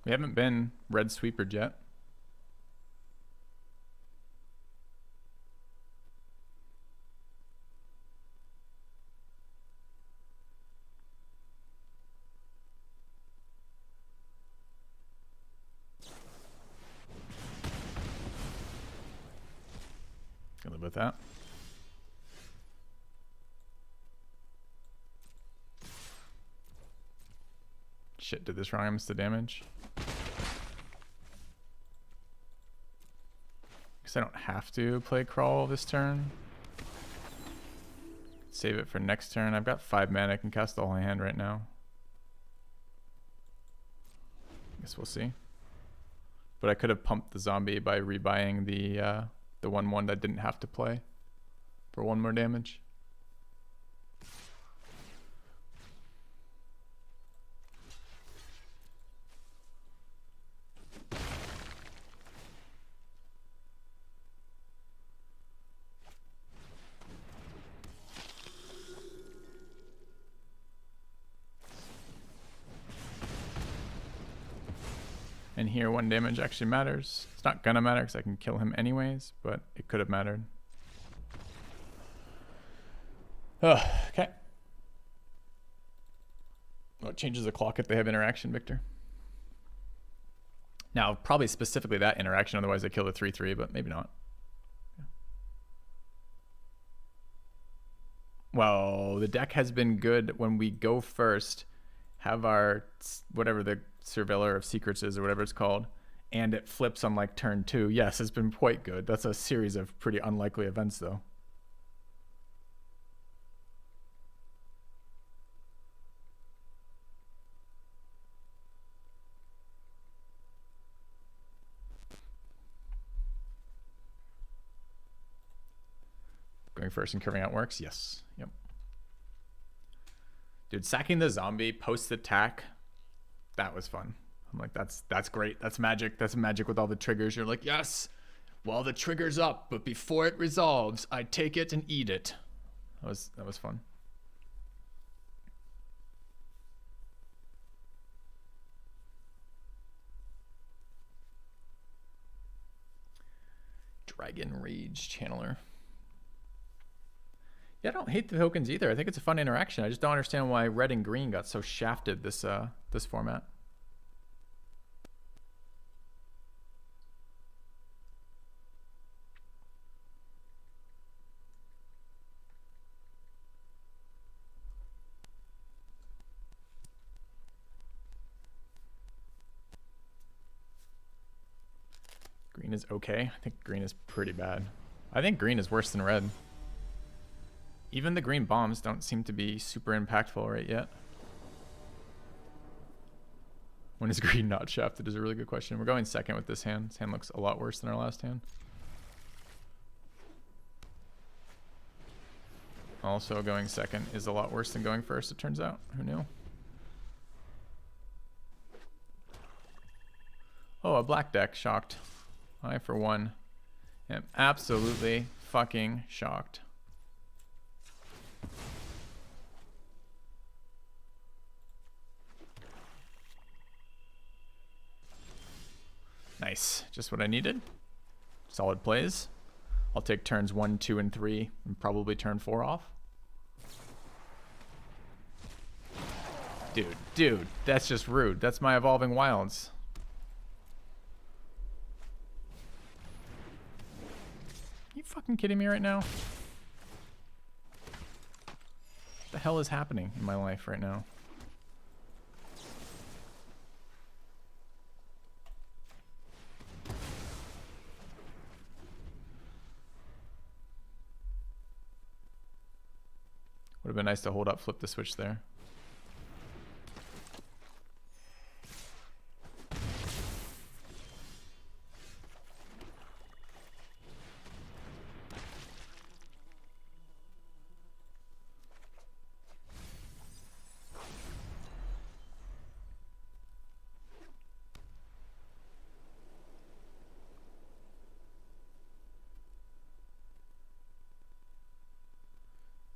We haven't been red sweepered yet. Can live with that. Shit, did this wrong. I missed the damage. Guess I don't have to play crawl this turn. Save it for next turn. I've got 5 mana. I can cast the whole hand right now. Guess we'll see. But I could have pumped the zombie by rebuying the 1/1 that didn't have to play for 1 more damage. And here 1 damage actually matters. It's not gonna matter because I can kill him anyways, but it could have mattered. Okay. Well, it changes the clock if they have interaction, Victor. Now, probably specifically that interaction, otherwise I kill the 3/3, but maybe not. Yeah. Well, the deck has been good when we go first, have our, whatever the Surveiller of Secrets is or whatever it's called, and it flips on like turn 2. Yes, it's been quite good. That's a series of pretty unlikely events though. Going first and curving out works? Yes. Yep. Dude, sacking the zombie post-attack, that was fun. I'm like, that's great. That's magic. That's magic with all the triggers. You're like, yes, well, the trigger's up, but before it resolves, I take it and eat it. That was fun. Dragon Rage Channeler. Yeah, I don't hate the tokens either. I think it's a fun interaction. I just don't understand why red and green got so shafted this this format. Green is okay. I think green is pretty bad. I think green is worse than red. Even the green bombs don't seem to be super impactful right yet. When is green not shafted is a really good question. We're going second with this hand. This hand looks a lot worse than our last hand. Also going second is a lot worse than going first, it turns out. Who knew? Oh, a black deck. Shocked. I, for one, am absolutely fucking shocked. Nice. Just what I needed. Solid plays. I'll take turns 1, 2, and 3, and probably turn 4 off. Dude, that's just rude. That's my Evolving Wilds. Are you fucking kidding me right now? What the hell is happening in my life right now? Would have been nice to hold up, flip the switch there.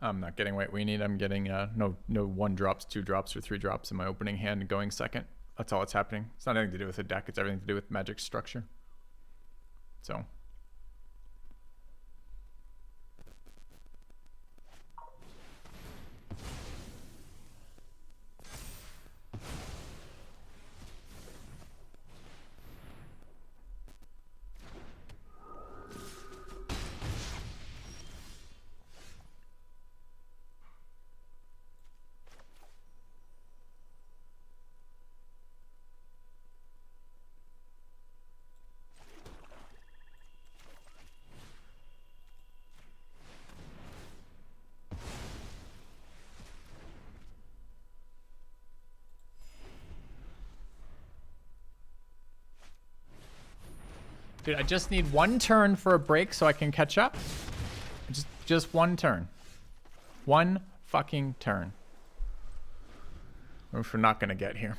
I'm not getting what we need. I'm getting no 1 drops, 2 drops, or 3 drops in my opening hand going second. That's all that's happening. It's not anything to do with the deck. It's everything to do with Magic structure. So. Dude, I just need 1 turn for a break so I can catch up. Just 1 turn. 1 fucking turn. Which we're not gonna get here.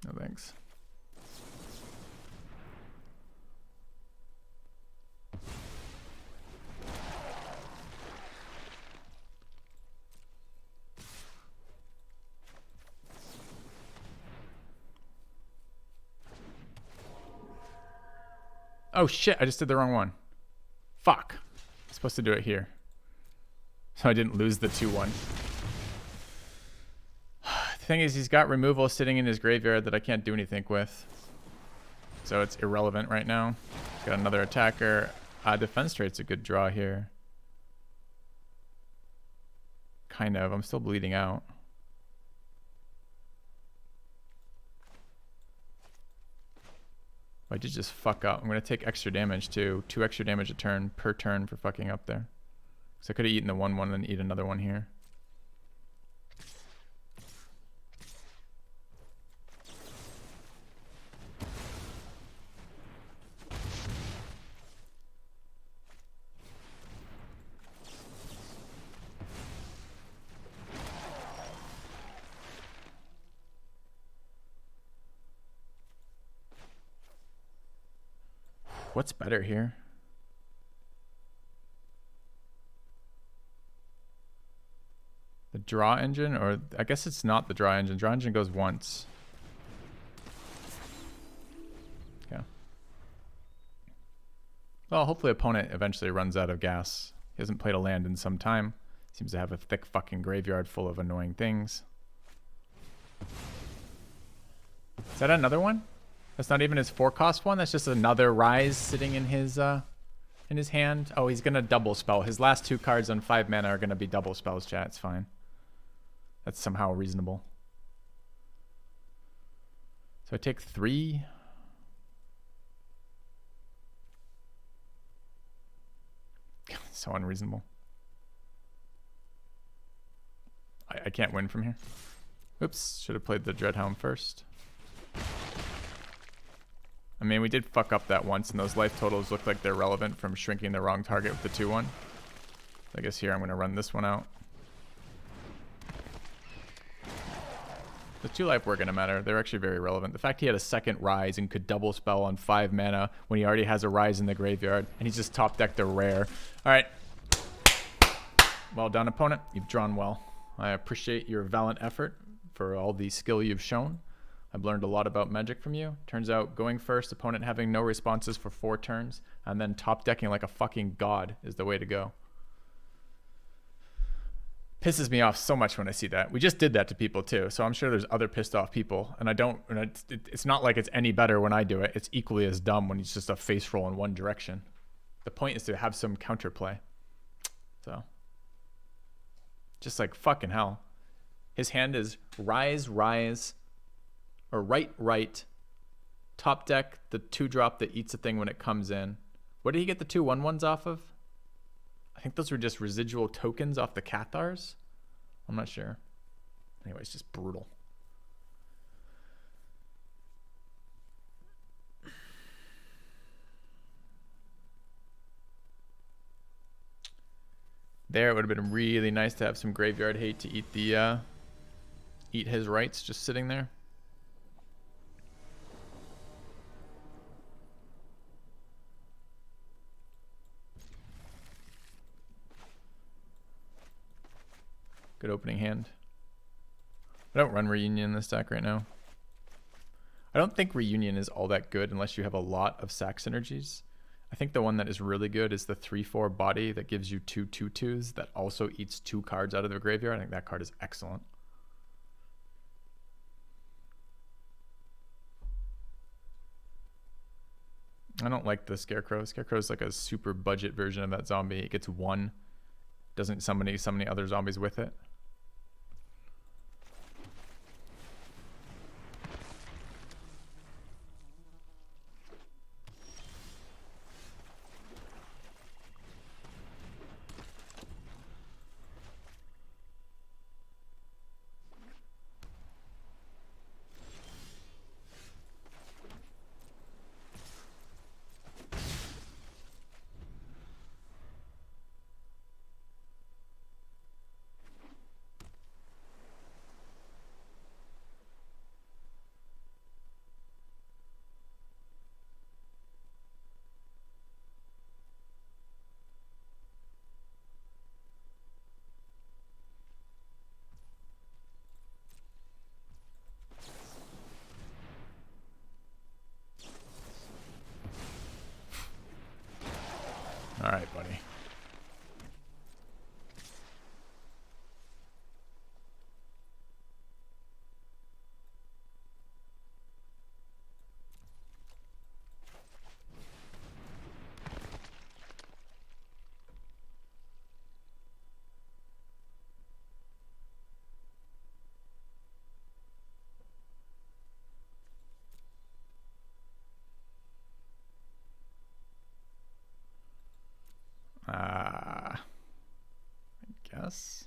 No thanks. Oh shit, I just did the wrong one. Fuck. I'm supposed to do it here. So I didn't lose the 2-1. The thing is, he's got removal sitting in his graveyard that I can't do anything with. So it's irrelevant right now. He's got another attacker. Defense trade's a good draw here. Kind of. I'm still bleeding out. I did just fuck up. I'm going to take extra damage too. 2 extra damage a turn per turn for fucking up there. So I could have eaten the 1-1 and eat another one here. What's better here? The draw engine, or I guess it's not the draw engine. Draw engine goes once. Okay. Well, hopefully opponent eventually runs out of gas. He hasn't played a land in some time. Seems to have a thick fucking graveyard full of annoying things. Is that another one? That's not even his 4-cost one. That's just another Rise sitting in his hand. Oh, he's gonna double spell. His last 2 cards on 5 mana are gonna be double spells, chat. It's fine. That's somehow reasonable. So I take 3. So unreasonable. I can't win from here. Oops, should have played the Dreadhound first. I mean, we did fuck up that once, and those life totals look like they're relevant from shrinking the wrong target with the 2-1. I guess here I'm going to run this one out. The 2 life were going to matter. They're actually very relevant. The fact he had a second rise and could double spell on 5 mana when he already has a rise in the graveyard, and he's just top decked a rare. All right. Well done, opponent. You've drawn well. I appreciate your valiant effort for all the skill you've shown. I've learned a lot about Magic from you. Turns out going first, opponent having no responses for 4 turns, and then top decking like a fucking god is the way to go. Pisses me off so much when I see that. We just did that to people too, so I'm sure there's other pissed off people, and it's not like it's any better when I do it. It's equally as dumb when it's just a face roll in one direction. The point is to have some counterplay. So, just like fucking hell. His hand is rise, or right, top deck, the 2-drop that eats a thing when it comes in. What did he get the 2 1/1s off of? I think those were just residual tokens off the Cathars. I'm not sure. Anyway, it's just brutal. There, it would have been really nice to have some graveyard hate to eat the eat his rights just sitting there. Good opening hand. I don't run Reunion in this deck right now. I don't think Reunion is all that good unless you have a lot of sack synergies. I think the one that is really good is the 3/4 body that gives you 2 2/2s that also eats 2 cards out of the graveyard. I think that card is excellent. I don't like the Scarecrow. Scarecrow is like a super budget version of that zombie. It gets 1. Doesn't summon so many other zombies with it. All right, buddy. I guess.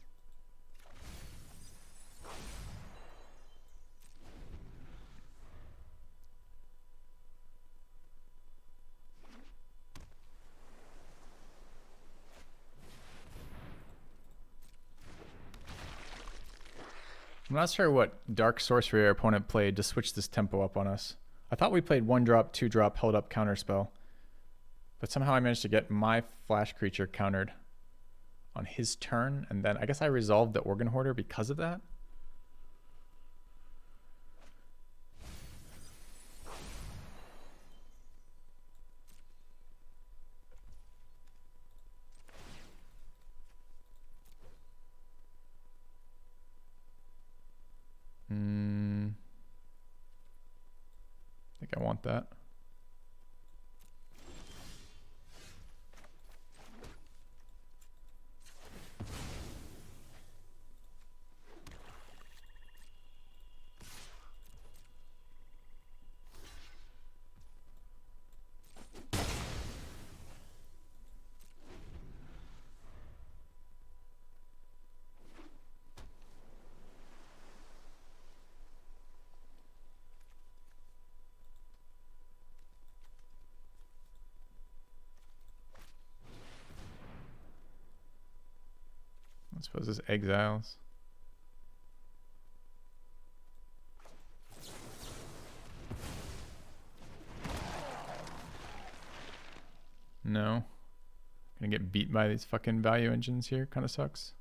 I'm not sure what Dark Sorcery our opponent played to switch this tempo up on us. I thought we played 1-drop, 2-drop, held up counterspell. But somehow I managed to get my flash creature countered on his turn, and then I guess I resolved the Organ Hoarder because of that. I think I want that. I suppose it's exiles. Gonna get beat by these fucking value engines here. Kind of sucks.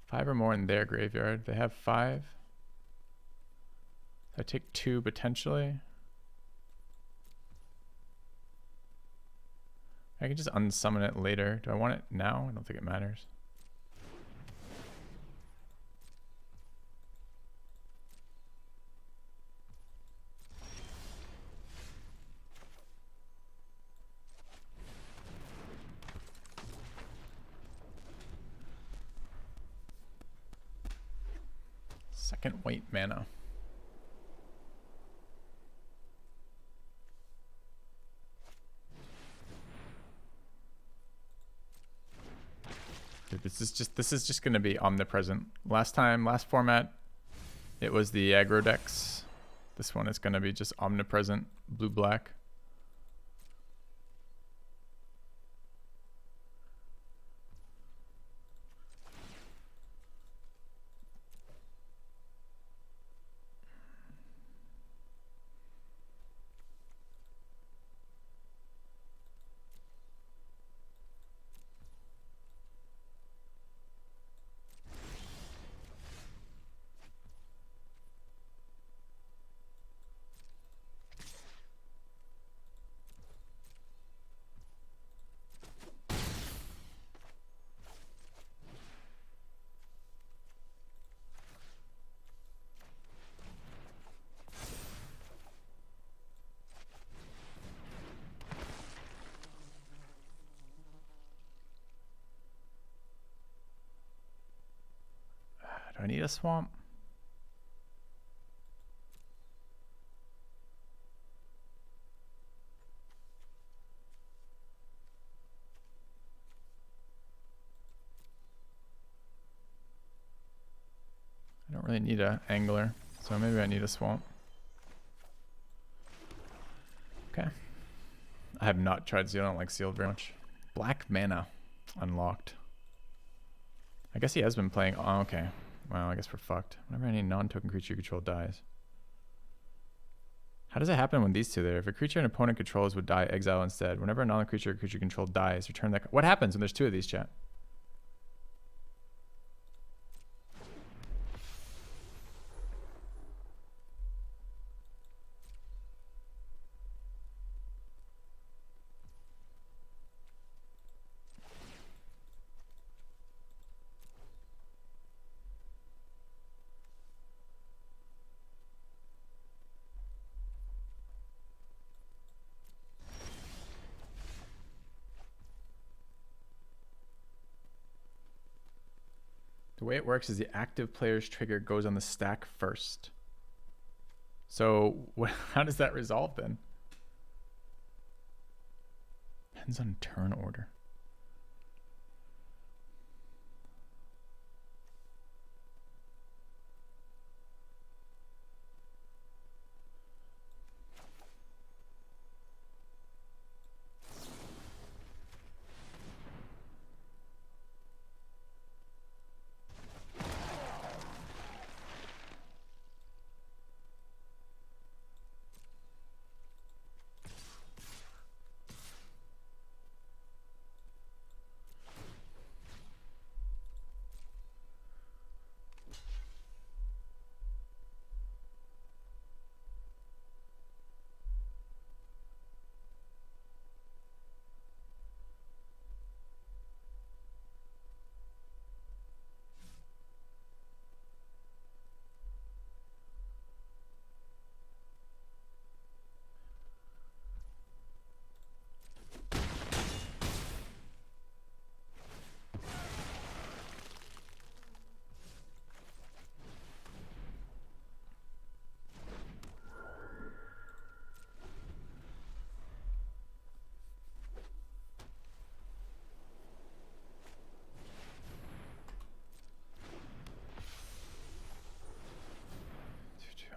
Five or more in their graveyard. They have 5. I take 2 potentially. I can just unsummon it later. Do I want it now? I don't think it matters. Second white mana. Dude, this is just gonna be omnipresent. Last format, it was the aggro decks. This one is gonna be just omnipresent, blue-black. Do I need a swamp? I don't really need a angler, so maybe I need a swamp. Okay. I have not tried sealed. I don't like sealed very much. Black mana unlocked. I guess he has been playing. Oh, okay. Well, I guess we're fucked. Whenever any non-token creature you control dies. How does it happen when these two there? If a creature an opponent controls would die, exile instead. Whenever a non-creature controlled dies, return that. What happens when there's 2 of these, chat? The way it works is the active player's trigger goes on the stack first. So how does that resolve then? Depends on turn order.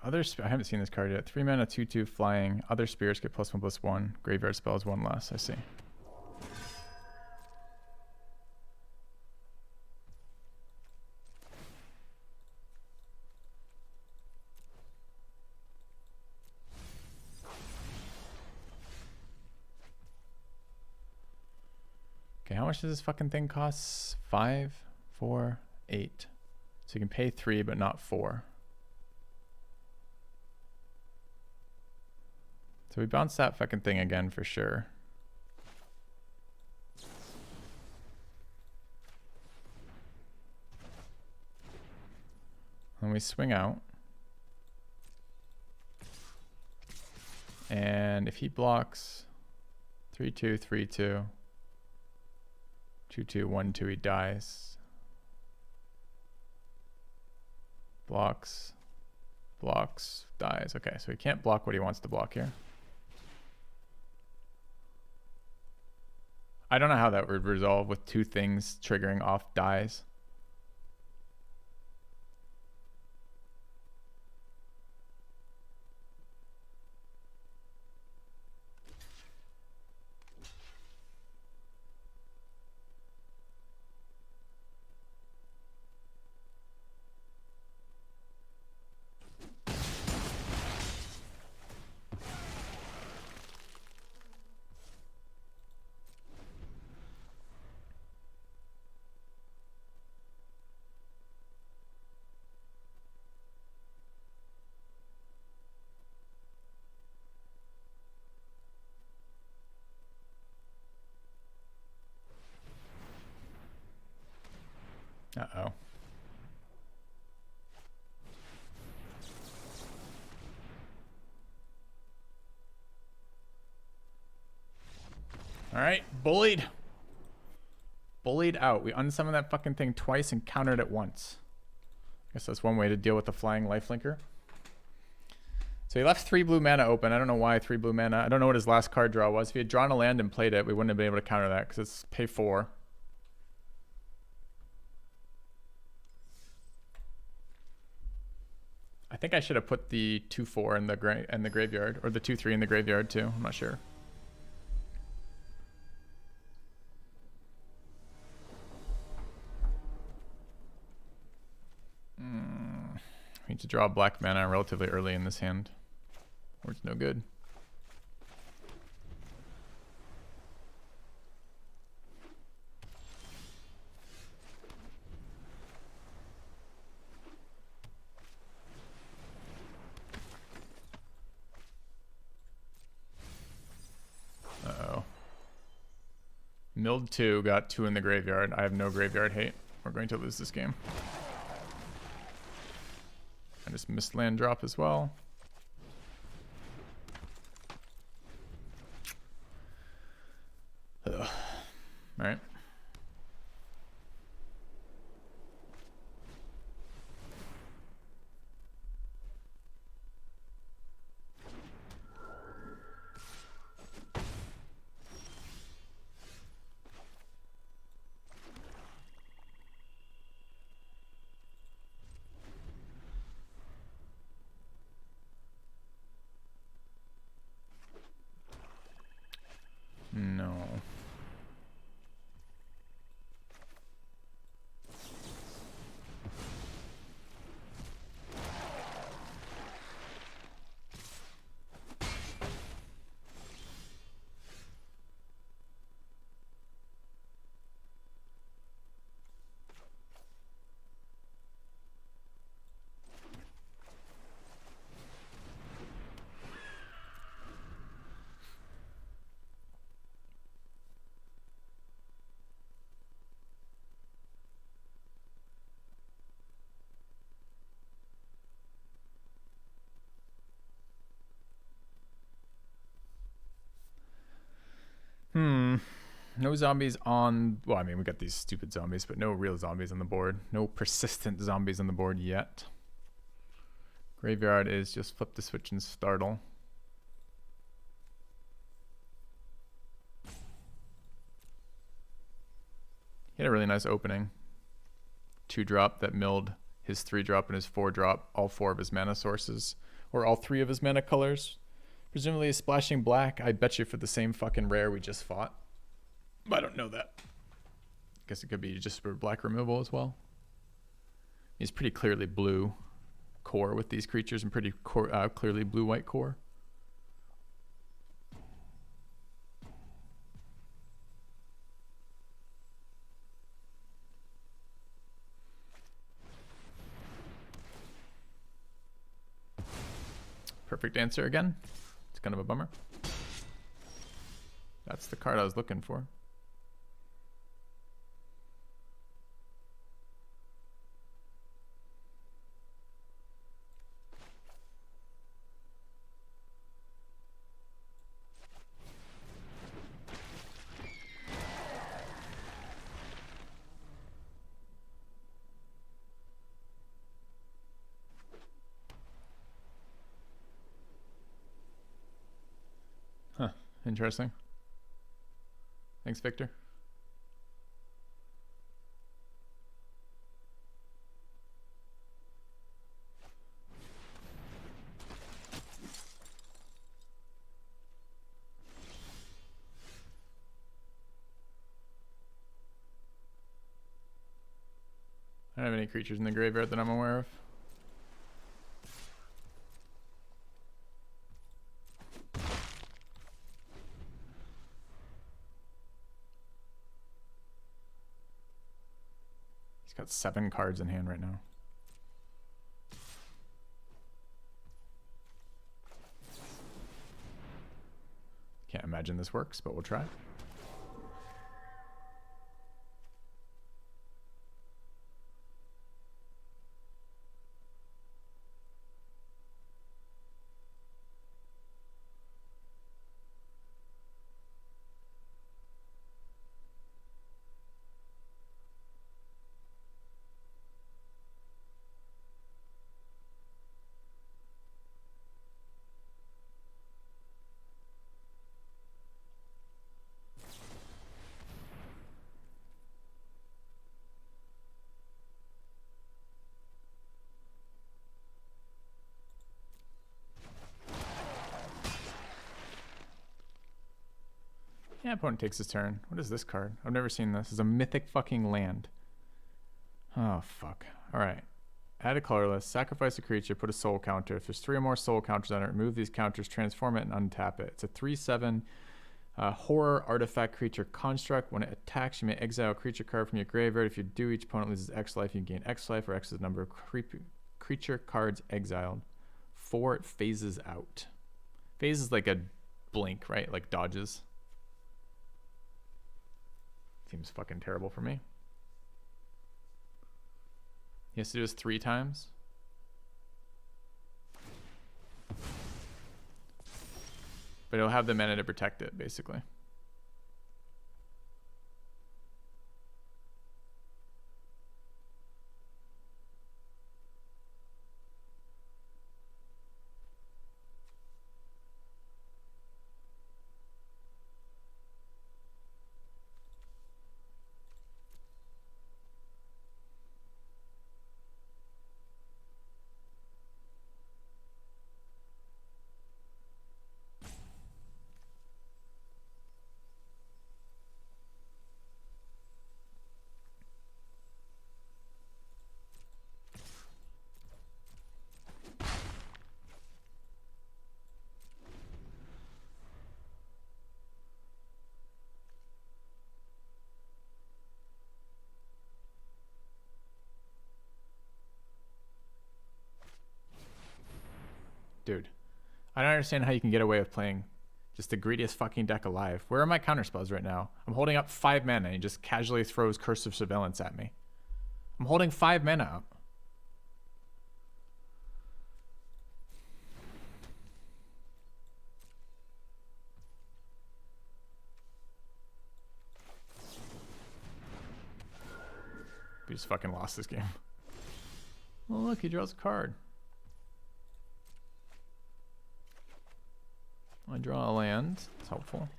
I haven't seen this card yet. 3 mana, 2/2 flying. Other spirits get +1/+1. Graveyard spells 1 less. I see. much does this fucking thing cost? 5, 4, 8. So you can pay 3, but not 4. So we bounce that fucking thing again for sure. And we swing out. And if he blocks 3-2, 3-2, 2-2, 1-2, he dies. Blocks, blocks, dies. Okay, so he can't block what he wants to block here. I don't know how that would resolve with 2 things triggering off dies. Uh-oh. All right, bullied. Bullied out. We unsummoned that fucking thing twice and countered it once. I guess that's one way to deal with the flying lifelinker. So he left 3 blue mana open. I don't know why 3 blue mana. I don't know what his last card draw was. If he had drawn a land and played it, we wouldn't have been able to counter that because it's pay 4. I think I should have put the 2-4 in the graveyard, or the 2-3 in the graveyard too. I'm not sure. We need to draw black mana relatively early in this hand, or it's no good. Uh-oh. Milled 2, got 2 in the graveyard. I have no graveyard hate. We're going to lose this game. I just missed land drop as well. Ugh. All right. No. No zombies on... Well, I mean, we got these stupid zombies, but no real zombies on the board. No persistent zombies on the board yet. Graveyard is just flip the switch and startle. He had a really nice opening. 2-drop that milled his 3-drop and his 4-drop, all 4 of his mana sources, or all 3 of his mana colors. Presumably a splashing black, I bet you for the same fucking rare we just fought. But I don't know that. Guess it could be just for black removal as well. He's pretty clearly blue core with these creatures and pretty clearly blue-white core. perfect answer again. It's kind of a bummer. That's the card I was looking for. Huh, interesting. Thanks, Victor. I don't have any creatures in the graveyard that I'm aware of. He's got 7 cards in hand right now. Can't imagine this works, but we'll try. Yeah, opponent takes his turn. What is this card? I've never seen this. It's a mythic fucking land. Oh, fuck. Alright. Add a colorless, sacrifice a creature, put a soul counter. If there's 3 or more soul counters on it, remove these counters, transform it, and untap it. It's a 3/7 horror artifact creature construct. When it attacks, you may exile a creature card from your graveyard. If you do, each opponent loses X life. You gain X life, or X is the number of creature cards exiled. 4, it phases out. Phases like a blink, right? Like dodges. Seems fucking terrible for me. He has to do this 3 times. But he'll have the mana to protect it, basically. Dude, I don't understand how you can get away with playing just the greediest fucking deck alive. Where are my counterspells right now? I'm holding up 5 mana and he just casually throws Curse of Surveillance at me. I'm holding 5 mana up. We just fucking lost this game. Oh, look, he draws a card. I draw a land. It's helpful.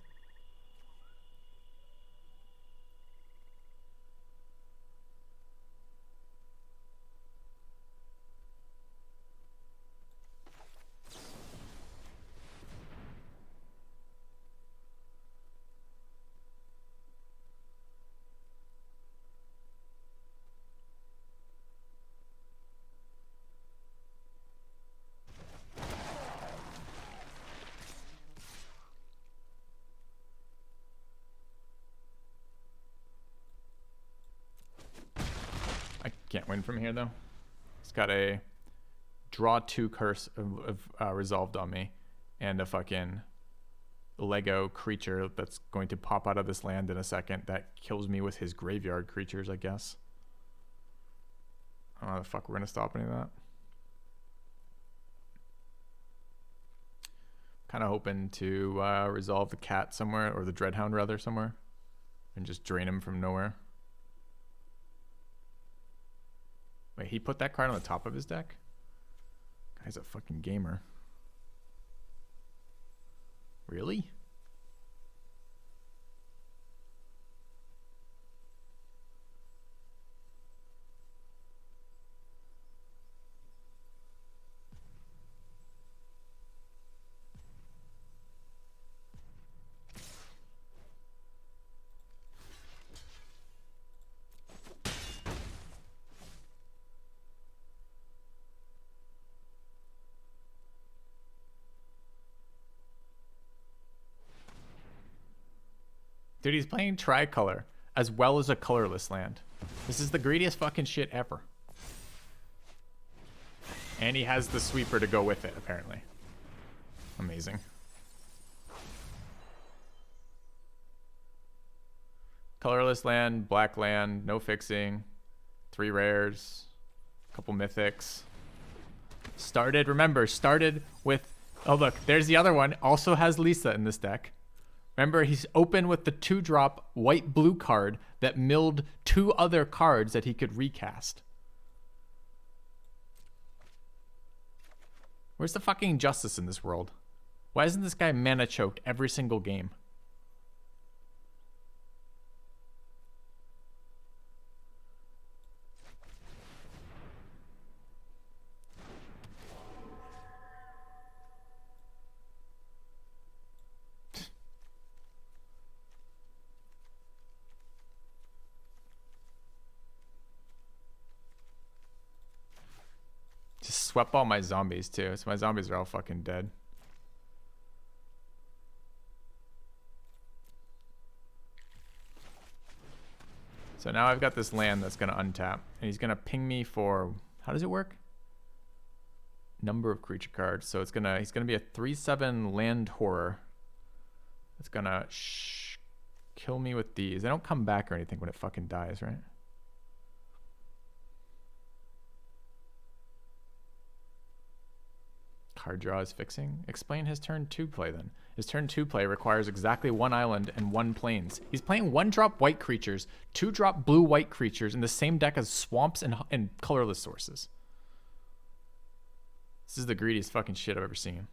Can't win from here though. It's got a draw 2 curse of resolved on me, and a fucking Lego creature that's going to pop out of this land in a second that kills me with his graveyard creatures, I guess. I don't know how the fuck we're gonna stop any of that. Kind of hoping to resolve the cat somewhere, or the Dreadhound rather, somewhere, and just drain him from nowhere. Wait, he put that card on the top of his deck? Guy's a fucking gamer. Really? Dude, he's playing tricolor as well as a colorless land. This is the greediest fucking shit ever. And he has the sweeper to go with it, apparently. Amazing. Colorless land, black land, no fixing, 3 rares, a couple mythics. Remember, started with, oh look, there's the other one. Also has Lisa in this deck. Remember, he's open with the 2-drop white-blue card that milled 2 other cards that he could recast. Where's the fucking justice in this world? Why isn't this guy mana choked every single game? Just swept all my zombies too, so my zombies are all fucking dead. So now I've got this land that's gonna untap, and he's gonna ping me for, how does it work? Number of creature cards. So he's gonna be a 3/7 land horror. It's gonna kill me with these. They don't come back or anything when it fucking dies, right? Card draw is fixing. Explain his turn 2 play then. His turn 2 play requires exactly 1 island and 1 plains. He's playing 1-drop white creatures, 2-drop blue-white creatures in the same deck as swamps and colorless sources. This is the greediest fucking shit I've ever seen.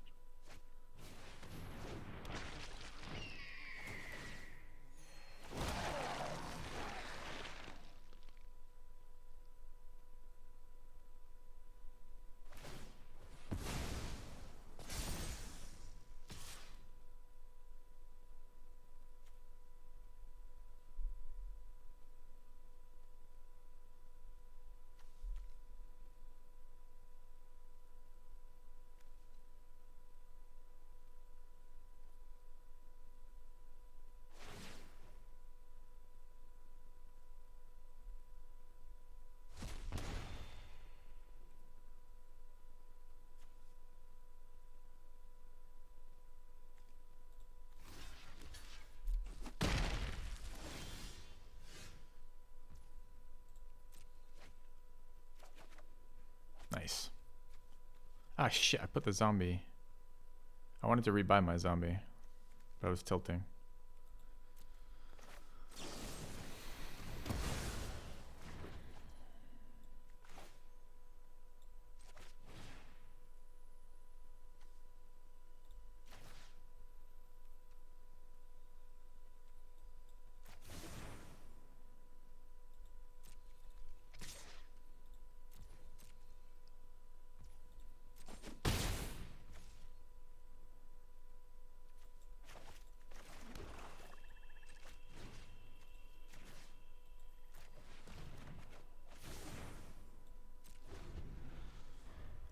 Nice. Ah, shit. I put the zombie. I wanted to rebuy my zombie, but I was tilting.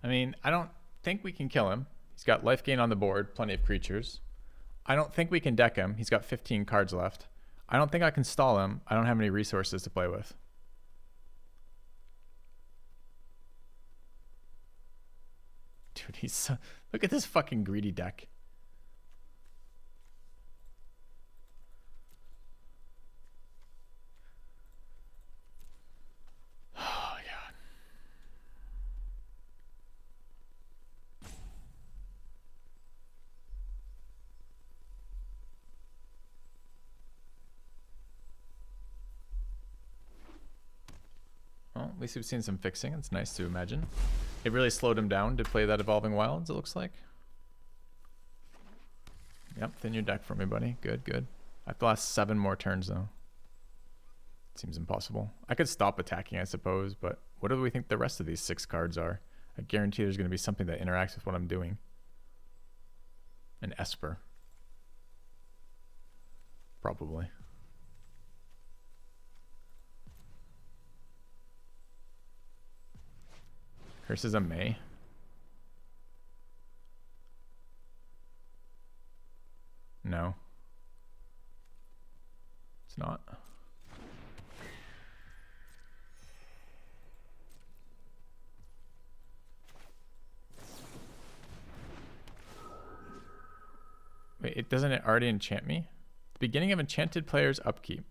I mean, I don't think we can kill him. He's got life gain on the board, plenty of creatures. I don't think we can deck him. He's got 15 cards left. I don't think I can stall him. I don't have any resources to play with. Dude, he's so, look at this fucking greedy deck. Oh my god. Well, at least we've seen some fixing. It's nice to imagine. It really slowed him down to play that Evolving Wilds, it looks like. Yep, thin your deck for me, buddy. Good, good. I have to last 7 more turns, though. Seems impossible. I could stop attacking, I suppose, but what do we think the rest of these 6 cards are? I guarantee there's going to be something that interacts with what I'm doing. An Esper. Probably. Curses a May. No. It's not. Wait, doesn't it already enchant me? The beginning of enchanted player's upkeep.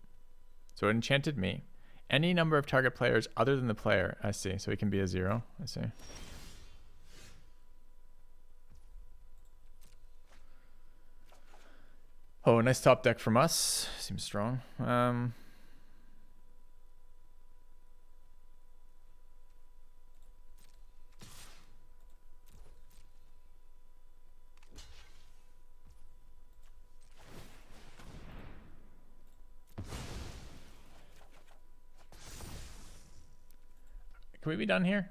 So it enchanted me. Any number of target players other than the player. I see. So it can be a 0. I see. Oh, nice top deck from us. Seems strong. Can we be done here?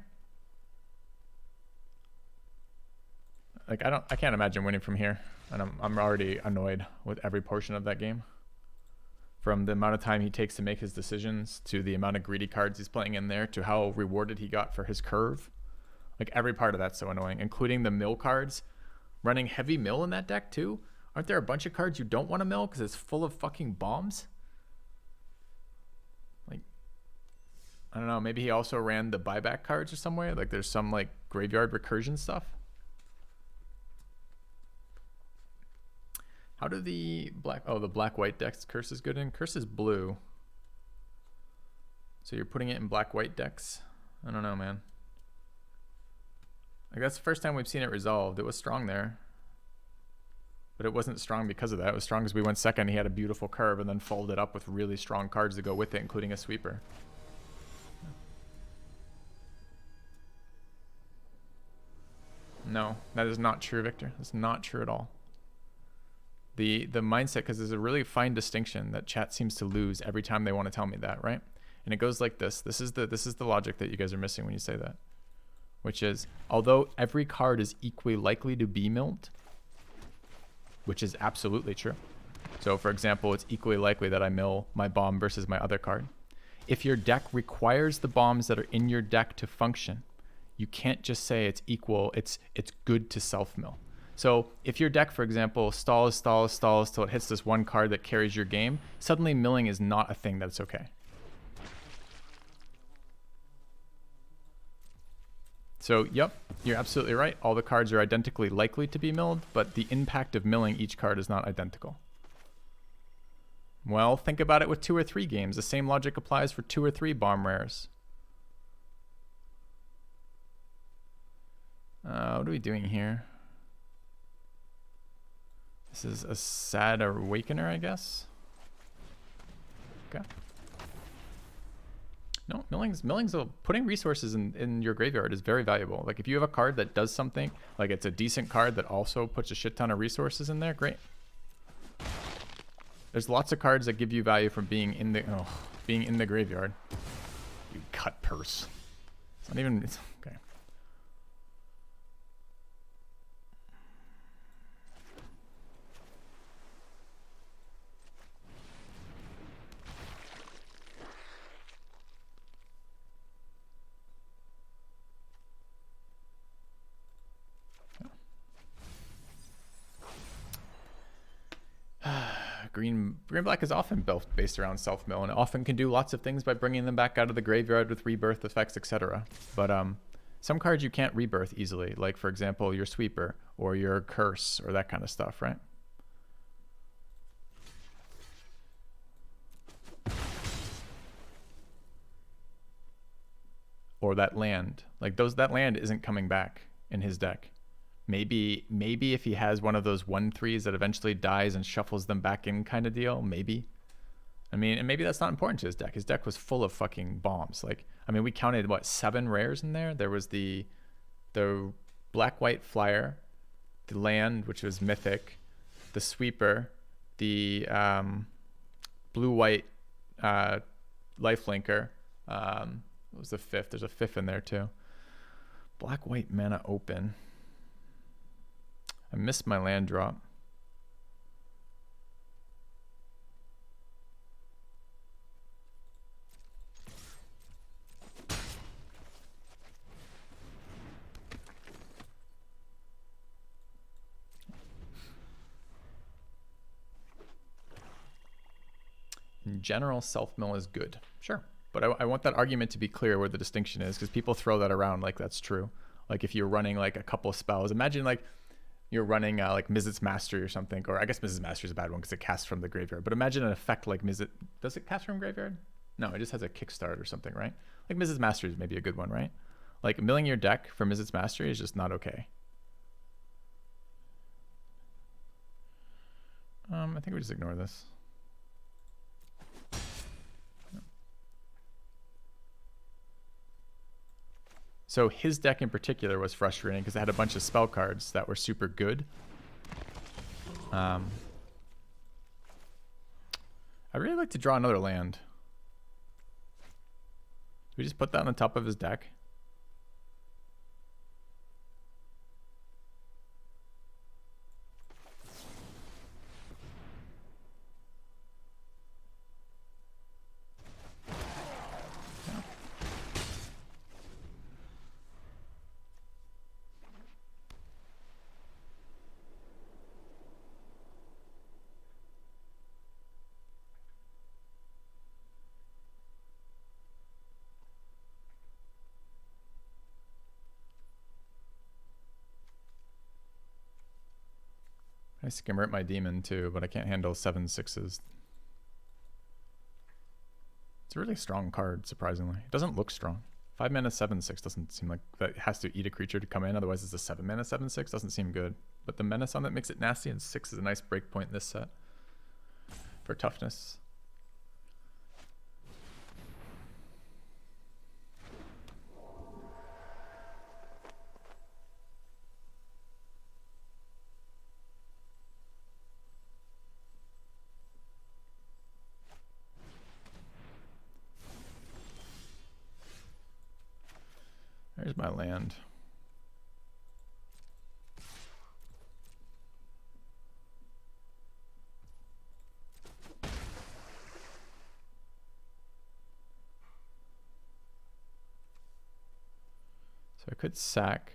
Like I can't imagine winning from here, and I'm already annoyed with every portion of that game. From the amount of time he takes to make his decisions, to the amount of greedy cards he's playing in there, to how rewarded he got for his curve. Like every part of that's so annoying, including the mill cards. Running heavy mill in that deck too. Aren't there a bunch of cards you don't want to mill because it's full of fucking bombs? Like, I don't know, maybe he also ran the buyback cards or somewhere. Like there's some like graveyard recursion stuff. How do the black-white decks curse is good in? Curse is blue. So you're putting it in black-white decks? I don't know, man. Like that's the first time we've seen it resolved. It was strong there. But it wasn't strong because of that. It was strong because we went second. He had a beautiful curve and then followed it up with really strong cards to go with it, including a sweeper. No, that is not true, Victor. That's not true at all. The mindset, because there's a really fine distinction that chat seems to lose every time they want to tell me that, right? And it goes like this. This is the logic that you guys are missing when you say that. Which is, although every card is equally likely to be milled, which is absolutely true. So for example, it's equally likely that I mill my bomb versus my other card. If your deck requires the bombs that are in your deck to function, you can't just say it's equal, it's good to self-mill. So if your deck, for example, stalls till it hits this one card that carries your game, suddenly milling is not a thing that's okay. So, yep, you're absolutely right. All the cards are identically likely to be milled, but the impact of milling each card is not identical. Well, think about it with 2 or 3 games. The same logic applies for 2 or 3 bomb rares. What are we doing here? This is a Sad Awakener, I guess. Okay. No, milling's putting resources in your graveyard is very valuable. Like if you have a card that does something, like it's a decent card that also puts a shit ton of resources in there, great. There's lots of cards that give you value from being in the graveyard. You cut purse. It's not even, it's okay. Green black is often based around self mill and often can do lots of things by bringing them back out of the graveyard with rebirth effects, etc. But Some cards you can't rebirth easily, like for example your Sweeper or your Curse or that kind of stuff, right? Or that land, like that land isn't coming back in his deck. Maybe if he has one of those 1/3s that eventually dies and shuffles them back in kind of deal, maybe. I mean, and maybe that's not important to his deck. His deck was full of fucking bombs. Like, I mean, we counted what, 7 rares in there. There was the black-white flyer, the land, which was mythic, the Sweeper, the blue-white lifelinker. What was the 5th? There's a 5th in there too. Black-white mana open. I missed my land drop. In general, self-mill is good. Sure. But I want that argument to be clear where the distinction is, because people throw that around like that's true. Like if you're running like a couple of spells, imagine like you're running like Mizzet's Mastery or something, or I guess Mizzet's Mastery is a bad one because it casts from the graveyard. But imagine an effect like Mizzet. Does it cast from graveyard? No, it just has a kickstart or something, right? Like Mizzet's Mastery is maybe a good one, right? Like milling your deck for Mizzet's Mastery is just not okay. I think we just ignore this. So his deck in particular was frustrating because it had a bunch of spell cards that were super good. I really like to draw another land. Do we just put that on the top of his deck? I skimmer my demon too, but I can't handle 7/6s. It's a really strong card, surprisingly. It doesn't look strong. 5 mana 7/6 doesn't seem like that has to eat a creature to come in, otherwise it's a 7 mana 7/6. Doesn't seem good. But the menace on it makes it nasty, and 6 is a nice breakpoint in this set for toughness. There's my land. So I could sack.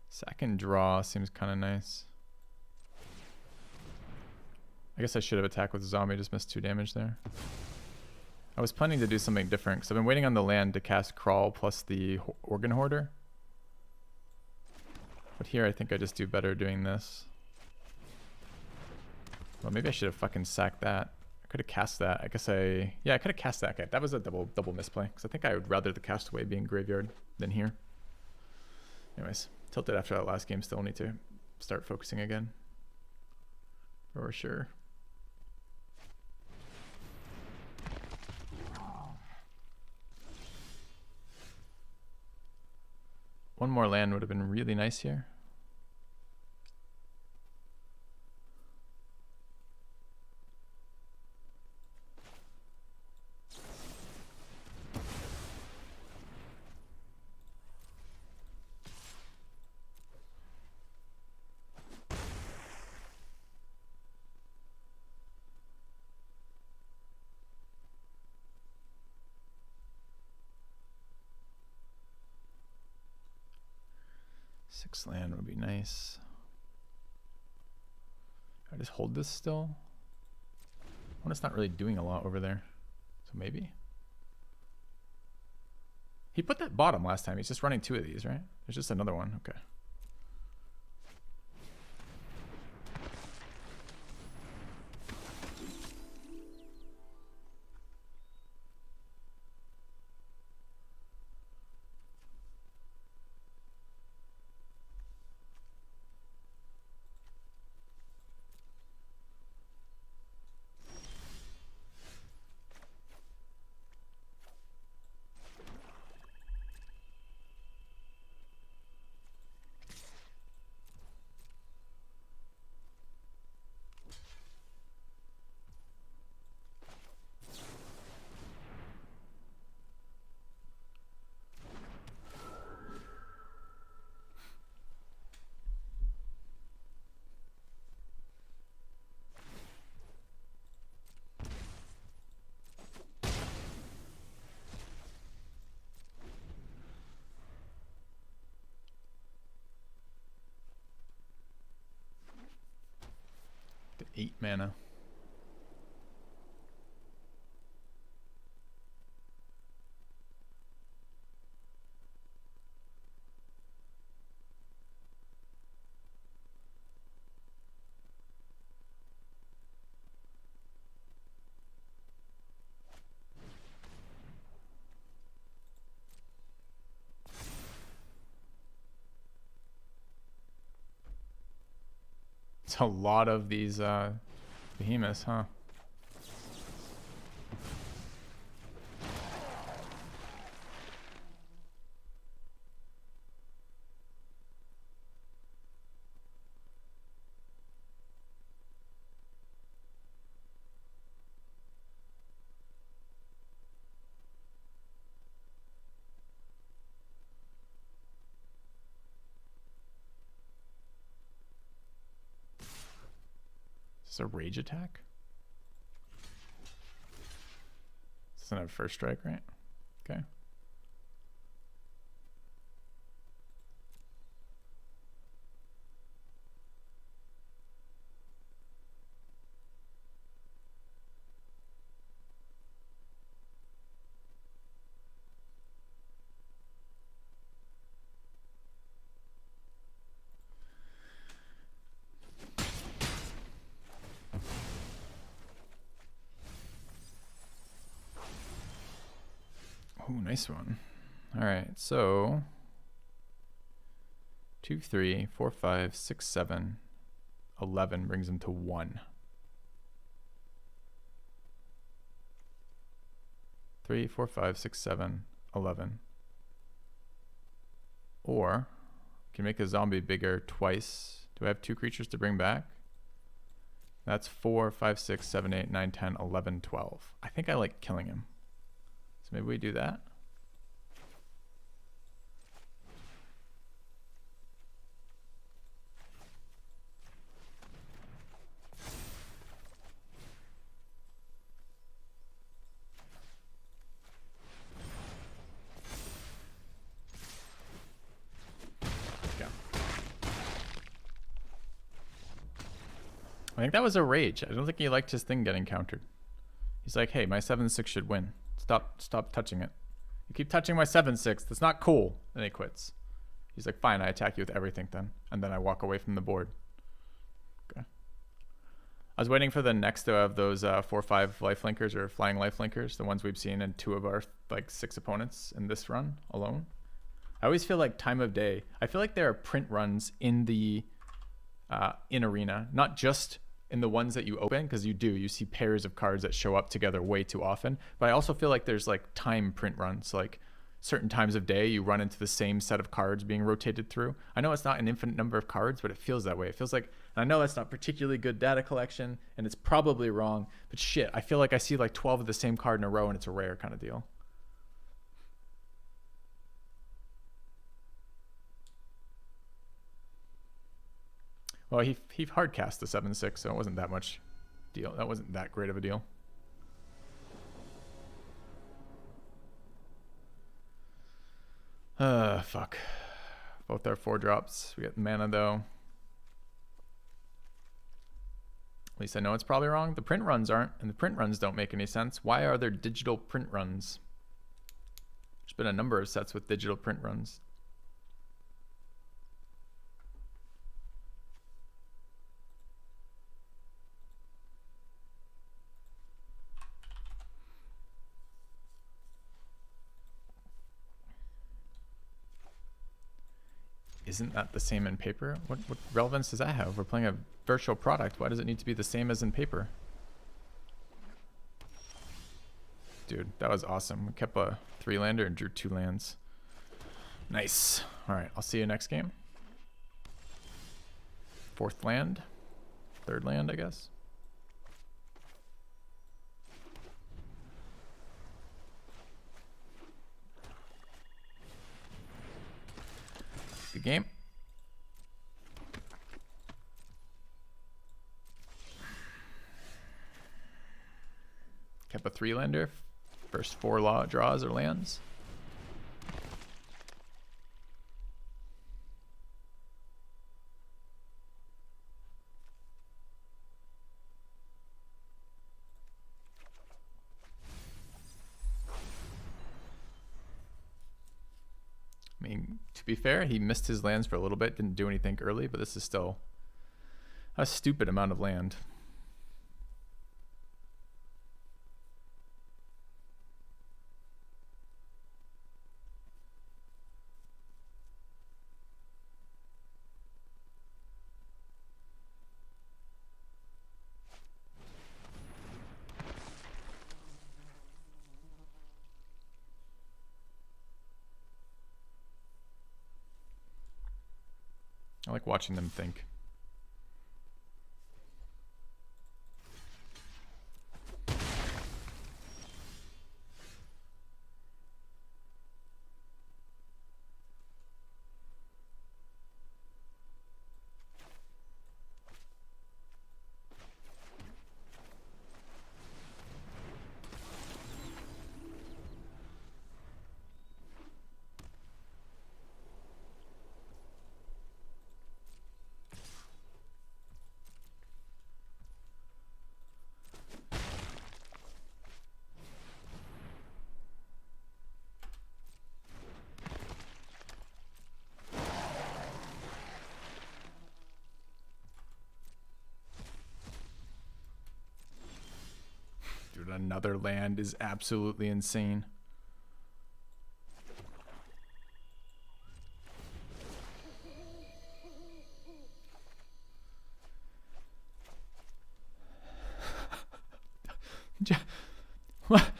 Sack and draw seems kind of nice. I guess I should have attacked with a zombie, just missed 2 damage there. I was planning to do something different because I've been waiting on the land to cast Crawl plus the Organ Hoarder. But here I think I just do better doing this. Well, maybe I should have fucking sacked that. I could have cast that. I guess yeah, I could have cast that. Okay, that was a double misplay because I think I would rather the Castaway being graveyard than here. Anyways, tilted after that last game. Still need to start focusing again. For sure. One more land would have been really nice here. Six land would be nice. I just hold this still. Well, it's not really doing a lot over there, so maybe. He put that bottom last time. He's just running 2 of these, right? There's just another one. Okay. The 8 mana. It's a lot of these behemoths, huh? Is this a rage attack? Doesn't have first strike, right? Okay. Ooh, nice one. All right, so 2, 3, 4, 5, 6, 7, 11 brings him to 1. 3, 4, 5, 6, 7, 11. Or can make a zombie bigger twice. Do I have 2 creatures to bring back? That's 4, 5, 6, 7, 8, 9, 10, 11, 12. I think I like killing him. So maybe we do that. I think that was a rage. I don't think he liked his thing getting countered. He's like, hey, my 7/6 should win. Stop touching it. You keep touching my 7/6. That's not cool. And he quits. He's like, fine, I attack you with everything then. And then I walk away from the board. Okay. I was waiting for the next of those 4/5 lifelinkers or flying lifelinkers, the ones we've seen in 2 of our like 6 opponents in this run alone. I always feel like time of day. I feel like there are print runs in the in arena, not just in the ones that you open, because you see pairs of cards that show up together way too often, but I also feel like there's like time print runs, like certain times of day you run into the same set of cards being rotated through. I know it's not an infinite number of cards, but it feels that way. It feels like, and I know that's not particularly good data collection and it's probably wrong, but shit, I feel like I see like 12 of the same card in a row and it's a rare kind of deal. Well, he hard cast the 7/6, so it wasn't that much deal. That wasn't that great of a deal. Fuck. Both our 4 drops. We get mana though. At least I know it's probably wrong. The print runs aren't, and the print runs don't make any sense. Why are there digital print runs? There's been a number of sets with digital print runs. Isn't that the same in paper? What relevance does that have? We're playing a virtual product. Why does it need to be the same as in paper? Dude, that was awesome. We kept a 3-lander and drew 2 lands. Nice. All right, I'll see you next game. 4th land. 3rd land, I guess. Good game. Kept a 3-lander. First 4 draws or lands. I mean, to be fair, he missed his lands for a little bit, didn't do anything early, but this is still a stupid amount of land. I like watching them think. Dude, another land is absolutely insane. What?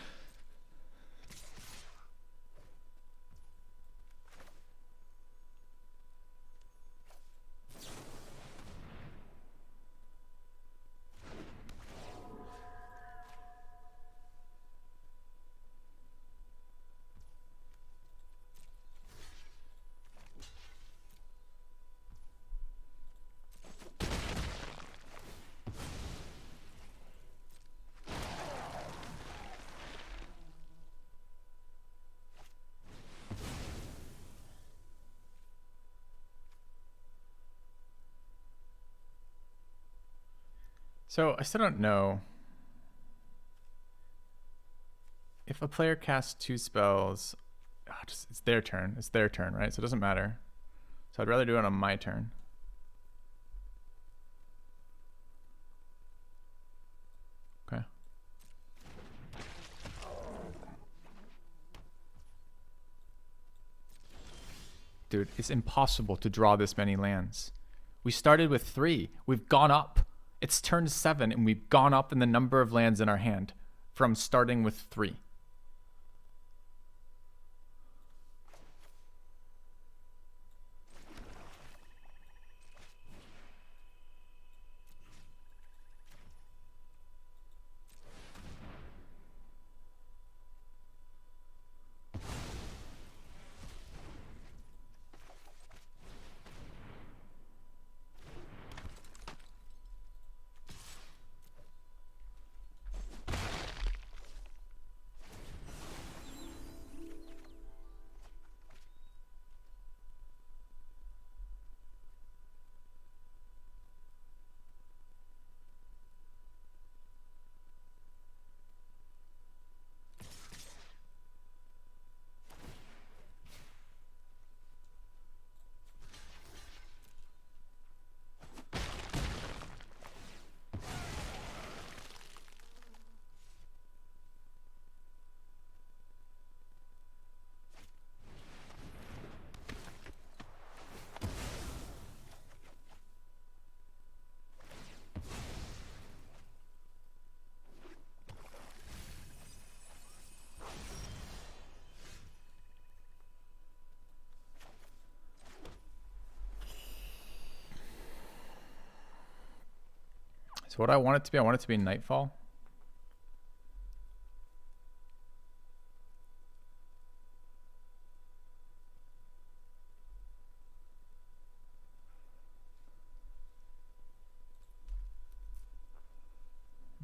So I still don't know if a player casts 2 spells. It's their turn. It's their turn, right? So it doesn't matter. So I'd rather do it on my turn. Okay. Dude, it's impossible to draw this many lands. We started with 3. We've gone up. It's turn 7, and we've gone up in the number of lands in our hand from starting with 3. So what I want it to be, I want it to be Nightfall.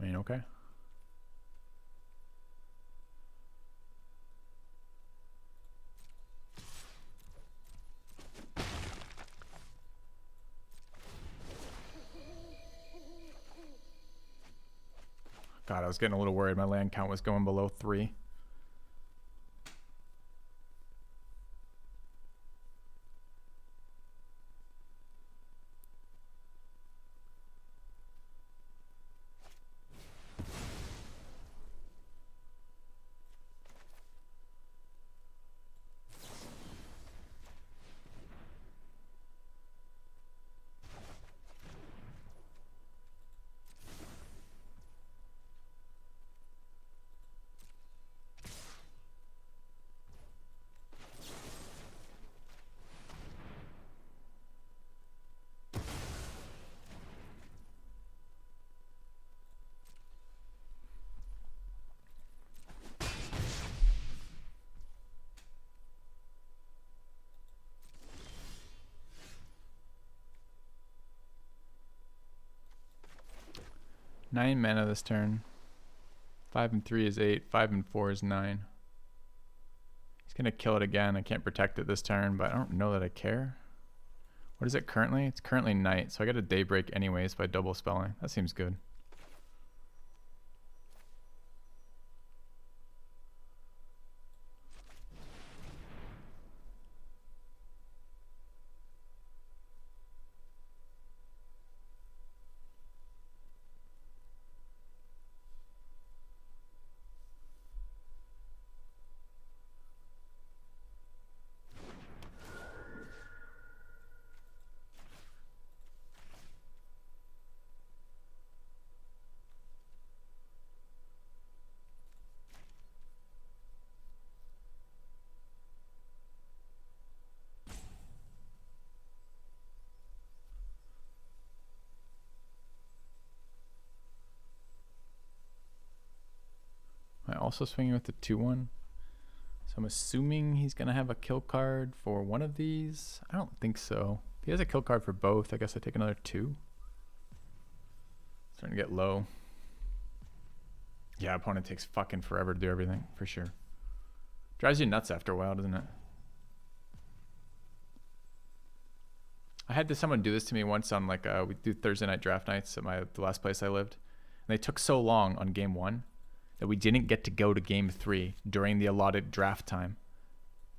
I mean, okay. God, I was getting a little worried. My land count was going below 3. Nine mana this turn. 5 and 3 is 8. 5 and 4 is 9. He's gonna kill it again. I can't protect it this turn, but I don't know that I care. What is it currently? It's currently night, so I got a daybreak anyways by double spelling. That seems good. Am I also swinging with the 2/1? So I'm assuming he's going to have a kill card for one of these. I don't think so. If he has a kill card for both, I guess I take another 2. Starting to get low. Yeah, opponent takes fucking forever to do everything, for sure. Drives you nuts after a while, doesn't it? I had someone do this to me once on like, we do Thursday night draft nights at the last place I lived. And they took so long on game 1 that we didn't get to go to game 3 during the allotted draft time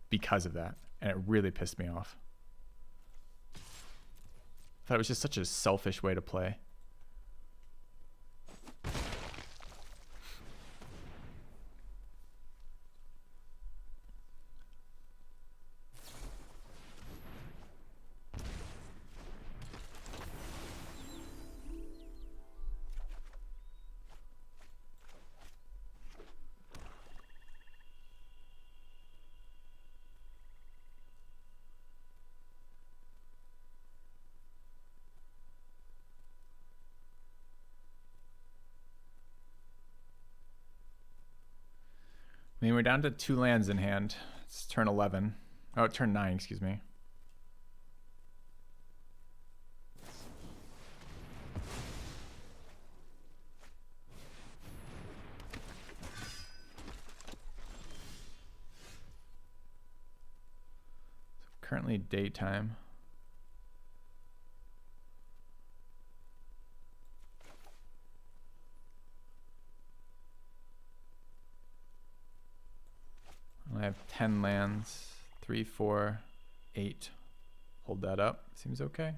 because of that. And it really pissed me off. I thought it was just such a selfish way to play. I mean, we're down to 2 lands in hand. It's turn 11. Oh, turn 9, excuse me. So currently daytime. I have 10 lands, 3, 4, 8. Hold that up. Seems okay.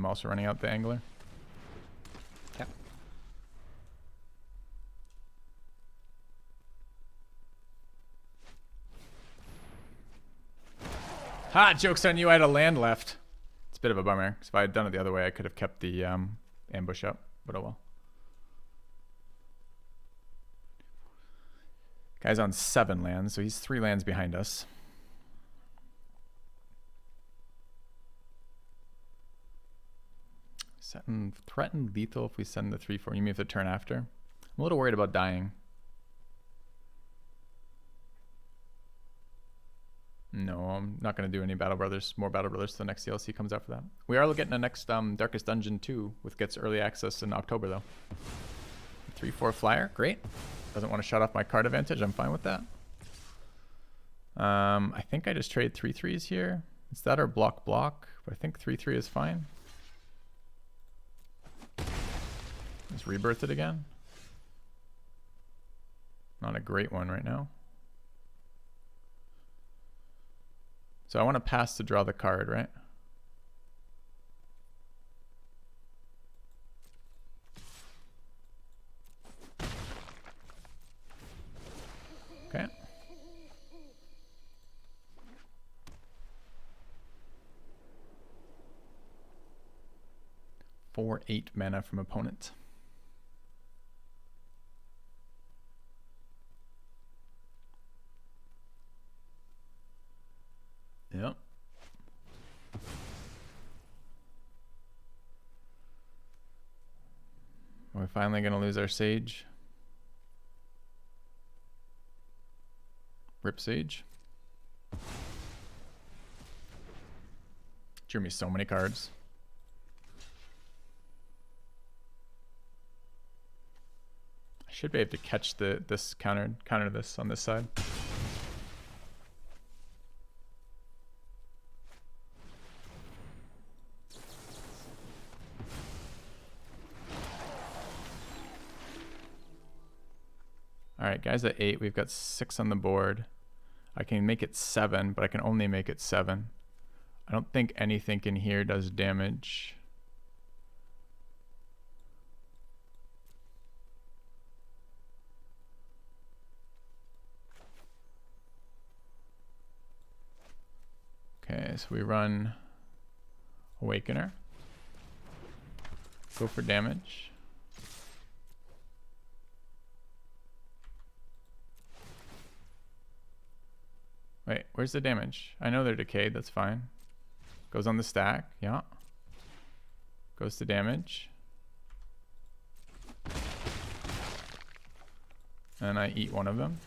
also running out the angler. Okay. Ha! Joke's on you, I had a land left. It's a bit of a bummer, because if I had done it the other way, I could have kept the ambush up, but oh well. Guy's on 7 lands, so he's 3 lands behind us. Threaten lethal if we send the 3/4. You mean if the turn after? I'm a little worried about dying. No, I'm not going to do any Battle Brothers, more Battle Brothers till the next DLC comes out for that. We are getting a next Darkest Dungeon 2, which gets early access in October though. 3/4 flyer, great. Doesn't want to shut off my card advantage, I'm fine with that. I think I just trade 3/3s here. Is that our block? But I think 3/3 is fine. Let's rebirth it again. Not a great one right now. So I want to pass to draw the card, right? Okay. For 8 mana from opponent. Yep. Are we finally going to lose our Sage? Rip Sage. Drew me so many cards. I should be able to catch this counter this on this side. Alright, guys at 8. We've got 6 on the board. I can make it 7, but I can only make it 7. I don't think anything in here does damage. Okay, so we run Awakener. Go for damage. Wait, where's the damage? I know they're decayed, that's fine. Goes on the stack, yeah. Goes to damage. And I eat one of them.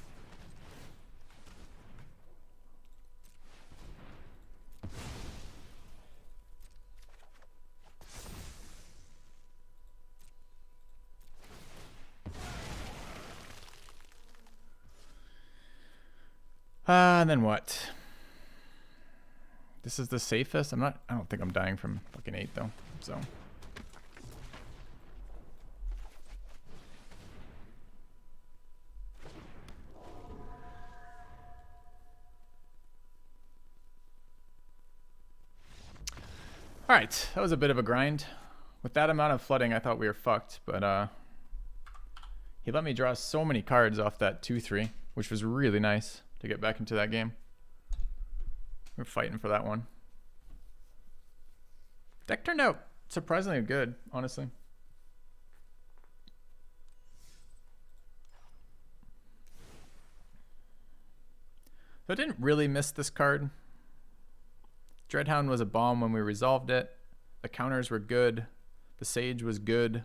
And then what? This is the safest. I don't think I'm dying from fucking 8 though. So. All right, that was a bit of a grind. With that amount of flooding, I thought we were fucked, but he let me draw so many cards off that 2/3, which was really nice to get back into that game. We're fighting for that one. Deck turned out surprisingly good, honestly. So I didn't really miss this card. Dreadhound was a bomb when we resolved it. The counters were good. The Sage was good.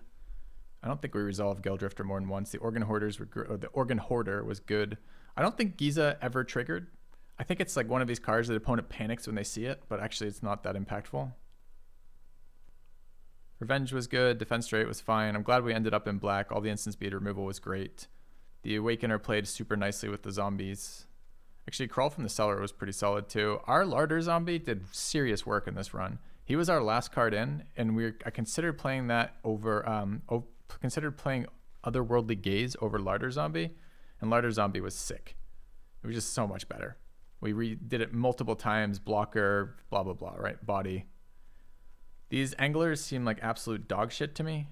I don't think we resolved Geldrifter more than once. The Organ Hoarders were good. The Organ Hoarder was good. I don't think Giza ever triggered. I think it's like one of these cards that the opponent panics when they see it, but actually it's not that impactful. Revenge was good. Defense Straight was fine. I'm glad we ended up in black. All the instant speed removal was great. The Awakener played super nicely with the zombies. Actually, Crawl from the Cellar was pretty solid too. Our Larder Zombie did serious work in this run. He was our last card in, and I considered playing that over, considered playing Otherworldly Gaze over Larder Zombie, and Larder Zombie was sick. It was just so much better. We did it multiple times, blocker, blah, blah, blah, right? Body. These anglers seem like absolute dog shit to me.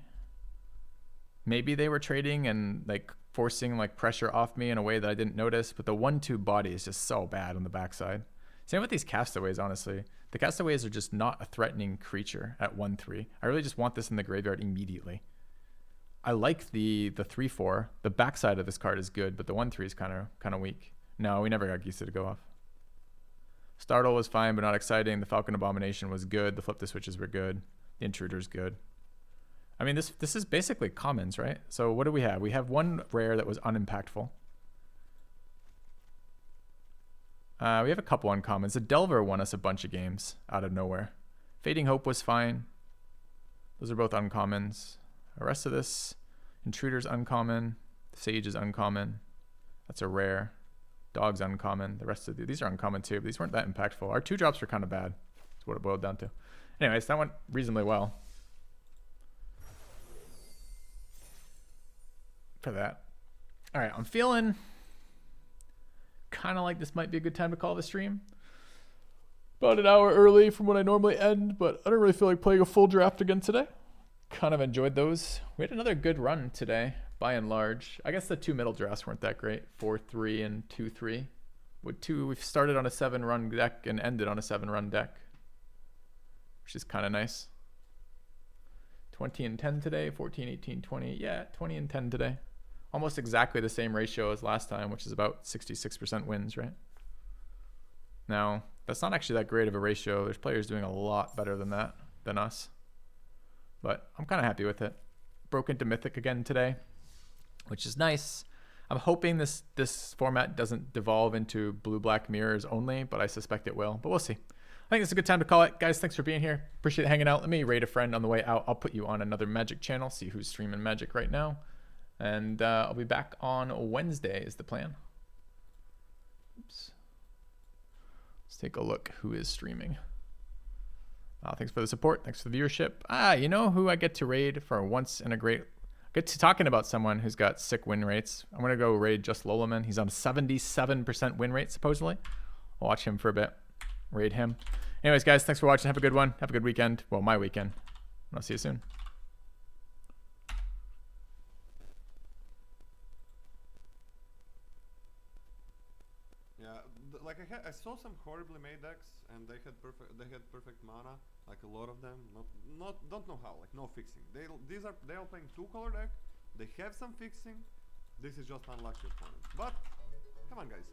Maybe they were trading and like forcing like pressure off me in a way that I didn't notice, but the 1-2 body is just so bad on the backside. Same with these castaways, honestly. The castaways are just not a threatening creature at 1-3. I really just want this in the graveyard immediately. I like the 3-4. The backside of this card is good, but the 1-3 is kind of weak. No, we never got Gisa to go off. Startle was fine, but not exciting. The Falcon Abomination was good. The Flip the Switches were good. The Intruder's good. I mean, this is basically commons, right? So what do we have? We have one rare that was unimpactful. We have a couple uncommons. The Delver won us a bunch of games out of nowhere. Fading Hope was fine. Those are both uncommons. The rest of this, Intruder's uncommon. Sage is uncommon. That's a rare. Dog's uncommon. The rest of these are uncommon too, but these weren't that impactful. Our 2-drops were kind of bad. That's what it boiled down to. Anyways, that went reasonably well. For that. All right, I'm feeling kind of like this might be a good time to call the stream. About an hour early from when I normally end, but I don't really feel like playing a full draft again today. Kind of enjoyed those. We had another good run today, by and large. I guess the 2 middle drafts weren't that great. 4-3 and 2-3. We've started on a 7-run deck and ended on a 7-run deck, which is kind of nice. 20 and 10 today, 14, 18, 20. Yeah, 20 and 10 today. Almost exactly the same ratio as last time, which is about 66% wins, right? Now, that's not actually that great of a ratio. There's players doing a lot better than that, than us. But I'm kind of happy with it. Broke into Mythic again today, which is nice. I'm hoping this format doesn't devolve into blue-black mirrors only, but I suspect it will. But we'll see. I think it's a good time to call it. Guys, thanks for being here. Appreciate hanging out. Let me raid a friend on the way out. I'll put you on another Magic channel, see who's streaming Magic right now. And I'll be back on Wednesday is the plan. Oops. Let's take a look who is streaming. Thanks for the support. Thanks for the viewership. You know who I get to raid for once in a great... Get to talking about someone who's got sick win rates. I'm going to go raid Just Lolaman. He's on 77% win rate, supposedly. I'll watch him for a bit. Raid him. Anyways, guys, thanks for watching. Have a good one. Have a good weekend. Well, my weekend. I'll see you soon. Like I saw some horribly made decks, and they had perfect mana, like a lot of them. Don't know how, like no fixing. They are playing 2-color deck. They have some fixing. This is just unlucky opponent. But come on, guys.